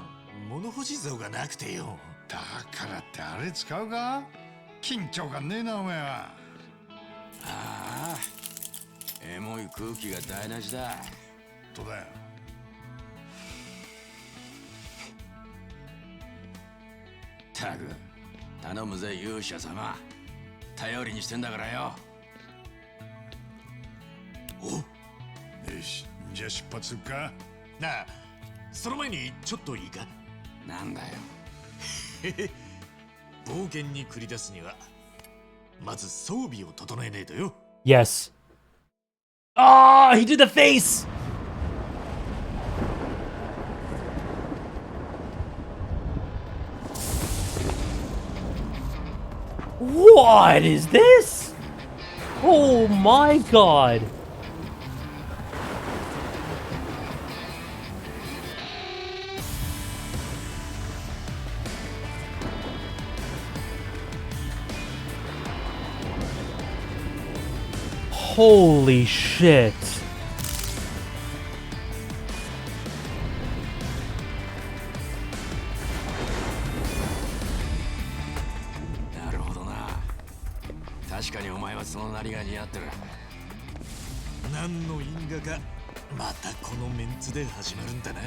物干し像がなくてよ。だからってあれ使うか？緊張感ねえなお前は。ああ、エモい空気が台無しだ。とだよ。たく、頼むぜ勇者様。頼りにしてんだからよ。よし、じゃあ出発するか。なあ、その前にちょっといいか？なんだよ。冒険に繰り出すにはまず装備を整えねえとよ。 Yes. Ah, he did the face! What is this? Oh my god. Holy shit.何の因果かまたこのメンツで始まるんだな。こ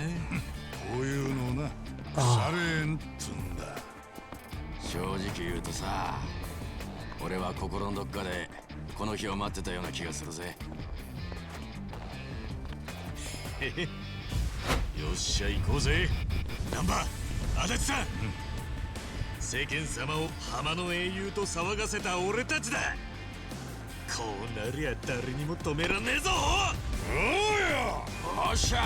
ういうのをな、腐れんっつんだ。正直言うとさ、俺は心のどっかでこの日を待ってたような気がするぜ。よっしゃ行こうぜ。難波、足立さん、世間様を浜の英雄と騒がせた俺たちだ。こうなりゃ誰にも止めらんねえぞ。おうよ。おっしゃ。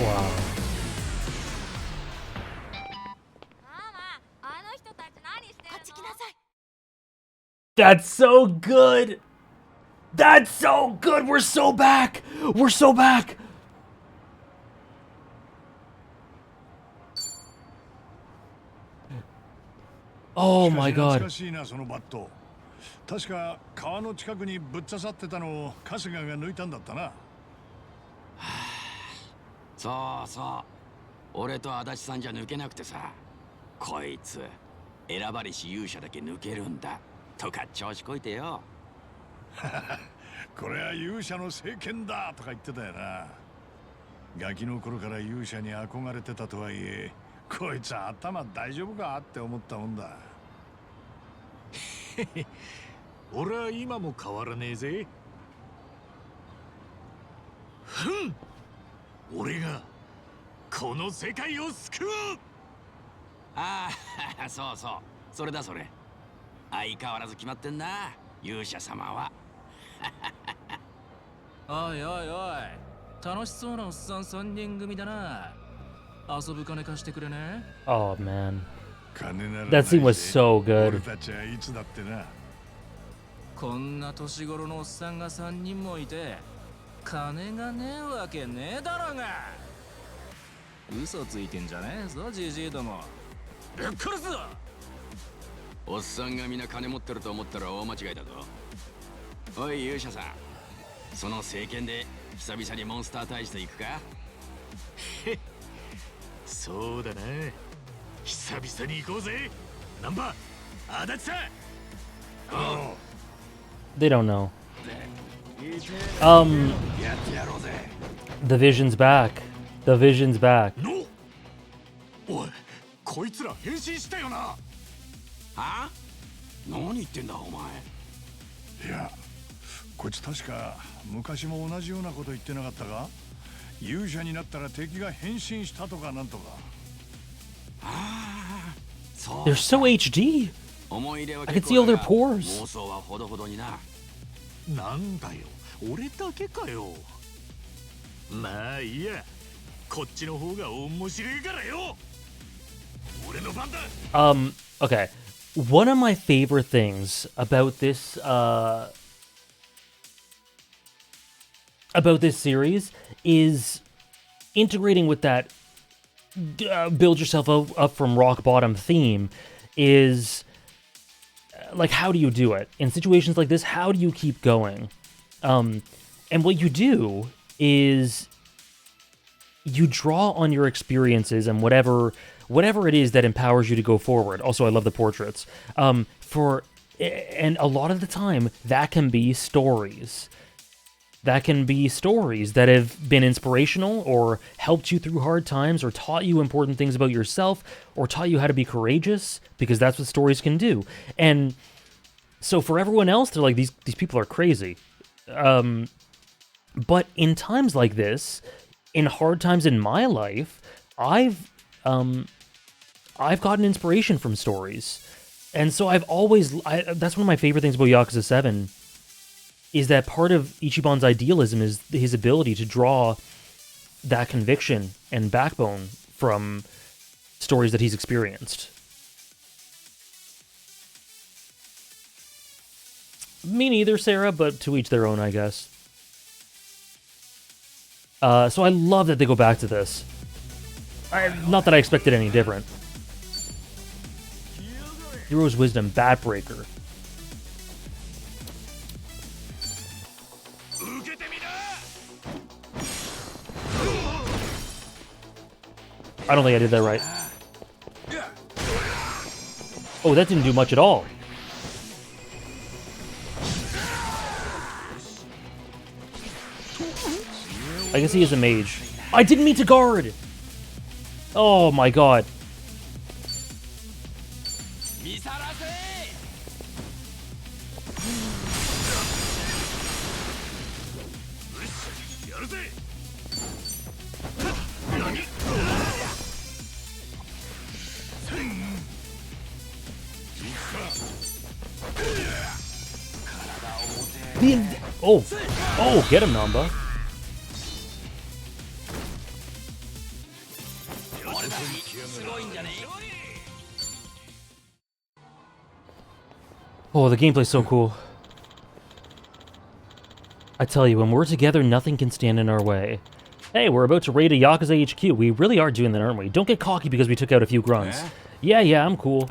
Wow. That's so good. That's so good. We're so back. We're so back. Oh my god. 懐かしいなそのバット。確か川の近くにぶっ刺さってたのを春日が抜いたんだったな。そうそう。俺と足立さんじゃ抜けなくてさ。こいつ選ばれし勇者だけ抜けるんだとか調子こいてよ。これは勇者の聖剣だとか言ってたよな。ガキの頃から勇者に憧れてたとはいえ、こいつ頭大丈夫かって思ったもんだ。俺は今も変わらねえぜ。ふん、俺がこの世界を救う。ああ、そうそう、それだそれ。相変わらず決まってんな、勇者様は。おいおいおい、楽しそうなおっさん3人組だな。遊ぶ金貸してくれね。 Oh man. 金なら That scene was so 俺 good. たちはいつだってな。こんな年頃のおっさんが3人もいて金がねえわけねえだろうが。嘘ついてんじゃねえぞジジイども。ぶっ殺すぞ。おっさんがみんな金持ってると思ったら大間違いだぞ。おい勇者さん、その聖剣で久々にモンスター退治と行くか。そうだな、久々に行こうぜ。難波、足立さん。They don't know. やってやろうぜ。 The Vision's back. The Vision's back. おい、こいつら変身したよな。はあ？何言ってんだお前。いや、こいつ確か昔も同じようなこと言ってなかったか。勇者になったら敵が変身したとかなんとか。They're so HD. 思い入れは I can see all their 妄 pores. 想はほどほどにな。なんだよ、俺だけかよ。まあいいや、こっちの方が面白いからよ。俺の番だ。Okay. One of my favorite things about this series is integrating with that build yourself up from rock bottom theme is like, how do you do it in situations like this? How do you keep going? And what you do is you draw on your experiences and whatever it is that empowers you to go forward. Also, I love the portraits. And a lot of the time, that can be stories. That can be stories that have been inspirational or helped you through hard times or taught you important things about yourself or taught you how to be courageous, because that's what stories can do. And so for everyone else, they're like, these people are crazy. But in times like this, in hard times in my life, I've gotten inspiration from stories. And so that's one of my favorite things about Yakuza 7, is that part of Ichiban's idealism is his ability to draw that conviction and backbone from stories that he's experienced. Me neither, Sarah, but to each their own, I guess. So I love that they go back to this. Not that I expected any different. Hero's Wisdom, Batbreaker. I don't think I did that right. Oh, that didn't do much at all. I guess he is a mage. I didn't mean to guard! Oh my god. Oh, get him, Namba. Oh, the gameplay's so cool. I tell you, when we're together, nothing can stand in our way. Hey, we're about to raid a Yakuza HQ. We really are doing that, aren't we? Don't get cocky because we took out a few grunts. Yeah, I'm cool.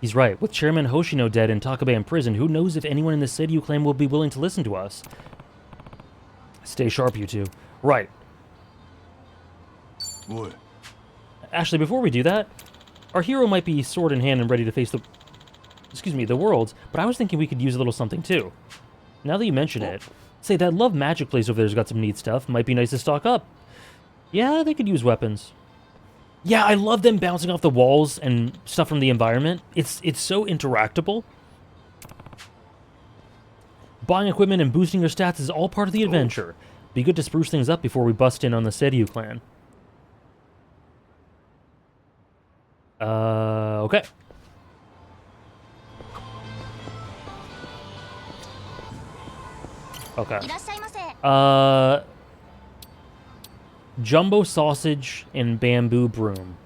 He's right. With Chairman Hoshino dead and Takabe in prison, who knows if anyone in the city you claim will be willing to listen to us. Stay sharp, you two. Right. What? Actually, before we do that, our hero might be sword in hand and ready to face the world, but I was thinking we could use a little something too. Now that you mention it, say that Love Magic place over there's got some neat stuff. Might be nice to stock up. Yeah, they could use weapons. Yeah, I love them bouncing off the walls and stuff from the environment. It's so interactable. Buying equipment and boosting your stats is all part of the adventure. Be good to spruce things up before we bust in on the Seiryu clan. Okay. Okay. Jumbo sausage and bamboo broom.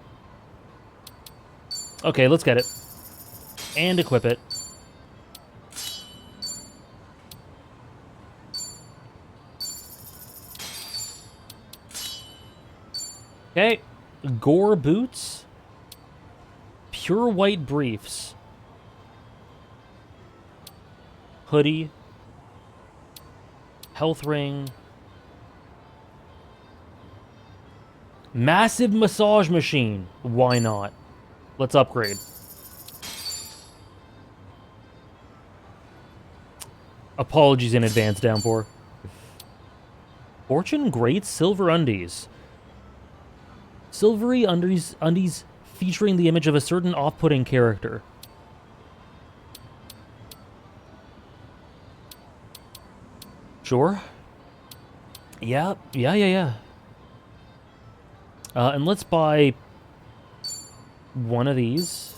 Okay, let's get it. And equip it. Okay. Gore boots. Pure white briefs. Hoodie. Health ring. Massive massage machine. Why not? Let's upgrade. Apologies in advance, Downpour. Fortune Great Silver Undies. Silvery undies featuring the image of a certain off-putting character. Sure. Yeah. And let's buy one of these.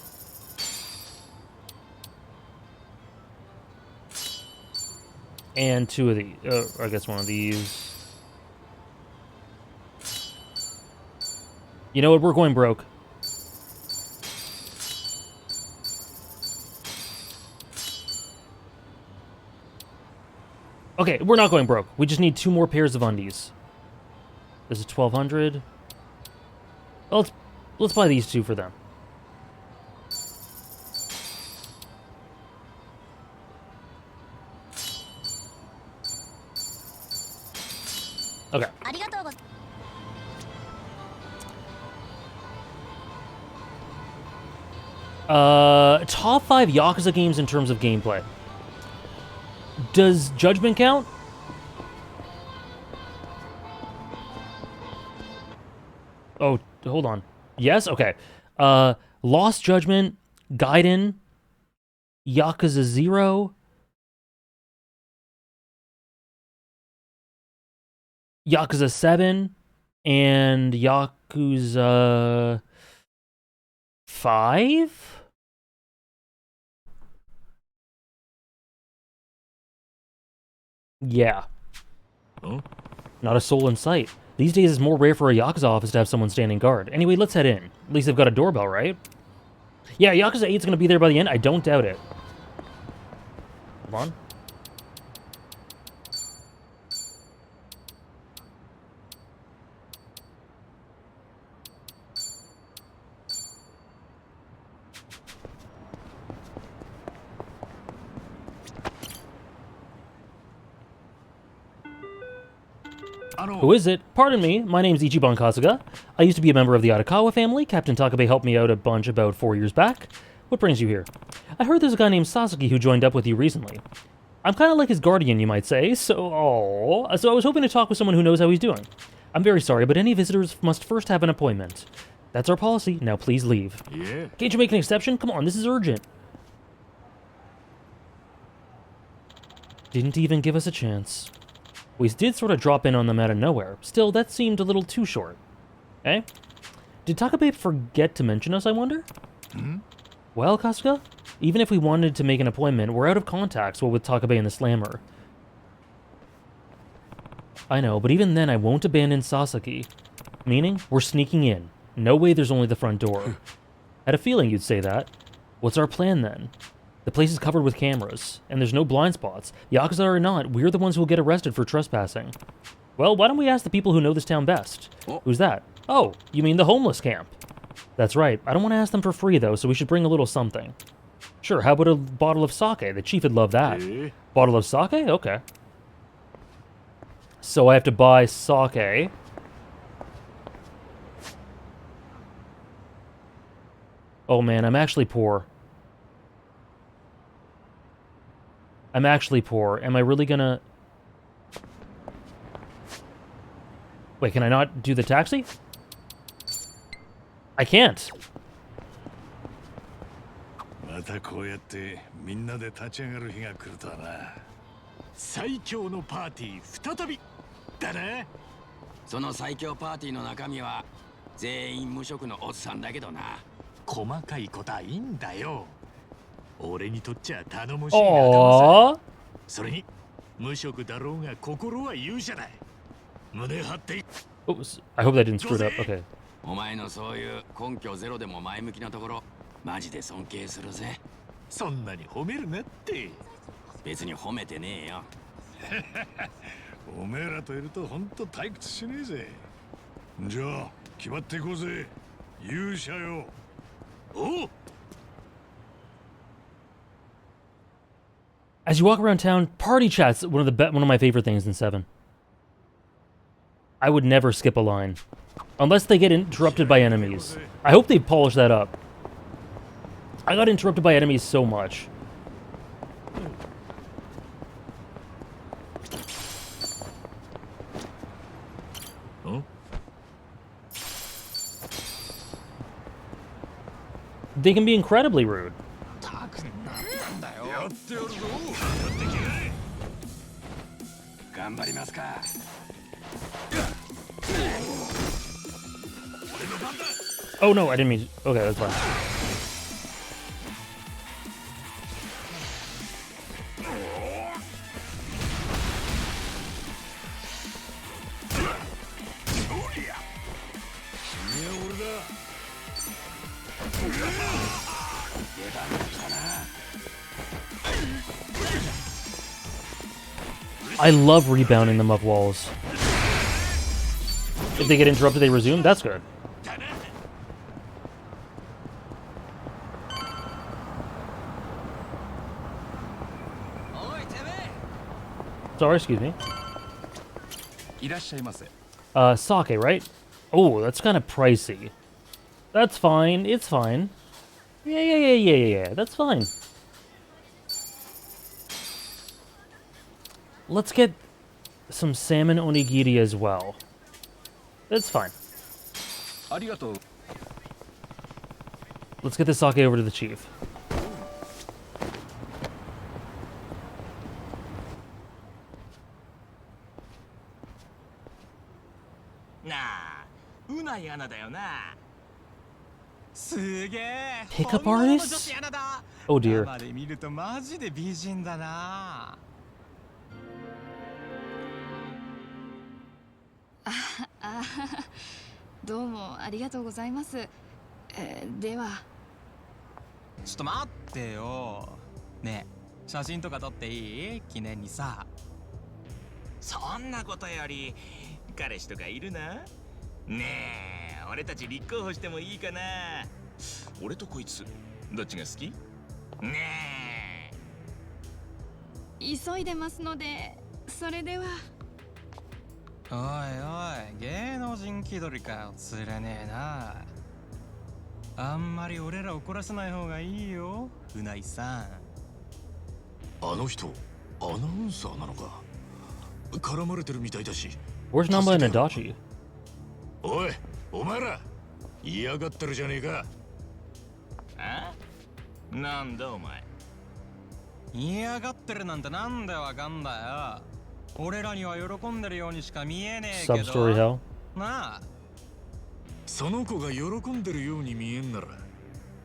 And two of these. I guess one of these. You know what? We're going broke. Okay, we're not going broke. We just need 2 more pairs of undies. This is 1,200. Well, let's buy these 2 for them. Okay. Top 5 Yakuza games in terms of gameplay. Does Judgment count? Oh, hold on. Yes? Okay. Lost Judgment, Gaiden, Yakuza 0, Yakuza 7, and Yakuza 5? Yeah. Oh? Not a soul in sight. These days it's more rare for a Yakuza office to have someone standing guard. Anyway, let's head in. At least they've got a doorbell, right? Yeah, Yakuza 8's gonna be there by the end. I don't doubt it. Come on. Who is it? Pardon me, my name's Ichiban Kasuga. I used to be a member of the Arakawa family. Captain Takabe helped me out a bunch about 4 years back. What brings you here? I heard there's a guy named Sasaki who joined up with you recently. I'm kind of like his guardian, you might say, so I was hoping to talk with someone who knows how he's doing. I'm very sorry, but any visitors must first have an appointment. That's our policy. Now please leave. Yeah. Can't you make an exception? Come on, this is urgent. Didn't even give us a chance. We did sort of drop in on them out of nowhere. Still, that seemed a little too short. Eh? Did Takabe forget to mention us, I wonder? Well, Kasuga, even if we wanted to make an appointment, we're out of contacts with Takabe and the Slammer. I know, but even then I won't abandon Sasaki. Meaning, we're sneaking in. No way there's only the front door. Had a feeling you'd say that. What's our plan then? The place is covered with cameras, and there's no blind spots. Yakuza or not, we're the ones who will get arrested for trespassing. Well, why don't we ask the people who know this town best? Who's that? Oh, you mean the homeless camp. That's right. I don't want to ask them for free, though, so we should bring a little something. Sure, how about a bottle of sake? The chief would love that. Bottle of sake? Okay. So I have to buy sake. Oh man, I'm actually poor. I'm actually poor. Am I really gonna... Wait, can I not do the taxi? I can't. またこうやってみんなで立ち上がる日が来るとはな。最強のパーティー再びだな。その最強パーティーの中身は全員無職のおっさんだけどな。細かいことはいいんだよ。俺にとっちゃ頼もしい仲間さ。それに無職だろうが心は勇者だ。胸張って。Oops, I hope that didn't screw it up. Okay. お前のそういう根拠ゼロでも前向きなところマジで尊敬するぜ。そんなに褒めるなって。別に褒めてねえよ。おめえらといるとほんと退屈しねえぜ。じゃあ決まっていこうぜ。勇者よ。おう。 As you walk around town, party chat's one of my favorite things in 7. I would never skip a line. Unless they get interrupted by enemies. I hope they polish that up. I got interrupted by enemies so much. Huh? They can be incredibly rude. 頑張りますか。 Oh no, I didn't mean. Okay, that's fine. I love rebounding them up walls. If they get interrupted, they resume. That's good. Sorry, excuse me. Sake, right? Oh, that's kind of pricey. That's fine. It's fine. Yeah. That's fine. Let's get some salmon onigiri as well. That's fine. Let's get the sake over to the chief. Pickup artists? Oh dear. おいおい、芸能人気取りかよ、釣れねえな。あんまり俺ら怒らせない方がいいよ、うないさん。あの人、アナウンサーなのか。絡まれてるみたいだし。Where's Namba and Adachi? おい、お前ら嫌がってるじゃねえか。あ？なんだお前。嫌がってるなんてなんでわかんだよ。俺らには喜んでるようにしか見えねえけど。Sub-story hell? なあ。その子が喜んでるように見えんなら、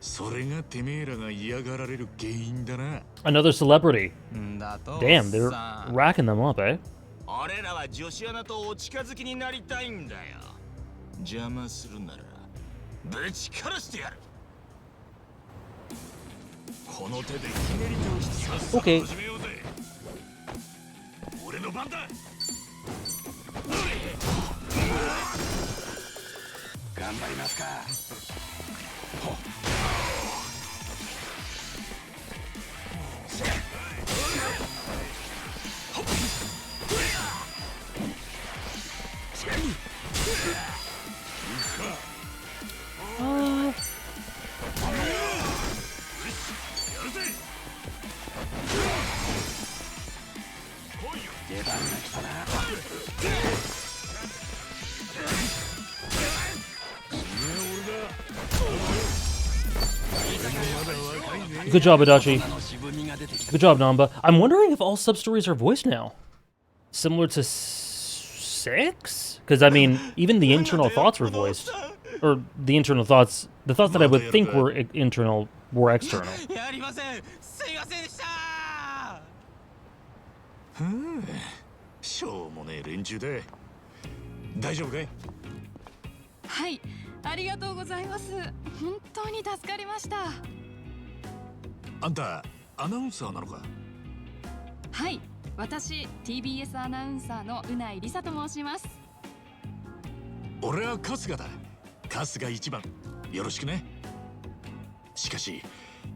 それがてめえらが嫌がられる原因だな。Another celebrity. だと Damn, they're racking them up, eh? 俺らは女子アナとお近づきになりたいんだよ。邪魔するならぶち殺してやる。この手でひねり倒してさっさと始めようぜ。俺の番だ。頑張りますか。出番が来たな。Good job, Adachi. Good job, Namba. I'm wondering if all sub-stories are voiced now. Similar to 6? Because, I mean, even the internal thoughts were voiced. Or the internal thoughts, the thoughts that I would think were internal were external. しょうもねえ連中で。大丈夫かい？はい、ありがとうございます。本当に助かりました。あんたアナウンサーなのか？はい、私 TBS アナウンサーのうないりさと申します。俺は春日だ。春日一番よろしくね。しかし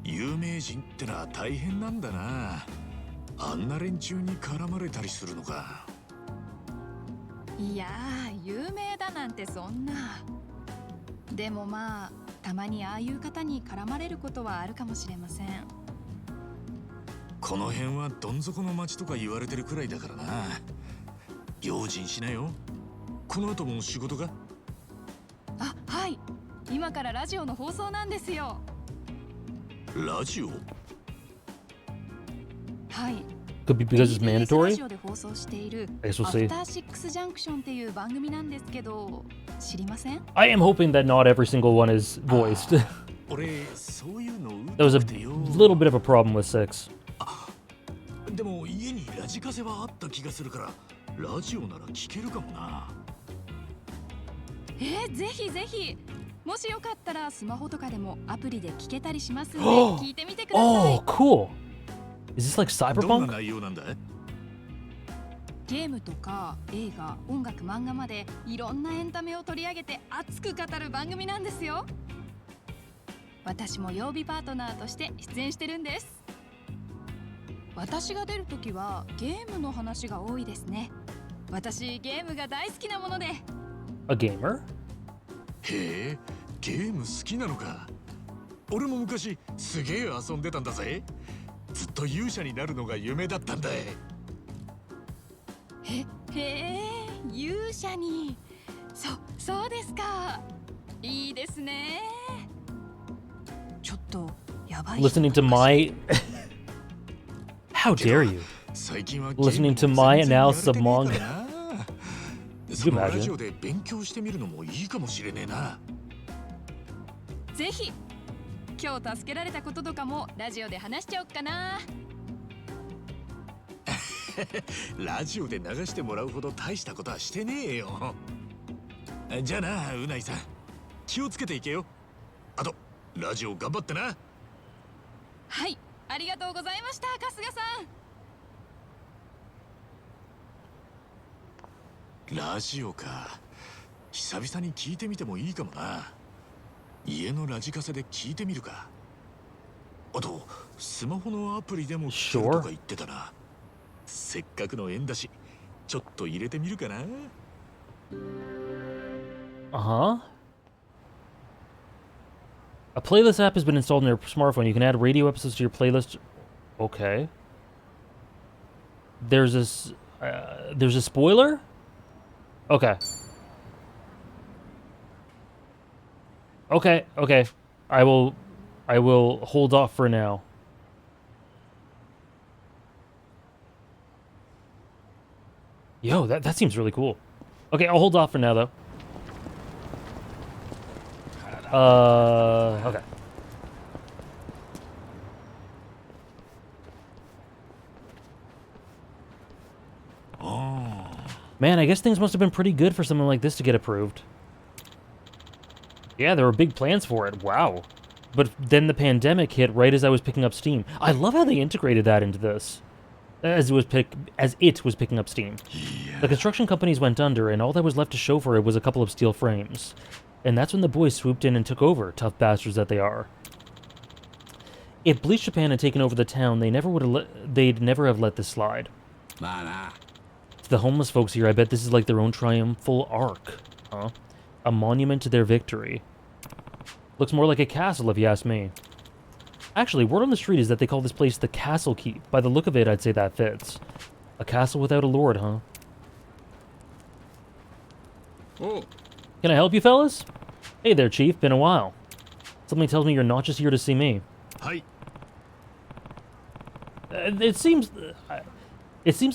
有名人ってのは大変なんだな。あんな連中に絡まれたりするのか。いやー、有名だなんてそんな。でもまあ、たまにああいう方に絡まれることはあるかもしれません。この辺はどん底の町とか言われてるくらいだからな。用心しなよ。この後も仕事か？あ、はい。今からラジオの放送なんですよ。ラジオ？はい。Could be because it's mandatory? ラジオで放送している I guess we'll ア see. フターシックスジャンクションっていう番組なんですけど、知りません？ I am hoping that not every single one is voiced. That was a little bit of a problem with 6. でも家にラジカセはあった気がするから、ラジオなら聞けるかもな。ぜひぜひ。もしよかったらスマホとかでもアプリで聞けたりしますので聞いてみてください。Oh, cool. Is this like どんな Cyberpunk? 内容なんだ？ゲームとか映画、音楽、漫画までいろんなエンタメを取り上げて熱く語る番組なんですよ。私も曜日パートナーとして出演してるんです。私が出るときはゲームの話が多いですね。私ゲームが大好きなもので。A gamer? へえ、ゲーム好きなのか。俺も昔すげえ遊んでたんだぜ。ずっと勇者になるのが夢だったんだ。へえ、勇者に。そうですか。いいですね。ちょっとやばい。 Listening to my... How dare you? Listening to my analysis of manga. Could you ラジ imagine? オで勉強してみるのもいいかもしれねえな。ぜひ。今日助けられたこととかもラジオで話しちゃおっかな。ラジオで流してもらうほど大したことはしてねえよ。じゃあな、うないさん、気をつけていけよ。あとラジオ頑張ってな。はい、ありがとうございました、春日さん。ラジオか。久々に聞いてみてもいいかもな。家のラジカセで聞いてみるか。あとスマホのアプリでも聞けるとか言ってたな。せっかくの縁だし、ちょっと入れてみるかな。Uh-huh. A playlist app has been installed on your smartphone. You can add radio episodes to your playlist. Okay. There's a spoiler? Okay. Okay. I will hold off for now. Yo, that seems really cool. Okay, I'll hold off for now though. Okay. Man, I guess things must have been pretty good for something like this to get approved. Yeah, there were big plans for it. Wow. But then the pandemic hit right as I was picking up steam. I love how they integrated that into this. As it was picking up steam. Yeah. The construction companies went under, and all that was left to show for it was a couple of steel frames. And that's when the boys swooped in and took over, tough bastards that they are. If Bleach Japan had taken over the town, they'd never have let this slide. To the homeless folks here, I bet this is like their own triumphal arc. Huh? A monument to their victory. Looks more like a castle, if you ask me. Actually, word on the street is that they call this place the Castle Keep. By the look of it, I'd say that fits. A castle without a lord, huh? Oh. Can I help you, fellas? Hey there, Chief. Been a while. Something tells me you're not just here to see me. Hi. It seems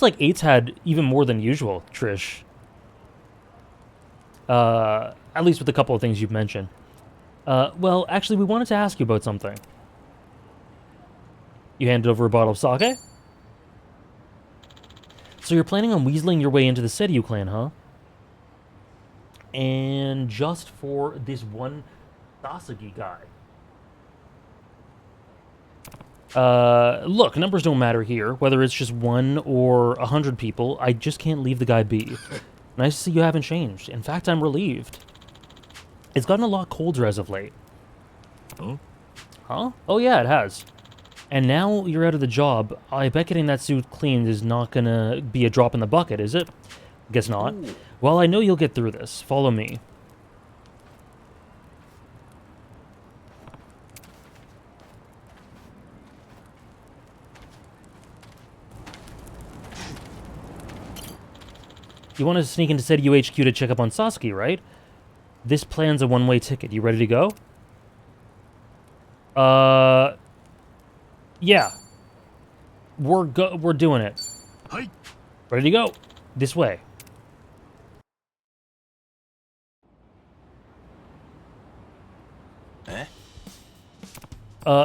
like 8's had even more than usual, Trish. At least with a couple of things you've mentioned. Well, actually, we wanted to ask you about something. You handed over a bottle of sake? So you're planning on weaseling your way into the Seiryu clan, huh? And just for this one Sasagi guy. Look, numbers don't matter here. Whether it's just 1 or 100 people, I just can't leave the guy be. Nice to see you haven't changed. In fact, I'm relieved. It's gotten a lot colder as of late. Huh? Huh? Oh yeah, it has. And now you're out of the job, I bet getting that suit cleaned is not gonna be a drop in the bucket, is it? Guess not. Ooh. Well, I know you'll get through this. Follow me. You want to sneak into Seiryu HQ to check up on Sasuke, right? This plan's a one-way ticket. You ready to go? Yeah. We're doing it. Hi. Ready to go. This way.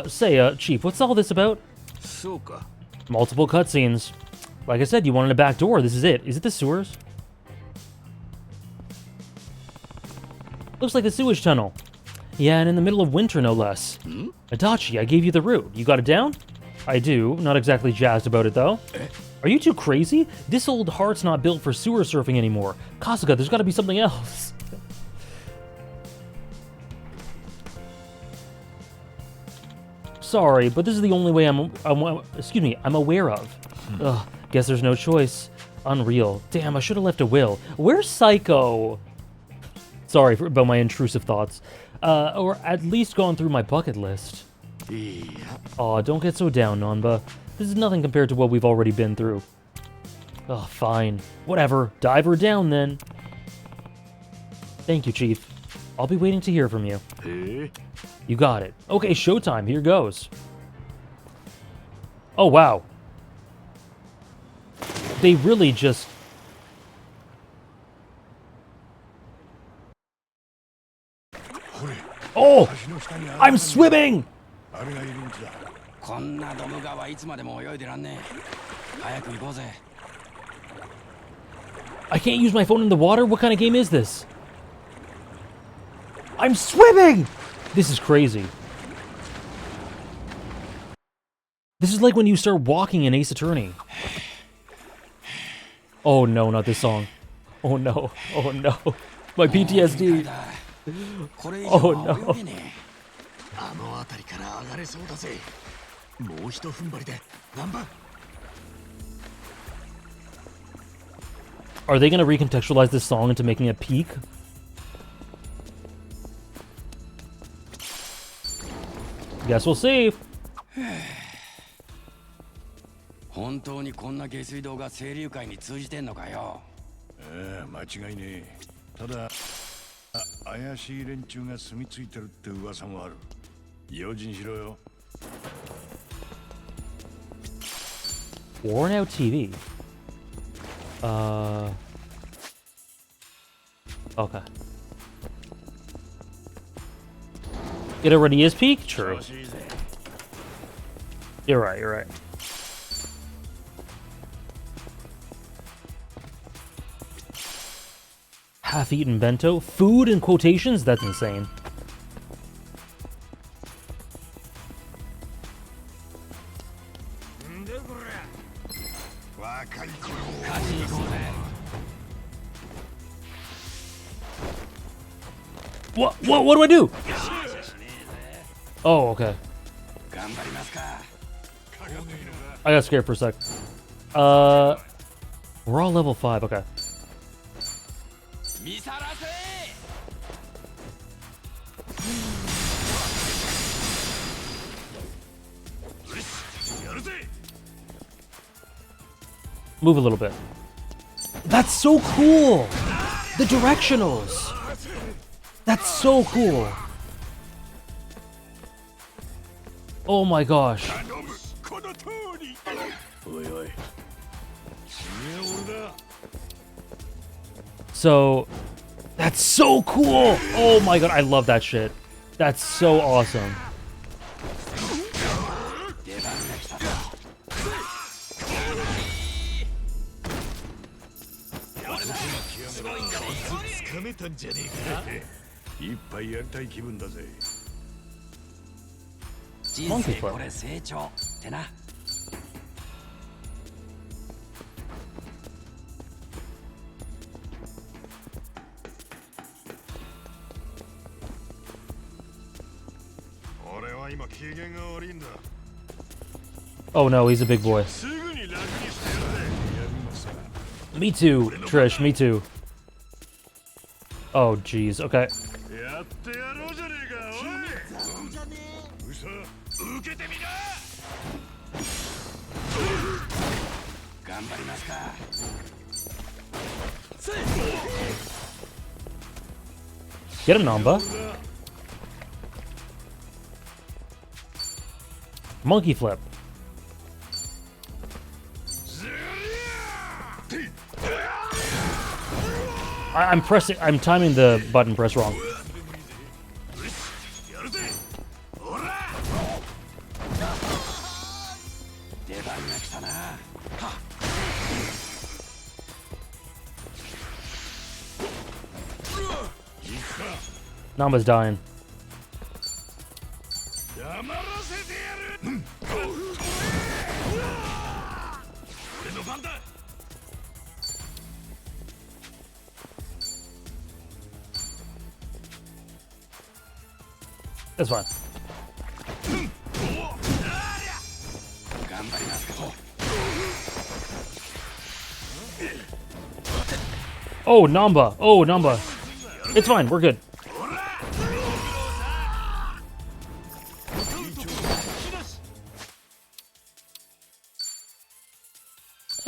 Say, Chief, what's all this about? Soka. Multiple cutscenes. Like I said, you wanted a back door. This is it. Is it the sewers? Looks like the sewage tunnel. Yeah, and in the middle of winter, no less. Adachi, I gave you the route. You got it down? I do. Not exactly jazzed about it, though. Are you too crazy? This old heart's not built for sewer surfing anymore. Kasuga, there's got to be something else. Sorry, but this is the only way I'm aware of. Ugh, guess there's no choice. Unreal. Damn, I should have left a will. Where's Psycho? Sorry about my intrusive thoughts. Or at least gone through my bucket list. Yeah. Aw, don't get so down, Nanba. This is nothing compared to what we've already been through. Ugh, fine. Whatever. Dive her down, then. Thank you, Chief. I'll be waiting to hear from you. Hey. You got it. Okay, showtime. Here goes. Oh, wow. They really just... Oh! I'm swimming! I can't use my phone in the water? What kind of game is this? I'm swimming! This is crazy. This is like when you start walking in Ace Attorney. Oh no, not this song. Oh no, oh no. My PTSD. Oh no. Are they going to recontextualize this song into making it peak? Guess we'll see. 本当にこんな下水道が清流会に通じてんのかよ。ええ、間違いねえ。ただ怪しい連中が住み着いてるって噂もある。用心しろよ。Worn out TV. Okay. It already is peak? True. You're right, you're right. Half-eaten bento? Food in quotations? That's insane. What do I do? Oh, okay. I got scared for a sec. We're all level 5, okay. Move a little bit. That's so cool! The directionals! That's so cool! Oh my gosh. So, that's so cool! Oh my god, I love that shit. That's so awesome. Monkey flip. Oh no, he's a big boy. Me too, Trish, me too. Oh jeez, okay. Get him, Namba. Monkey flip. I'm timing the button press wrong. Namba's dying. That's fine. Oh, Namba. Oh, Namba. It's fine. We're good.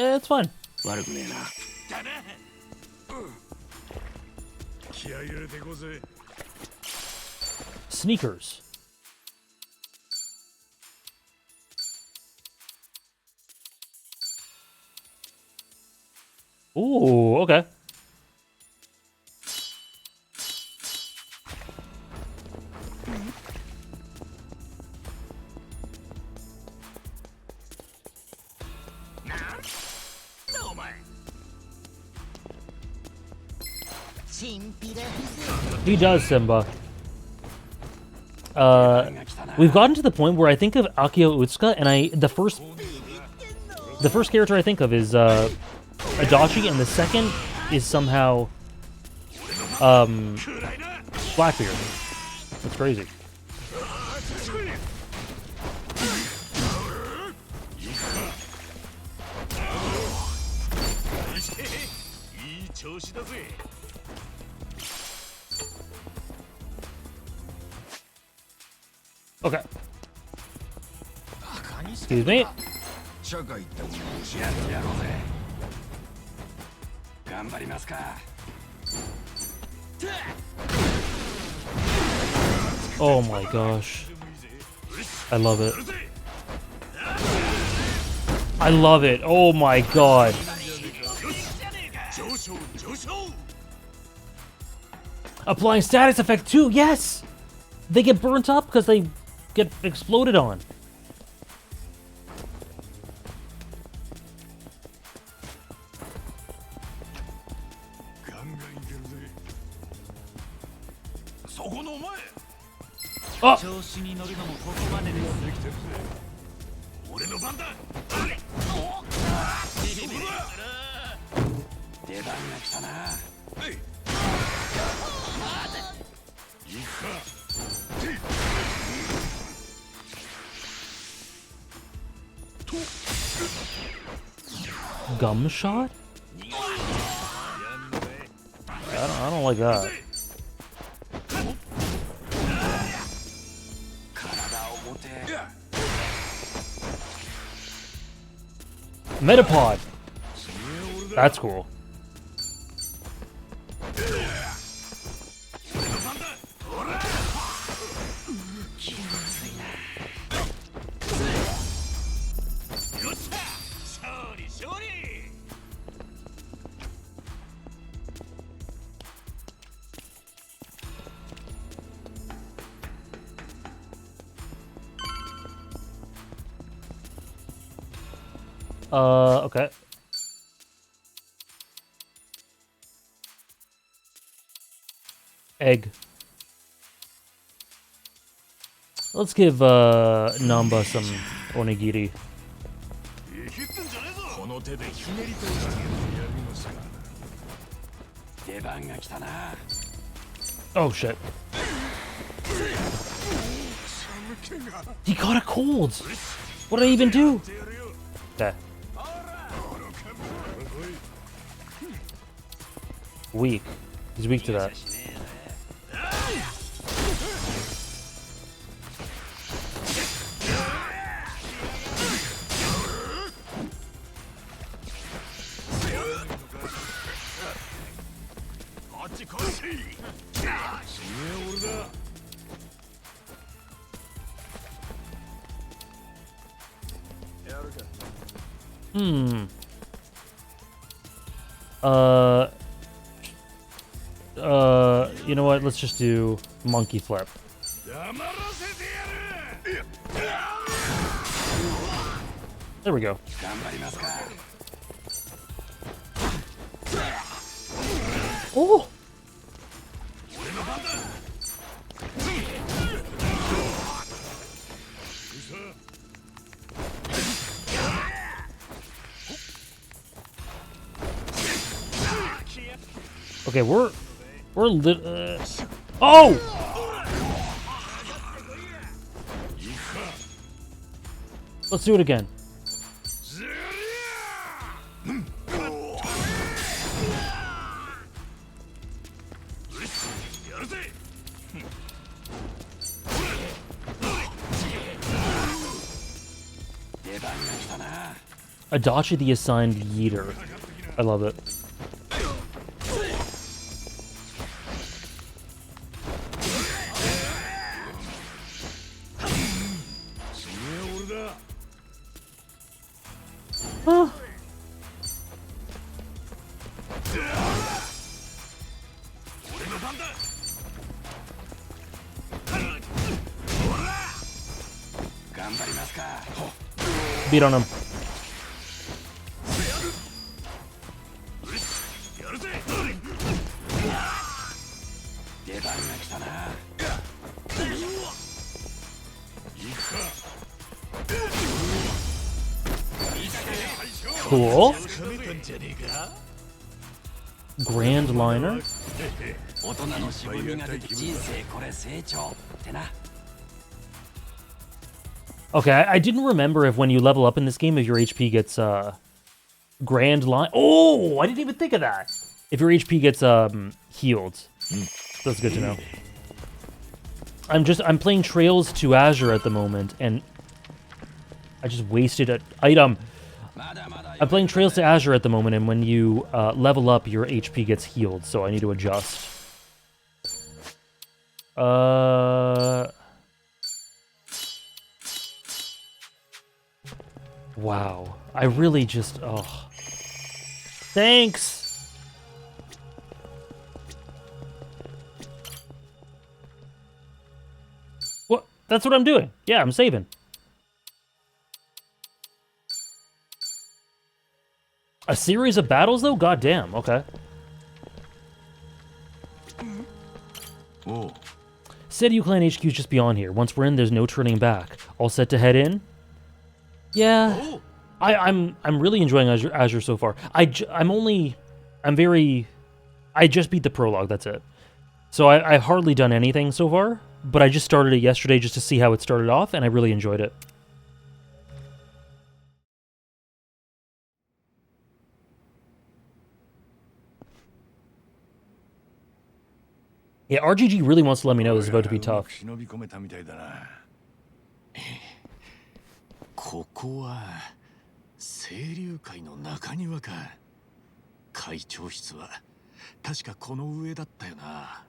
It's fine. Sneakers. Ooh, okay. He does, Simba. We've gotten to the point where I think of Akio Utsuka, and the first character I think of is Adachi, and the second is somehow Blackbeard. That's crazy. Okay. Excuse me. 社会ってものを教えてやろうぜ。頑張りますか。Oh my gosh. I love it. I love it. Oh my god. Applying status effect too. Yes. They get burnt up because they get exploded on. Oh! 調子に乗るのもここまでです。俺の番だ。出番が来たな。いいか。Gum shot? I don't like that. Metapod. That's cool. Okay. Egg. Let's give Namba some onigiri. この手でひねり通してやるのさ。出番が来たな。 Oh shit. He got a cold. What did I even do? Okay. Weak. He's weak to that. You know what? Let's just do monkey flip. There we go. Oh! Okay, we're oh! Let's do it again. Adachi the assigned yeeter. I love it. Oh. Beat on him. Cool. Grand liner. Okay, I didn't remember if when you level up in this game, if your HP gets grand line. Oh, I didn't even think of that. If your HP gets healed. That's good to know. I'm playing Trails to Azure at the moment, and I just wasted an item. I'm playing Trails to Azure at the moment, and when you level up, your HP gets healed, so I need to adjust. Wow. I really just... Oh. Thanks! What? That's what I'm doing. Yeah, I'm saving. A series of battles, though? God damn. Okay. Oh. Seiryu Clan HQ is just beyond here. Once we're in, there's no turning back. All set to head in? Yeah. I'm really enjoying Azure so far. I just beat the prologue, that's it. So I've hardly done anything so far, but I just started it yesterday just to see how it started off, and I really enjoyed it. Yeah, RGG really wants to let me know this is about to be tough. ここは清流会の中庭か。会長室は確かこの上だったよな。あ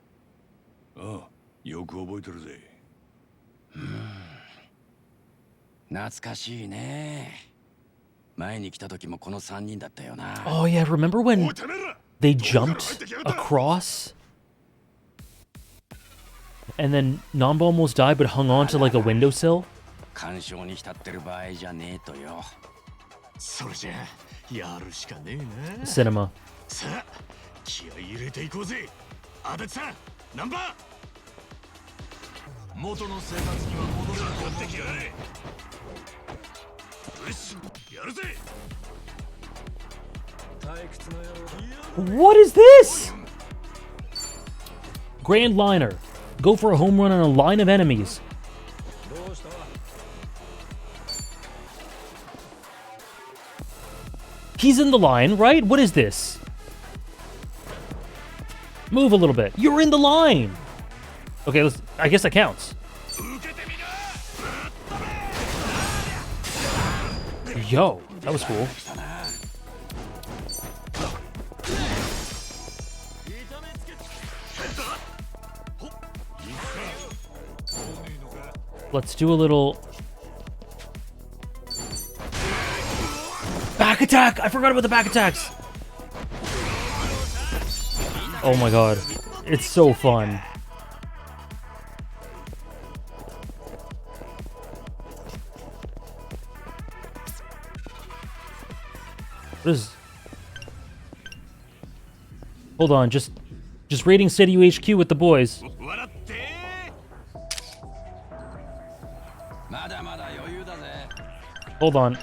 あ、よく覚えてるぜ。懐かしいね。前に来た時もこの3人だったよな。Oh yeah, remember when they jumped across? And then Nanba almost died but hung on to like a windowsill? 干渉に浸ってる場合じゃねえとよ。それじゃやるしかねえな。Cinema. さあ、気合い入れていこうぜ。足立さん、ナンバー。元の生活には戻れると思ってきやがれ。よし、やるぜ。退屈な野郎。 What is this? Grand Liner. Go for a home run on a line of enemies. He's in the line, right? What is this? Move a little bit. You're in the line! Okay, I guess that counts. Yo, that was cool. Let's do a little... Back attack! I forgot about the back attacks! Oh my god. It's so fun. What is... Hold on, just raiding City HQ with the boys. Hold on.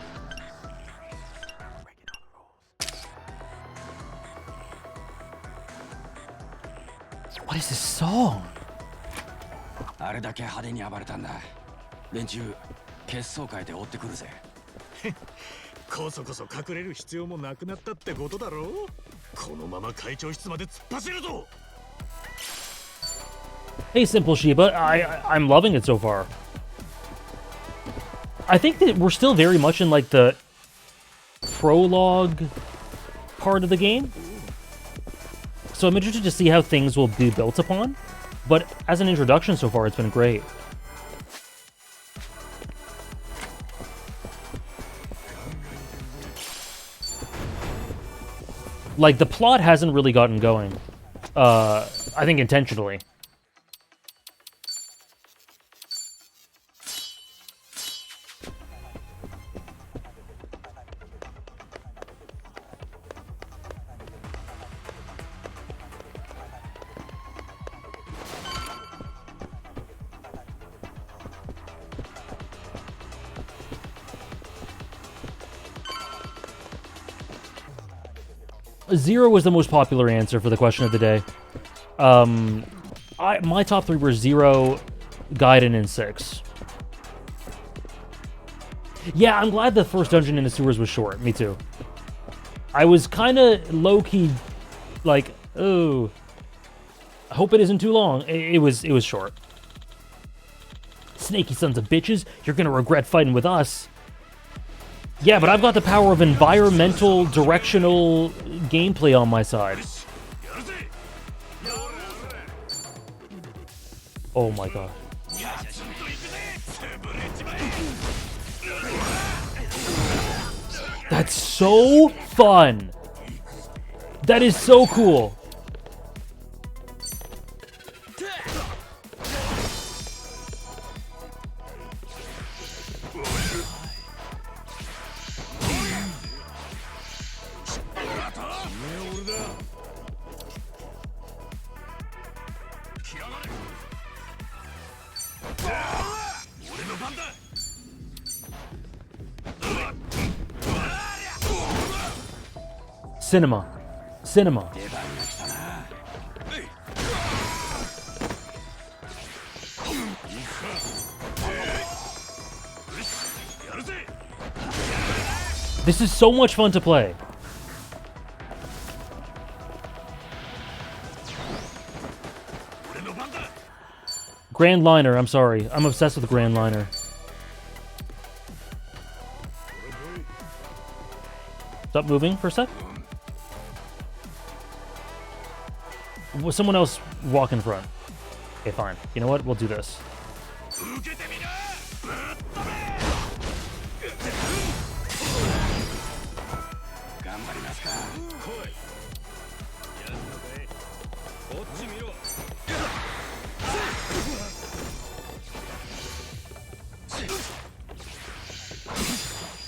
What is this song? あれだけ派手に暴れたんだ。連中、血相変えて追ってくるぜ。こそこそ隠れる必要もなくなったってことだろう。このまま会長室まで突っ走るぞ。Hey, Simple Shiba, I'm loving it so far. I think that we're still very much in like the prologue part of the game. So I'm interested to see how things will be built upon. But as an introduction so far, it's been great. Like, the plot hasn't really gotten going. I think intentionally. Zero was the most popular answer for the question of the day. My top three were Zero, Gaiden, and 6. Yeah, I'm glad the first dungeon in the sewers was short. Me too. I was kind of low-key Like, oh. I hope it isn't too long. It was short. Snaky sons of bitches, you're gonna regret fighting with us. Yeah, but I've got the power of environmental, directional gameplay on my side. Oh my god. That's so fun! That is so cool! Cinema. Cinema. This is so much fun to play. Grand Liner, I'm sorry. I'm obsessed with Grand Liner. Stop moving for a sec. Will someone else walk in front? Okay, fine. You know what? We'll do this.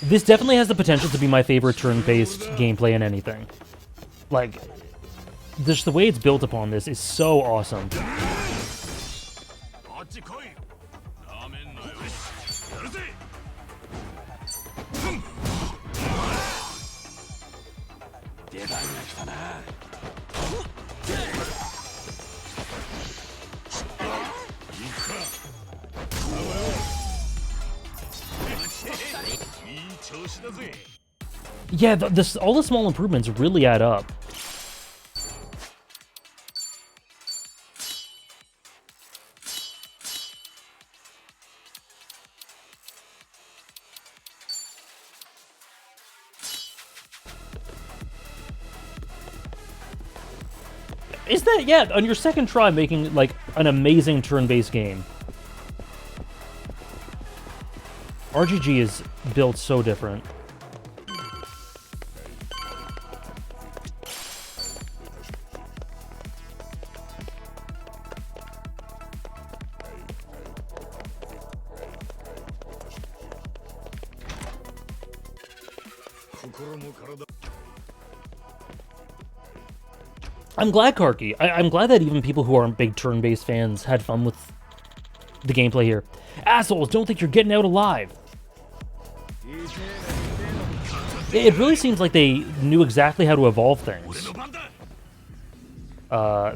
This definitely has the potential to be my favorite turn-based gameplay in anything. Like, just the way it's built upon this is so awesome. Yeah, all the small improvements really add up. Is that, yeah, on your second try making, like, an amazing turn-based game. RGG is built so different. I'm glad, Karki. I'm glad that even people who aren't big turn-based fans had fun with the gameplay here. Assholes, don't think you're getting out alive. It really seems like they knew exactly how to evolve things.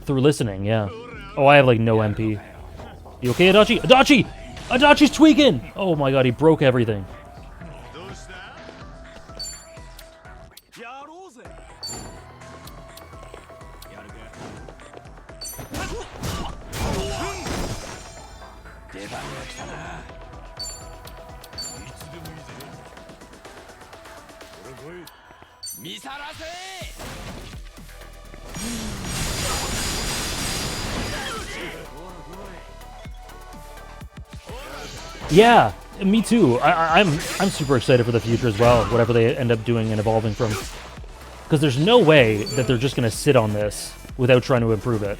Through listening, yeah. Oh, I have, like, no MP. You okay, Adachi? Adachi! Adachi's tweaking! Oh my god, he broke everything. Yeah, me too. I'm super excited for the future as well, whatever they end up doing and evolving from. Because there's no way that they're just going to sit on this without trying to improve it.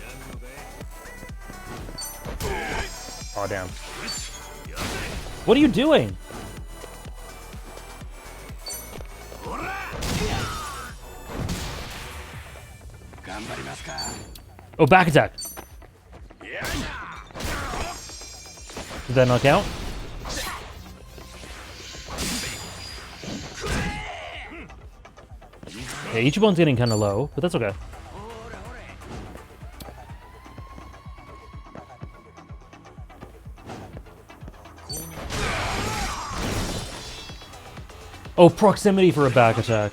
Aw, damn. What are you doing? Oh, back attack. Did that not count? Yeah, Ichiban's getting kind of low, but that's okay. Oh, proximity for a back attack.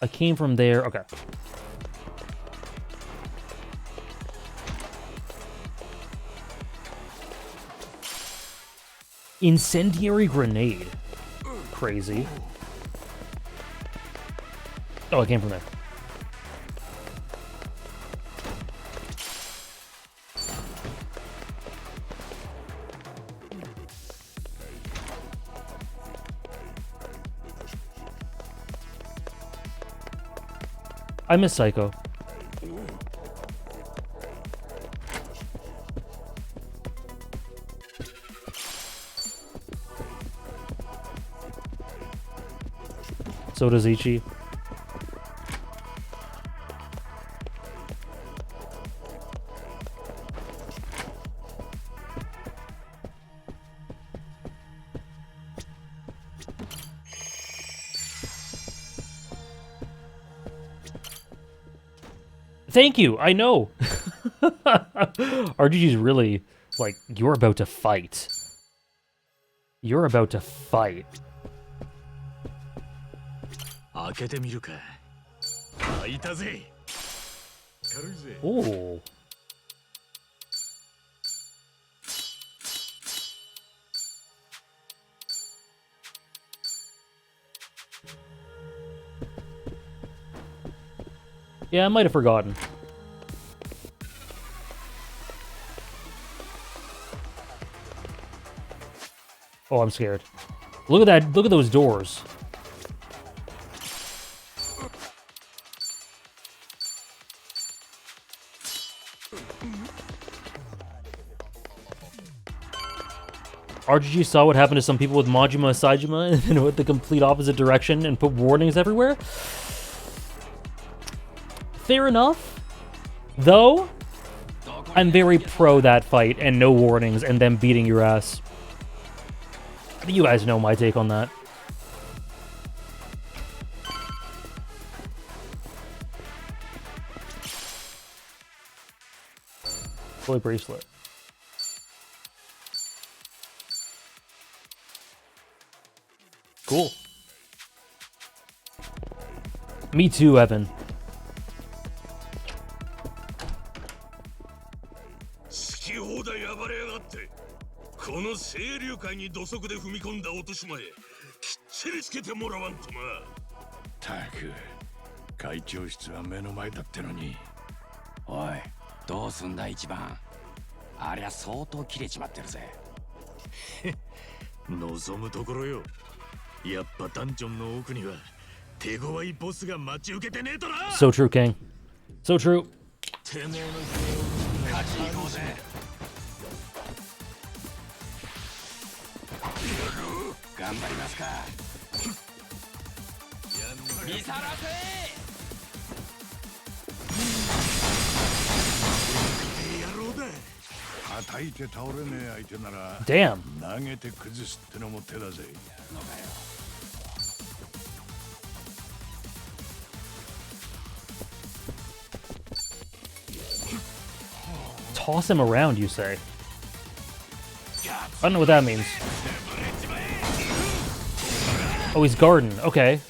I came from there. Okay. Incendiary grenade. Crazy. Oh, I came from there. I miss Psycho. So does Ichi. Thank you, I know. RGG's really, like, you're about to fight. You're about to fight. 開けてみるか。開いたぜ。軽いぜ。 Oh. Yeah, I might have forgotten. Oh, I'm scared. Look at that. Look at those doors. RGG saw what happened to some people with Majima Saijima and then went the complete opposite direction and put warnings everywhere. Fair enough. Though, I'm very pro that fight and no warnings and them beating your ass. You guys know my take on that. Toy bracelet. Cool. Me too, Evan. 好き放題暴れやがって。この清流会に土足で踏み込んだ落とし前、きっちりつけてもらわんとな。たく、会長室は目の前だってのに。おい、どうすんだ一番。ありゃ相当切れちまってるぜ。望むところよ。やっぱダンジョンの奥には手強いボスが待ち受けてねえとな。 So true, King. So true. てめえの勝ち行こうぜ。頑張りますか。見さらせ。 叩いて倒れねえ相手なら Damn. 投げて崩すってのも手だぜ。 Toss him around, you say? I don't know what that means. Oh, he's garden. Okay.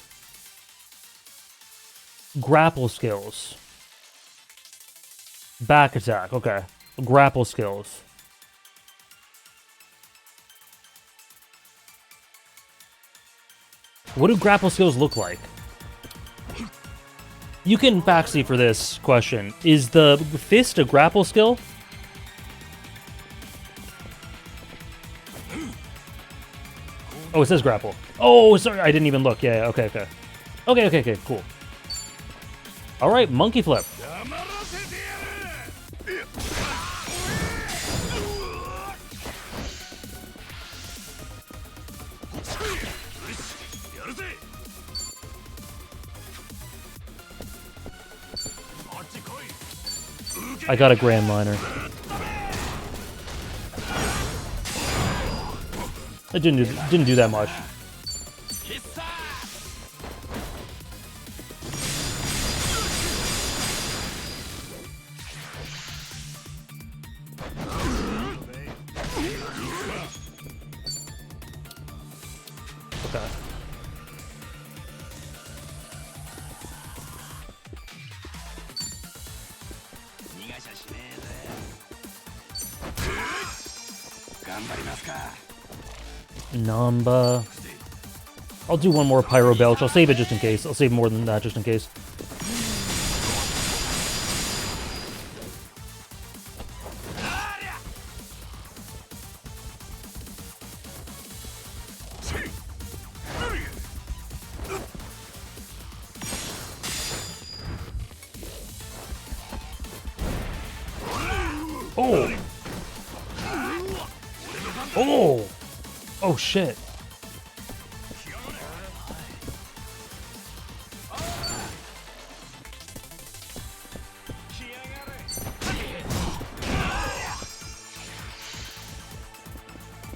Grapple skills. Back attack. Okay. Grapple skills. What do grapple skills look like? You can backseat for this question. Is the fist a grapple skill? Oh, it says grapple. Oh, sorry, I didn't even look. Yeah, okay, okay. Okay, cool. Alright, monkey flip. I got a grand liner. It didn't do that much. Okay. Namba. I'll do one more Pyro Belch. I'll save it just in case. I'll save more than that just in case. Oh! Oh! Oh shit.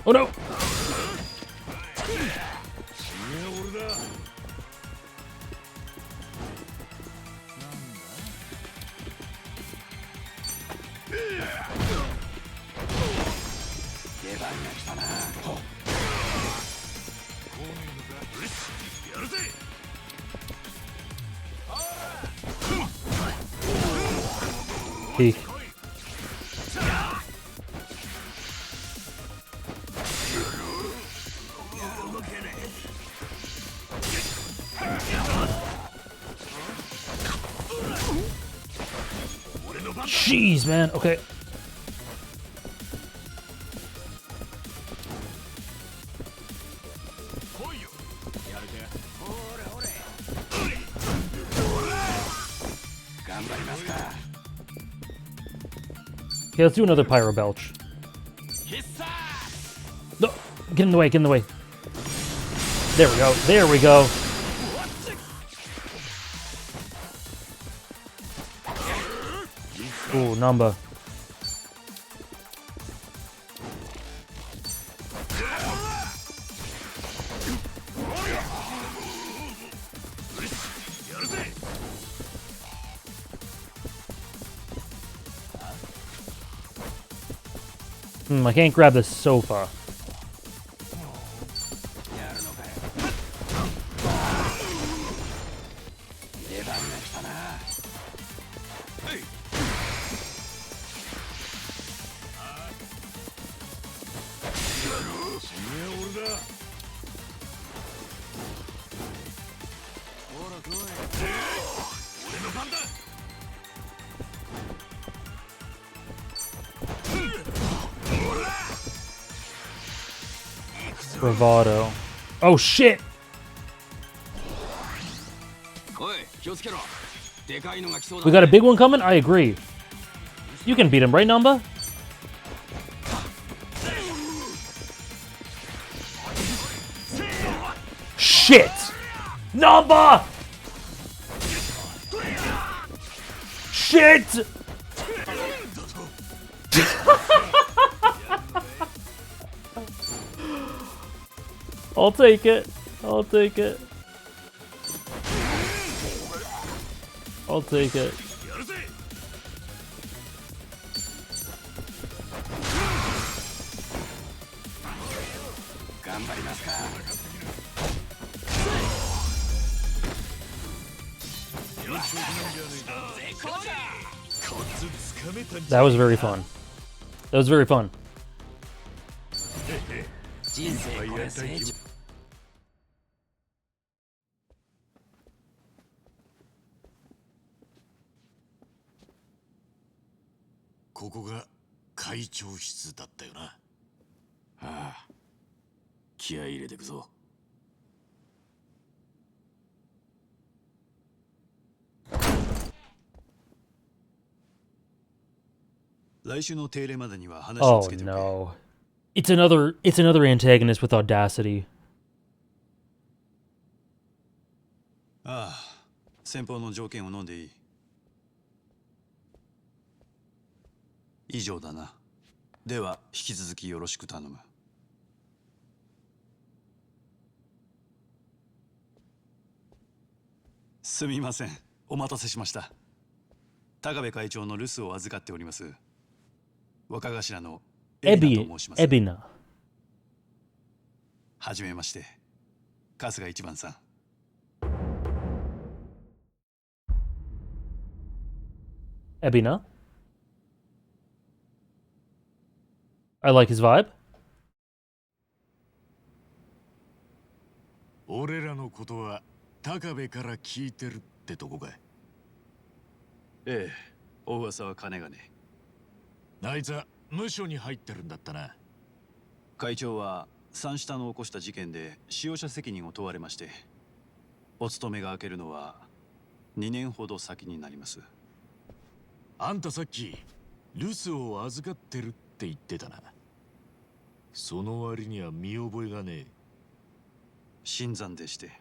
Oh no! Peek. Jeez, man. Okay. Okay, let's do another Pyro Belch. No! Get in the way, get in the way. There we go, there we go. Ooh, Namba. I can't grab the sofa. Bravado. Oh shit! We got a big one coming? I agree. You can beat him, right, Namba? Shit! Namba! Shit! I'll take it. I'll take it. I'll take it. That was very fun. That was very fun. Oh no. It's another antagonist with audacity. ああ、先方の条件を飲んでいい。以上だな。では引き続きよろしく頼む。すみません。お待たせしました。高部会長の留守を預かっております。若頭のエビナと申します。エビナ。はじめまして。春日一番さん。Ebina. I like his vibe. 俺らのことは高部から聞いてるってとこかい。ええ、お噂は金がね。あいつは無所に入ってるんだったな。会長は三下の起こした事件で使用者責任を問われまして、お勤めが明けるのは2年ほど先になります。あんたさっき留守を預かってるって言ってたな。その割には見覚えがねえ。新参でして、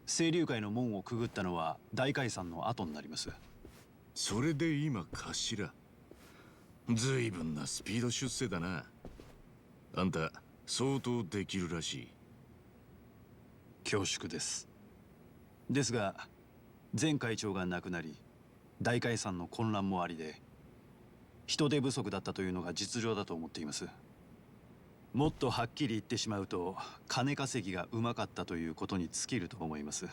清流会の門をくぐったのは大解散の後になります。それで今頭。ずいぶんなスピード出世だな。あんた相当できるらしい。恐縮です。ですが前会長が亡くなり、大解散の混乱もありで人手不足だったというのが実情だと思っています。もっとはっきり言ってしまうと、金稼ぎがうまかったということに尽きると思います。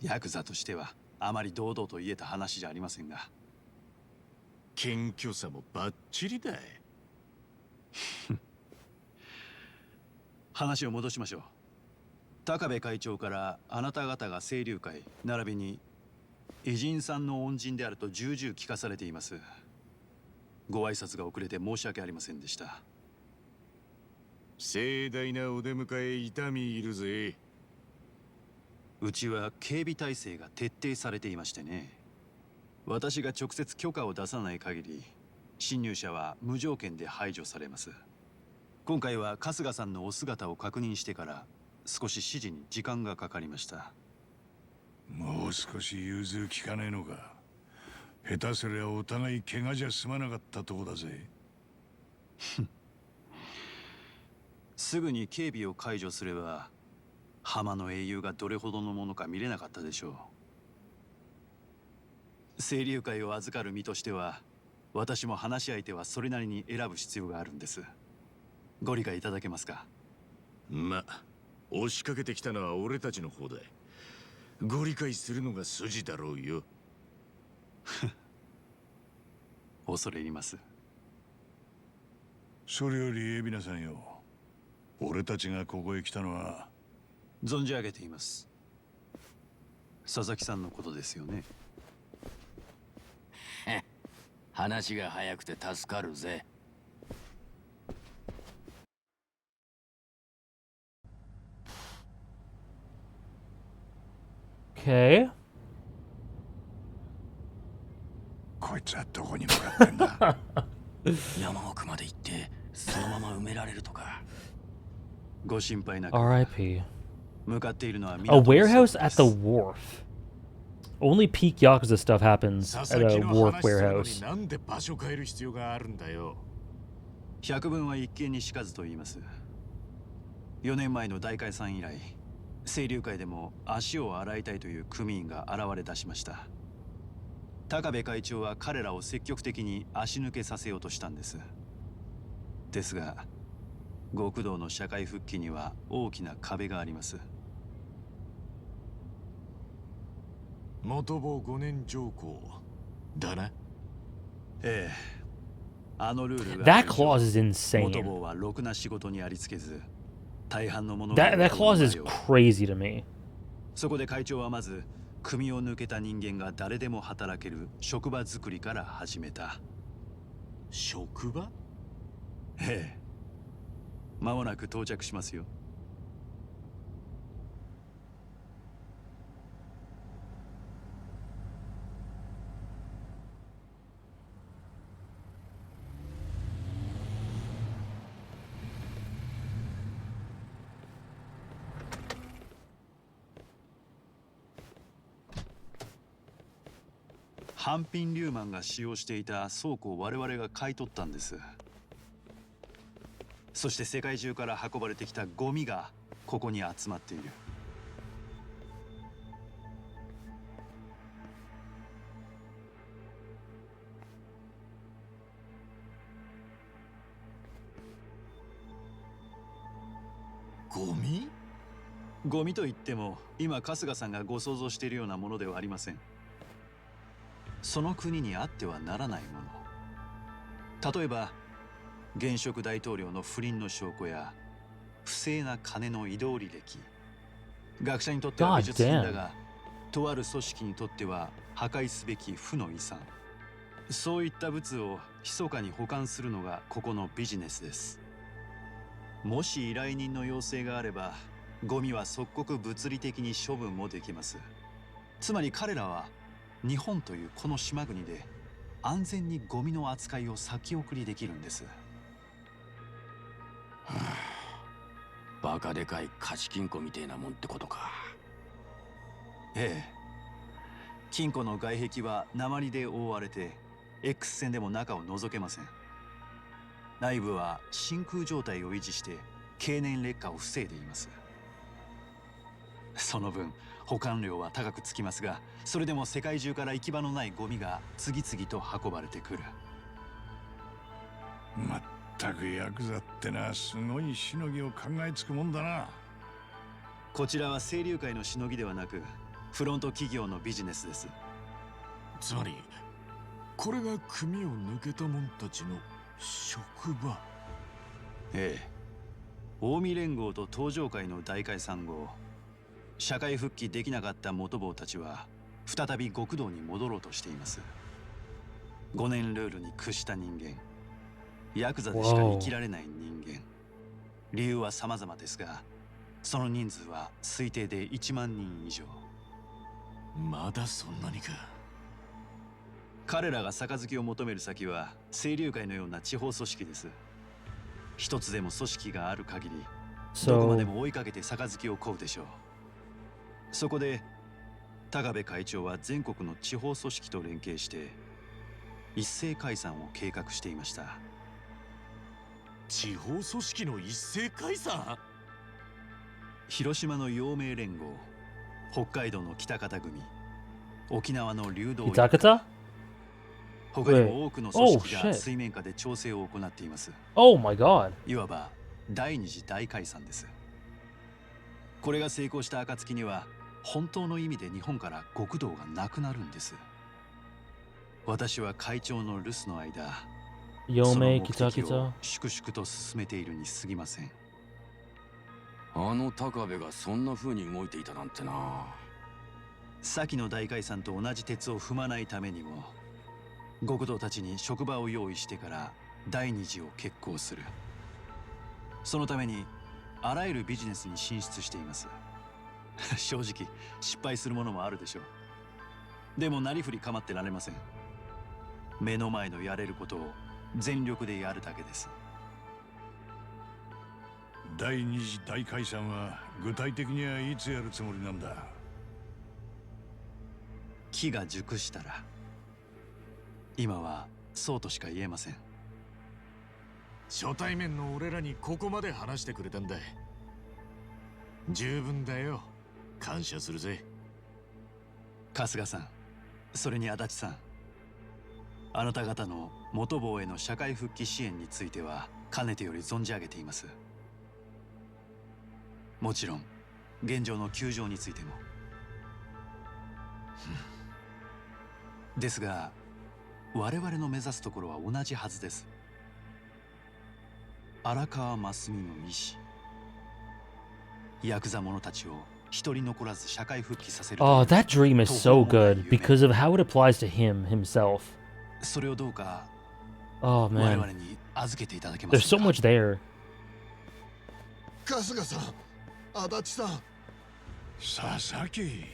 ヤクザとしてはあまり堂々と言えた話じゃありませんが。謙虚さもバッチリだい。話を戻しましょう。高部会長からあなた方が清流会並びに偉人さんの恩人であると重々聞かされています。ご挨拶が遅れて申し訳ありませんでした。盛大なお出迎え痛みいるぜ。うちは警備体制が徹底されていましてね。私が直接許可を出さない限り侵入者は無条件で排除されます。今回は春日さんのお姿を確認してから少し指示に時間がかかりました。もう少し融通きかねえのか。下手すりゃお互い怪我じゃ済まなかったとこだぜ。すぐに警備を解除すれば浜の英雄がどれほどのものか見れなかったでしょう。清流会を預かる身としては、私も話し相手はそれなりに選ぶ必要があるんです。ご理解いただけますか？ま、押しかけてきたのは俺たちの方だ。ご理解するのが筋だろうよ。恐れ入ります。それより海老名さんよ、俺たちがここへ来たのは。存じ上げています。佐々木さんのことですよね。話が早くて助かるぜ。Okay. こいつはどこに向かってんだ。山奥まで行ってそのまま埋められるとか。ご心配なく。 R.I.P. 向かっているのは A warehouse at the wharf. Only peak Yakuza stuff happens at a wharf warehouse. なんで場所変える必要があるんだよ。百聞は一見にしかずと言います。4年前の大解散以来、清流会でも足を洗いたいという組員が現れ出しました。高部会長は彼らを積極的に足抜けさせようとしたんです。ですが極道の社会復帰には大きな壁があります。元坊5年条項だな。ええ、あのルールが That clause is insane. 元坊はろくな仕事にありつけず、大半のもの That clause is crazy to me. そこで会長はまず組を抜けた人間が誰でも働ける職場作りから始めた。職場？ええ、間もなく到着しますよ。ハンピン・リューマンが使用していた倉庫を我々が買い取ったんです。そして世界中から運ばれてきたゴミがここに集まっている。ゴミ？ゴミといっても今春日さんがご想像しているようなものではありません。その国にあってはならないもの。例えば現職大統領の不倫の証拠や不正な金の移動履歴。学者にとっては美術品だが、とある組織にとっては破壊すべき負の遺産。そういった物を密かに保管するのがここのビジネスです。もし依頼人の要請があれば、ゴミは即刻物理的に処分もできます。つまり彼らは日本というこの島国で安全にゴミの扱いを先送りできるんです。はあ、バカでかい貸金庫みてえなもんってことか。ええ。金庫の外壁は鉛で覆われて X 線でも中を覗けません。内部は真空状態を維持して経年劣化を防いでいます。その分保管料は高くつきますが、それでも世界中から行き場のないゴミが次々と運ばれてくる。まったくヤクザってな、すごいしのぎを考えつくもんだな。こちらは清流会のしのぎではなく、フロント企業のビジネスです。つまりこれが組を抜けた者たちの職場。ええ。近江連合と東上会の大解散後、社会復帰できなかった元坊たちは再び極道に戻ろうとしています。5年ルールに屈した人間、ヤクザでしか生きられない人間。理由は様々ですが、その人数は推定で1万人以上。まだそんなにか。彼らが杯を求める先は清流会のような地方組織です。一つでも組織がある限り、どこまでも追いかけて杯を乞うでしょう。そこで高部会長は全国の地方組織と連携して一斉解散を計画していました。地方組織の一斉解散？広島の陽明連合、北海道の北方組、沖縄の流動他にも多くの組織が水面下で調整を行っています。Oh my god。いわば第二次大解散です。これが成功した暁には本当の意味で日本から極道がなくなるんです。私は会長の留守の間、その目的を粛々と進めているに過ぎません。あの高部がそんな風に動いていたなんてな。先の大解散と同じ鉄を踏まないためにも、極道たちに職場を用意してから第二次を決行する。そのためにあらゆるビジネスに進出しています。正直失敗するものもあるでしょう。でもなりふり構ってられません。目の前のやれることを全力でやるだけです。第二次大解散は具体的にはいつやるつもりなんだ？機が熟したら。今はそうとしか言えません。初対面の俺らにここまで話してくれたんだ。十分だよ。感謝するぜ。春日さん、それに足立さん、あなた方の元坊への社会復帰支援についてはかねてより存じ上げています。もちろん現状の窮状についても。ですが我々の目指すところは同じはずです。荒川真澄の意志、ヤクザ者たちを一人残らず社会復帰させる。Oh, that dream is so good because of how it applies to him himself. それをどうか Oh 我 man, 々に預けていただけま there's す so か。 much there. 春日さん、足立さん、佐々木、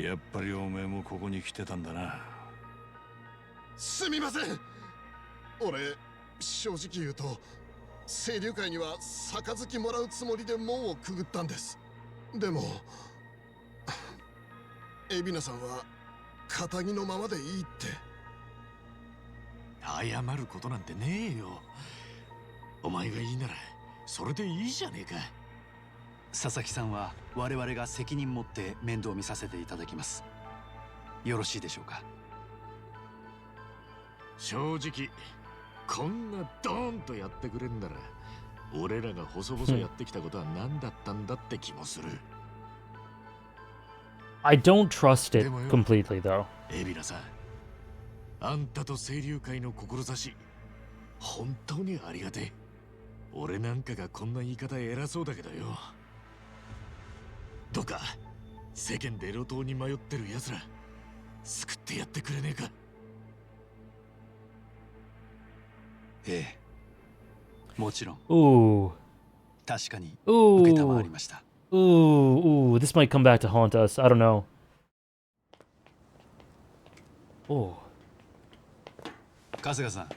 やっぱりおめえもここに来てたんだな。すみません。俺正直言うと清流会には杯もらうつもりで門をくぐったんです。でも海老名さんは堅気のままでいいって。謝ることなんてねえよ。お前がいいならそれでいいじゃねえか。佐々木さんは我々が責任持って面倒見させていただきます。よろしいでしょうか。正直こんなドーンとやってくれんなら俺らが細々やってきたことは何だったんだって気もする。I don't trust it completely though. 海老名さん、あんたと清流会の志本当にありがてえ。俺なんかがこんな言い方偉そうだけどよ。どうか世間で路頭に迷ってる奴ら救ってやってくれねえか。ええ、もちろん。Ooh. 確かに Ooh. 受けたまわりました。 Ooh, this might come back to haunt us. I don't know. Oh. 春日さん。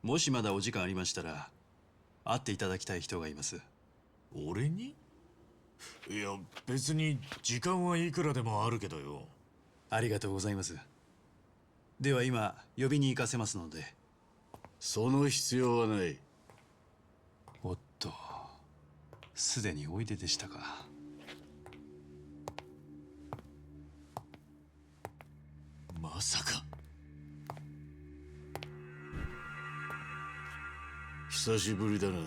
もしまだお時間ありましたら会っていただきたい人がいます。俺に？いや別に時間はいくらでもあるけどよ。ありがとうございます。では今呼びに行かせますので。その必要はない。おっと、すでにおいででしたか。まさか。久しぶりだな、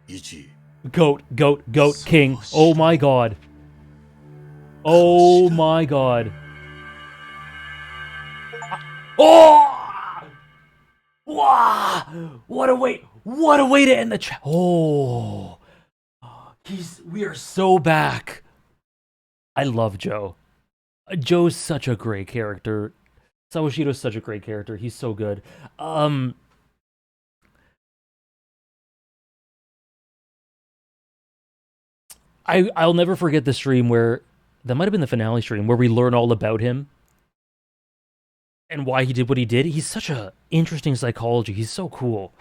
イチ。 Goat, goat, goat, king. Oh my god. Oh my god. Oh! Wow! What a way to end the chat. Oh. We are so back. I love Joe. Joe's such a great character. Sawashido's such a great character. He's so good. I'll never forget the stream where, that might have been the finale stream, where we learn all about him and why he did what he did. He's such a interesting psychology. He's so cool.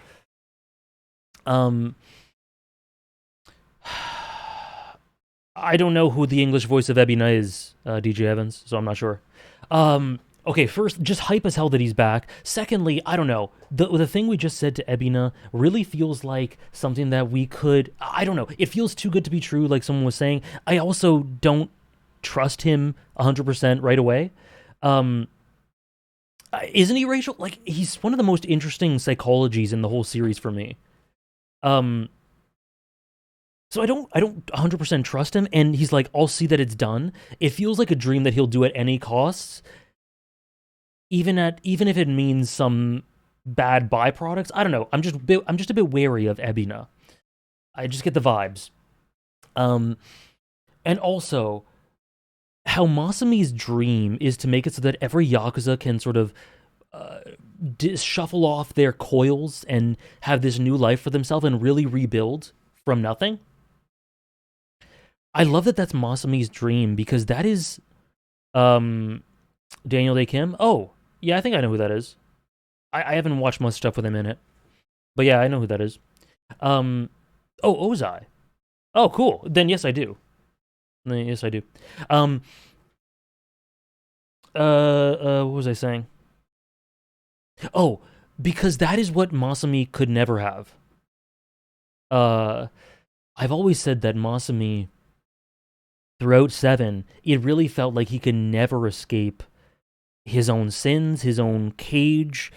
I don't know who the English voice of Ebina is, DJ Evans, so I'm not sure. Okay, first, just hype as hell that he's back. Secondly, I don't know. The thing we just said to Ebina really feels like something that we could... I don't know. It feels too good to be true, like someone was saying. I also don't trust him 100% right away. Isn't he, Rachel? Like, he's one of the most interesting psychologies in the whole series for me. So I don't 100% trust him, and he's like, I'll see that it's done. It feels like a dream that he'll do at any costs. Even if it means some bad byproducts. I don't know. I'm just a bit wary of Ebina. I just get the vibes. And also, how Masami's dream is to make it so that every Yakuza can sort of shuffle off their coils and have this new life for themselves and really rebuild from nothing. I love that that's Masami's dream, because that is Daniel Day Kim. Oh, yeah, I think I know who that is. I haven't watched much stuff with him in it. But yeah, I know who that is. Oh, Ozai. Oh, cool. Then yes, I do. Yes, I do. What was I saying? Oh, because that is what Masami could never have. I've always said that Masami, throughout 7, it really felt like he could never escape his own sins, his own cage.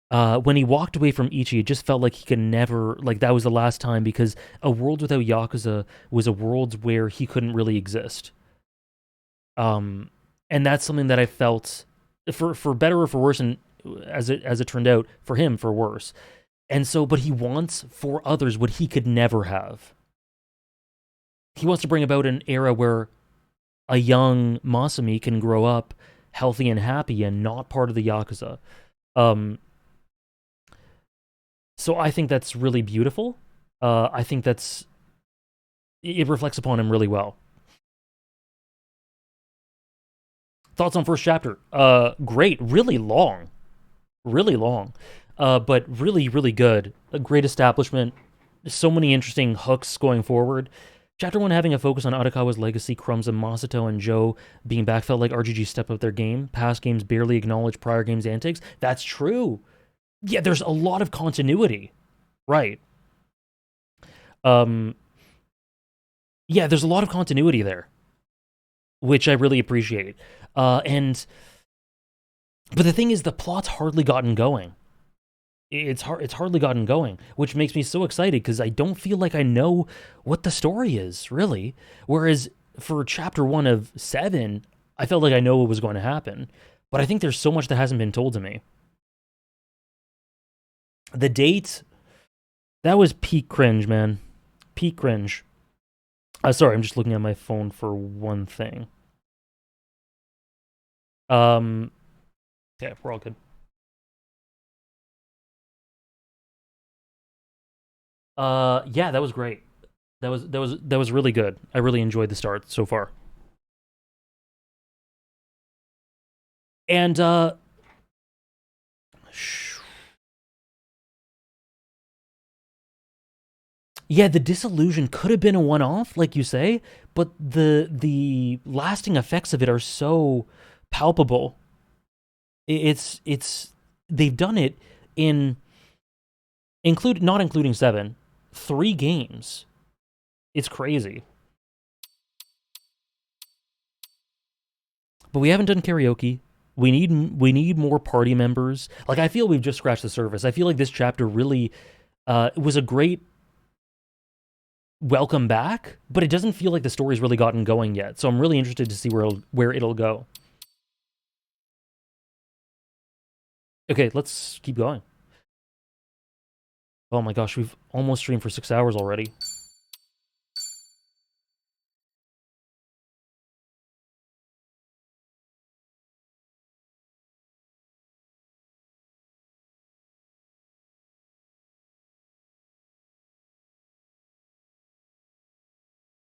When he walked away from Ichi, it just felt like he could never, like that was the last time, because a world without Yakuza was a world where he couldn't really exist. And that's something that I felt, for better or for worse, and as it turned out, for him, for worse. And so, but he wants for others what he could never have. He wants to bring about an era where a young Masami can grow up healthy and happy and not part of the Yakuza. So I think that's really beautiful. I think it reflects upon him really well. Thoughts on first chapter? Great, really long. But really, really good. A great establishment. So many interesting hooks going forward. Chapter 1 having a focus on Arakawa's legacy, Crumbs and Masato and Joe being back felt like RGG stepped up their game. Past games barely acknowledge prior games' antics. That's true. Yeah, there's a lot of continuity. Right. Yeah, there's a lot of continuity there, which I really appreciate. But the thing is, the plot's hardly gotten going. It's hardly gotten going, which makes me so excited, because I don't feel like I know what the story is, really. Whereas for chapter 1 of 7, I felt like I know what was going to happen. But I think there's so much that hasn't been told to me. The date, that was peak cringe, man. Peak cringe. Sorry, I'm just looking at my phone for one thing. Yeah, we're all good. Yeah, that was great. That was really good. I really enjoyed the start so far. And yeah, the disillusion could have been a one-off, like you say, but the lasting effects of it are so palpable. It's they've done it in not including 7, 3 games. It's crazy. But we haven't done karaoke. We need more party members. Like, I feel we've just scratched the surface. I feel like this chapter really was a great welcome back, but it doesn't feel like the story's really gotten going yet. So I'm really interested to see where it'll go. Okay, let's keep going. Oh my gosh, we've almost streamed for 6 hours already.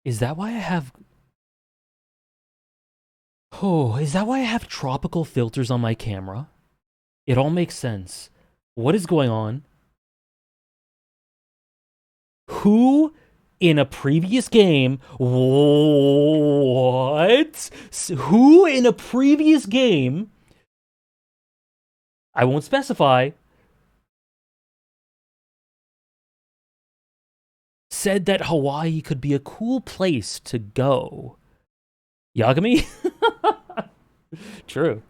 Is that why I have... Oh, is that why I have tropical filters on my camera? It all makes sense. What is going on? Who in a previous game... What? Who in a previous game... I won't specify... said that Hawaii could be a cool place to go. Yagami? True.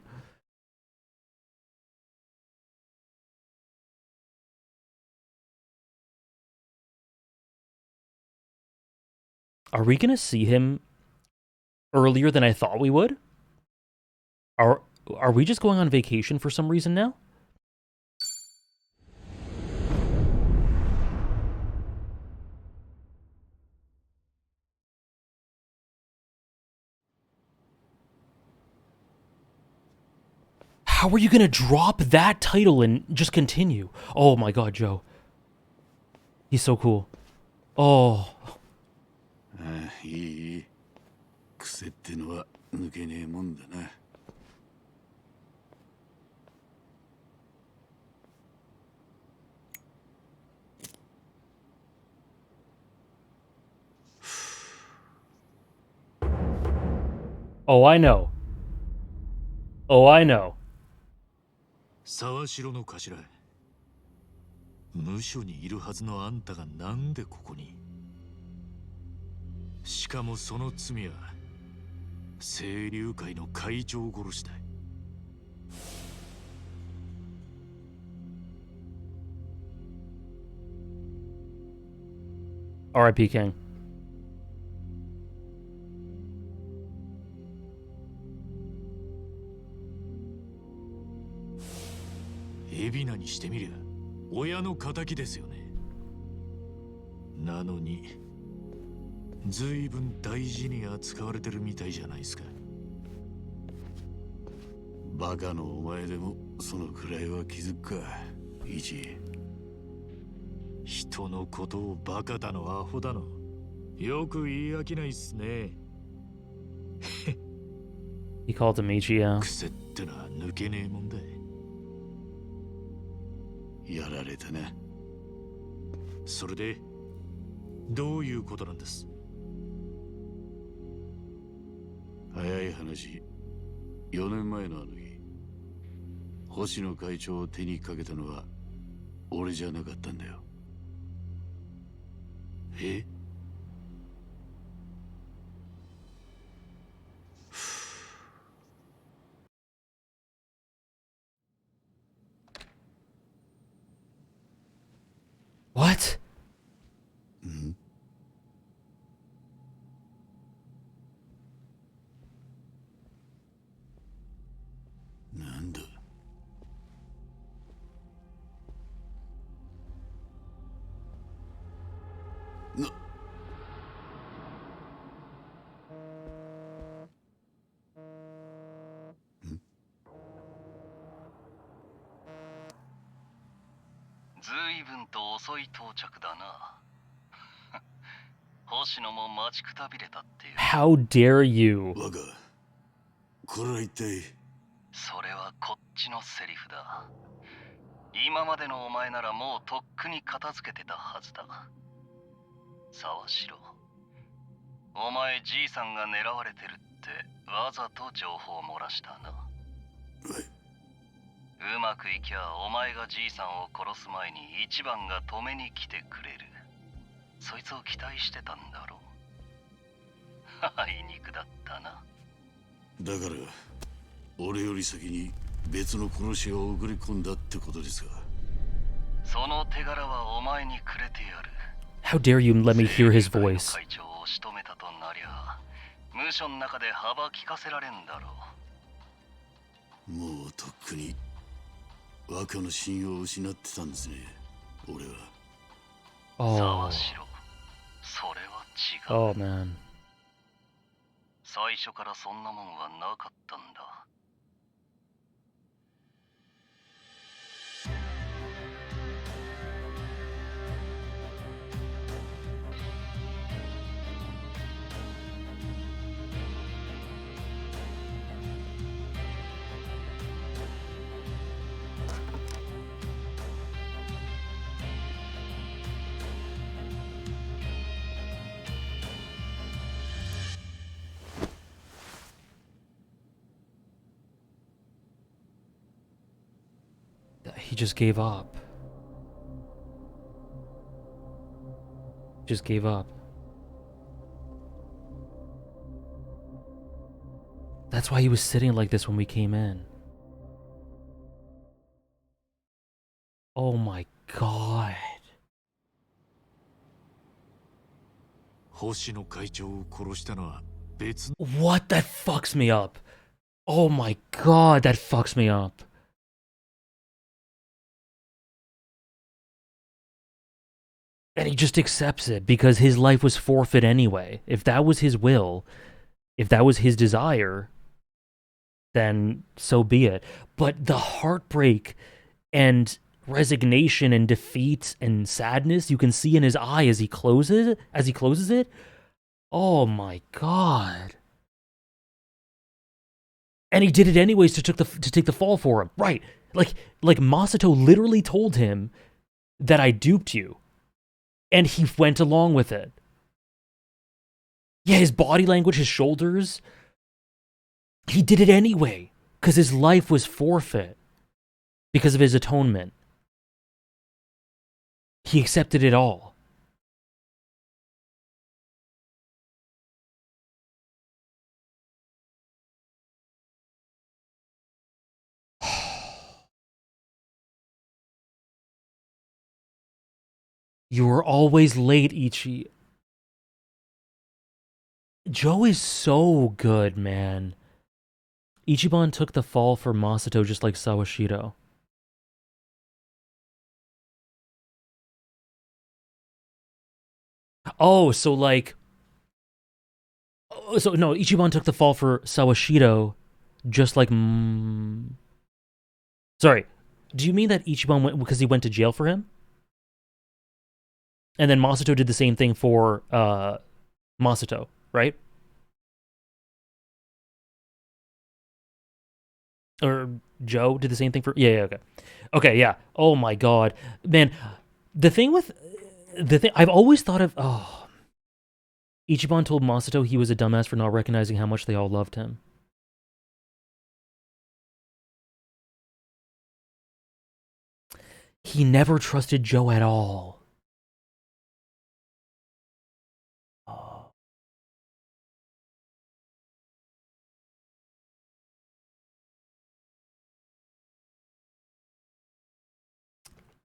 Are we gonna see him earlier than I thought we would? Are we just going on vacation for some reason now? How are you gonna drop that title and just continue? Oh my god, Joe. He's so cool. Oh. いい癖ってのは抜けねえもんだな。Oh, I know. Oh, I know. 沢城の頭、無所にいるはずのあんたがなんでここに？しかもその罪は清流会の会長殺しだ。R.I.P. King. 海老名にしてみりゃ親の敵ですよね。なのに随分大事に扱われてるみたいじゃないですか。バカのお前でもそのくらいは気づくか、イチ。人のことをバカだのアホだのよく言い飽きないっすね。He called him Ichiban. 癖ってのは抜けねえもんだ。やられたな。それでどういうことなんです？早い話、4年前のあの日、星野会長を手にかけたのは俺じゃなかったんだよ。え？What? ん？なんだ？ずいぶんと遅い到着だな。星野も待ちくたびれたっていう。How dare you? 我が、これは一体。それはこっちのセリフだ。今までのお前ならもうとっくに片付けてたはずだ。沢城、お前じいさんが狙われてるってわざと情報を漏らしたな。うまくいきゃお前がじいさんを殺す前に一番が止めに来てくれる。そいつを期待してたんだろう。あいにくだったな。だから俺より先に別の殺し屋を送り込んだってことですか。その手柄はお前にくれてやる。 How dare you let me hear his voice? 会長を仕留めたとなりゃ無所の中で幅利かせられんだろう。もうとっくに若の信用を失ってたんですね、俺は。沢城、それは違う。Oh man. 最初からそんなもんはなかったんだ。He just gave up. Just gave up. That's why he was sitting like this when we came in. Oh my god. 星野会長を殺したのは別。 What? That fucks me up. Oh my god, that fucks me up. And he just accepts it because his life was forfeit anyway. If that was his will, if that was his desire, then so be it. But the heartbreak and resignation and defeat and sadness you can see in his eye as he closes it. Oh my god. And he did it anyways to take the fall for him. Right. Like Masato literally told him that I duped you. And he went along with it. Yeah, his body language, his shoulders. He did it anyway. Because his life was forfeit. Because of his atonement. He accepted it all. You were always late, Ichi. Joe is so good, man. Ichiban took the fall for Masato just like Sawashiro. Oh, so like... So, no, Ichiban took the fall for Sawashiro just like... Sorry, do you mean that Ichiban went because he went to jail for him? And then Masato did the same thing for Masato, right? Or Joe did the same thing for... Yeah, okay. Okay, yeah. Oh my god. Man, I've always thought of... Oh. Ichiban told Masato he was a dumbass for not recognizing how much they all loved him. He never trusted Joe at all.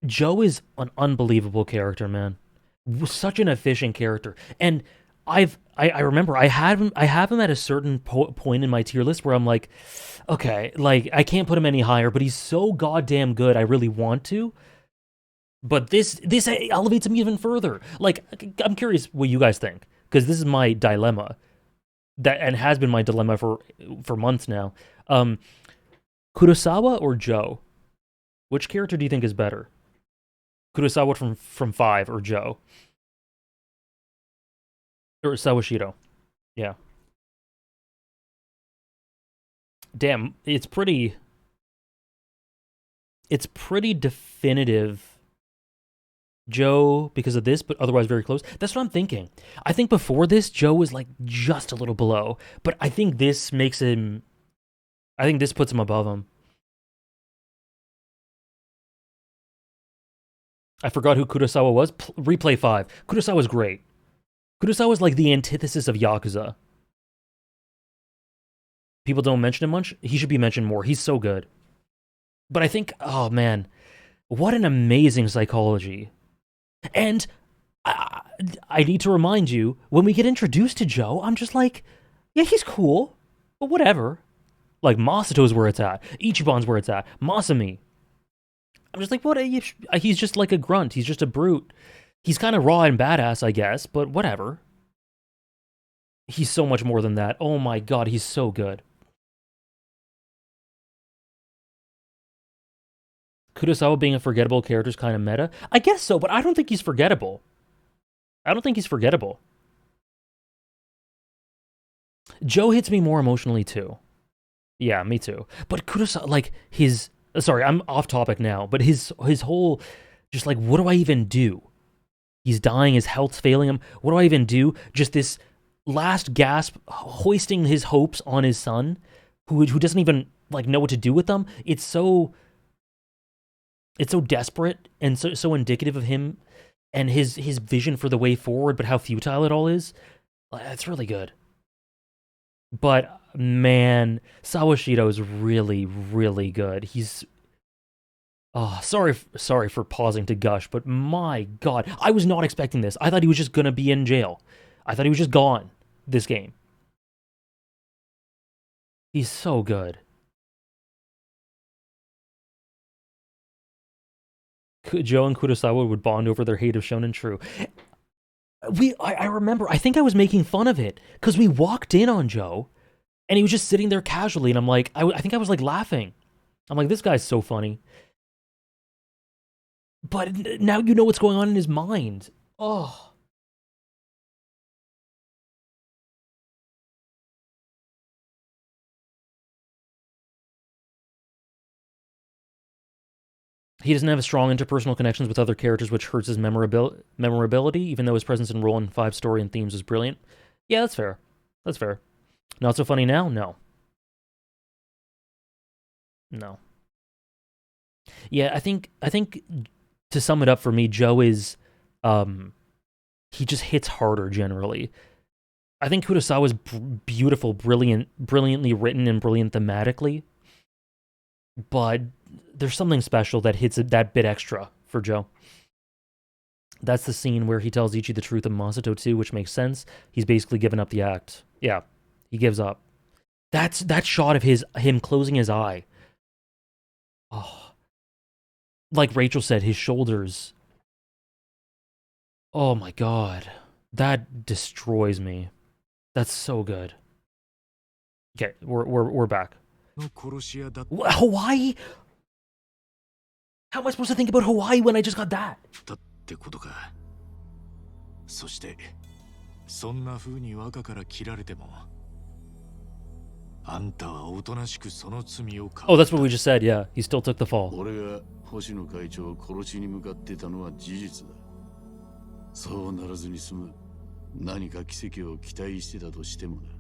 Joe is an unbelievable character, man. Such an efficient character. And I remember I have him at a certain point in my tier list where I'm like, okay, like I can't put him any higher, but he's so goddamn good. I really want to. But this elevates him even further. Like, I'm curious what you guys think, because this is my dilemma, and has been my dilemma for months now. Kurosawa or Joe? Which character do you think is better? Kurosawa from 5, or Joe. Or Sawashiro. Yeah. Damn, it's pretty definitive. Joe because of this, but otherwise very close. That's what I'm thinking. I think before this, Joe was like just a little below, but I think this makes him. I think this puts him above him. I forgot who Kurosawa was. Replay 5. Kurosawa's great. Kurosawa's like the antithesis of Yakuza. People don't mention him much. He should be mentioned more. He's so good. But I think, oh man, what an amazing psychology. And I need to remind you, when we get introduced to Joe, I'm just like, yeah, he's cool, but whatever. Like, Masato's where it's at. Ichiban's where it's at. Masami. I'm just like, what? He's just like a grunt. He's just a brute. He's kind of raw and badass, I guess, but whatever. He's so much more than that. Oh my god, he's so good. Kurosawa being a forgettable character is kind of meta. I guess so, but I don't think he's forgettable. I don't think he's forgettable. Joe hits me more emotionally too. Yeah, me too. But Kurosawa, like, his... Sorry, I'm off topic now, but his whole... Just like, what do I even do? He's dying, his health's failing him. What do I even do? Just this last gasp, hoisting his hopes on his son, who doesn't even, like, know what to do with them. It's so desperate and so indicative of him and his vision for the way forward, but how futile it all is. That's really good. But man, Sawashiro is really, really good. He's sorry for pausing to gush, but my god, I was not expecting this. I thought he was just gonna be in jail. I thought he was just gone this game. He's so good. Joe and Kurosawa would bond over their hate of Shonen. True. I remember, I think I was making fun of it, because we walked in on Joe, and he was just sitting there casually, and I'm like, I think I was like laughing. I'm like, this guy's so funny. But now you know what's going on in his mind. Oh. He doesn't have strong interpersonal connections with other characters, which hurts his memorability, even though his presence and role in 5 story and themes is brilliant. Yeah, that's fair. That's fair. Not so funny now? No. No. Yeah, I think to sum it up for me, Joe is he just hits harder generally. I think Kurosawa's beautiful, brilliantly written and brilliant thematically. But there's something special that hits it that bit extra for Joe. That's the scene where he tells Ichi the truth of Masato too, which makes sense. He's basically given up the act. Yeah, he gives up. That shot of him closing his eye. Oh, like Rachel said, his shoulders. Oh my god, that destroys me. That's so good. Okay, we're back. Hawaii? How am I supposed to think about Hawaii when I just got that? ってことか。そしてそんな風に若から切られてもあんたはおとなしくその罪をか。Oh, that's what we just said. Yeah, he still took the fall. 俺が星野会長を殺しに向かってたのは事実だ。そうならずに済む何か奇跡を期待してたとしてもな。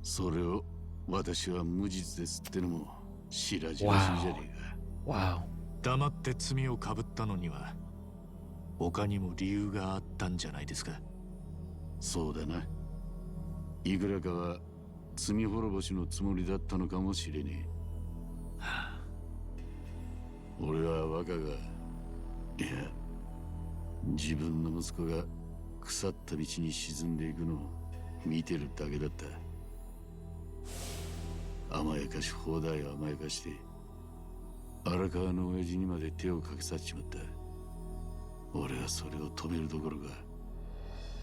それを私は無実ですってのも知らじらしいじゃねえか。Wow. 黙って罪をかぶったのには他にも理由があったんじゃないですか。そうだな。いくらかは罪滅ぼしのつもりだったのかもしれねえ。俺は若が、いや、自分の息子が腐った道に沈んでいくのを見てるだけだった。甘やかし放題を甘やかして荒川の親父にまで手をかけさせちまった。俺はそれを止めるどころか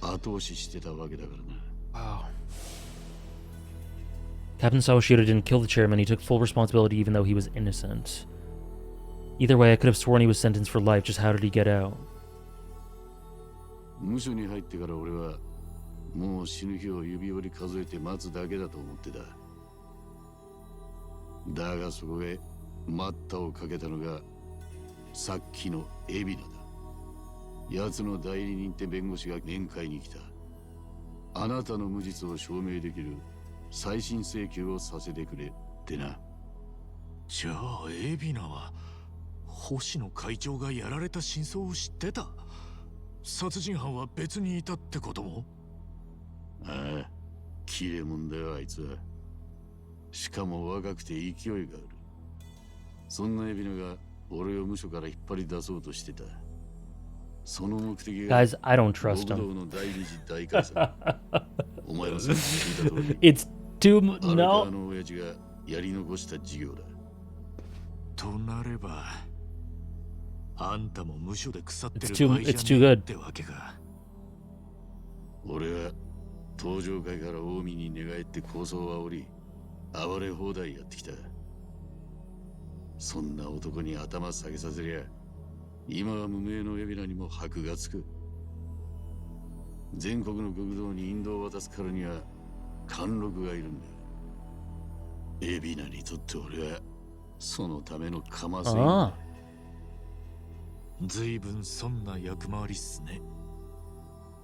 後押ししてたわけだからな。Wow. Captain Sawashiro didn't kill the chairman. He took full responsibility even though he was innocent. Either way, I could have sworn he was sentenced for life. Just how did he get out? 無所に入ってから俺はもう死ぬ日を指折り数えて待つだけだと思ってた。だがそこへ待ったをかけたのがさっきの海老名だ。奴の代理人って弁護士が面会に来た。あなたの無実を証明できる再審請求をさせてくれってな。じゃあ海老名は星野会長がやられた真相を知ってた。殺人犯は別にいたってことも。ああ、切れ者だよあいつは。しかも若くて勢いがある。そんな海老名が俺を無所から引っ張り出そうとしてた。その目的が Guys, I don't trust 極 him. 道の大理事大解散。お前はさっき聞いた通り It's too あれ no. からの親父がやり残した事業だ。となればあんたも無所で腐ってる It's too- 場合じゃ it's too ねえ good. ってわけか。俺は登場会から近江に寝返って構想を煽り暴れ放題やってきた。そんな男に頭下げさせりゃ今は無名の海老名にも箔がつく。全国の極道に引導を渡すからには貫禄がいるんだ。海老名にとって俺はそのためのかませんだ。ずいぶんそんな役回りっすね。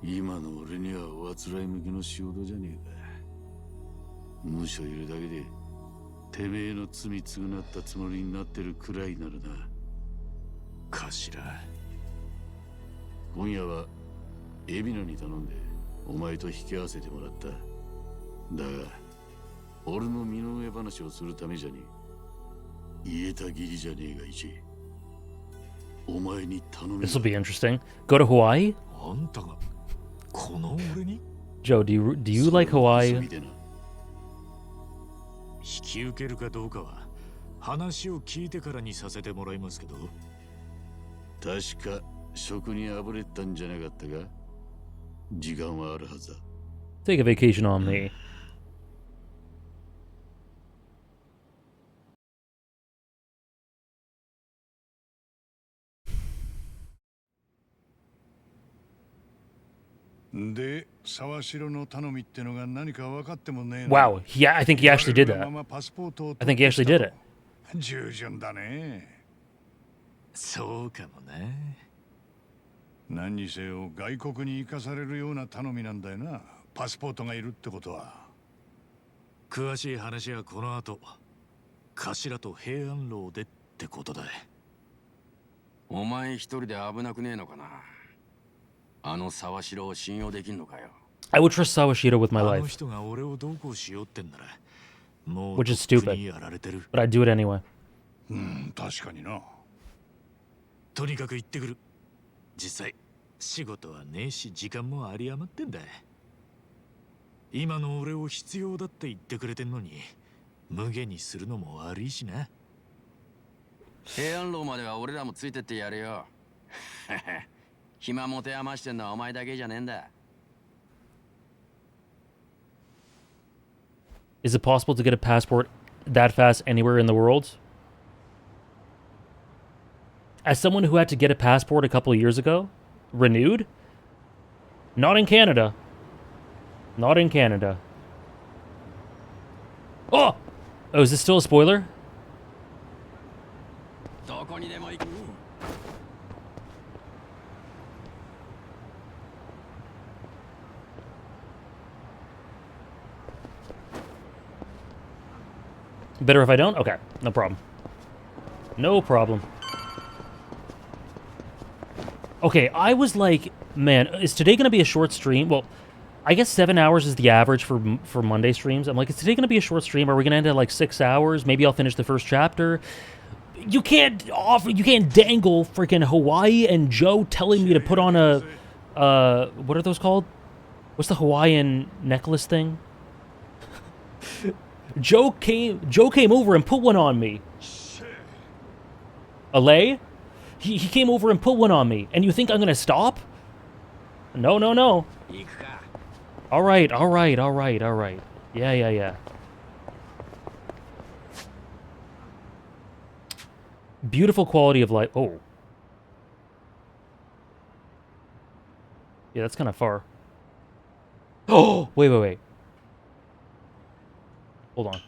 今の俺にはおあつらい向きの仕事じゃねえか。無所いるだけでてめえの罪償ったつもりになってるくらいならな。頭、今夜は海老名に頼んでお前と引き合わせてもらった。だが俺の身の上話をするためじゃねえ。言えた義理じゃねえが一。お前に頼め。 This will be interesting. Go to Hawaii? あんたがこの俺に Joe, do you like Hawaii? 引き受けるかどうかは話を聞いてからにさせてもらいますけど。確か職にあぶれたんじゃなかったか。時間はあるはずだ。 Take a vacation on me. で、沢城の頼みってのが何か分かってもねえ。 Wow, yeah, I think he actually did that. 我々のままパスポートを I think he actually did it. 従順だね。そうかもね。何にせよ外国に行かされるような頼みなんだよな。パスポートがいるってことは。詳しい話はこの後頭と平安楼でってことだ。お前一人で危なくねえのかな。あの沢城を信用できんのかよ。 I would trust Sawashiro with my あの life, 人が俺をどうこうしようってんならもう which is とっくに stupid. やられてる。 But I'd do it anyway. 確かにな。とにかく行ってくる。実際仕事はねえし時間も有り余ってんだ。今の俺を必要だって言ってくれてんのに無限にするのも悪いしな。平安楼までは俺らもついてってやるよ。暇持て余してんのはお前だけじゃねえんだ。 Is it possible to get a passport that fast anywhere in the world? As someone who had to get a passport a couple of years ago, renewed? Not in Canada. Not in Canada. Oh! Oh, is this still a spoiler? どこにでも行く。 Better if I don't? Okay, no problem. No problem. Okay, I was like, man, is today going to be a short stream? Well, I guess 7 hours is the average for Monday streams. I'm like, is today going to be a short stream? Are we going to end at like 6 hours? Maybe I'll finish the first chapter. You can't dangle freaking Hawaii and Joe telling me to put on a, what are those called? What's the Hawaiian necklace thing? Joe came over and put one on me. Alay? He came over and put one on me. And you think I'm gonna stop? No, no, no. Alright. Yeah. Beautiful quality of life. Oh. Yeah, that's kind of far. Oh, wait. Hold on.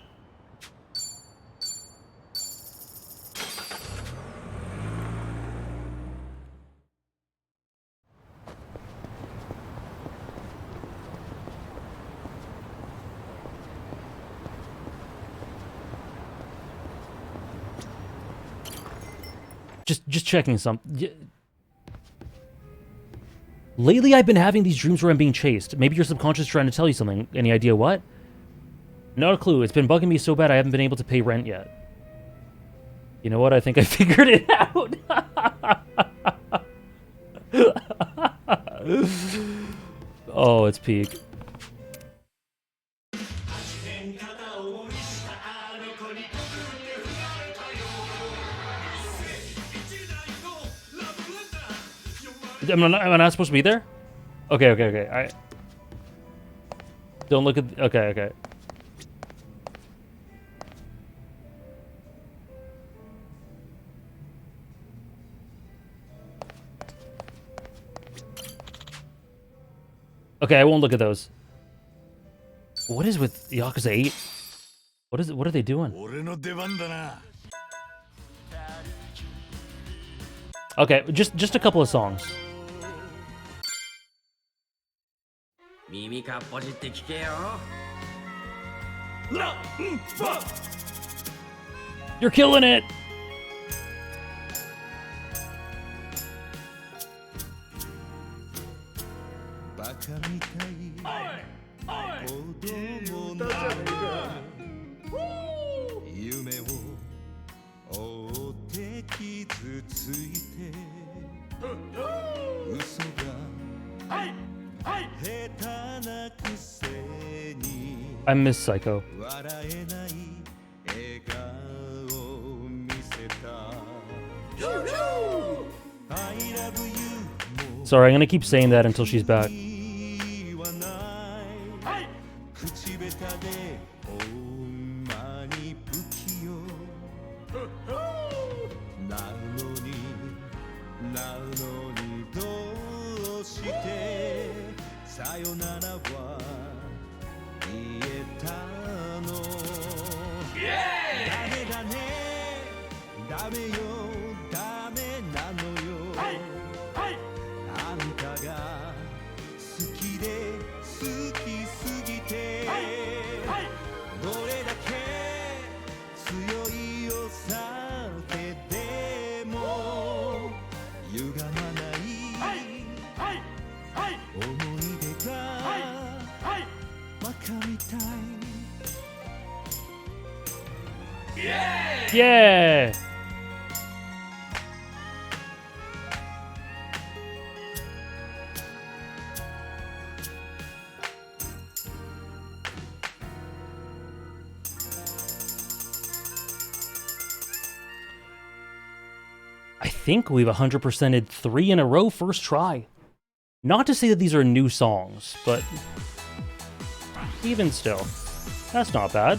Just checking some. Lately, I've been having these dreams where I'm being chased. Maybe your subconscious is trying to tell you something. Any idea what? Not a clue. It's been bugging me so bad I haven't been able to pay rent yet. You know what? I think I figured it out. Oh, it's peak. Am I not supposed to be there? Okay. I don't look at. Okay. Okay, I won't look at those. What is with Yakuza 8? What is it? What are they doing? Okay, just a couple of songs. You're killing it! I miss Psycho. Sorry, I'm gonna keep saying that until she's back. Yeah! I think we've 100%ed 3 in a row first try. Not to say that these are new songs, but even still, that's not bad.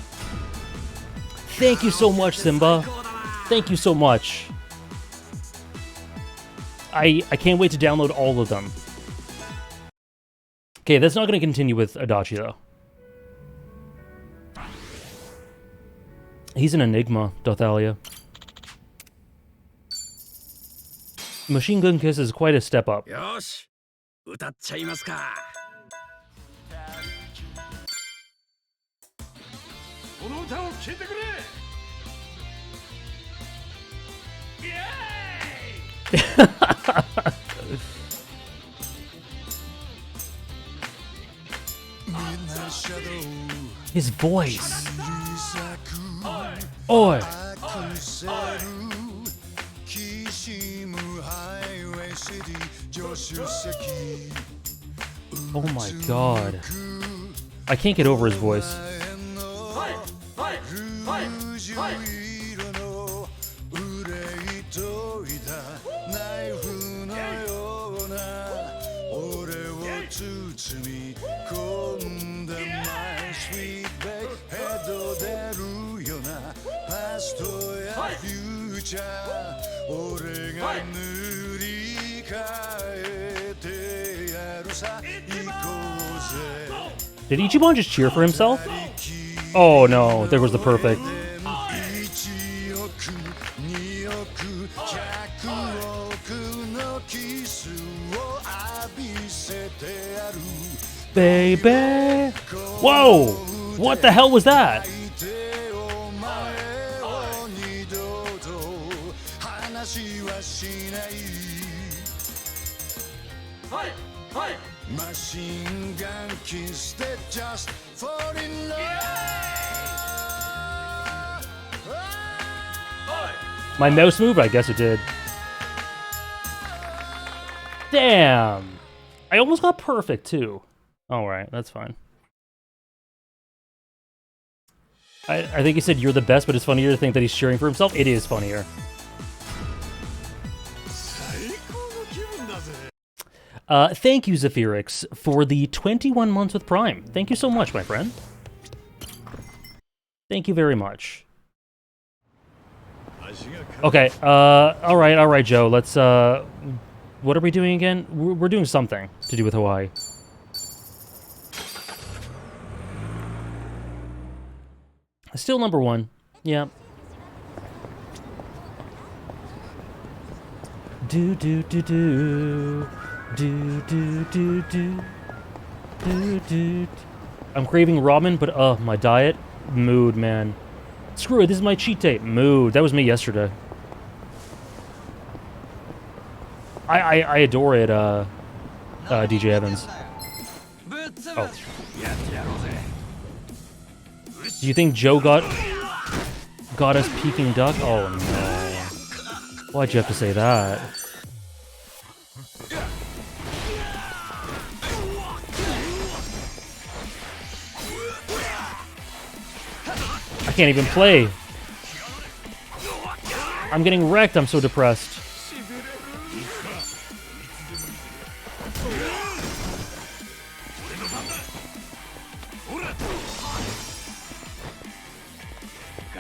Thank you so much, Simba. Thank you so much. I can't wait to download all of them. Okay, that's not going to continue with Adachi, though. He's an enigma, Dothalia. Machine Gun Kiss is quite a step up. Yosh, 歌っちゃいますか。この歌を聴いてくれ。His voice. Oi. Oh my god. I can't get over his voice. 俺が塗り替えてやるさ行こうぜ Did Ichiban just cheer for himself? Oh no, there was the perfect. 1億2億100億のキスを浴びせてやる Baby! Whoa! What the hell was that? Machine gun kiss that just fall in love. My mouse moved? I guess it did. Damn! I almost got perfect too. Alright, that's fine. I think he said you're the best, but it's funnier to think that he's cheering for himself. It is funnier. Thank you, Zephyrix, for the 21 months with Prime. Thank you so much, my friend. Thank you very much. Okay, alright, Joe. Let's, what are we doing again? We're doing something to do with Hawaii. Still number one. Yeah. Do do do do do do do do do do. I'm craving ramen, but my diet mood, man. Screw it. This is my cheat day. Mood. That was me yesterday. I adore it. DJ Evans. Oh. Do you think Joe got us Peking duck? Oh no. Why'd you have to say that? I can't even play. I'm getting wrecked. I'm so depressed.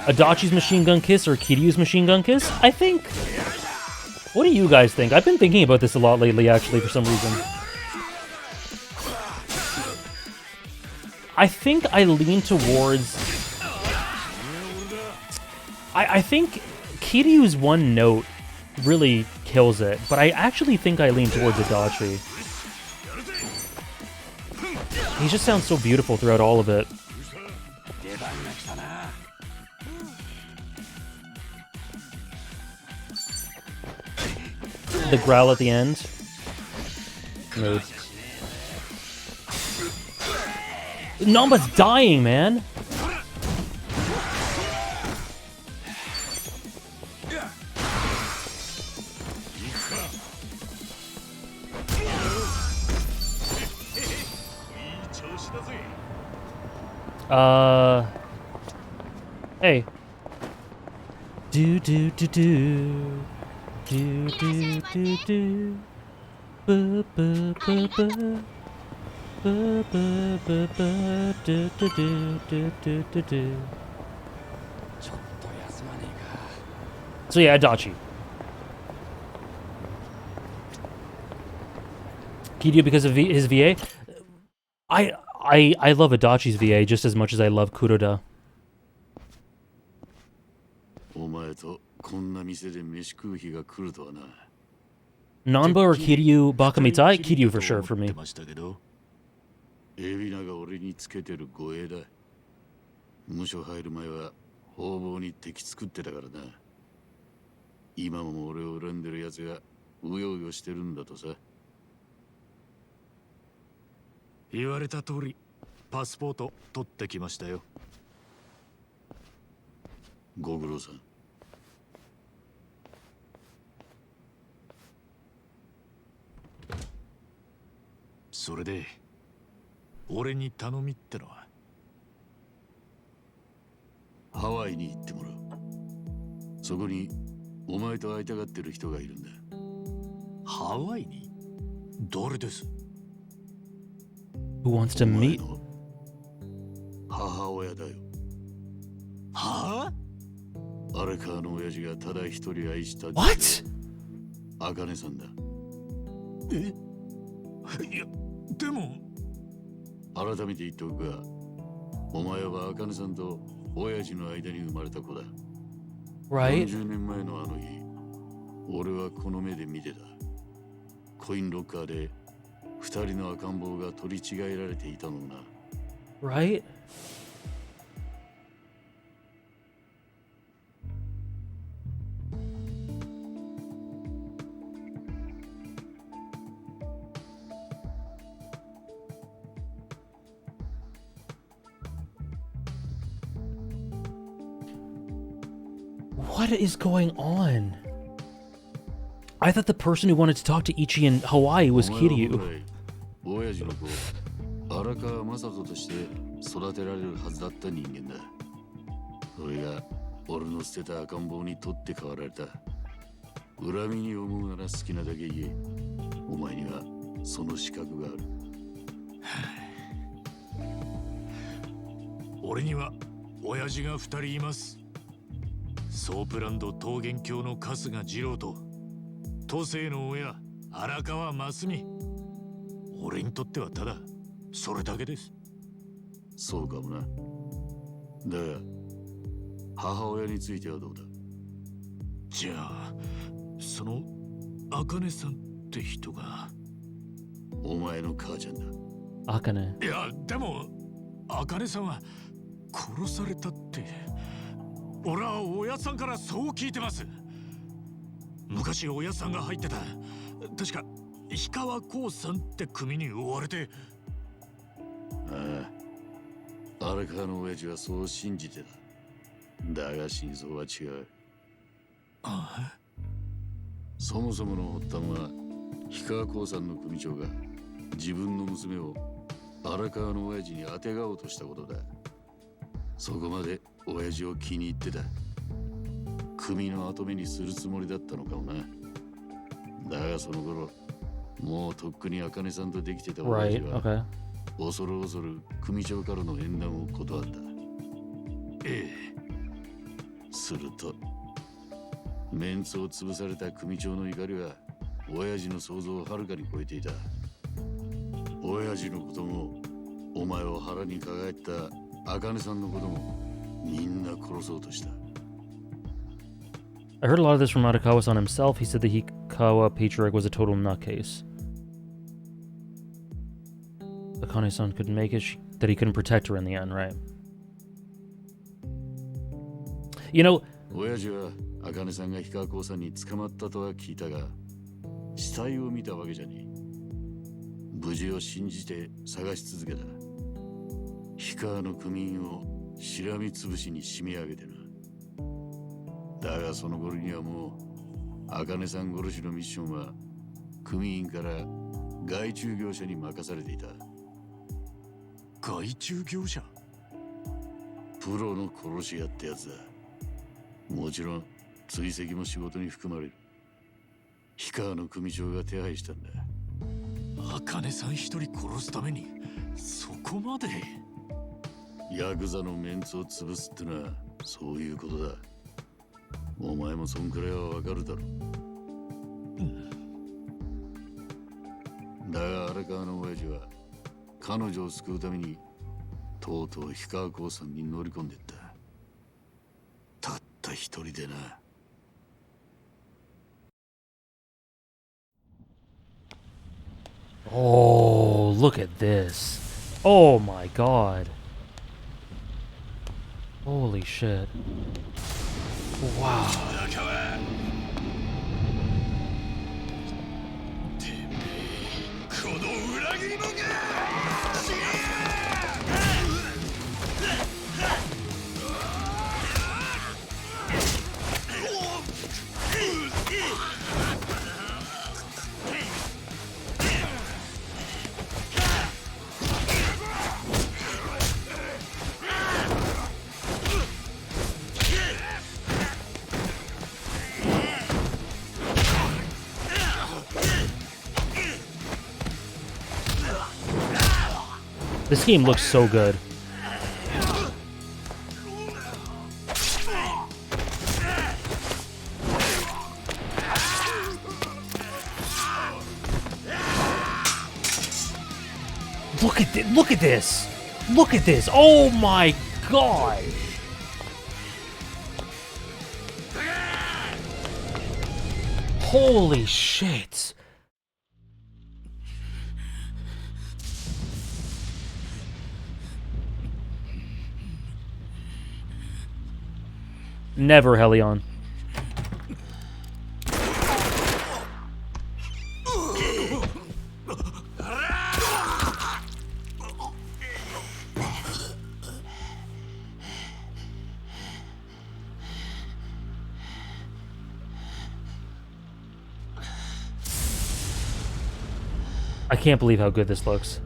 Adachi's machine gun kiss or Kiryu's machine gun kiss? I think... What do you guys think? I've been thinking about this a lot lately, actually, for some reason. I think I lean towards... I think Kiryu's one note really kills it, but I actually think I lean towards Adachi. He just sounds so beautiful throughout all of it. The growl at the end. Mood. Namba's dying, man. Hey. Do do do do. Do do do do. Ba ba ba ba. Ba ba ba ba. Do do do do do do do. So yeah, Adachi. Kiryu because of his VA. I love Adachi's VA just as much as I love Kuroda. Nanba or Kiryu Bakamitai? Kiryu for sure for me. 海老名が俺につけてる護衛だ。無所入る前は方々に敵作ってたからな。今も俺を恨んでる奴がうようよしてるんだとさ。言われた通りパスポート取ってきましたよ。ご苦労さん。それで俺に頼みってのはハワイに行ってもらう。そこにお前と会いたがってる人がいるんだ。ハワイに？誰です？ Who wants to meet? 母親だよ。はあ？荒川の親父がただ一人愛した What? 茜さんだ。え？いや、でも改めて言っておくが、お前は茜さんと親父の間に生まれた子だ。Right? 40年前のあの日、俺はこの目で見てた。コインロッカーで二人の赤ん坊が取り違えられていたのな。Right? What is going on? I thought the person who wanted to talk to Ichi in Hawaii was Kiryu. 親父の子、荒川雅人として育てられるはずだった人間だ。それが俺の捨てた赤ん坊に取って代わられた。恨みに思うなら好きなだけ言え。お前にはその資格がある。俺には親父が2人います。ソープランド桃源郷の春日二郎と都政の親荒川真澄。俺にとってはただそれだけです。そうかもな。だが母親についてはどうだ。じゃあその茜さんって人がお前の母ちゃんだ。Akane. いやでも茜さんは殺されたって。俺は親さんからそう聞いてます。昔親さんが入ってた確か氷川興産って組に追われて。ああ、荒川の親父はそう信じてた。だが真相は違う。ああ、そもそもの発端は氷川興産の組長が自分の娘を荒川の親父に当てがおうとしたことだ。そこまで親父を気に入ってた。組の跡目にするつもりだったのかもな。だがその頃、もうとっくに茜さんとできてた親父は、Right, okay. 恐る恐る組長からの縁談を断った。ええ。すると、メンツを潰された組長の怒りは、親父の想像をはるかに超えていた。親父のことも、お前を腹に抱えた茜さんのことも、みんな殺そうとした。I heard a lot of this from Arakawa-san himself. He said the Hikawa patriarch was a total nutcase. Akane-san couldn't make it, that he couldn't protect her in the end, right? You know... 親父は茜さんが氷川興産に捕まったとは聞いたが、死体を見たわけじゃねえ。無事を信じて探し続けた。氷川の組員をしらみつぶしに締め上げてな。だがその頃にはもう茜さん殺しのミッションは組員から外注業者に任されていた。外注業者？プロの殺し屋ってやつだ。もちろん追跡も仕事に含まれる。氷川の組長が手配したんだ。茜さん一人殺すためにそこまで。ヤクザのメンツを潰すってのはそういうことだ。お前もそんくらいはわかるだろう。だが荒川の親父は彼女を救うためにとうとう氷川興産に乗り込んでった。たった一人でな。Oh, look at this. Oh my god. Holy shit. Wow. This game looks so good. Look at this! Look at this! Look at this! Oh my god! Holy shit! Never, Helion. I can't believe how good this looks.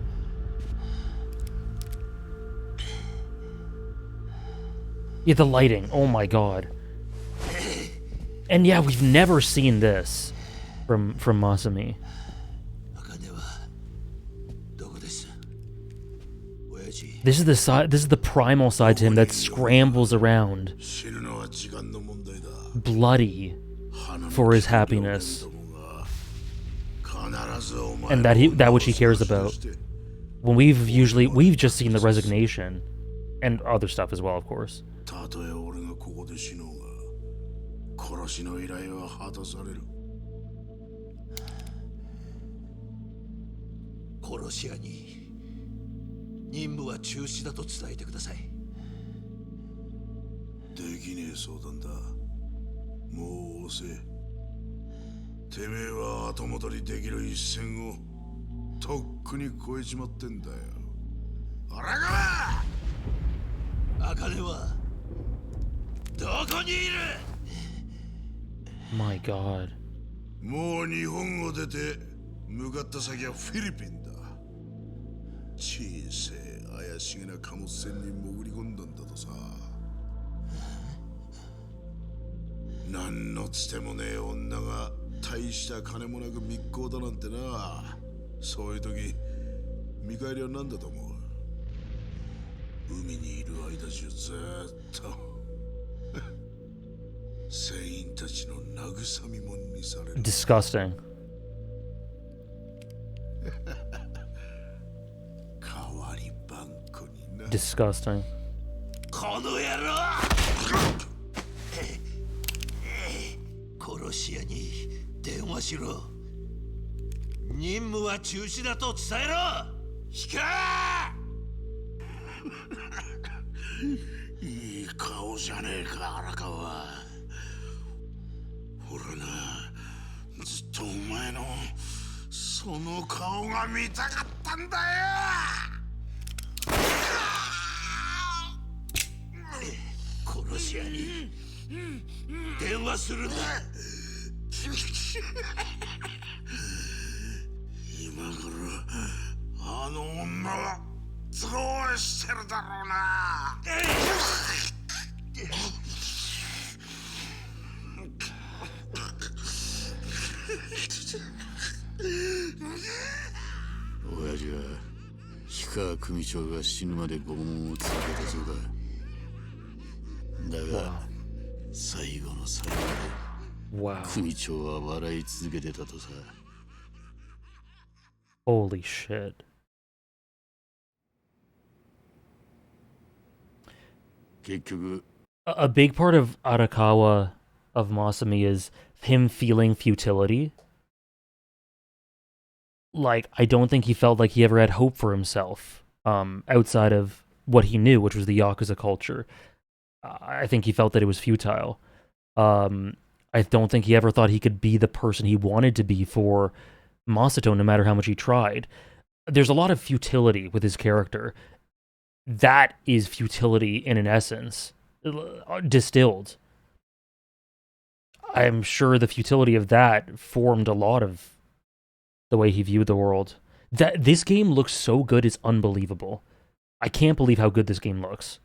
Yeah, the lighting. Oh my god. And yeah, we've never seen this from Masami. This is the side. This is the primal side to him that scrambles around, bloody, for his happiness, and that which he cares about. When we've just seen the resignation, and other stuff as well, of course. たとえ俺がここで死のうが殺しの依頼は果たされる。殺し屋に任務は中止だと伝えてください。できねえ相談だ。もう遅え。てめえは後戻りできる一線をとっくに越えちまってんだよ。荒川！茜はどこにいる？ My God. もう日本を出て向かった先はフィリピンだ。小さい怪しげな貨物船に潜り込んだんだとさ。何のつてもねえ女が大した金もなく密航だなんてな。そういう時見返りは何だと思う？海にいる間中ずっと船員たちの慰みもんにされる。 Disgusting. 代わりばんこにな。 Disgusting. この野郎！殺し屋に電話しろ。任務は中止だと伝えろ。引か！いい顔じゃねえか、荒川。俺な、ずっとお前のその顔が見たかったんだよ。殺し屋に電話するんだ。今頃あの女はどうしてるだろうな。親父は氷川組長が死ぬまで拷問を続けたそうだ。だが最後の最後で組長は笑い続けてたとさ。 Holy shit. A big part of Arakawa, of Masami, is him feeling futility. Like, I don't think he felt like he ever had hope for himself, outside of what he knew, which was the Yakuza culture. I think he felt that it was futile. I don't think he ever thought he could be the person he wanted to be for Masato, no matter how much he tried. There's a lot of futility with his character. That is futility in an essence, distilled. I'm sure the futility of that formed a lot of the way he viewed the world. This game looks so good, it's unbelievable. I can't believe how good this game looks.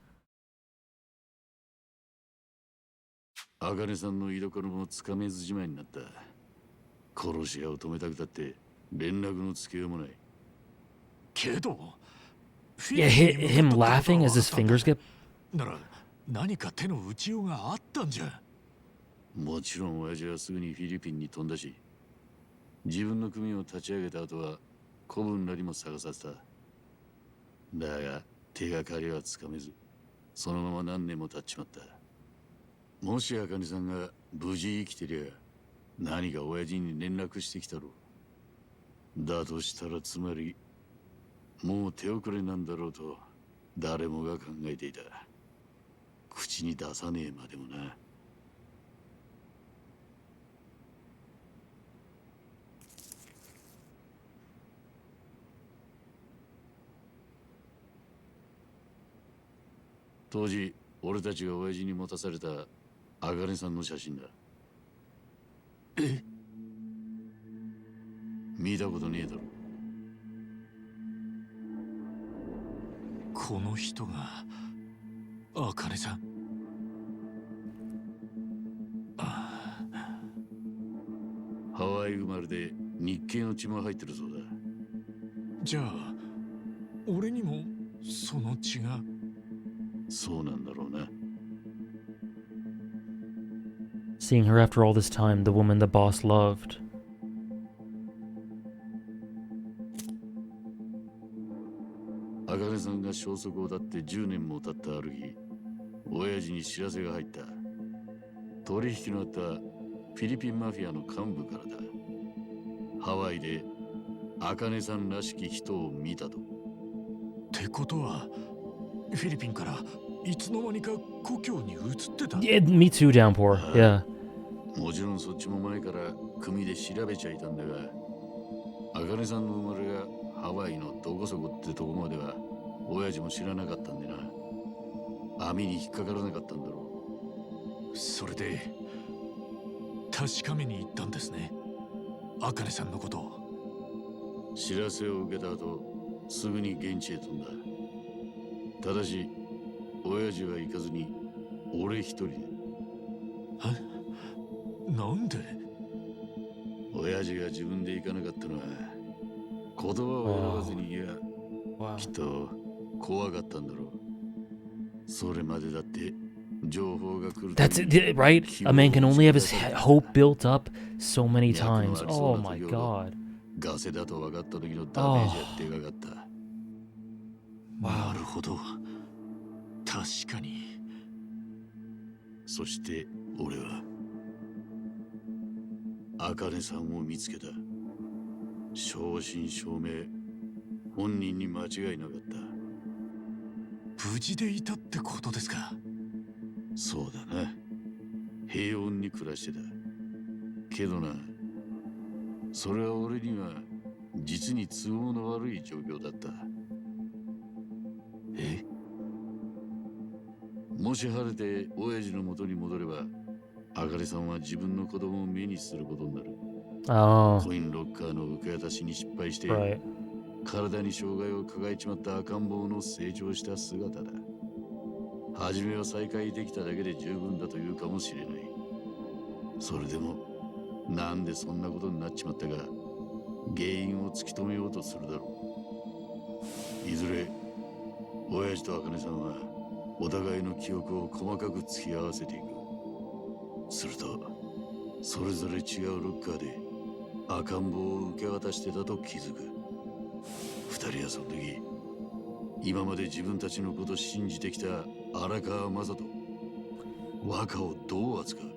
茜さんの居所もつかめずじまいになった。殺し屋を止めたくたって連絡のつけようもない。けど、Yeah, him laughing as his fingers get... なら何か手の打ちようがあったんじゃ。もちろん親父はすぐにフィリピンに飛んだし、自分の組を立ち上げた後は子分らにも探させた。だが手がかりはつかめず、そのまま何年も経っちまった。もし茜さんが無事生きてりゃ何か親父に連絡してきたろう。だとしたらつまりもう手遅れなんだろうと誰もが考えていた。口に出さねえまでもな。当時俺たちが親父に持たされた茜さんの写真だ。え？見たことねえだろ。この人が茜さん。ハワイ生まれで日系の血も入ってるそうだ。じゃあ俺にもその血が。そうなんだろうな。Seeing her after all this time, the woman the boss loved. 茜さんが消息を絶って10年も経ったある日、親父に知らせが入った。取引のあったフィリピンマフィアの幹部からだ。ハワイで茜さんらしき人を見たと。ってことはフィリピンからいつの間にか故郷に移ってた。Yeah, me too, Downpour. Yeah. もちろんそっちも前から組で調べちゃいたんだが、茜さんの生まれがハワイのどこそこってとこまでは親父も知らなかったんでな。網に引っかからなかったんだろう。それで確かめに行ったんですね、茜さんのことを。知らせを受けた後すぐに現地へ飛んだ。ただし親父は行かずに俺一人で。なんで？親父が自分で行かなかったのは言葉を選ばずに言や、きっと怖かったんだろう。それまでだって情報が来る。That's it, right? A man can only have his hope built up so many times. Oh my god. ガセだと分かった時のダメージはでかかった。なるほど、確かに。そして俺は茜さんを見つけた。正真正銘本人に間違いなかった。無事でいたってことですか？そうだな。平穏に暮らしてた。けどな、それは俺には実に都合の悪い状況だった。え？もし晴れて親父の元に戻れば、茜さんは自分の子供を目にすることになる。コインロッカーの受け渡しに失敗して、体に障害を抱えちまった赤ん坊の成長した姿だ。初めは再会できただけで十分だというかもしれない。それでもなんでそんなことになっちまったか原因を突き止めようとするだろう。いずれ親父と茜さんはお互いの記憶を細かく突き合わせていく。するとそれぞれ違うロッカーで赤ん坊を受け渡してたと気づく。二人はその時今まで自分たちのことを信じてきた荒川雅人、若をどう扱う？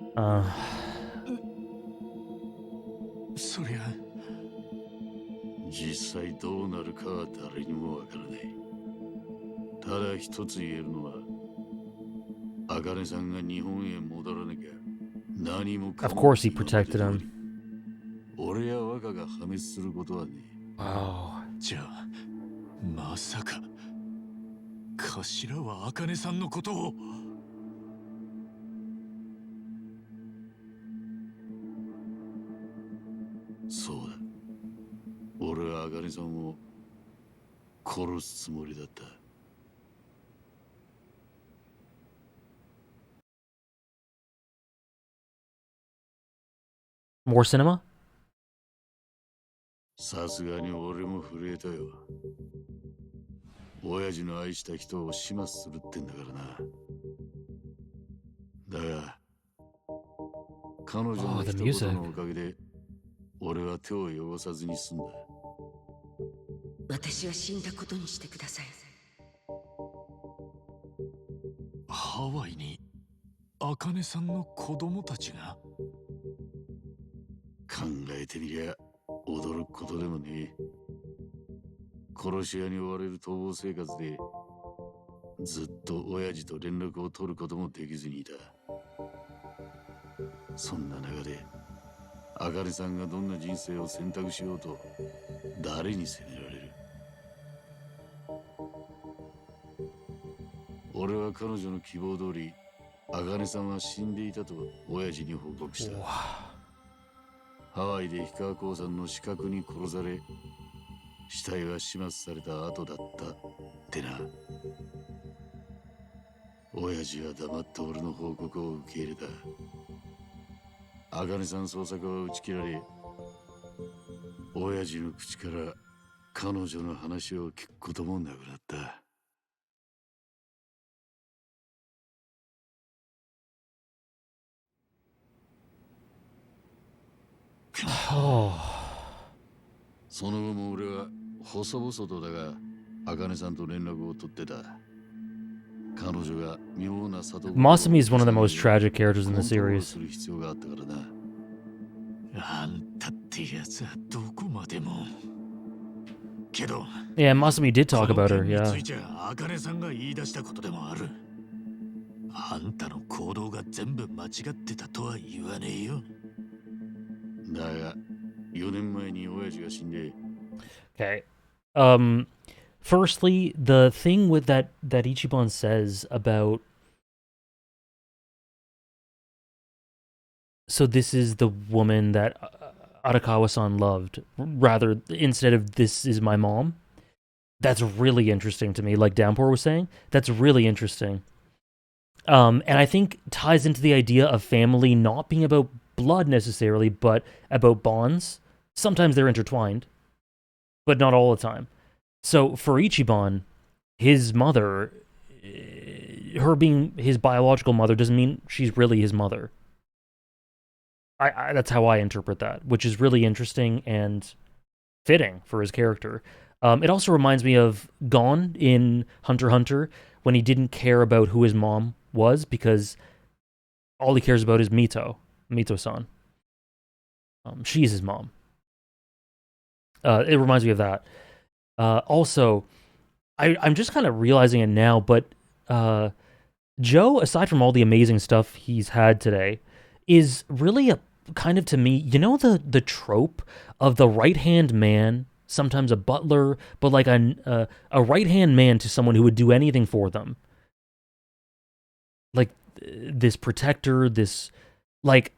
そりゃ実際どうなるかは誰にもわからない。ただ一つ言えるのは、茜さんが日本へ戻らなきゃ何もかも。 Of course he protected him. 俺や若が破滅することはね。じゃあまさか頭は茜さんのことを。そうだ、俺は茜さんを殺すつもりだった。More cinema? さすがに俺も震えたよ。親父の愛した人を始末するってんだからな。だが彼女の一言のおかげで俺は手を汚さずに済んだ。私は死んだことにしてください。ハワイに茜さんの子供たちが。考えてみりゃ驚くことでもねえ。殺し屋に追われる逃亡生活でずっと親父と連絡を取ることもできずにいた。そんな中で茜さんがどんな人生を選択しようと誰に責められる。俺は彼女の希望通り茜さんは死んでいたと親父に報告した。ハワイで氷川興産の死角に殺され死体は始末された後だったってな。親父は黙って俺の報告を受け入れた。茜さん捜索は打ち切られ、親父の口から彼女の話を聞くこともなくなった。その後も俺は細々とだが茜さんと連絡を取ってた。彼女が妙な里 Masumi is one of the most tragic characters in the series. する必要があったからな。あんたってやつはどこまでも。けど、Yeah, Masumi did talk about her, に yeah. ついては茜さんが言い出したことでもある。あんたの行動が全部間違ってたとは言わねえよ。だが、4年前に親父が死んで。Okay. Firstly, the thing with that Ichiban says about, so this is the woman that Arakawa-san loved, rather instead of this is my mom. That's really interesting to me. Like Downpour was saying, that's really interesting. And I think ties into the idea of family not being about blood necessarily, but about bonds. Sometimes they're intertwined, but not all the time. So for Ichiban, his mother, her being his biological mother doesn't mean she's really his mother. That's how I interpret that, which is really interesting and fitting for his character. It also reminds me of Gon in Hunter x Hunter, when he didn't care about who his mom was because all he cares about is Mito-san. She's his mom. It reminds me of that. Also, I'm just kind of realizing it now, but Joe, aside from all the amazing stuff he's had today, is really a kind of, to me, you know, the trope of the right-hand man, sometimes a butler, but like a right-hand man to someone who would do anything for them. Like this protector, this, like,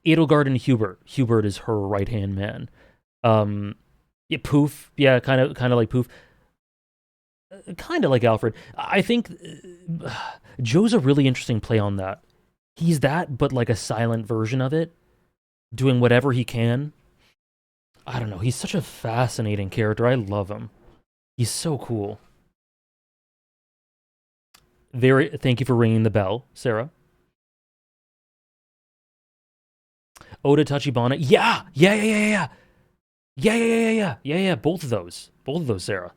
Edelgard and Hubert. Hubert is her right-hand man. Yeah, Poof. Yeah, kind of like Poof. Kind of like Alfred. I think Joe's a really interesting play on that. He's that, but like a silent version of it, doing whatever he can. I don't know. He's such a fascinating character. I love him. He's so cool. Thank you for ringing the bell, Sarah. Oda Tachibana. Yeah. Yeah. Both of those, Sarah.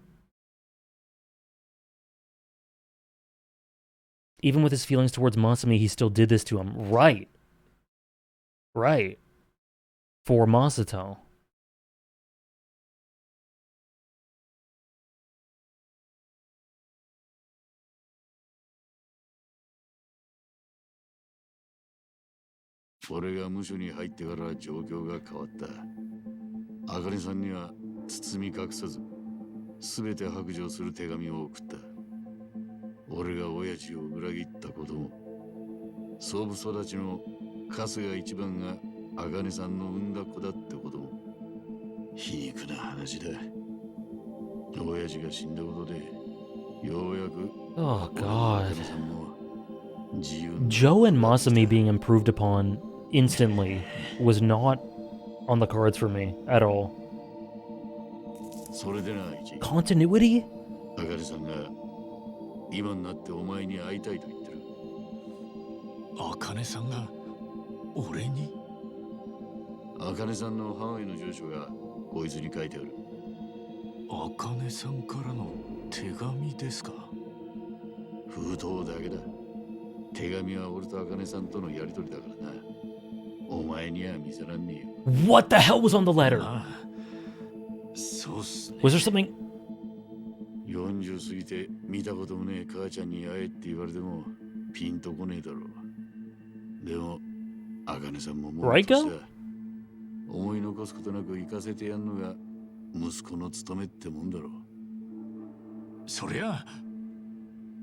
Even with his feelings towards Masumi, he still did this to him. Right. For Masato.俺が無所に入ってから状況が変わった。茜さんには包み隠さず、すべて白状する手紙を送った。俺が親父を裏切ったことも、総武育ちの春日一番が茜さんの産んだ子だってことも、皮肉な話だ。親父が死んだことで、ようやく、Oh God. 茜さんも自由。Joe and Masumi being improved upon instantly was not on the cards for me at all. それでな、Continuity? 茜さんが今になってお前に会いたいと言ってる。茜さんが俺に？茜さんのハワイの住所がこいつに書いてある。茜さんからの手紙ですか？封筒だけだ。手紙は俺と茜さんとのやりとりだからな。お前には見せらんねえよ。What the hell was on the letter? そうっすね。 Was there something? 40過ぎて見たこともねえ母ちゃんに会えって言われてもピンとこねえだろう。でも、茜さんももう年だ。思い残すことなく行かせてやんのが息子の務めってもんだろう。そりゃ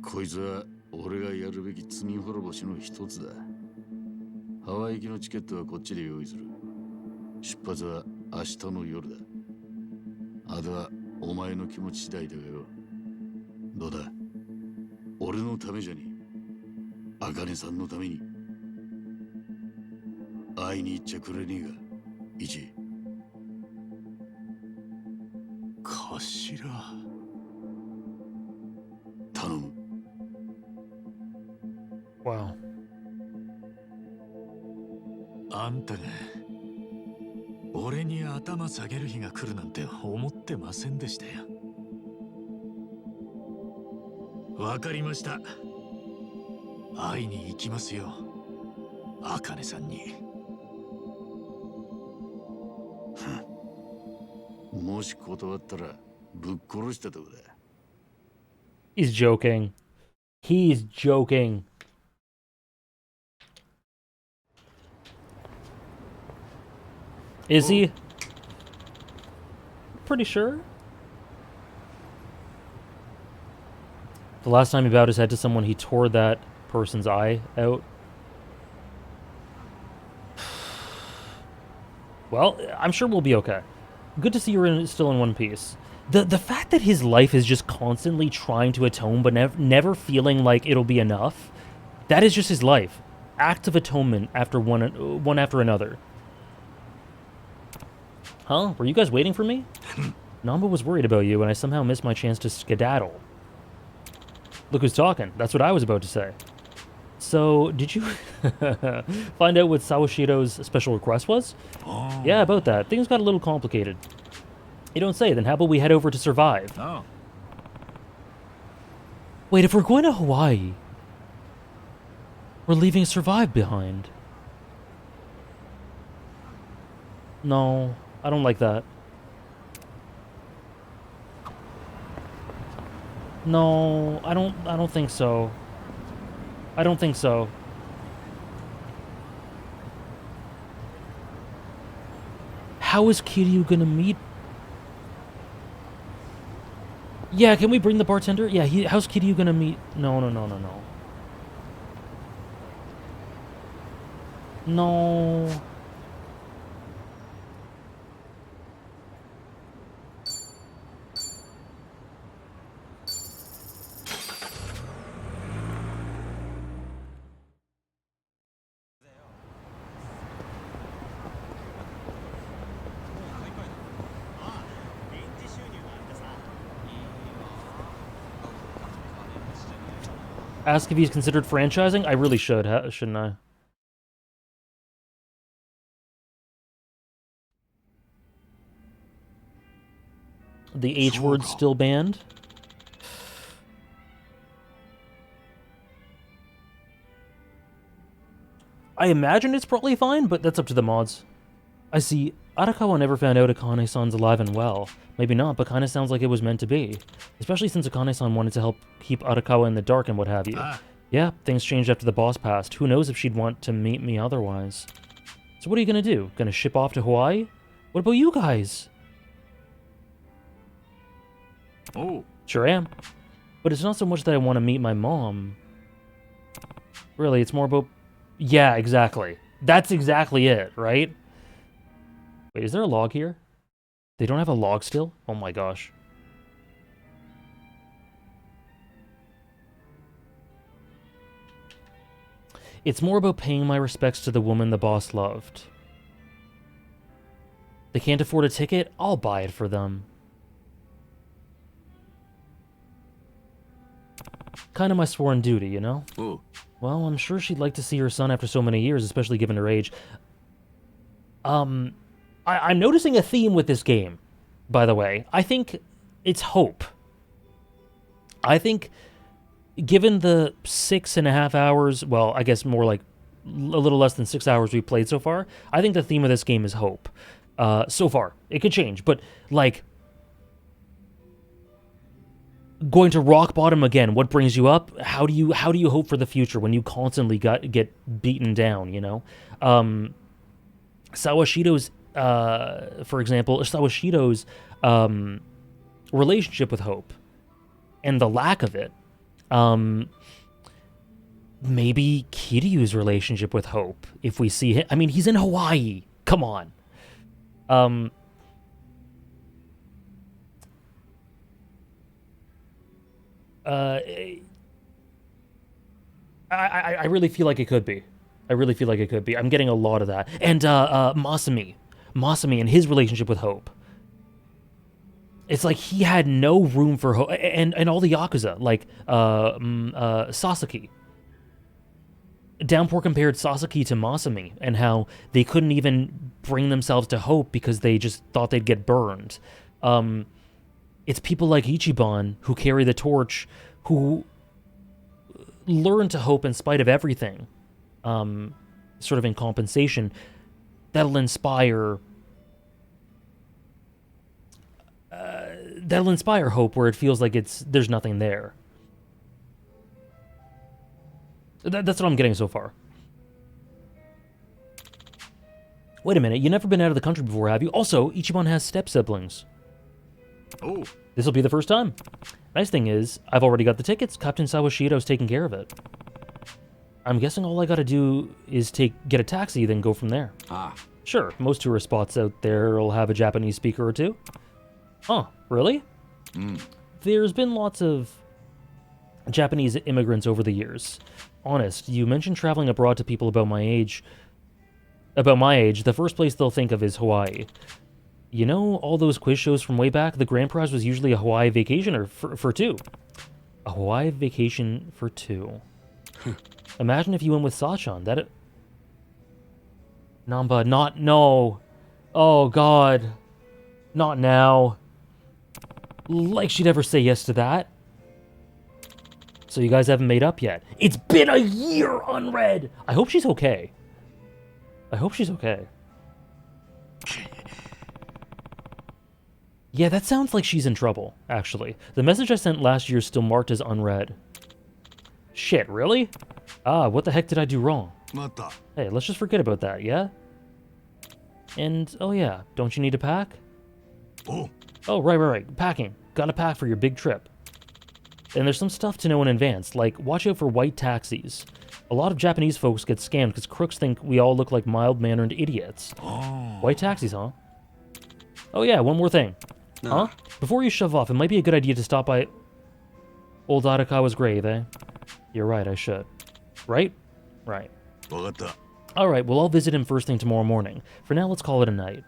こいつは俺がやるべき罪滅ぼしの一つだ。ハワイ行きのチケットはこっちで用意する。出発は明日の夜だ。あとはお前の気持ち次第だがよ。どうだ、俺のためじゃねえ、茜さんのために会いに行っちゃくれねえが、イチ。頭。頼む。Wow. あんたが俺に頭下げる日が来るなんて思ってませんでしたよ。わかりました。会いに行きますよ、茜さんに。もし断ったらぶっ殺したとこだ。He's joking. He's joking. Is he? Pretty sure. The last time he bowed his head to someone, he tore that person's eye out. Well, I'm sure we'll be okay. Good to see you're still in one piece. The fact that his life is just constantly trying to atone but never feeling like it'll be enough, that is just his life. Acts of atonement after one after another. Huh? Were you guys waiting for me? Namba was worried about you and I somehow missed my chance to skedaddle. Look who's talking. That's what I was about to say. So, did you find out what Sawashiro's special request was? Oh. Yeah, about that. Things got a little complicated. You don't say, then how about we head over to Survive? Oh. Wait, if we're going to Hawaii, we're leaving Survive behind. No, I don't like that. No, I don't think so. I don't think so. How is Kiryu gonna meet? Yeah, can we bring the bartender? Yeah, how's Kiryu gonna meet? No. No. Ask if he's considered franchising? I really should, shouldn't I? The H word still banned? I imagine it's probably fine, but that's up to the mods. I see. Arakawa never found out Akane-san's alive and well. Maybe not, but kinda sounds like it was meant to be. Especially since Akane-san wanted to help keep Arakawa in the dark and what have you. Yeah, things changed after the boss passed. Who knows if she'd want to meet me otherwise. So what are you gonna do? Gonna ship off to Hawaii? What about you guys? Oh. Sure am. But it's not so much that I want to meet my mom. Really, it's more about... Yeah, exactly. That's exactly it, right? Wait, is there a log here? They don't have a log still? Oh my gosh. It's more about paying my respects to the woman the boss loved. They can't afford a ticket? I'll buy it for them. Kind of my sworn duty, you know? Ooh. Well, I'm sure she'd like to see her son after so many years, especially given her age. I'm noticing a theme with this game, by the way. I think it's hope. I think given the 6.5 hours, well, I guess more like a little less than 6 hours we played so far, I think the theme of this game is hope. So far. It could change, but, like, going to rock bottom again, what brings you up? How do you hope for the future when you constantly get beaten down, you know? Sawashido's, for example, Sawashido's relationship with hope and the lack of it. Maybe Kiryu's relationship with hope, if we see him. I mean, he's in Hawaii. Come on. I really feel like it could be. I really feel like it could be. I'm getting a lot of that. And Masami and his relationship with hope. It's like he had no room for hope. And all the Yakuza, like Sasaki. Downpour compared Sasaki to Masami and how they couldn't even bring themselves to hope because they just thought they'd get burned. It's people like Ichiban who carry the torch, who learn to hope in spite of everything, sort of in compensation, that'll inspire hope where it feels like there's nothing there. That's what I'm getting so far. Wait a minute, you've never been out of the country before, have you? Also, Ichiban has step-siblings. Oh. This will be the first time. Nice thing is, I've already got the tickets. Captain Sawashido's taking care of it. I'm guessing all I gotta do is get a taxi, then go from there. Ah. Sure, most tourist spots out there will have a Japanese speaker or two. Huh, really? There's been lots of Japanese immigrants over the years. Honest, you mentioned traveling abroad to people about my age, the first place they'll think of is Hawaii. You know all those quiz shows from way back? The grand prize was usually a Hawaii vacation for two. A Hawaii vacation for two. Imagine if you went with Sachan. Namba, no. Oh, God. Not now. Like she'd ever say yes to that. So you guys haven't made up yet. It's been a year unread! I hope she's okay. Yeah, that sounds like she's in trouble, actually. The message I sent last year is still marked as unread. Shit, really? What the heck did I do wrong? Hey, let's just forget about that, yeah? And, oh yeah, don't you need to pack? Oh, right. Packing. Gotta pack for your big trip. And there's some stuff to know in advance, like watch out for white taxis. A lot of Japanese folks get scammed because crooks think we all look like mild-mannered idiots. White taxis, huh? Oh yeah, one more thing. Huh? Before you shove off, it might be a good idea to stop by old Arakawa's grave, eh? You're right, I should. Right? Right. Alright, well I'll visit him first thing tomorrow morning. For now, let's call it a night.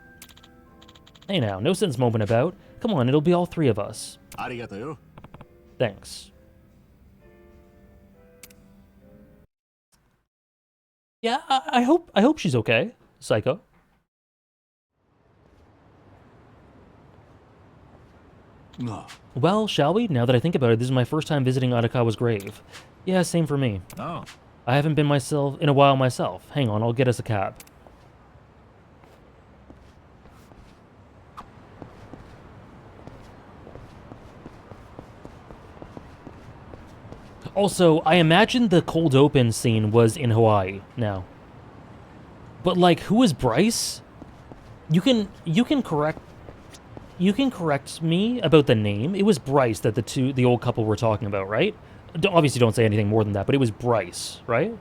Hey now, no sense moping about. Come on, it'll be all three of us. Thanks. Yeah, I hope she's okay, Psycho. Well, shall we? Now that I think about it, this is my first time visiting Arakawa's grave. Yeah, same for me. Oh. I haven't been in a while myself. Hang on, I'll get us a cab. Also, I imagine the cold open scene was in Hawaii now. But like, who is Bryce? You can correct me about the name. It was Bryce that the old couple were talking about, right? Obviously don't say anything more than that, but it was Bryce, right?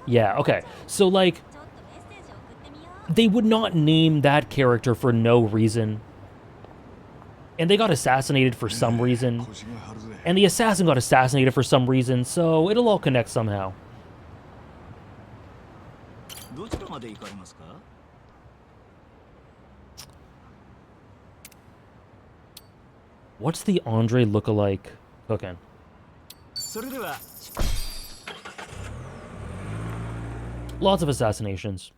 Yeah, okay. So like, they would not name that character for no reason. And they got assassinated for some reason. And the assassin got assassinated for some reason, so it'll all connect somehow. What's the Andre look-alike cooking? Lots of assassinations.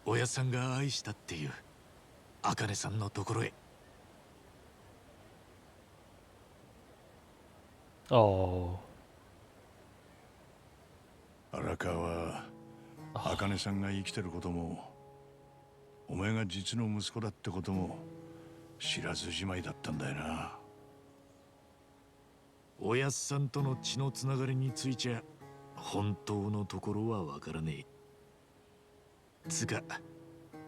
おやさんが愛したっていう茜さんのところへ。Oh. 荒川は茜さんが生きてることもお前が実の息子だってことも知らずじまいだったんだよな。おやっさんとの血のつながりについちゃ本当のところはわからねえ。つか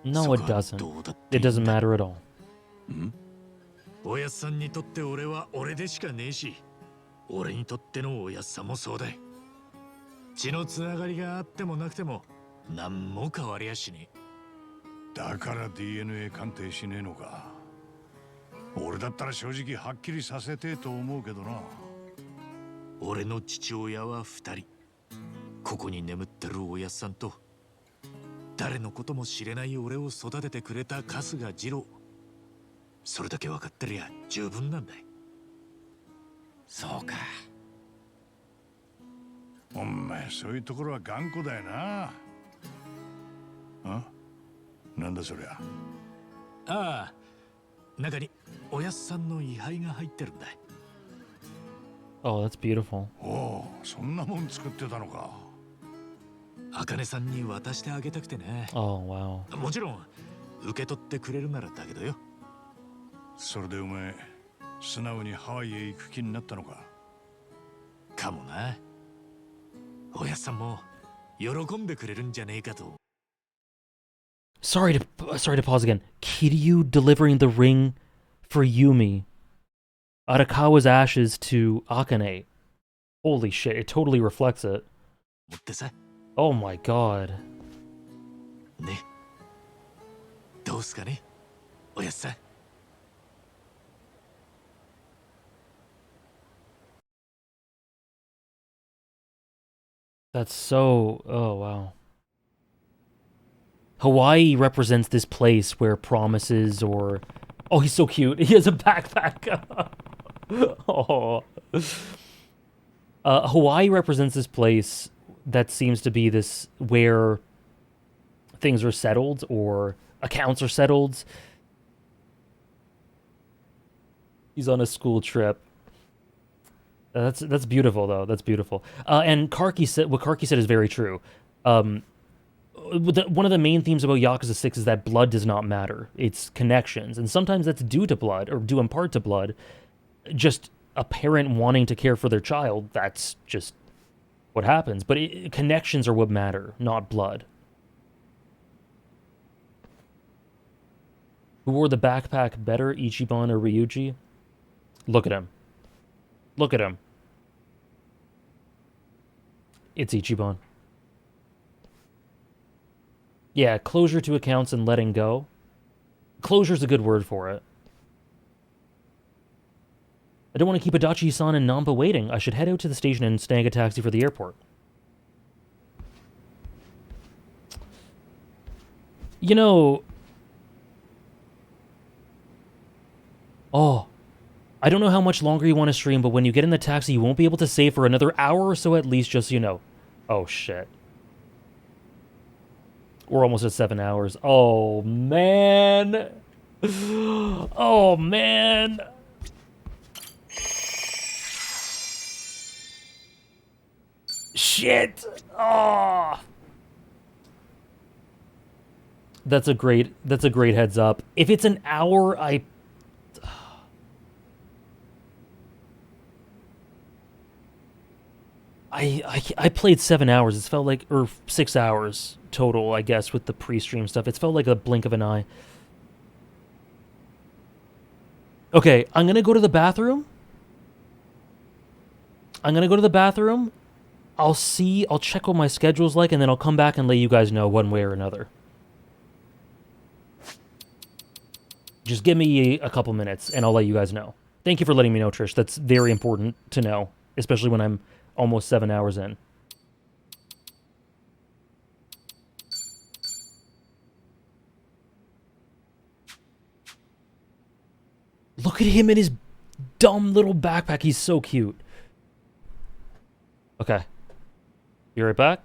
No, it doesn't. It doesn't matter at all. おやっさんにとって俺は俺でしかねえし、俺にとってのおやっさんもそうだ。血のつながりがあってもなくても何も変わりやしねえ。だから DNA 鑑定しねえのか。俺だったら正直はっきりさせてえと思うけどな。俺の父親は2人。ここに眠ってるおやっさんと誰のことも知れない俺を育ててくれた春日二郎。それだけ分かってりゃ十分なんだ。そうか。お前そういうところは頑固だよな。あ、なんだそりゃ。ああ、中におやっさんの位牌が入ってるんだ。Oh, that's beautiful. おお、そんなもん作ってたのか。茜さんに渡してあげたくてね。Oh, wow. もちろん受け取ってくれるならだけどよ。それでお前素直にハワイへ行く気になったのか。かもな。おやっさんも喜んでくれるんじゃねえかと。Sorry to pause again. Kiryu delivering the ring for Yumi. Arakawa's ashes to Akane. Holy shit, it totally reflects it. Oh my god. ね。どうすかね、おやっさん。That's so... Oh, wow. Hawaii represents this place where promises or... Oh, he's so cute. He has a backpack. Oh. Hawaii represents this place that seems to be this where things are settled or accounts are settled. He's on a school trip. That's beautiful though. That's beautiful. And Karki said what Karki said is very true. One of the main themes about Yakuza 6 is that blood does not matter. It's connections, and sometimes that's due to blood or due in part to blood. Just a parent wanting to care for their child, that's just what happens. But connections are what matter, not blood. Who wore the backpack better, Ichiban or Ryuji? Look at him. Look at him. It's Ichiban. Yeah, closure to accounts and letting go. Closure's a good word for it. I don't want to keep Adachi-san and Namba waiting. I should head out to the station and snag a taxi for the airport. You know... Oh... I don't know how much longer you want to stream, but when you get in the taxi, you won't be able to save for another hour or so at least, just so you know. Oh, shit. We're almost at 7 hours. Oh, man. Oh, man. Shit. Oh. That's a great heads up. If it's an hour, I played 7 hours. It's felt like, or 6 hours total, I guess, with the pre-stream stuff. It's felt like a blink of an eye. Okay, I'm gonna go to the bathroom. I'll check what my schedule's like, and then I'll come back and let you guys know one way or another. Just give me a couple minutes, and I'll let you guys know. Thank you for letting me know, Trish. That's very important to know, especially when I'm almost 7 hours in. Look at him in his dumb little backpack. He's so cute. Okay. Be right back.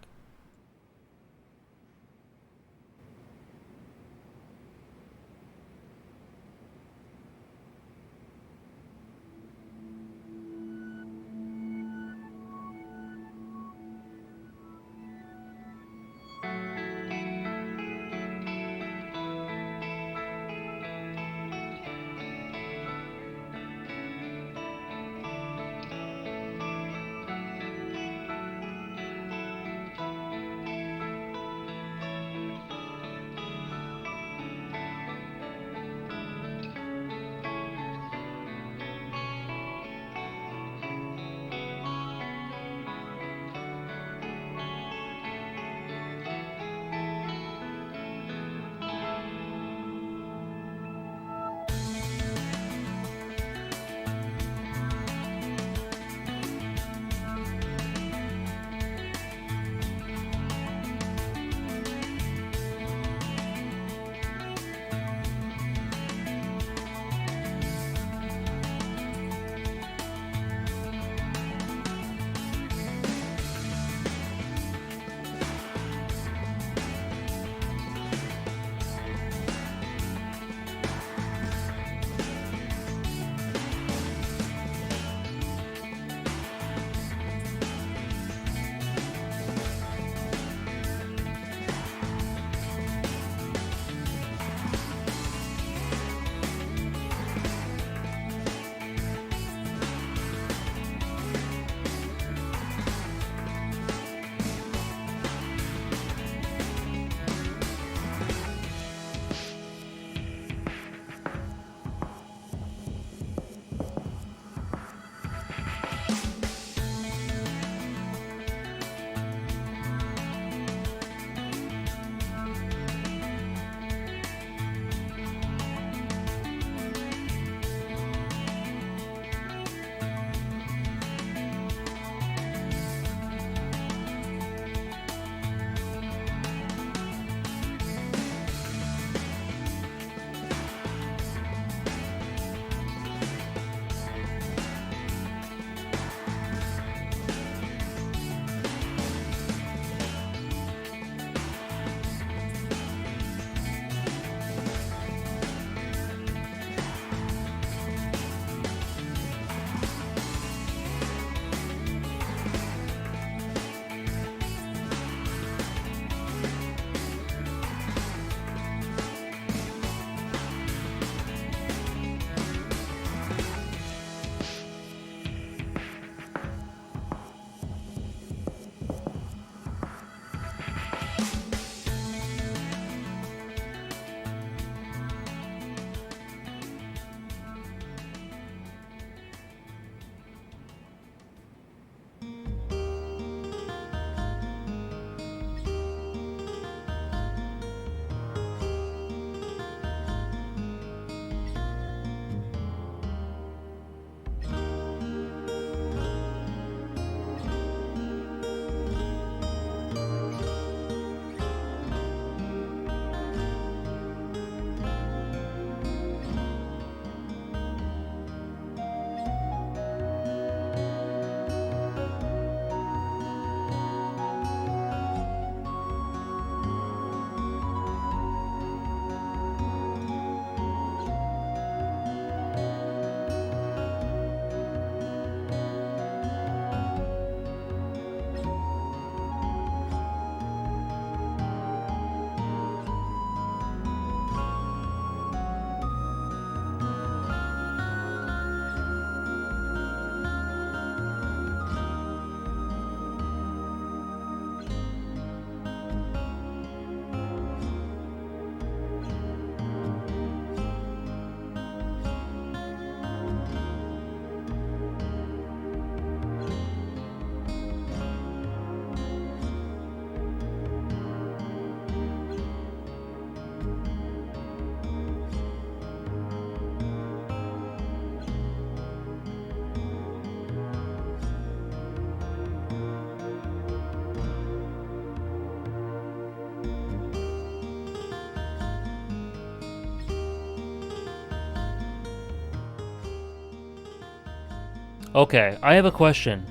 Okay, I have a question.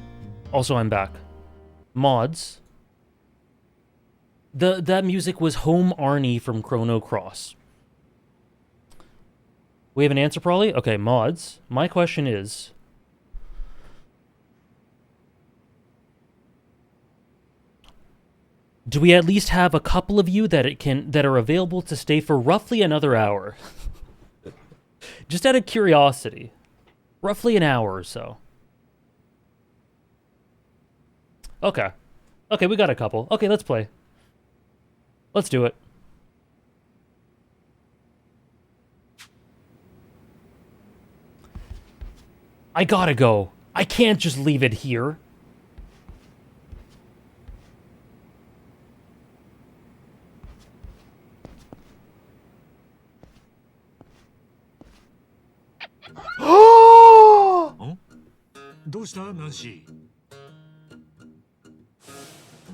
Also, I'm back. Mods. That music was Home Arnie from Chrono Cross. We have an answer, probably? Okay, mods. My question is... do we at least have a couple of you that are available to stay for roughly another hour? Just out of curiosity. Roughly an hour or so. Okay. Okay, we got a couple. Okay, let's play. Let's do it. I gotta go. I can't just leave it here.ん？どうしたナンシー？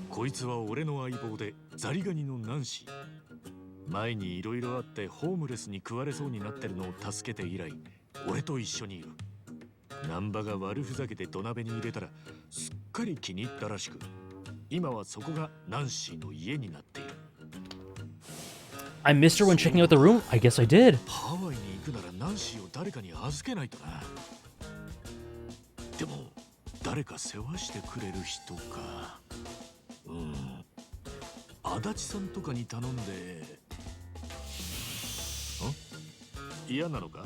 こいつは俺の相棒でザリガニのナンシー。前にいろいろあってホームレスに食われそうになってるのを助けて以来、俺と一緒にいる。難波が悪ふざけて土鍋に入れたらすっかり気に入ったらしく、今はそこがナンシーの家になっている。I missed her when checking out the room? I guess I did. ハワイに行くならナンシーを誰かに預けないとな。でも誰か世話してくれる人か。足立さんとかに頼んで。嫌なのか？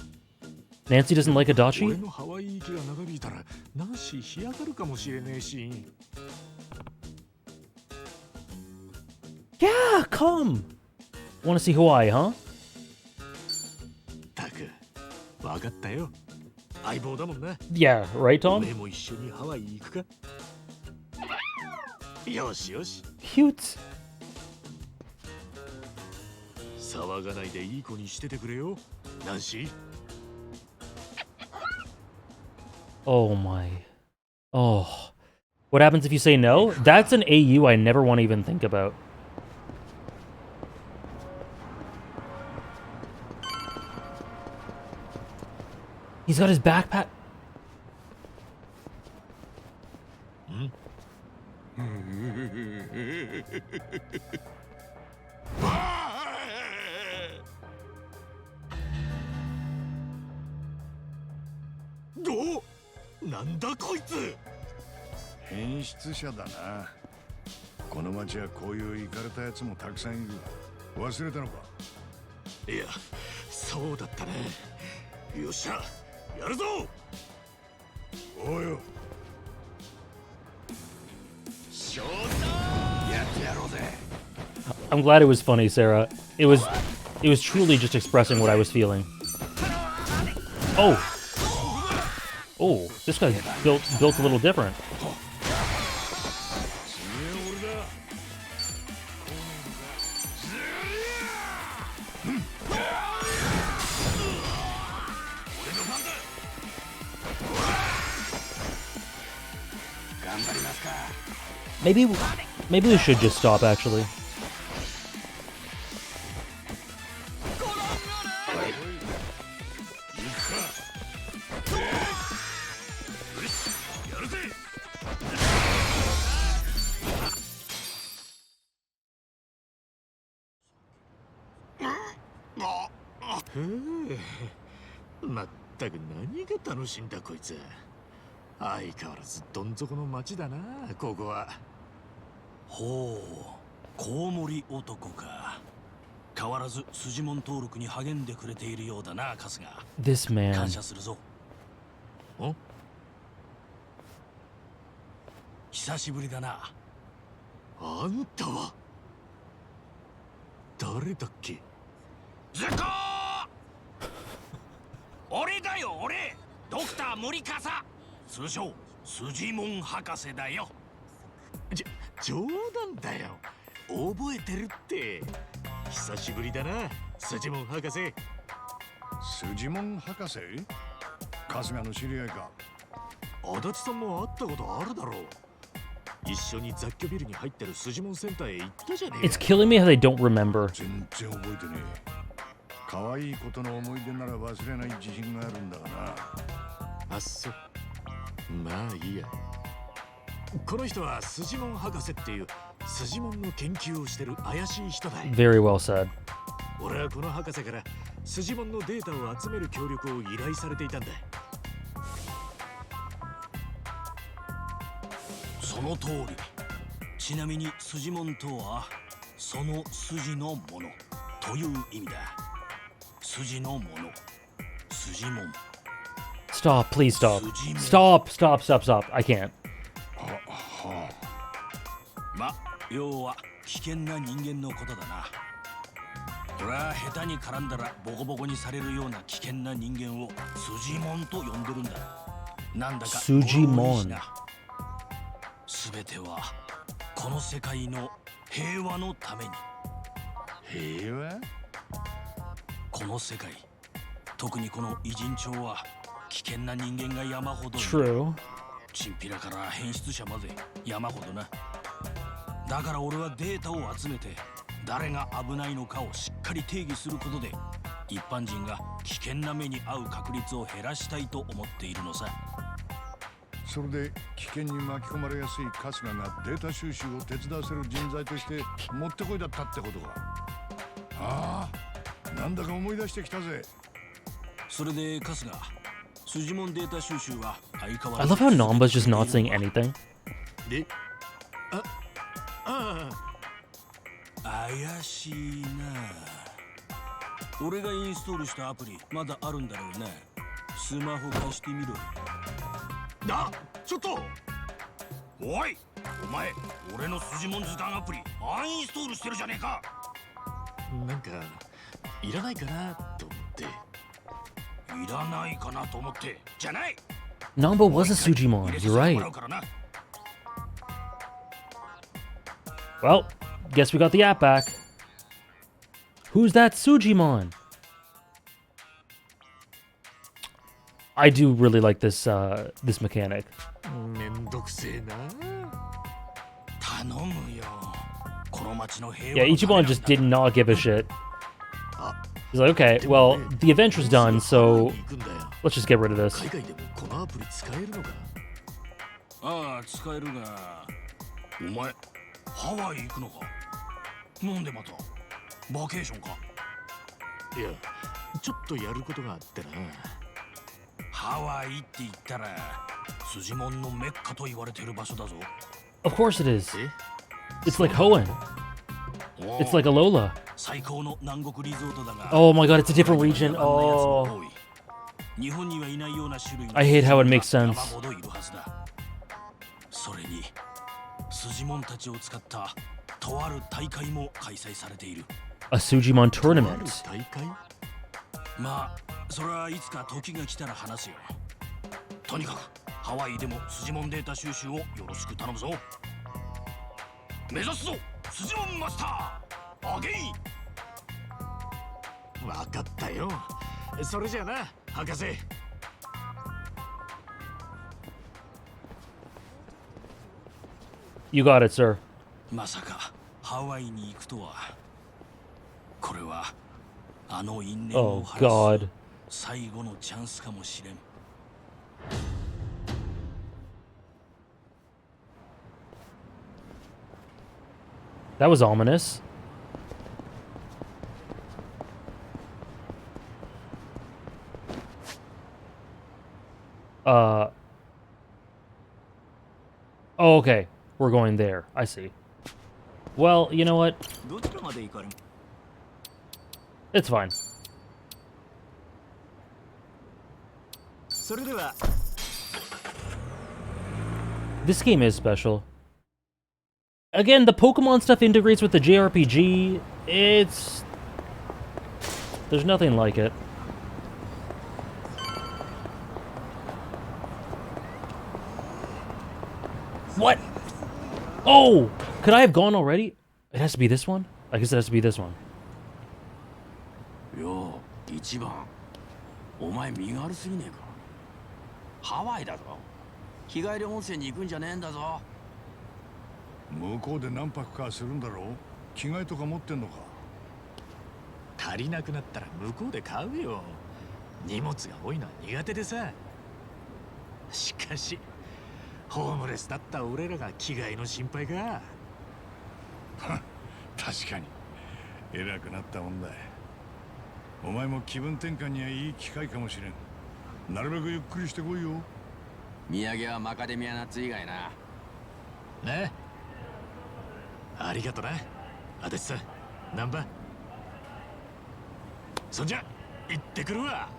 Nancy doesn't like Adachi? 俺のハワイ行きが長引いたらナンシー干上がるかもしれねえし。Yeah, come! Wanna see Hawaii, huh? たく、わかったよ。相棒だもんな。Yeah, right, Tom? 俺も一緒にハワイ行くか？よしよし。Cute. 騒がないでいい子にしててくれよ、ナンシー。Oh my. Oh. What happens if you say no? That's an AU I never want to even think about. He's got his backpack. Do? なんだこいつ。変質者だな。この町はこういうイカれたやつもたくさんいる。忘れたのか？いや、そうだったね。よっしゃ、やるぞ。おうよ。ショータイム。やってやろうぜ。 I'm glad it was funny, Sarah. It was truly just expressing what I was feeling. Oh. Oh, this guy's built a little different. Maybe we should just stop, actually. Oh. まったく何が楽しいんだこいつ。相変わらずどん底の町だな、ここは。ほう、コウモリ男か。変わらず筋門登録に励んでくれているようだな、春日。 This man. 感謝するぞ。お？久しぶりだな。あんたは誰だっけ？ズコー！俺だよ、俺！ドクター森笠！通称筋門博士だよ。冗談だよ。覚えてるって。久しぶりだな、筋門博士。筋門博士？春日の知り合いか？足立さんも会ったことあるだろう。一緒に雑居ビルに入ってる筋門センターへ行ったじゃねえ。 It's killing me how they don't remember. 全然覚えてねえ。可愛いことの思い出なら忘れない自信があるんだがな。あっそ。まあいいや。この人は筋門博士っていう筋門の研究をしてる怪しい人だ。 Very well said. 俺はこの博士から筋門のデータを集める協力を依頼されていたんだ。その通り。ちなみに筋門とはその筋のものという意味だ。筋のもの、筋門。 Stop, please stop. Stop, stop, stop, stop. I can't. ま、要は危険な人間のことだな。俺は下手に絡んだらボコボコにされるような危険な人間を筋門と呼んでるんだ。なんだか筋門。すべてはこの世界の平和のために。平和？この世界、特にこの偉人町は危険な人間が山ほどいる。 True. チンピラから変質者まで山ほどな。だから俺はデータを集めて誰が危ないのかをしっかり定義することで一般人が危険な目に遭う確率を減らしたいと思っているのさ。それで危険に巻き込まれやすい春日がデータ収集を手伝わせる人材としてもってこいだったってことか。ああ、なんだか思い出してきたぜ。それで春日、筋門データ収集は相変わ I ら love how Namba's just not saying anything. で、怪しいな。俺がインストールしたアプリまだあるんだろうな。スマホ貸してみろ。ちょっとおい、お前俺の筋門図鑑アプリアンインストールしてるじゃねえか。なんかいらないかなと思って。いらないかなと思ってじゃない。 Namba was a Sujimon, you're right. Well, guess we got the app back. Who's that Sujimon? I do really like this this mechanic. めんどくせえな。頼むよ。この町の平 Yeah, 和のため Ichiban just did not give a shit. He's like, okay, well, the adventure's done, so let's just get rid of this. 海外でもこのアプリ使えるのか。ああ、使えるが。お前、ハワイ行くのか。なんでまたバケーションか。いや、ちょっとやることがあってな。ハワイって言ったら筋門のメッカと言われてる場所だぞ。 Of course it is. It's like Hoenn. It's like Alola. 最高の南国リゾートだが。 Oh my god, it's a different region. Oh. 日本にはいないような種類の I hate how it makes sense. 山ほどいるはずだ。それに筋門たちを使ったとある大会も開催されている。 A Sujimon tournament. 大会？まあ、それはいつか時が来たら話すよ。とにかくハワイでも筋門データ収集をよろしく頼むぞ。目指すぞ、筋門マスター。アゲイン。わかったよ。それじゃあな、博士。You got it, sir. まさかハワイに行くとは。これはあの因縁を Oh 晴ら god. す最後のチャンスかもしれん。That was ominous. Oh, okay. We're going there. I see. Well, you know what? It's fine. This game is special. Again, the Pokemon stuff integrates with the JRPG. There's nothing like it. What? Oh! Could I have gone already? It has to be this one? I guess it has to be this one. よう、一番。お前身軽すぎねえか。ハワイだぞ。日帰り温泉に行くんじゃねえんだぞ。向こうで何泊かするんだろう。着替えとか持ってんのか。足りなくなったら向こうで買うよ。荷物が多いのは苦手でさ。しかしホームレスだった俺らが着替えの心配か。確かに偉くなったもんだ。お前も気分転換にはいい機会かもしれん。なるべくゆっくりしてこいよ。土産はマカデミアナッツ以外な。ね。ありがとな、足立さん、難波。そんじゃ行ってくるわ。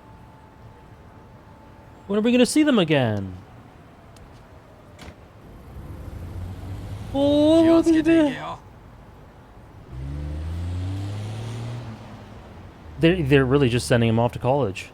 When are we gonna see them again? Oh, look at that. They're really just sending him off to college.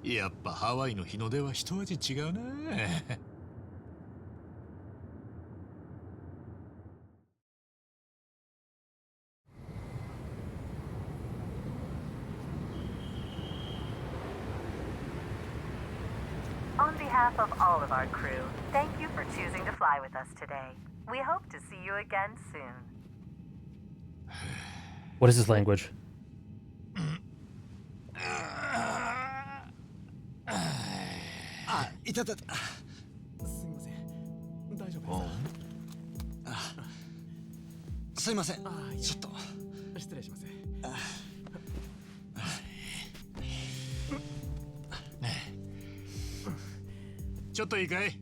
やっぱハワイの日の出は一味違うな。On behalf of all of our crew, thank you for choosing to fly with us today. We hope to see you again soon. What is this language? いたたた。すみません。大丈夫ですか？すいません。ちょっと失礼します。ちょっといいかい？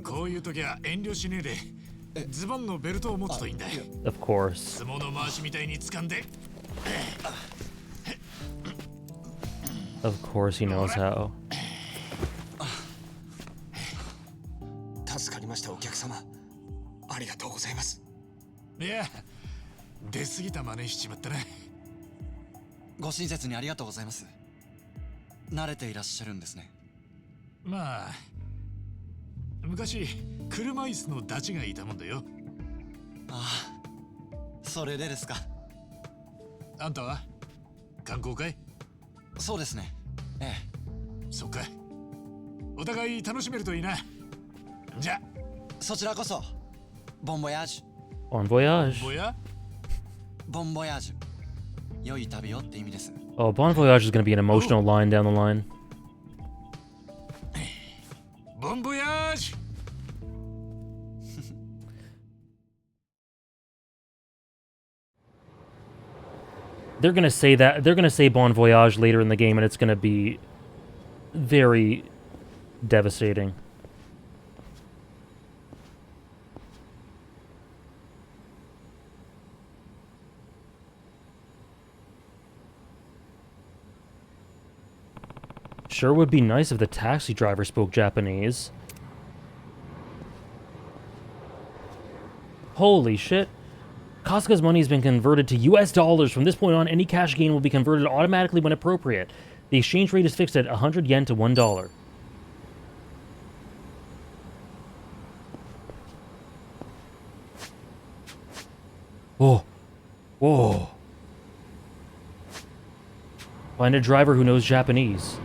こういう時は遠慮しねえで、ズボンのベルトを持つといいんだ。Of course. 相撲の回しみたいに掴んで。Of course he knows how. 助かりました、お客様。ありがとうございます。いや、出過ぎた真似しちまったな。ご親切にありがとうございます。慣れていらっしゃるんですね。まあ、昔車椅子のダチがいたもんだよ。ああ、それでですか。あんたは観光かい？そうですね。ええ。そっか。お互い楽しめるといいな。じゃ、そちらこそ。ボンボヤージュ。Bon voyage. ボンボヤージュ。良い旅をって意味です。Oh, Bon voyage is going to be an emotional line down the line. Bon voyage! They're going to say that. They're going to say Bon voyage later in the game, and it's going to be very devastating. Sure would be nice if the taxi driver spoke Japanese. Holy shit. Kasuga's money has been converted to US dollars. From this point on, any cash gain will be converted automatically when appropriate. The exchange rate is fixed at 100 yen to $1. Whoa. Whoa. Find a driver who knows Japanese.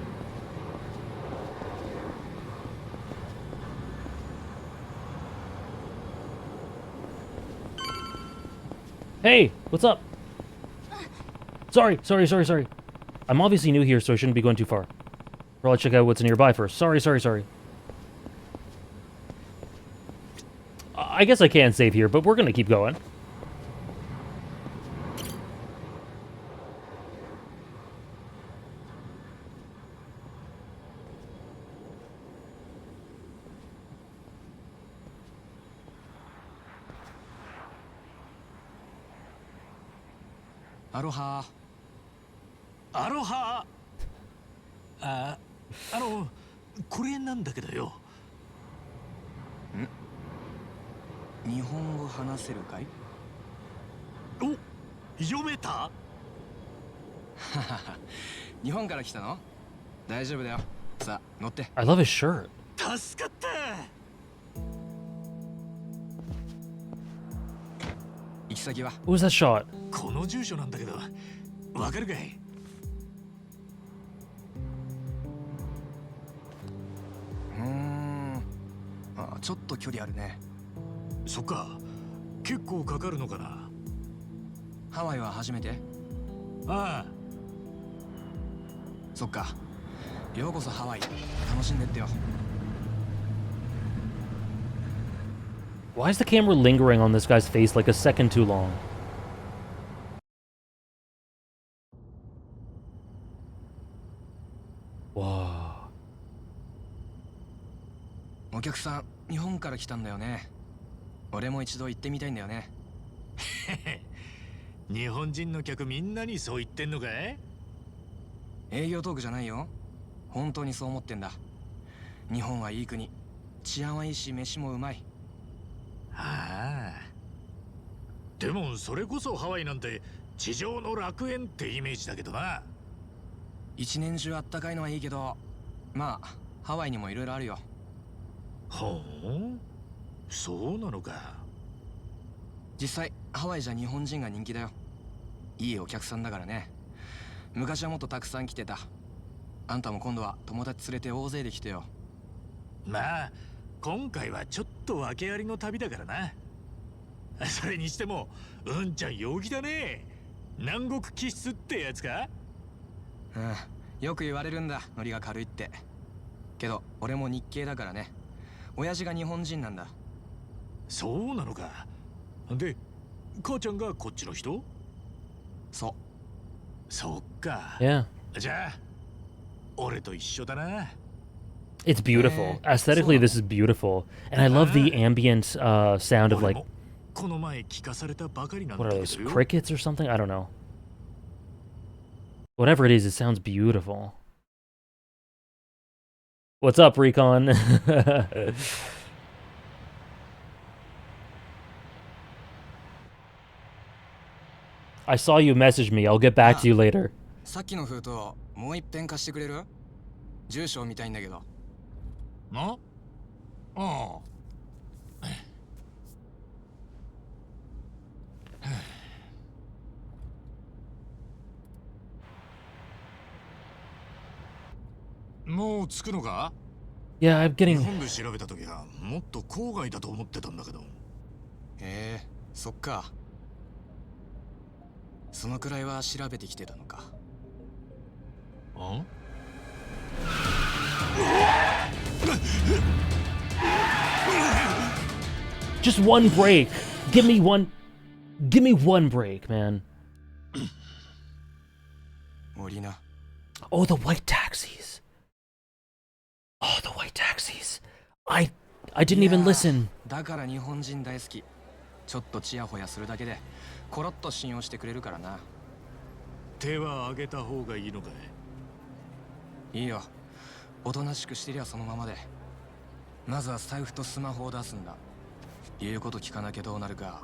Hey, what's up? Sorry. I'm obviously new here, so I shouldn't be going too far. Probably check out what's nearby first. Sorry. I guess I can save here, but we're gonna keep going. Aloha. Aloha. これなんだけどよ。日本語話せるかい？お、読めた？日本から来たの？大丈夫だよ。さあ、乗って。I love his shirt. 助かった。行き先は？ What was that shot? この住所なんだけど、わかるかい？あ、ちょっと距離あるね。そっか、結構かかるのかな。ハワイは初めて？ああ。そっか。ようこそハワイ。楽しんでってよ。Why is the camera lingering on this guy's face like a second too long? Wow. お客さん、日本から来たんだよね。俺も一度行ってみたいんだよね。日本人の客みんなにそう言ってんのかい？営業トークじゃないよ。本当にそう思ってんだ。日本はいい国。治安はいいし、飯もうまい。ああ。でもそれこそハワイなんて地上の楽園ってイメージだけどな。一年中あったかいのはいいけど、まあハワイにもいろいろあるよ。ほう、そうなのか。実際ハワイじゃ日本人が人気だよ。いいお客さんだからね。昔はもっとたくさん来てた。あんたも今度は友達連れて大勢で来てよ。まあ今回はちょっと訳ありの旅だからな。それにしてもうんちゃん陽気だね。南国気質ってやつか？うん、よく言われるんだ、ノリが軽いって。けど俺も日系だからね。親父が日本人なんだ。そうなのか。で、母ちゃんがこっちの人？そう。そっか。Yeah. じゃあ俺と一緒だな。It's beautiful. Aesthetically, this is beautiful. And I love the ambient sound of like... この前聞かされたばかりなんだ What け are ど those, crickets or something? I don't know. Whatever it is, it sounds beautiful. What's up, Recon? I saw you message me. I'll get back to you later. さっきの封筒、もう一遍貸してくれる？住所を見たいんだけど。ああ。もう着くのか？ Yeah, I'm getting... 日本で調べた時はもっと郊外だと思ってたんだけど。へえ、そっか。そのくらいは調べてきてたのか。あJust one break. Give me one break, man. Oh, the white taxis. Oh, the white taxis. I didn't even listen. だから日本人大好き。ちょっとチヤホヤするだけでコロッと信用してくれるからな。手は挙げた方がいいのかい？いいよ。おとなしくしてりゃそのままで。まずは財布とスマホを出すんだ。言うこと聞かなきゃどうなるか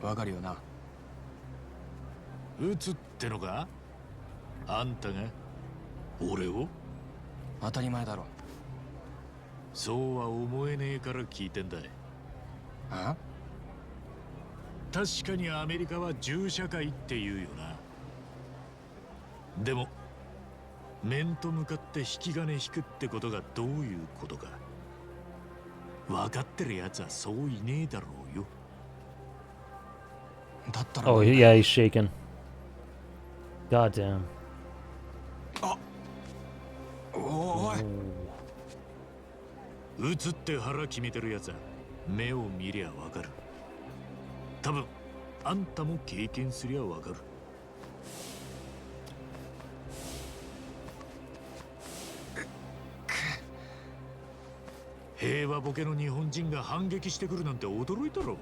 わかるよな。撃つってのか？あんたが俺を？当たり前だろ。そうは思えねえから聞いてんだ。あ？確かにアメリカは銃社会って言うよな。でも面と向かって引き金引くってことがどういうことか分かってるやつはそういねえだろうよ。だったら。 Oh, yeah, he's shaking. God damn. あ、おい。撃つって腹決めてるやつは目を見りゃわかる。多分あんたも経験すりゃわかる。平和ボケの日本人が反撃してくるなんて驚いたろ。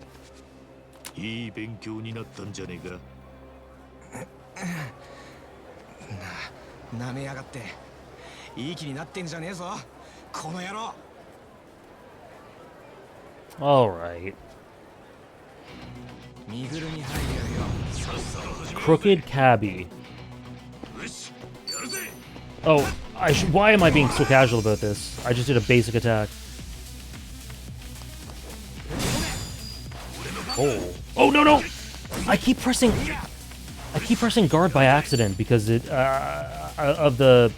いい勉強になったんじゃねえか。なめやがって。いい気になってんじゃねえぞこの野郎。 All right. 身ぐるみ入りやるよ。 Crooked cabbie. Oh, why am I being so casual about this? I just did a basic attack. Oh. Oh, no, no! I keep pressing guard by accident because it, of the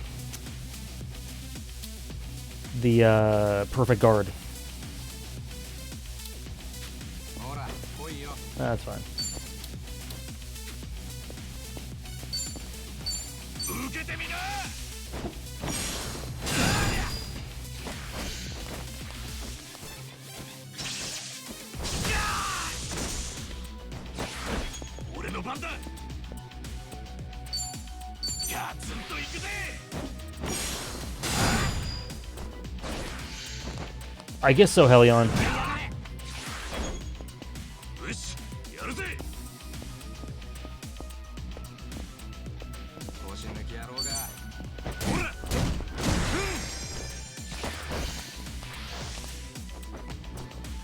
perfect guard. That's fine. I guess so, Helion.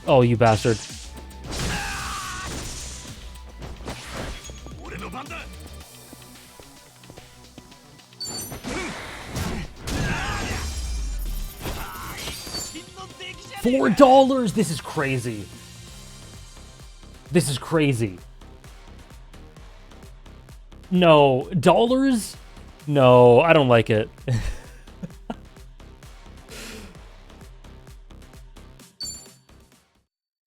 Oh, you bastard. $4? This is crazy. This is crazy. No. Dollars? No, I don't like it.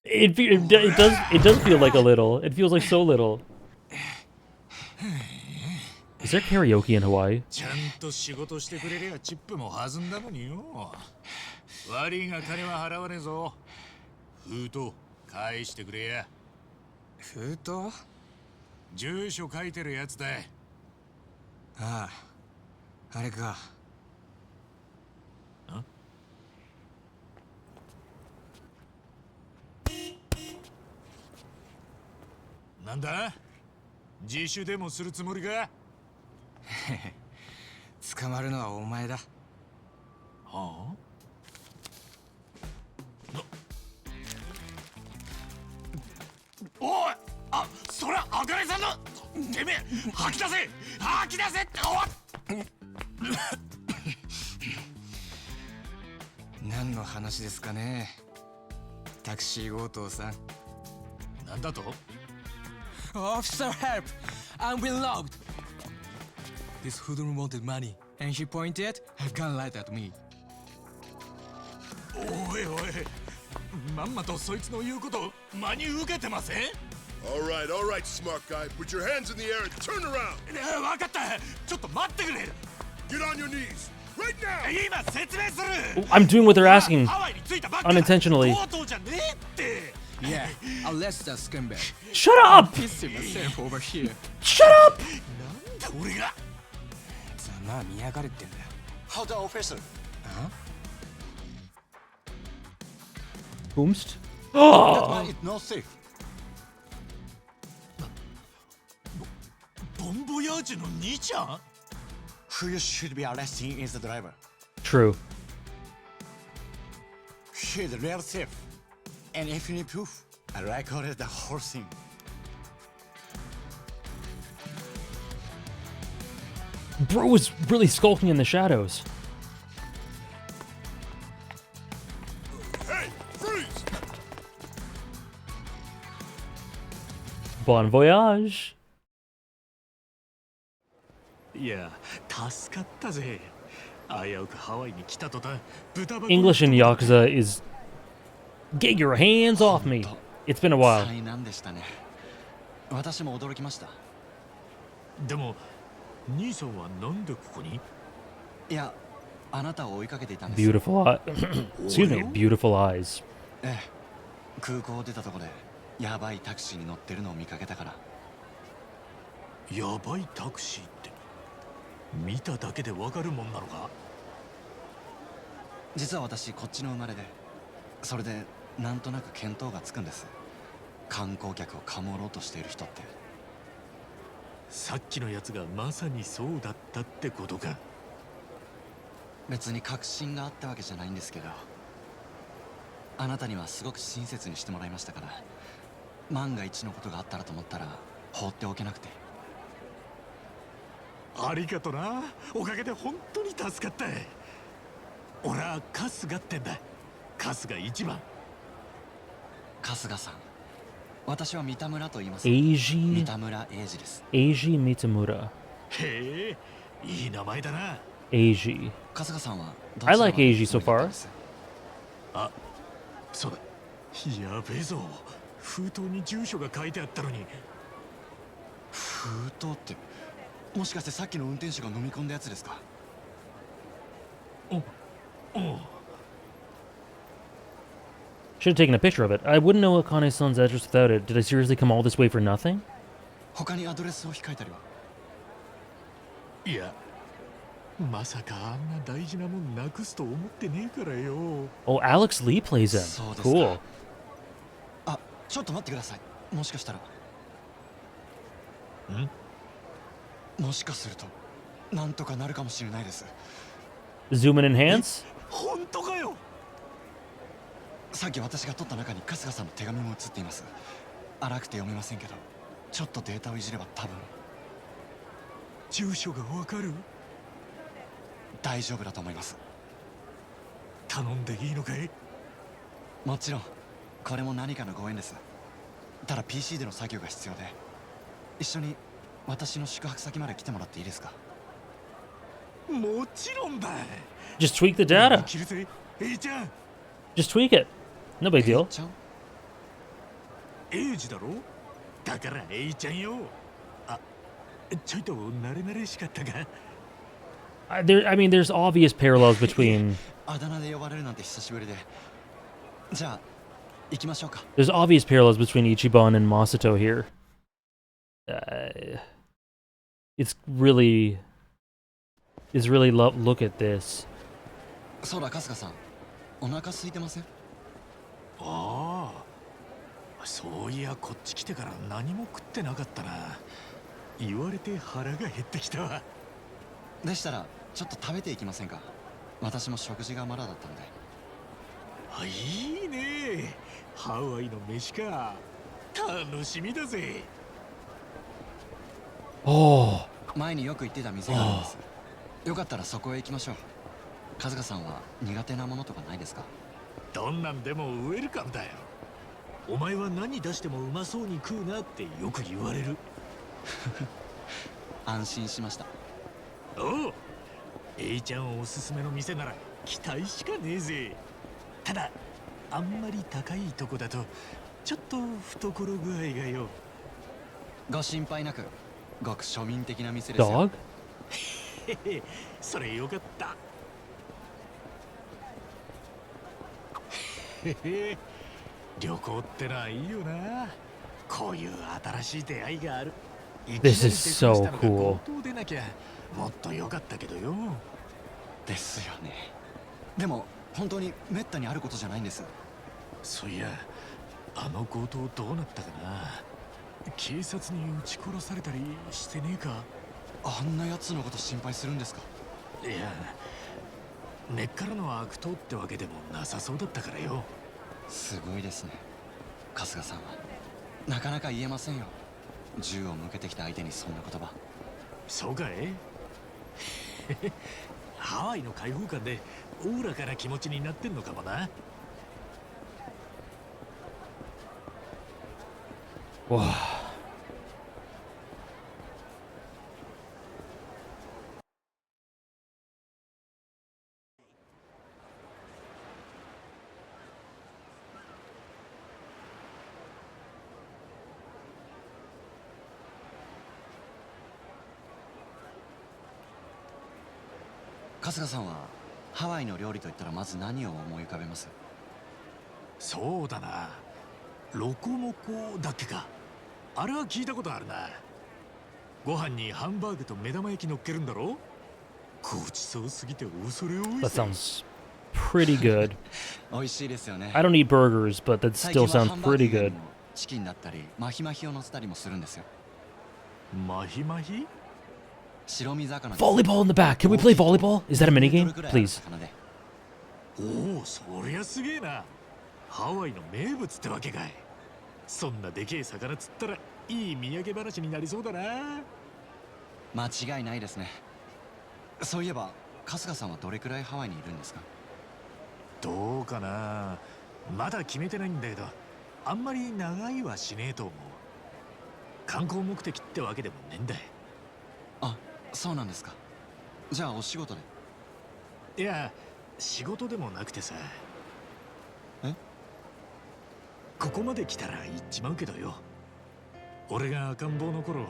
It does feel like a little. It feels like so little. Is there karaoke in Hawaii? ちゃんと仕事してくれりゃチップも弾んだのによ。悪いが金は払わねえぞ。封筒返してくれや。封筒？住所書いてるやつだ。ああ、あれか。なんだ？自首でもするつもりか？捕まるのはお前だ。はあ？おい！あ、それあかねさんの。てめえ吐き出せ！吐き出せって！何の話ですかね？タクシー強盗さん。なんだと？ Officer, help! I'm being robbed. This hoodlum wanted money, and he pointed a gun right at me. おいおい、まんまとそいつの言うこと真に受けてません？ All right, smart guy. Put your hands in the air and turn around. わかった。ちょっと待ってくれ。 Get on your knees right now. 今説明する。 I'm doing what they're asking unintentionally. 強盗じゃねえって。 Yeah, I'll let that scumbag. Shut up! Piss myself over here. Shut up! なんで俺が？ざまあ見やがれってんだ。How the officer? Boomst? That one is not safe. ボンボヤージュの兄ちゃん？ Who you should be arresting is the driver. True. He's the real thief. And if you need proof, I recorded the whole thing. Bro was really skulking in the shadows. Hey, freeze! Bon voyage. いや、助かったぜ。危うくハワイに来た途端、豚箱。 English in Yakuza is get your hands off me. It's been a while. 災難でしたね。私も驚きました。でも、兄さんはなんでここに？いや、あなたを追いかけていたんです。 Beautiful excuse me, beautiful eyes. ええ、空港を出たところでやばいタクシーに乗ってるのを見かけたから。やばいタクシーって見ただけでわかるもんなのか？実は私こっちの生まれで、それでなんとなく見当がつくんです。観光客をかもろうとしている人って。さっきのやつがまさにそうだったってことか。別に確信があったわけじゃないんですけど、あなたにはすごく親切にしてもらいましたから、万が一のことがあったらと思ったら放っておけなくて。ありがとな。おかげで本当に助かった。俺は春日ってんだ。春日一番。春日さん、私は三田村と言います。Eiji 三田村英二です。Eiji Mitamura. へえ、いい名前だな。Eiji. 春日さんは I like Eiji so far. あ、そうだ。やべえぞ。封筒に住所が書いてあったのに。封筒って、もしかしてさっきの運転手が飲み込んだやつですか？お。 Should have taken a picture of it. I wouldn't know Akane-san's address without it. Did I seriously come all this way for nothing? 他にアドレスを控えたりは？いや、まさかあんな大事なもんなくすと思ってねえからよ。 Oh, Alex Lee plays him. そうですか。 Cool. あ、ちょっと待ってください。もしかしたら。もしかすると、なんとかなるかもしれないです。 Zoom in enhance? 本当かよ。さっき私が撮った中に春日さんの手紙も写っています。荒くて読めませんけど、ちょっとデータをいじれば多分。住所がわかる？大丈夫だと思います。頼んでいいのかい？もちろん、これも何かのご縁です。ただ PC での作業が必要で、一緒に私の宿泊先まで来てもらっていいですか？もちろんだ。 Just tweak the data. 切るぜ、Aちゃん。 Just tweak it. No big deal. エイジだろ？だから A ちゃんよ。あ、ちょいと慣れ慣れしかったか。I mean, there's obvious parallels between. あだ名で呼ばれるなんて久しぶりで。じゃあ、行きましょうか。 There's obvious parallels between Ichiban and Masato here. It's really look at this. そうだ、春日さん。お腹空いてません？ああ、そういやこっち来てから何も食ってなかったな。言われて腹が減ってきたわ。でしたらちょっと食べていきませんか？私も食事がまだだったので。あ、いいね。ハワイの飯か。楽しみだぜ。Oh. 前によく行ってた店があるんです。よかったらそこへ行きましょう。春日さんは苦手なものとかないですか？どんなんでもウェルカムだよ。お前は何出してもうまそうに食うなってよく言われる。安心しました。おう、Aちゃんおすすめの店なら期待しかねえぜ。ただあんまり高いとこだとちょっと懐具合がよ。ご心配なく、ごく庶民的な店ですよ。 Dog? へへ、それよかった。へへ、旅行ってのはいいよな。こういう新しい出会いがある。 This is so cool. 強盗でなきゃもっと良かったけどよ。ですよね。でも本当にめったにあることじゃないんです。そういや、あの強盗どうなったかな。警察に撃ち殺されたりしてねえか。あんな奴のこと心配するんですか？いや、根っからの悪党ってわけでもなさそうだったからよ。すごいですね、春日さんは。なかなか言えませんよ。銃を向けてきた相手にそんな言葉。そうかい？ハワイの開放感でおおらかな気持ちになってんのかもな。Wow. 春日さんはハワイの料理といったらまず何を思い浮かべます？そうだな、ロコモコだっけか。あれは聞いたことあるな。ご飯にハンバーグと目玉焼き乗っけるんだろ。ごちそうすぎて恐れ多い。 That sounds pretty good. 美味しいですよね。 I don't eat burgers, but that still sounds pretty good. チキンだったりマヒマヒを乗せたりもするんですよ。マヒマヒ？白身魚。 Volleyball in the back. Can we play volleyball? Is that a minigame? Please. おお、そりゃすげえな。ハワイの名物ってわけかい。そんなでけえ魚釣ったらいい土産話になりそうだな。間違いないですね。そういえば春日さんはどれくらいハワイにいるんですか？どうかな、まだ決めてないんだけど、あんまり長いはしねえと思う。観光目的ってわけでもねえんだよ。あ、そうなんですか。じゃあお仕事で？いや、仕事でもなくてさ。え？ここまで来たら行っちまうけどよ。俺が赤ん坊の頃、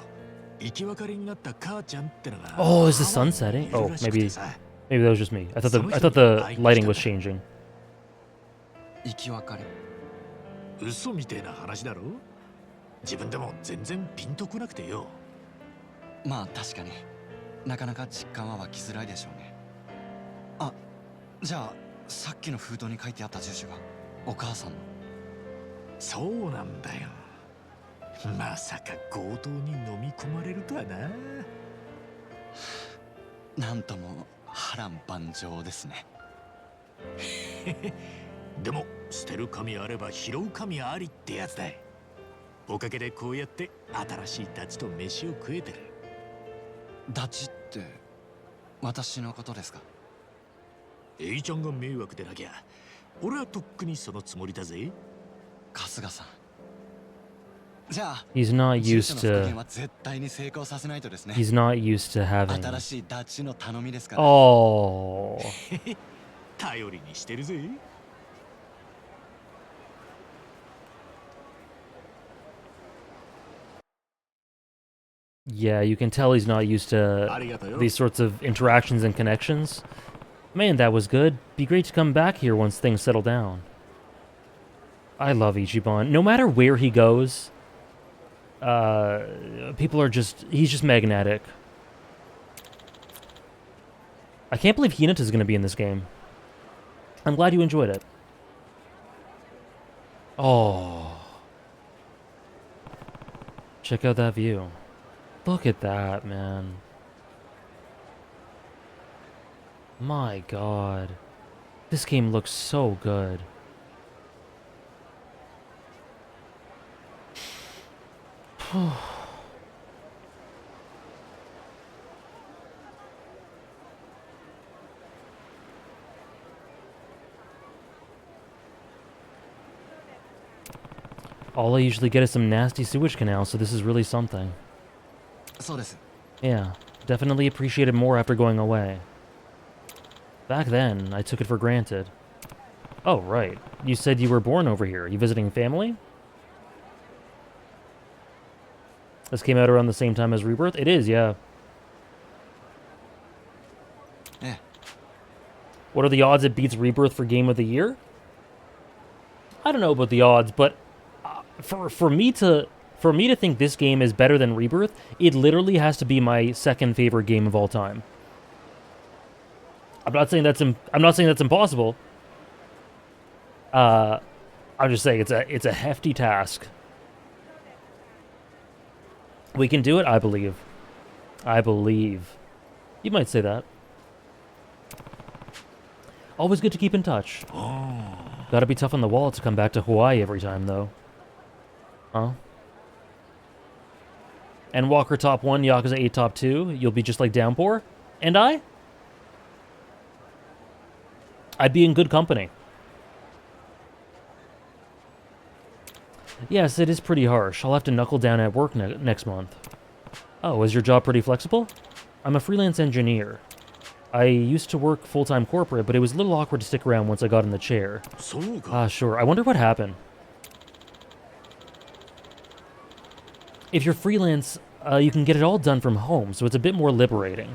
生き別れになった母ちゃんってのが。Oh, is the sun setting? Oh, maybe that was just me. I thought the lighting was changing. 生き別れ？嘘みてえな話だろ。自分でも全然ピンとこなくてよ。まあ確かになかなか実感は湧きづらいでしょうね。あ、じゃあさっきの封筒に書いてあった住所がお母さんの？そうなんだよ。まさか強盗に飲み込まれるとはな。なんとも波乱万丈ですね。でも捨てる神あれば拾う神ありってやつだ。おかげでこうやって新しいダチと飯を食えてる。ダチって私のことですか？エイちゃんが迷惑でなきゃ俺はとっくにそのつもりだぜ。春日さん、じゃあ He's not used to. は絶対に成功させないとですね。He's not used to having. 新しいダチの頼みですから。Oh. 頼りにしてるぜ。Yeah, you can tell he's not used to these sorts of interactions and connections. Man, that was good. Be great to come back here once things settle down. I love Ichiban. No matter where he goes, people are he's just magnetic. I can't believe Hinata's going to be in this game. I'm glad you enjoyed it. Oh. Check out that view. Look at that, man. My God. This game looks so good. All I usually get is some nasty sewage canals, so this is really something. Yeah, definitely appreciate it more after going away. Back then, I took it for granted. Oh, right. You said you were born over here. You visiting family? This came out around the same time as Rebirth? It is, yeah. Yeah. What are the odds it beats Rebirth for Game of the Year? I don't know about the odds, but for me to think this game is better than Rebirth, it literally has to be my second favorite game of all time. I'm not saying that's impossible. I'm just saying it's a hefty task. We can do it, I believe. I believe. You might say that. Always good to keep in touch. Gotta be tough on the wallet to come back to Hawaii every time, though. Huh? And Walker top 1, Yakuza 8 top 2. You'll be just like Downpour? And I? I'd be in good company. Yes, it is pretty harsh. I'll have to knuckle down at work next month. Oh, is your job pretty flexible? I'm a freelance engineer. I used to work full-time corporate, but it was a little awkward to stick around once I got in the chair. Sure. I wonder what happened. If you're freelance, you can get it all done from home, so it's a bit more liberating.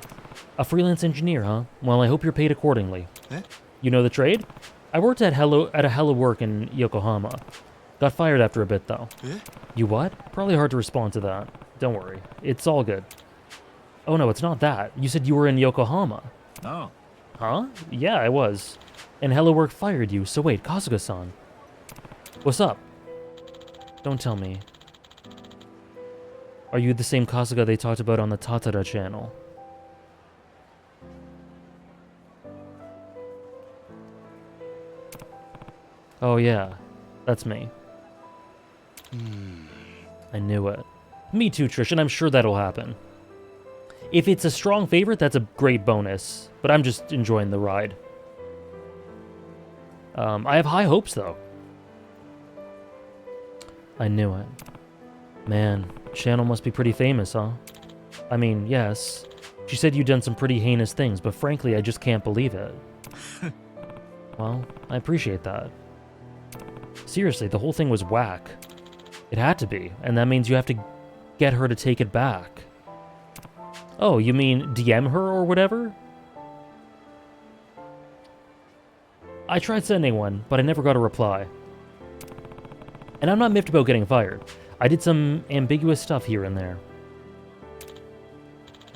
A freelance engineer, huh? Well, I hope you're paid accordingly. You know the trade? I worked at a Hello Work in Yokohama. Got fired after a bit, though. You what? Probably hard to respond to that. Don't worry. It's all good. Oh no, it's not that. You said you were in Yokohama. Oh. Huh? Yeah, I was. And Hello Work fired you, so wait, Kasuga-san. What's up? Don't tell me. Are you the same Kasuga they talked about on the Tatara channel? Oh yeah, that's me. I knew it. Me too, Trish, and I'm sure that'll happen. If it's a strong favorite, that's a great bonus. But I'm just enjoying the ride. I have high hopes, though. I knew it. Man, Channel must be pretty famous, huh? I mean, yes. She said you'd done some pretty heinous things, but frankly, I just can't believe it. Well, I appreciate that. Seriously, the whole thing was whack. It had to be, and that means you have to get her to take it back. Oh, you mean DM her or whatever? I tried sending one, but I never got a reply. And I'm not miffed about getting fired. I did some ambiguous stuff here and there.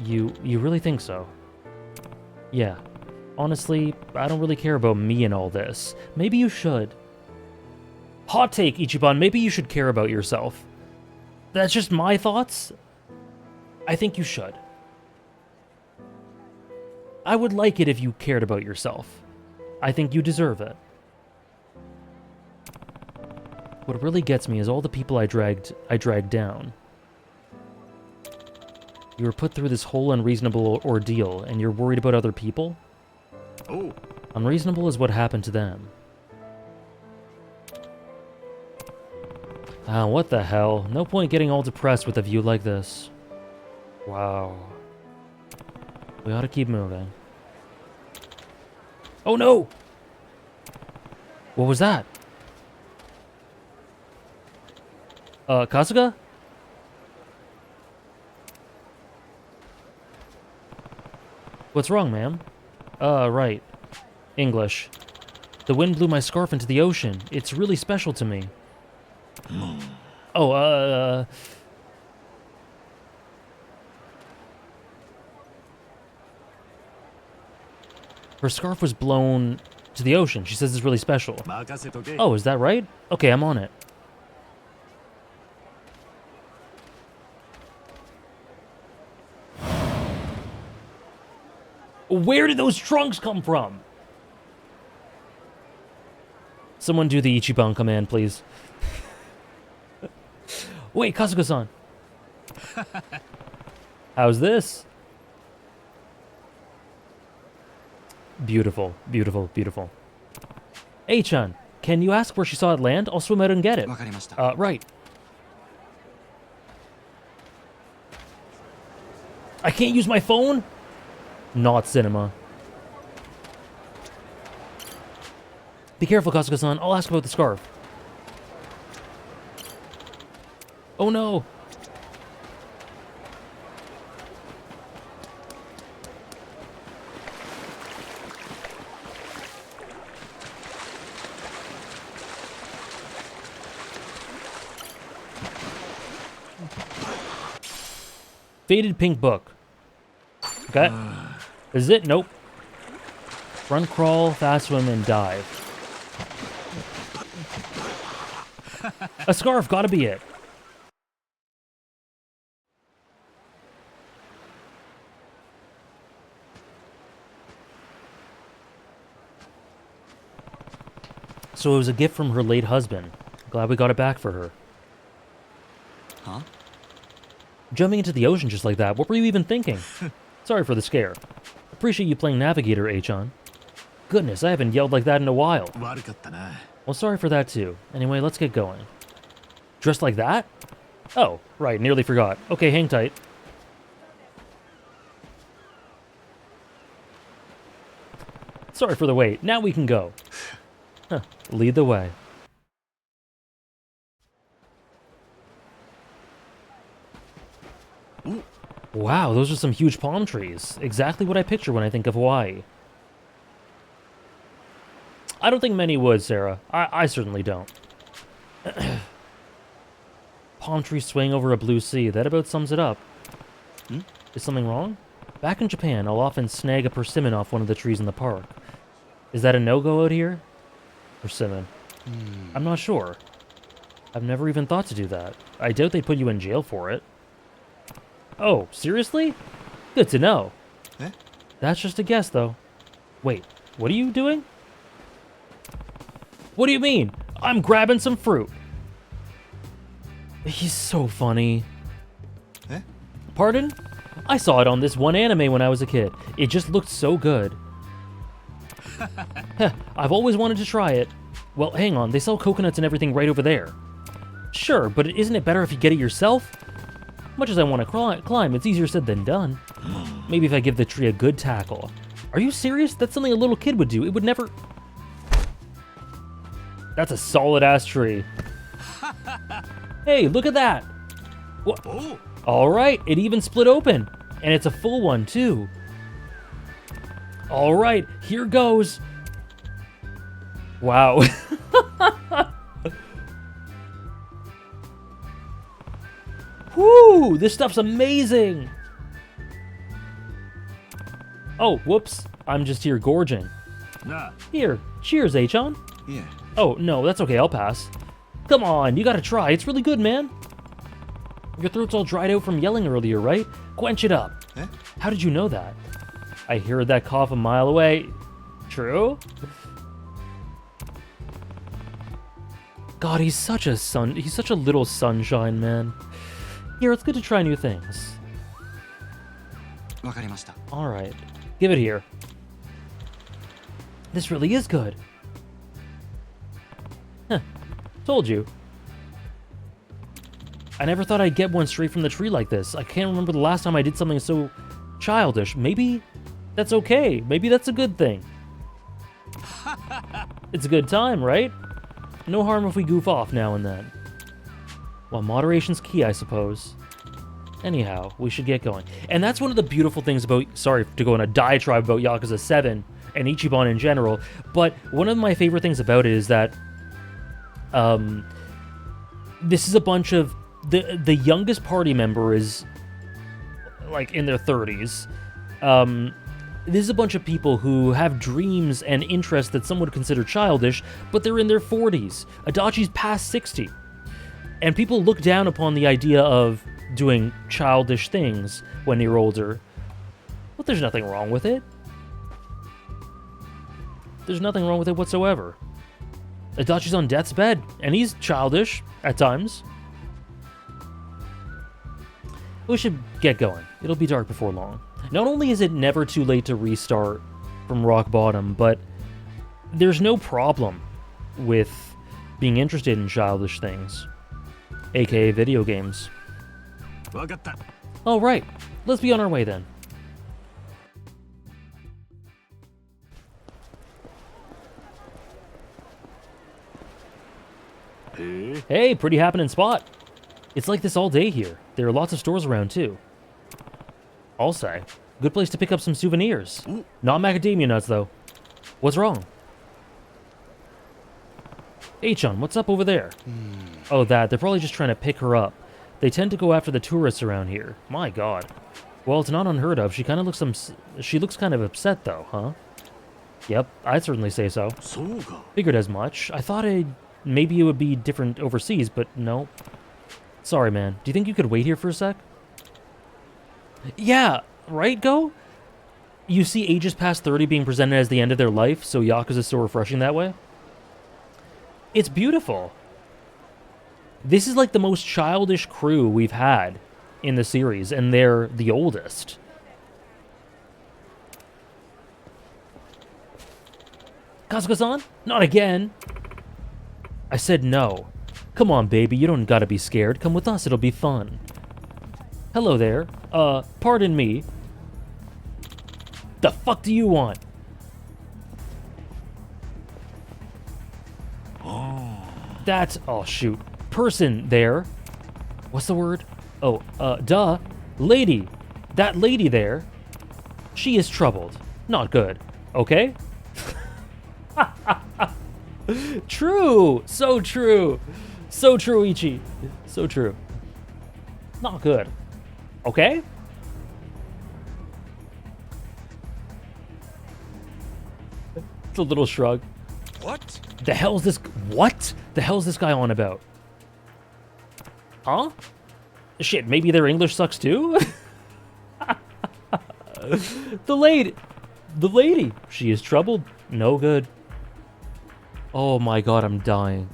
You really think so? Yeah. Honestly, I don't really care about me and all this. Maybe you should. Hot take, Ichiban, maybe you should care about yourself. That's just my thoughts. I think you should. I would like it if you cared about yourself. I think you deserve it. What really gets me is all the people I dragged down. You were put through this whole unreasonable ordeal, and you're worried about other people? Oh. Unreasonable is what happened to them. Ah, what the hell? No point getting all depressed with a view like this. Wow. We ought to keep moving. Oh no! What was that? Kasuga? What's wrong, ma'am? Right. English. The wind blew my scarf into the ocean. It's really special to me. Oh, her scarf was blown to the ocean. She says it's really special. Oh, is that right? Okay, I'm on it. Where did those trunks come from? Someone do the Ichiban command, please. Wait, Kasuga-san. How's this? Beautiful, beautiful, beautiful. Hey-chan, can you ask where she saw it land? I'll swim out and get it. Right. I can't use my phone? Not cinema. Be careful, Kasuga-san. I'll ask about the scarf. Oh no! Faded pink book. Okay. Is it? Nope. Run, crawl, fast swim, and dive. A scarf, gotta be it. So it was a gift from her late husband. Glad we got it back for her. Huh? Jumping into the ocean just like that, what were you even thinking? Sorry for the scare. Appreciate you playing Navigator, Achan. Goodness, I haven't yelled like that in a while. Well, sorry for that too. Anyway, let's get going. Dressed like that? Oh, right, nearly forgot. Okay, hang tight. Sorry for the wait. Now we can go. Huh, lead the way. Wow, those are some huge palm trees. Exactly what I picture when I think of Hawaii. I don't think many would, Sarah. I certainly don't. Palm trees swaying over a blue sea. That about sums it up. Is something wrong? Back in Japan, I'll often snag a persimmon off one of the trees in the park. Is that a no-go out here? Persimmon. I'm not sure. I've never even thought to do that. I doubt they'd put you in jail for it. Oh, seriously? Good to know. Eh? That's just a guess, though. Wait, what are you doing? What do you mean? I'm grabbing some fruit. He's so funny. Eh? Pardon? I saw it on this one anime when I was a kid. It just looked so good. I've always wanted to try it. Well, hang on, they sell coconuts and everything right over there. Sure, but isn't it better if you get it yourself? Much as I want to climb, it's easier said than done. Maybe if I give the tree a good tackle. Are you serious? That's something a little kid would do. It would never... That's a solid-ass tree. Hey, look at that! What? Alright, it even split open. And it's a full one, too. Alright, here goes. Wow. Whoo! This stuff's amazing! Oh, whoops. I'm just here gorging. Nah. Here, cheers, Achon. Yeah. Oh, no, that's okay, I'll pass. Come on, you gotta try. It's really good, man. Your throat's all dried out from yelling earlier, right? Quench it up. Eh? How did you know that? I heard that cough a mile away. True? God, he's such a little sunshine, man. Here, it's good to try new things. Alright. Give it here. This really is good. Huh. Told you. I never thought I'd get one straight from the tree like this. I can't remember the last time I did something so childish. Maybe that's okay. Maybe that's a good thing. It's a good time, right? No harm if we goof off now and then. Well, moderation's key, I suppose. Anyhow, we should get going. And that's one of the beautiful things about... Sorry to go on a diatribe about Yakuza 7 and Ichiban in general, but one of my favorite things about it is that... this is a bunch of... The youngest party member is... like, in their 30s. This is a bunch of people who have dreams and interests that some would consider childish, but they're in their 40s. Adachi's past 60. And people look down upon the idea of doing childish things when you're older. But there's nothing wrong with it. There's nothing wrong with it whatsoever. Adachi's on death's bed, and he's childish at times. We should get going. It'll be dark before long. Not only is it never too late to restart from rock bottom, but there's no problem with being interested in childish things, aka video games. All right, let's be on our way then. Hey, pretty happening spot. It's like this all day here. There are lots of stores around too. I'll say. Good place to pick up some souvenirs. Not macadamia nuts, though. What's wrong? Achon, what's up over there? Oh, that. They're probably just trying to pick her up. They tend to go after the tourists around here. My god. Well, it's not unheard of. She kind of looks she looks kind of upset, though, huh? Yep, I'd certainly say so. Figured as much. I thought maybe it would be different overseas, but no. Sorry, man. Do you think you could wait here for a sec? Yeah, right, Go? You see ages past 30 being presented as the end of their life, so Yakuza's so refreshing that way? It's beautiful. This is like the most childish crew we've had in the series, and they're the oldest. Kasuga-san? Not again! I said no. Come on, baby, you don't gotta be scared. Come with us, it'll be fun. Hello there. Pardon me. The fuck do you want? That's... oh, shoot. Person there. What's the word? Oh, duh. Lady. That lady there. She is troubled. Not good. Okay? True! So true! So true, Ichi. So true. Not good. Okay? It's a little shrug. What? The hell's this... What? The hell's this guy on about? Huh? Shit, maybe their English sucks too? The lady. She is troubled. No good. Oh my god, I'm dying.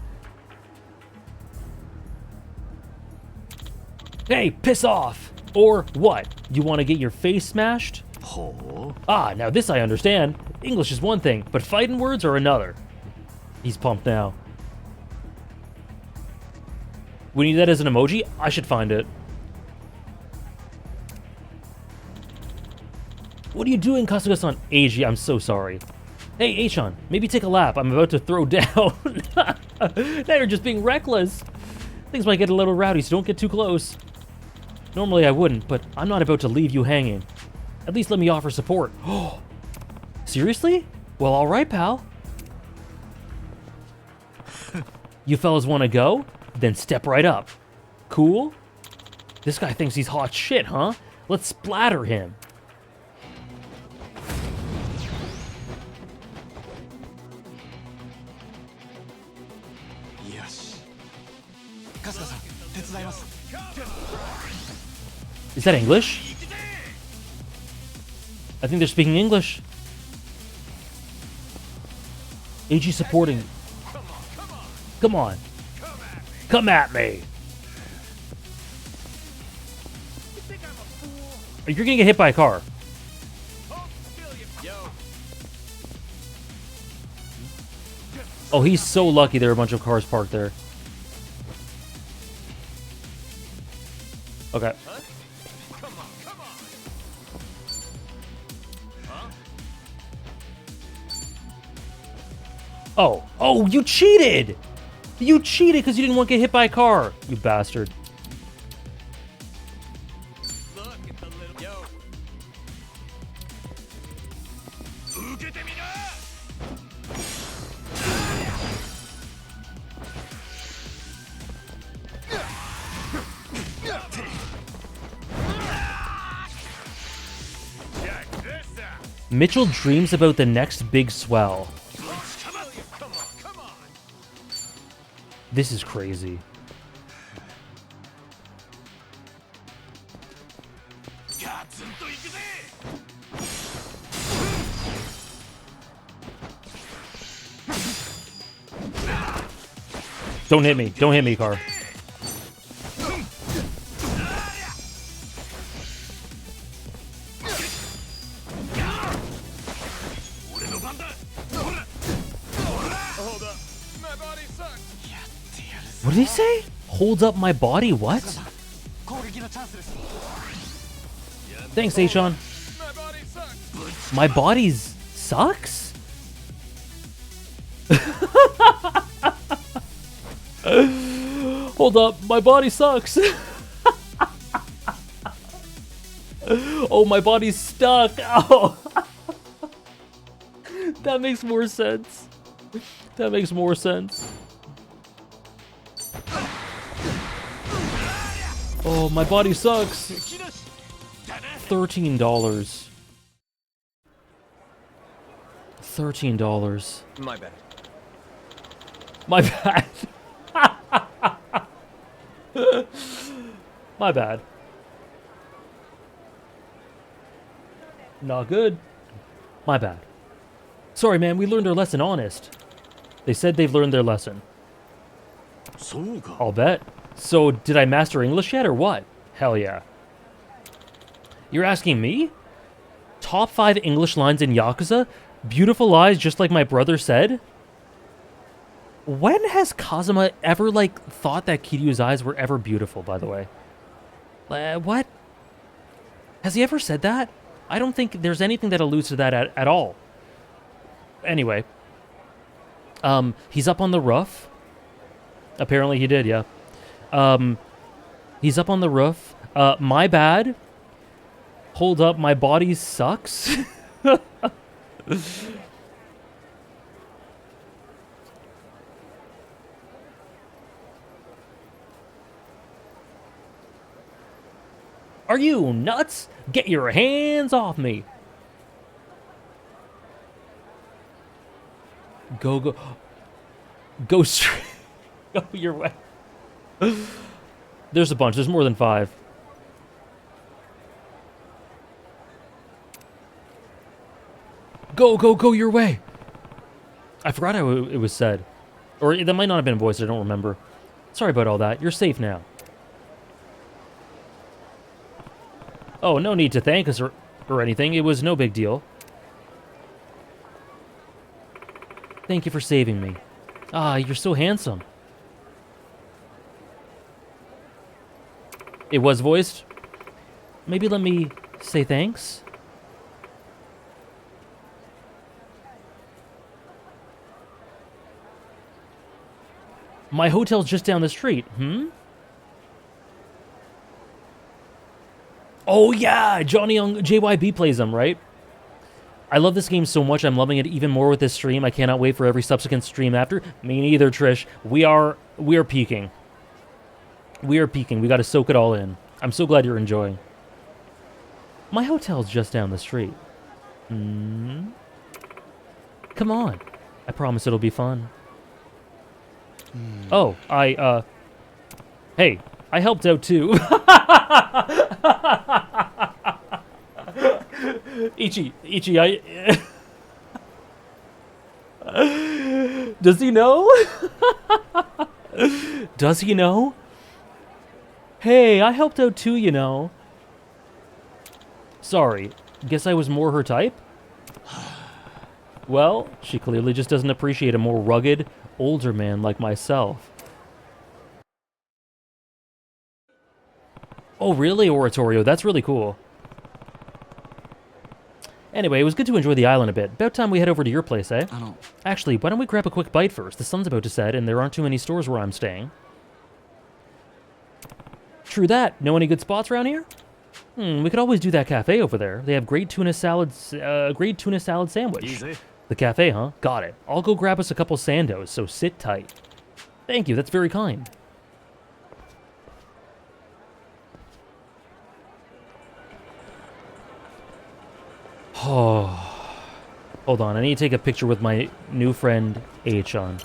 Hey, piss off! Or what? You want to get your face smashed? Ah, now this I understand. English is one thing, but fighting words are another. He's pumped now. We need that as an emoji? I should find it. What are you doing, Kasuga-san? Eiji, I'm so sorry. Hey, Eichan, maybe take a lap. I'm about to throw down. Now you're just being reckless. Things might get a little rowdy, so don't get too close. Normally I wouldn't, but I'm not about to leave you hanging. At least let me offer support. Oh, seriously? Well, all right, pal. You fellas want to go? Then step right up. Cool? This guy thinks he's hot shit, huh? Let's splatter him. Is that English? I think they're speaking English. AG supporting. Come on. Come at me. You're gonna get hit by a car. Oh, he's so lucky there are a bunch of cars parked there. Okay. Oh, you cheated! You cheated because you didn't want to get hit by a car, you bastard. Mitchell dreams about the next big swell. This is crazy. Don't hit me. Don't hit me, car. What did he say? Holds up my body? What? Thanks, Eichan. My body sucks? Hold up, my body sucks. Oh, my body's stuck. Oh. That makes more sense. That makes more sense. Oh, my body sucks. $13. $13. My bad. My bad. My bad. Not good. My bad. Sorry, man, we learned our lesson honest. They said they've learned their lesson. I'll bet. So, did I master English yet, or what? Hell yeah. You're asking me? Top 5 English lines in Yakuza? Beautiful eyes, just like my brother said? When has Kazuma ever, like, thought that Kiryu's eyes were ever beautiful, by the way? What? Has he ever said that? I don't think there's anything that alludes to that at all. Anyway. He's up on the roof. Apparently he did, yeah. He's up on the roof. My bad. Hold up, my body sucks. Are you nuts? Get your hands off me. Go straight. Go your way. There's a bunch. There's more than 5. Go your way. I forgot how it was said. Or that might not have been voiced. I don't remember. Sorry about all that. You're safe now. Oh, no need to thank us or anything. It was no big deal. Thank you for saving me. Ah, you're so handsome. It was voiced? Maybe let me say thanks? My hotel's just down the street, Oh yeah, Johnny Young JYB plays them, right? I love this game so much, I'm loving it even more with this stream. I cannot wait for every subsequent stream after. Me neither, Trish. We are peaking. We are peaking. We got to soak it all in. I'm so glad you're enjoying. My hotel's just down the street. Come on. I promise it'll be fun. Oh, hey, I helped out too. Ichi, Does he know? Does he know? Hey, I helped out too, you know. Sorry, guess I was more her type? Well, she clearly just doesn't appreciate a more rugged, older man like myself. Oh, really, Oratorio? That's really cool. Anyway, it was good to enjoy the island a bit. About time we head over to your place, eh? Actually, why don't we grab a quick bite first? The sun's about to set, and there aren't too many stores where I'm staying. True that. Know any good spots around here? We could always do that cafe over there. They have great tuna salad sandwich. Easy. The cafe, huh? Got it. I'll go grab us a couple sandos, so sit tight. Thank you, that's very kind. Oh, hold on. I need to take a picture with my new friend, Achan.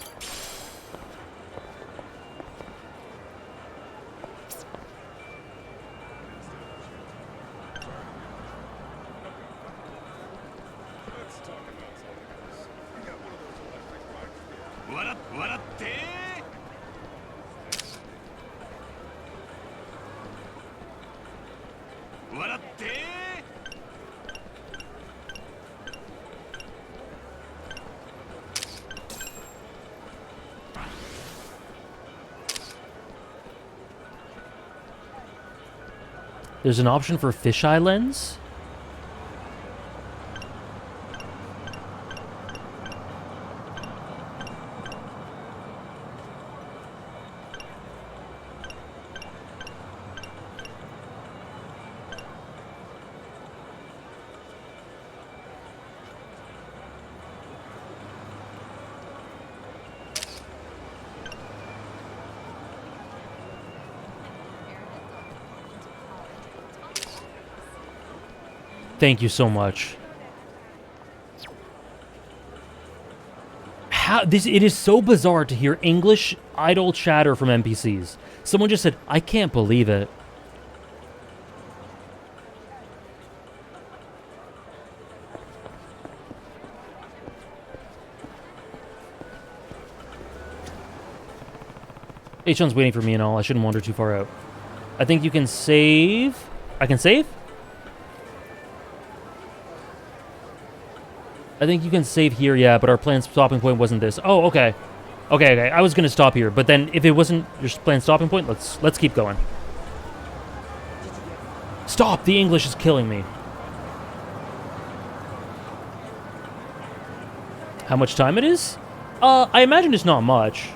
There's an option for fisheye lens? Thank you so much. It is so bizarre to hear English idle chatter from NPCs. Someone just said, I can't believe it. H1's waiting for me and all. I shouldn't wander too far out. I think you can save. I can save? I think you can save here, yeah, but our planned stopping point wasn't this. Oh, okay. Okay. I was gonna stop here, but then if it wasn't your planned stopping point, let's keep going. Stop! The English is killing me. How much time it is? I imagine it's not much.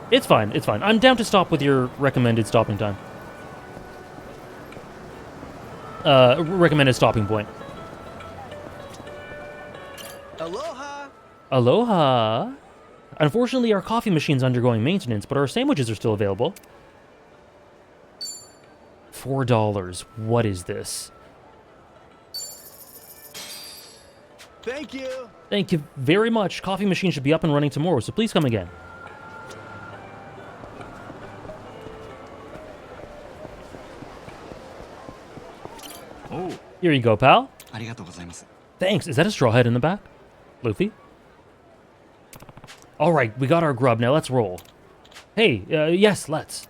It's fine, it's fine. I'm down to stop with your recommended stopping time. Recommended stopping point. Aloha! Aloha! Unfortunately, our coffee machine's undergoing maintenance, but our sandwiches are still available. $4. What is this? Thank you! Thank you very much. Coffee machine should be up and running tomorrow, so please come again. Oh. Here you go, pal. ありがとうございます. Thanks. Is that a straw hat in the back? Luffy? All right, we got our grub. Now let's roll. Hey, yes, let's.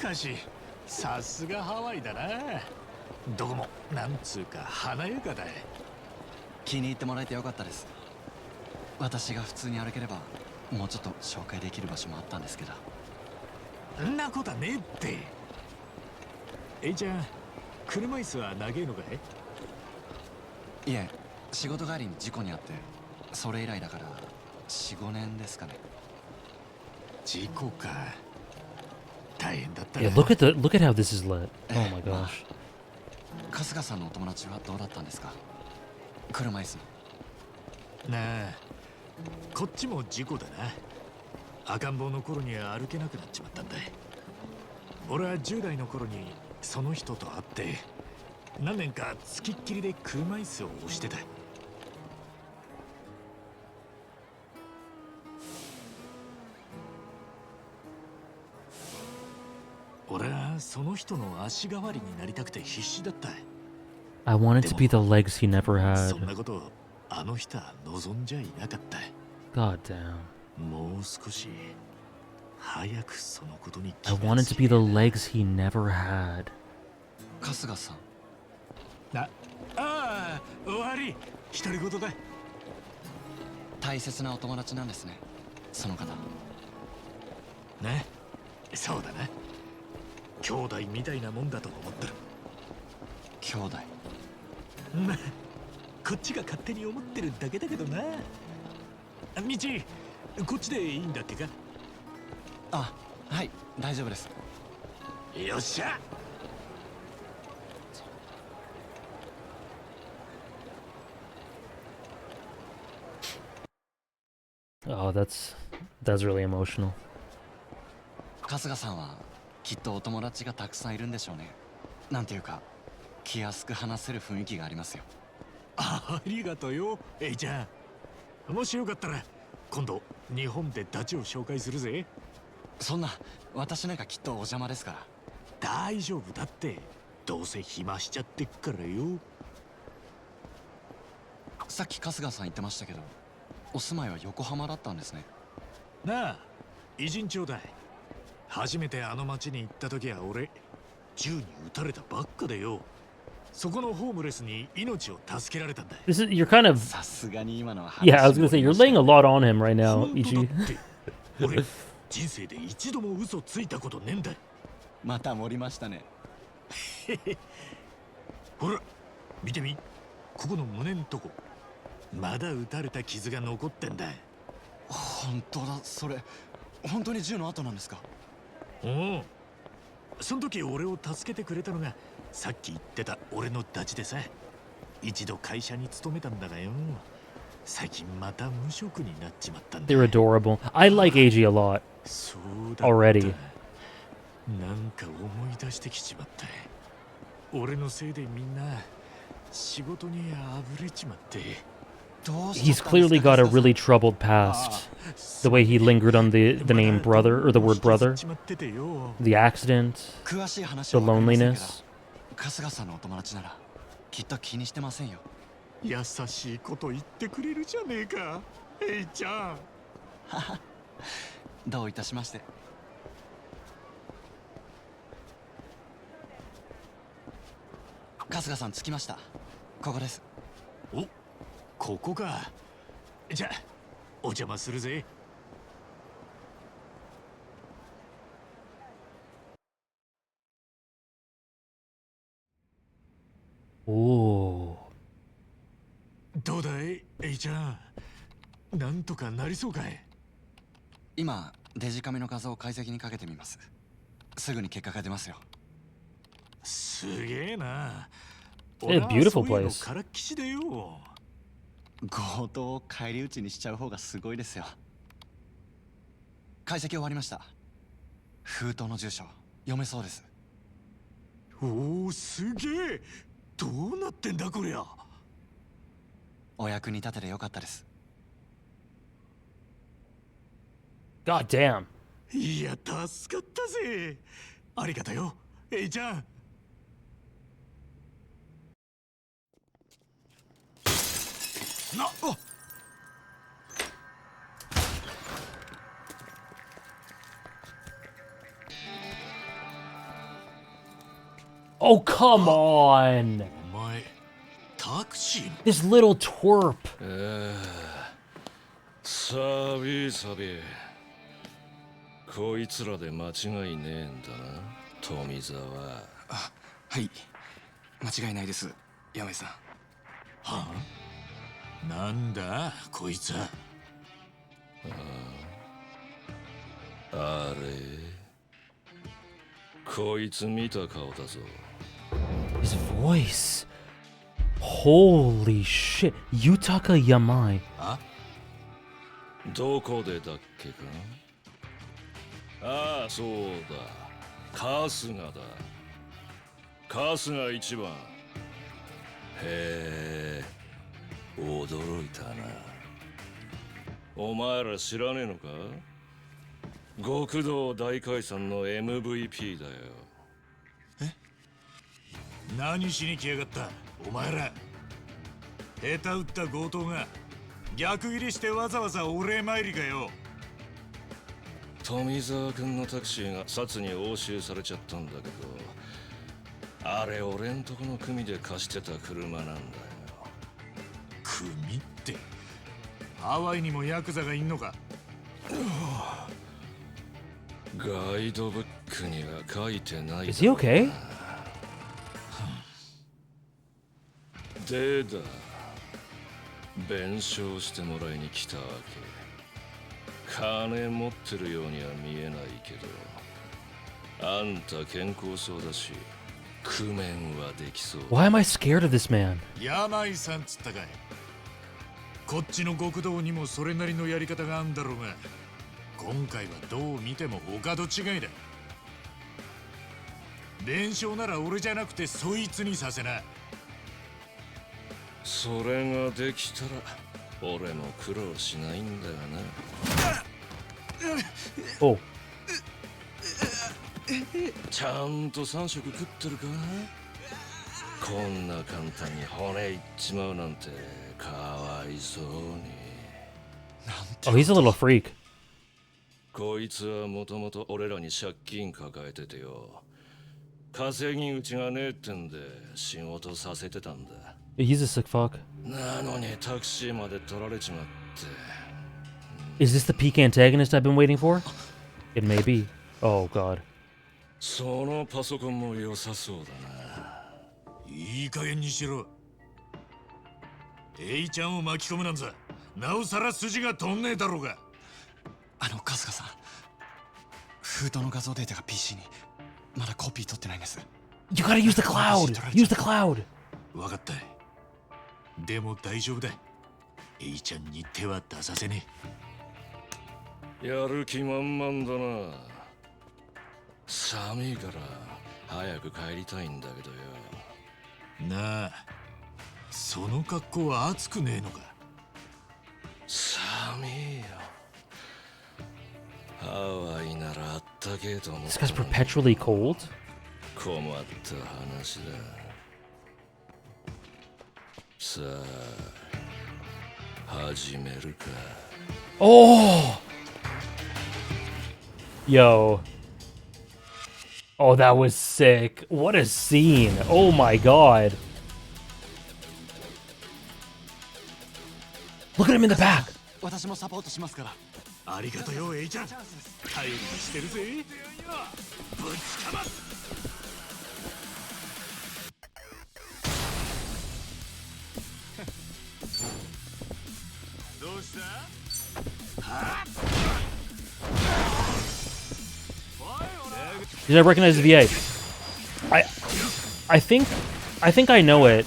かしさすがハワイだな。どこもなんつうか華やかだ。気に入ってもらえてよかったです。私が普通に歩ければもうちょっと紹介できる場所もあったんですけど。んなことはねえって。ちゃん、車椅子は長えのかい？いえ、仕事帰りに事故に遭って、それ以来だから 4,5 年ですかね。事故か。大変だった Yeah, な。look at how this is lit. Oh my gosh. 春日さんのお友達はどうだったんですか？車椅子の。なあ、こっちも事故だな。赤ん坊の頃には歩けなくなっちまったんだ。俺は10代の頃にその人と会って何年かつきっきりで車椅子を押してた。俺はその人の足代わりになりたくて必死だった。 I wanted to be the legs he never そん had. なことをあの人は望んじゃいなかった。 God damn. もう少し早くそのことに気 I が wanted つ to be the legs he never had. 春日さん。ああ、悪い。独り言だ。大切なお友達なんですね、その方。ね、そうだな。兄弟みたいなもんだと思ってる。兄弟？まあ、こっちが勝手に思ってるだけだけどな。道、こっちでいいんだっけか？あ、はい、大丈夫です。よっしゃ。Oh, that's really emotional. 春日さんはきっとお友達がたくさんいるんでしょうね。なんていうか気安く話せる雰囲気がありますよ。ありがとうよ、ちゃん。もしよかったら今度日本でダチを紹介するぜ。そんな、私なんかきっとお邪魔ですから。大丈夫だって。どうせ暇しちゃってっからよ。さっき春日さん言ってましたけど、お住まいは横浜だったんですね。なあ、偉人ちょうだい。初めてあの町に行った時は俺銃に撃たれたばっかでよ。そこのホームレスに命を助けられたんだ。 This is you're kind of さすがに今のは。Yeah, I was gonna say you're laying a lot on him right now, Ichi. 俺人生で一度も嘘ついたことねえんだ。また盛りましたね。ほら見てみ、ここの胸んとこまだ撃たれた傷が残ってんだ。本当だ、それ本当に銃の跡なんですか？おお、その時俺を助けてくれたのがさっき言ってた俺のダチでさ。一度会社に勤めたんだがよ、最近また無職になっちまったんだ。 They're adorable. I like AG a lot そうだった。 already. なんか思い出してきちまった。俺のせいでみんな仕事にあぶれちまって。 He's clearly got a really troubled past. The way he lingered on the name brother or the word brother, the accident, 詳しい話 the はわかりませんけど、 loneliness. 春日さんのお友達ならきっと気にしてませんよ。優しいこと言ってくれるじゃねえか、ちゃん。どういたしまして。春日さん着きました。ここです。お、ここか。じゃあお邪魔するぜ。おどうだい、ちゃん。なんとかなりそうかい？今デジカメの画像を解析にかけてみます。すぐに結果が出ますよ。すげえな。 Yeah, beautiful place. からっきしだよ。強盗を返り討ちにしちゃう方がすごいですよ。解析終わりました。封筒の住所読めそうです。おお、すげえ。どうなってんだこりゃ。お役に立ててよかったです。 God damn. いや、助かったぜ。ありがとよ、ちゃん。なっ、Oh, come on! お前タクシー This little twerp. サビサビこいつらで間違いねえんだな富澤。あ、はい間違いないです山井さん。はあ、なんだこいつは。あれこいつ見た顔だぞ。 His voice. Holy shit. Yutaka Yamai. あどこでだっけか。ああそうだ春日だ。春日一番。へえ驚いたな。お前ら知らねえのか。極道大解散の MVP だよ。何しに来やがったお前ら。下手打った強盗が逆ギレしてわざわざお礼参りかよ。富澤君のタクシーが札に押収されちゃったんだけど、あれ俺んとこの組で貸してた車なんだよ。組ってハワイにもヤクザがいんのか。ガイドブックには書いてない。 Is he okay? でだ弁償してもらいに来たわけ。金持ってるようには見えないけど、あんた健康そうだし工面はできそう。 Why am I scared of this man? 山井さんつったかい。こっちの極道にもそれなりのやり方があんだろうが、今回はどう見てもお門違いだ。弁償なら俺じゃなくてそいつにさせな。それができたら俺も苦労しないんだよな。おちゃんと3食食ってるか。こんな簡単に骨いっちまうなんてかわいそうに。 Oh, he's a little freak. こいつはもともと俺らに借金抱えててよ。稼ぎ口がねえってんで仕事させてたんだ。He's a sick fuck. なのにタクシーまで取られちまって。 Is this the peak antagonist I've been waiting for? It may be. Oh god. そのパソコンも良さそうだな。いい加減にしろ。エイちゃんを巻き込むなんざなおさら筋が飛んねえだろうが。春日さん、封筒の画像データが PC にまだコピー取ってないんです。 You gotta use the cloud! Use the cloud! わかった。でも大丈夫だ。エイちゃんに手は出させねやる気満々だな。寒いから早く帰りたいんだけどよ。え。なあ、その格好は暑くねえのか。寒いよ。ハワイならあったけえと思っ This た guy's perpetually cold? 困った話だ。さあ始めるか。 Oh! Yo. Oh, that was sick. What a scene. Oh my god. Look at him in the back. 私もサポートしますから。ありがとよエイちゃん。頼りにしてるぜ。ぶちかまどうした？ Did I recognize the VA? I think I know it.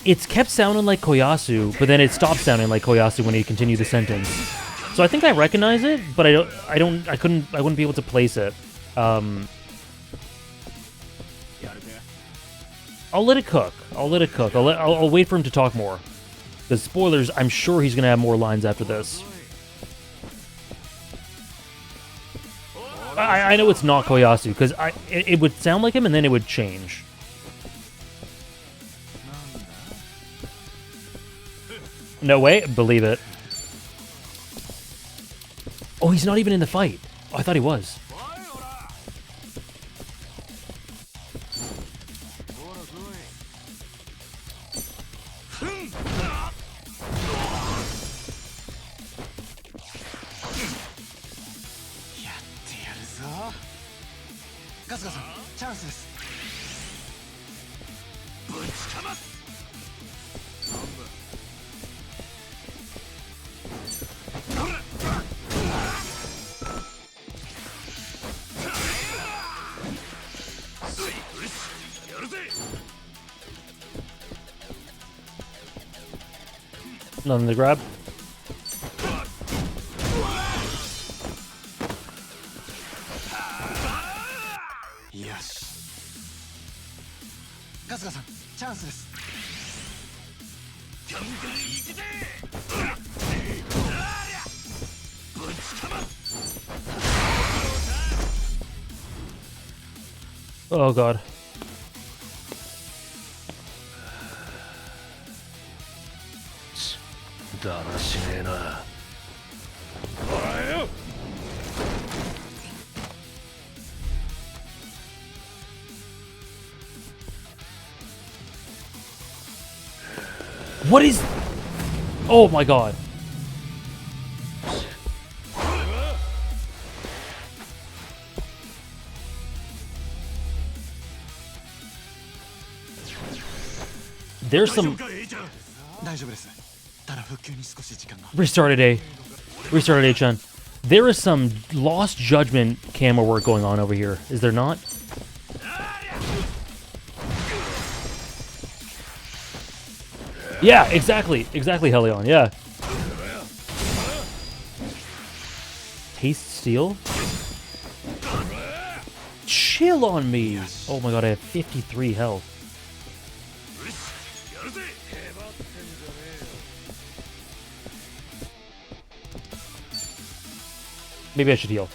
It's kept sounding like Koyasu, but then it stopped sounding like Koyasu when he continued the sentence. So I think I recognize it, but I wouldn't be able to place it. I'll let it cook. I'll wait for him to talk more. The spoilers, I'm sure he's gonna have more lines after this. I know it's not Koyasu, because it would sound like him and then it would change. No way, believe it. Oh, he's not even in the fight. Oh, I thought he was. 春日さんチャンスです。ぶちかます。やるぜ。 Nothing to grab. Yes. 春日さんチャンスです。ガンガン行くぜ。ぶちかます。 Oh god. だらしねえな。おいよ。 What is... Oh my god. There's some... 大丈夫です。ただ復旧に少し時間が。 Restarted A. Restarted A-chan. There is some Lost Judgment camera work going on over here. Is there not? Yeah, exactly. Exactly, Helion. Yeah. Taste Steel? Chill on me. Oh my god, I have 53 health. Maybe I should heal.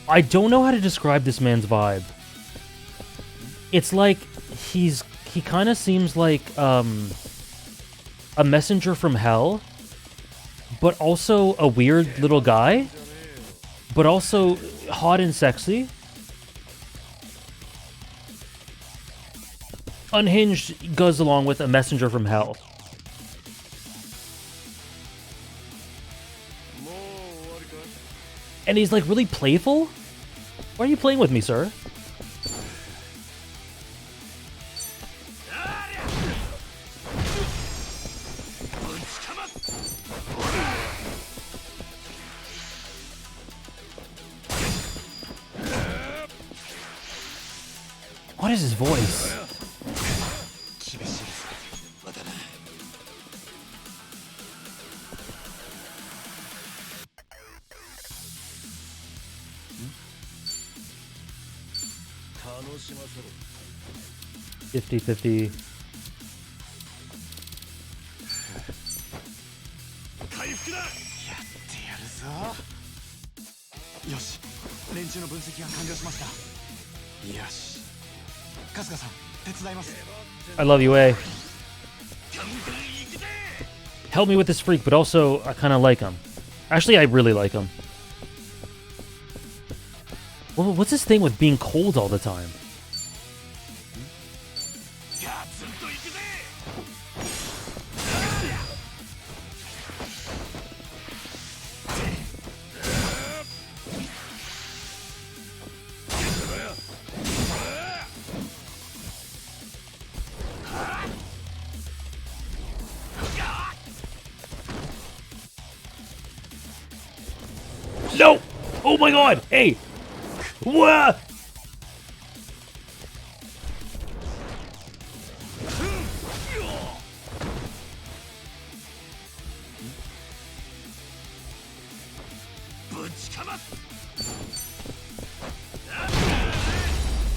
I don't know how to describe this man's vibe. It's like he kind of seems like a messenger from hell, but also a weird little guy, but also hot and sexy. Unhinged goes along with a messenger from hell. And he's like really playful? Why are you playing with me, sir? What is his voice? $50-50. よし、連中の分析が完了しました。よし、春日さん、手伝います。 I love you, A. Help me with this freak, but also I kind of like him. Actually, I really like him. Well, what's this thing with being cold all the time? No! Oh my god! Hey! Wah!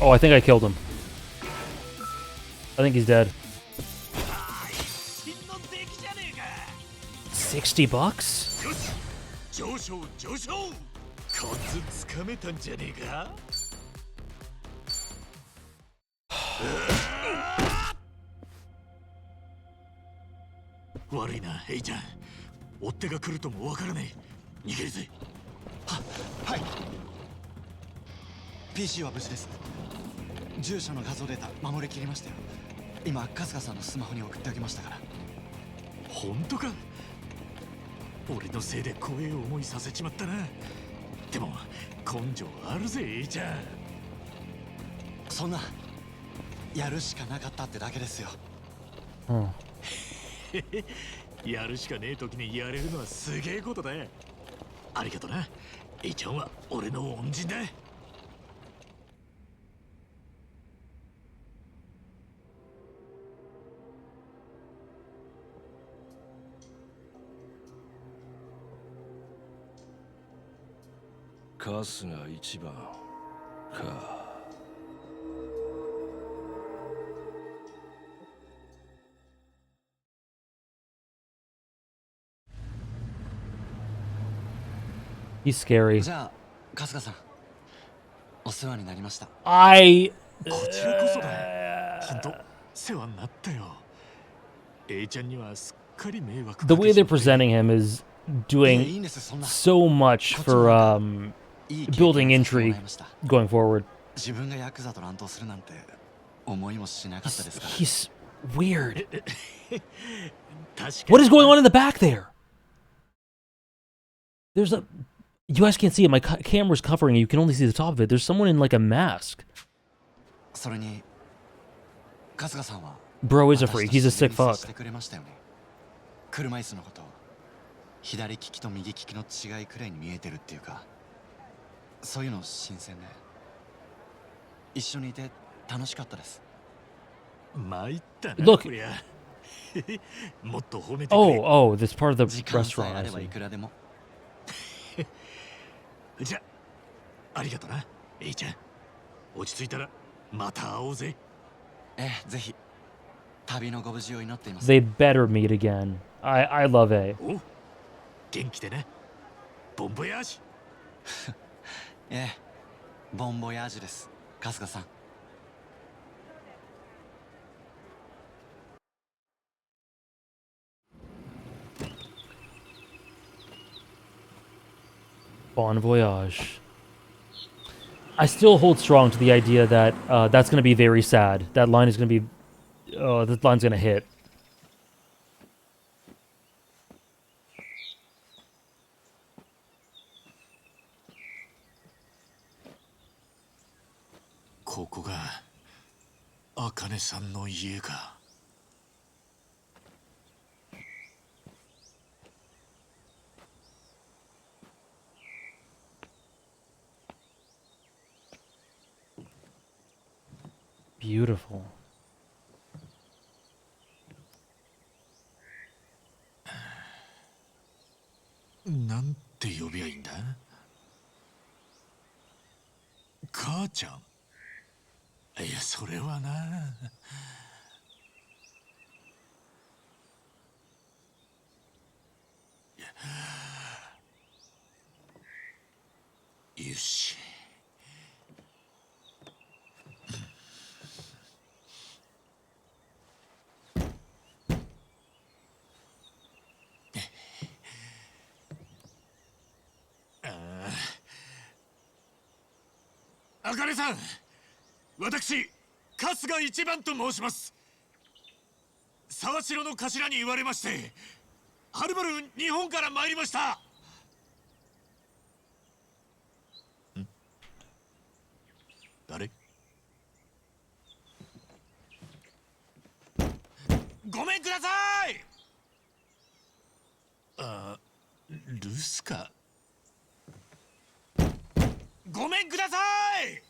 Oh, I think I killed him. I think he's dead. $60? 上昇上昇コツつかめたんじゃねえか悪いなエイちゃん追っ手が来るともわからねえ逃げるぜはい PC は無事です。住所の画像データ守りきりましたよ。今春日さんのスマホに送っておきましたから。本当か俺のせいで怖え思いさせちまったなでも根性あるぜエイちゃんそんなやるしかなかったってだけですよ。やるしかねえ時にやれるのはすげえことだありがとなエイちゃんは俺の恩人だ春日一番か。He's scary. じゃあ春日さんお世話になりました。こちらこそだ本当世話になったよエイちゃんにはすっかり迷惑 The way they're presenting him is doing so much for building intrigue going forward. 自分がヤクザと乱闘するなんて思いもしなかったですから。 He's weird. What is going on in the back there? There's a... You guys can't see it. My camera's covering it. You can only see the top of it. There's someone in like a mask. それに春日さんは Bro is a freak. He's a sick fuck. してくれましたよね。車椅子のこと左利きと右利きの違いくらいに見えてるっていうかそういうの新鮮で一緒にいて楽しかったです。参ったな Look. こりゃもっと褒めてくれ Oh, this part of the 時間さえ restaurant. あ I ればい see. くらでも。じゃありがとなエイちゃん落ち着いたらまた会おうぜええぜひ旅のご無事を祈っています。 They better meet again. I love A. お元気でねボンボヤージュええボンボヤージュです春日さん。Bon voyage. I still hold strong to the idea that that's going to be very sad. That line is going to be... that line's going to hit. ここが茜さんの家か。Beautiful. なんて呼びゃいいんだ母ちゃんいやそれはなよしあかねさん私春日一番と申します沢城の頭に言われましてはるばる日本から参りました誰ごめんください留守かごめんください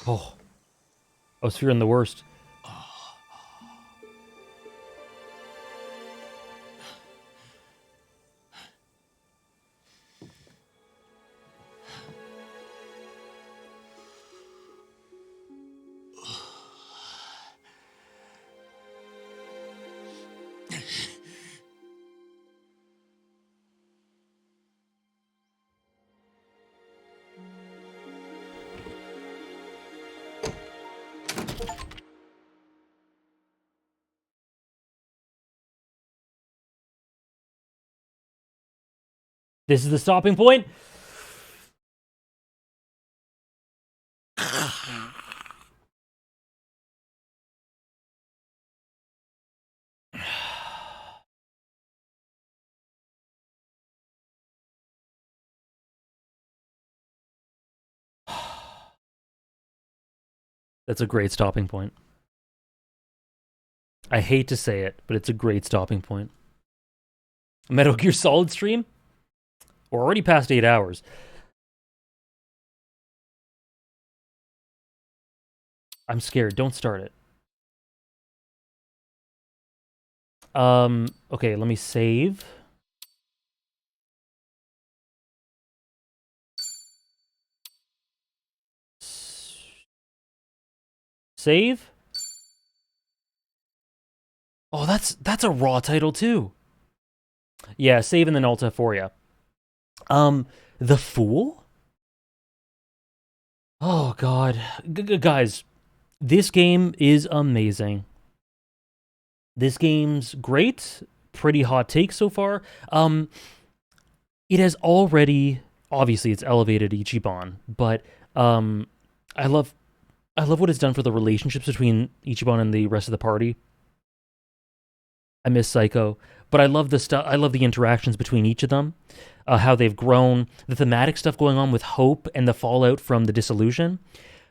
Oh, I was fearing the worst. This is the stopping point. That's a great stopping point. I hate to say it, but it's a great stopping point. Metal Gear Solid stream? We're already past 8 hours. I'm scared. Don't start it. Okay, let me save. Save? Oh, that's a raw title too. Yeah, save and then Alt F4, yeah. The Fool? Oh god. Guys, this game is amazing. This game's great. Pretty hot take so far. It has already, obviously it's elevated Ichiban, but I love what it's done for the relationships between Ichiban and the rest of the party. I miss Psycho, but I love the stuff. I love the interactions between each of them, how they've grown, the thematic stuff going on with Hope and the fallout from the dissolution.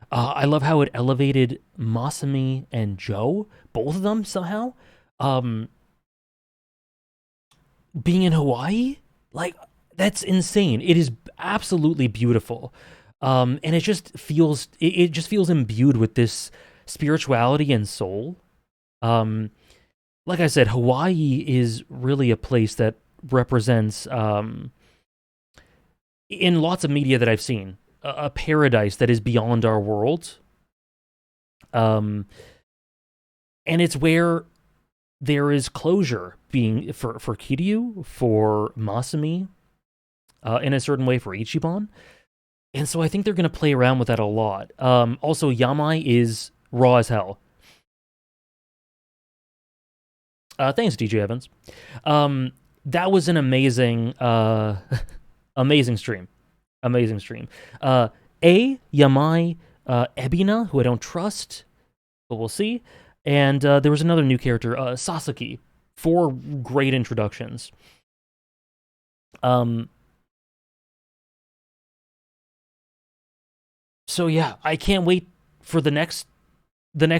I love how it elevated Masami and Joe, both of them somehow. Being in Hawaii, like that's insane. It is absolutely beautiful, and it just feels imbued with this spirituality and soul. Like I said, Hawaii is really a place that represents, in lots of media that I've seen, a paradise that is beyond our world. And it's where there is closure being for Kiryu, for Masami, in a certain way for Ichiban. And so I think they're going to play around with that a lot. Also, Yamai is raw as hell. Thanks, DJ Evans. That was an amazing, amazing stream. Amazing stream. Yamai, Ebina, who I don't trust, but we'll see. And there was another new character, Sasaki. 4 great introductions. So yeah, I can't wait for the next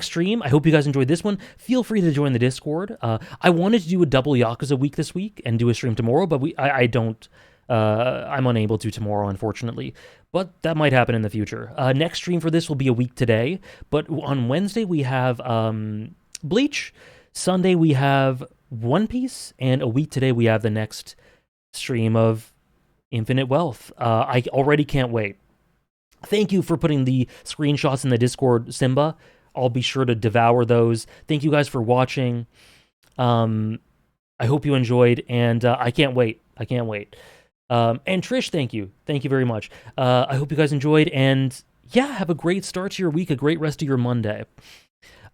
stream. I hope you guys enjoyed this one. Feel free to join the Discord. I wanted to do a double Yakuza week this week and do a stream tomorrow, but I don't. I'm unable to tomorrow, unfortunately. But that might happen in the future. Next stream for this will be a week today. But on Wednesday we have Bleach. Sunday we have One Piece, and a week today we have the next stream of Infinite Wealth. I already can't wait. Thank you for putting the screenshots in the Discord, Simba. I'll be sure to devour those. Thank you guys for watching. I hope you enjoyed, and I can't wait. I can't wait. And Trish, thank you. Thank you very much. I hope you guys enjoyed, and yeah, have a great start to your week, a great rest of your Monday.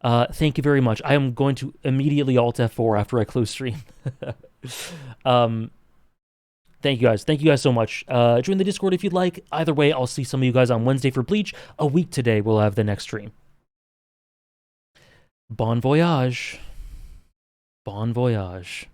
Thank you very much. I am going to immediately Alt F4 after I close stream. Thank you guys. Thank you guys so much. Join the Discord if you'd like. Either way, I'll see some of you guys on Wednesday for Bleach. A week today, we'll have the next stream. Bon voyage. Bon voyage.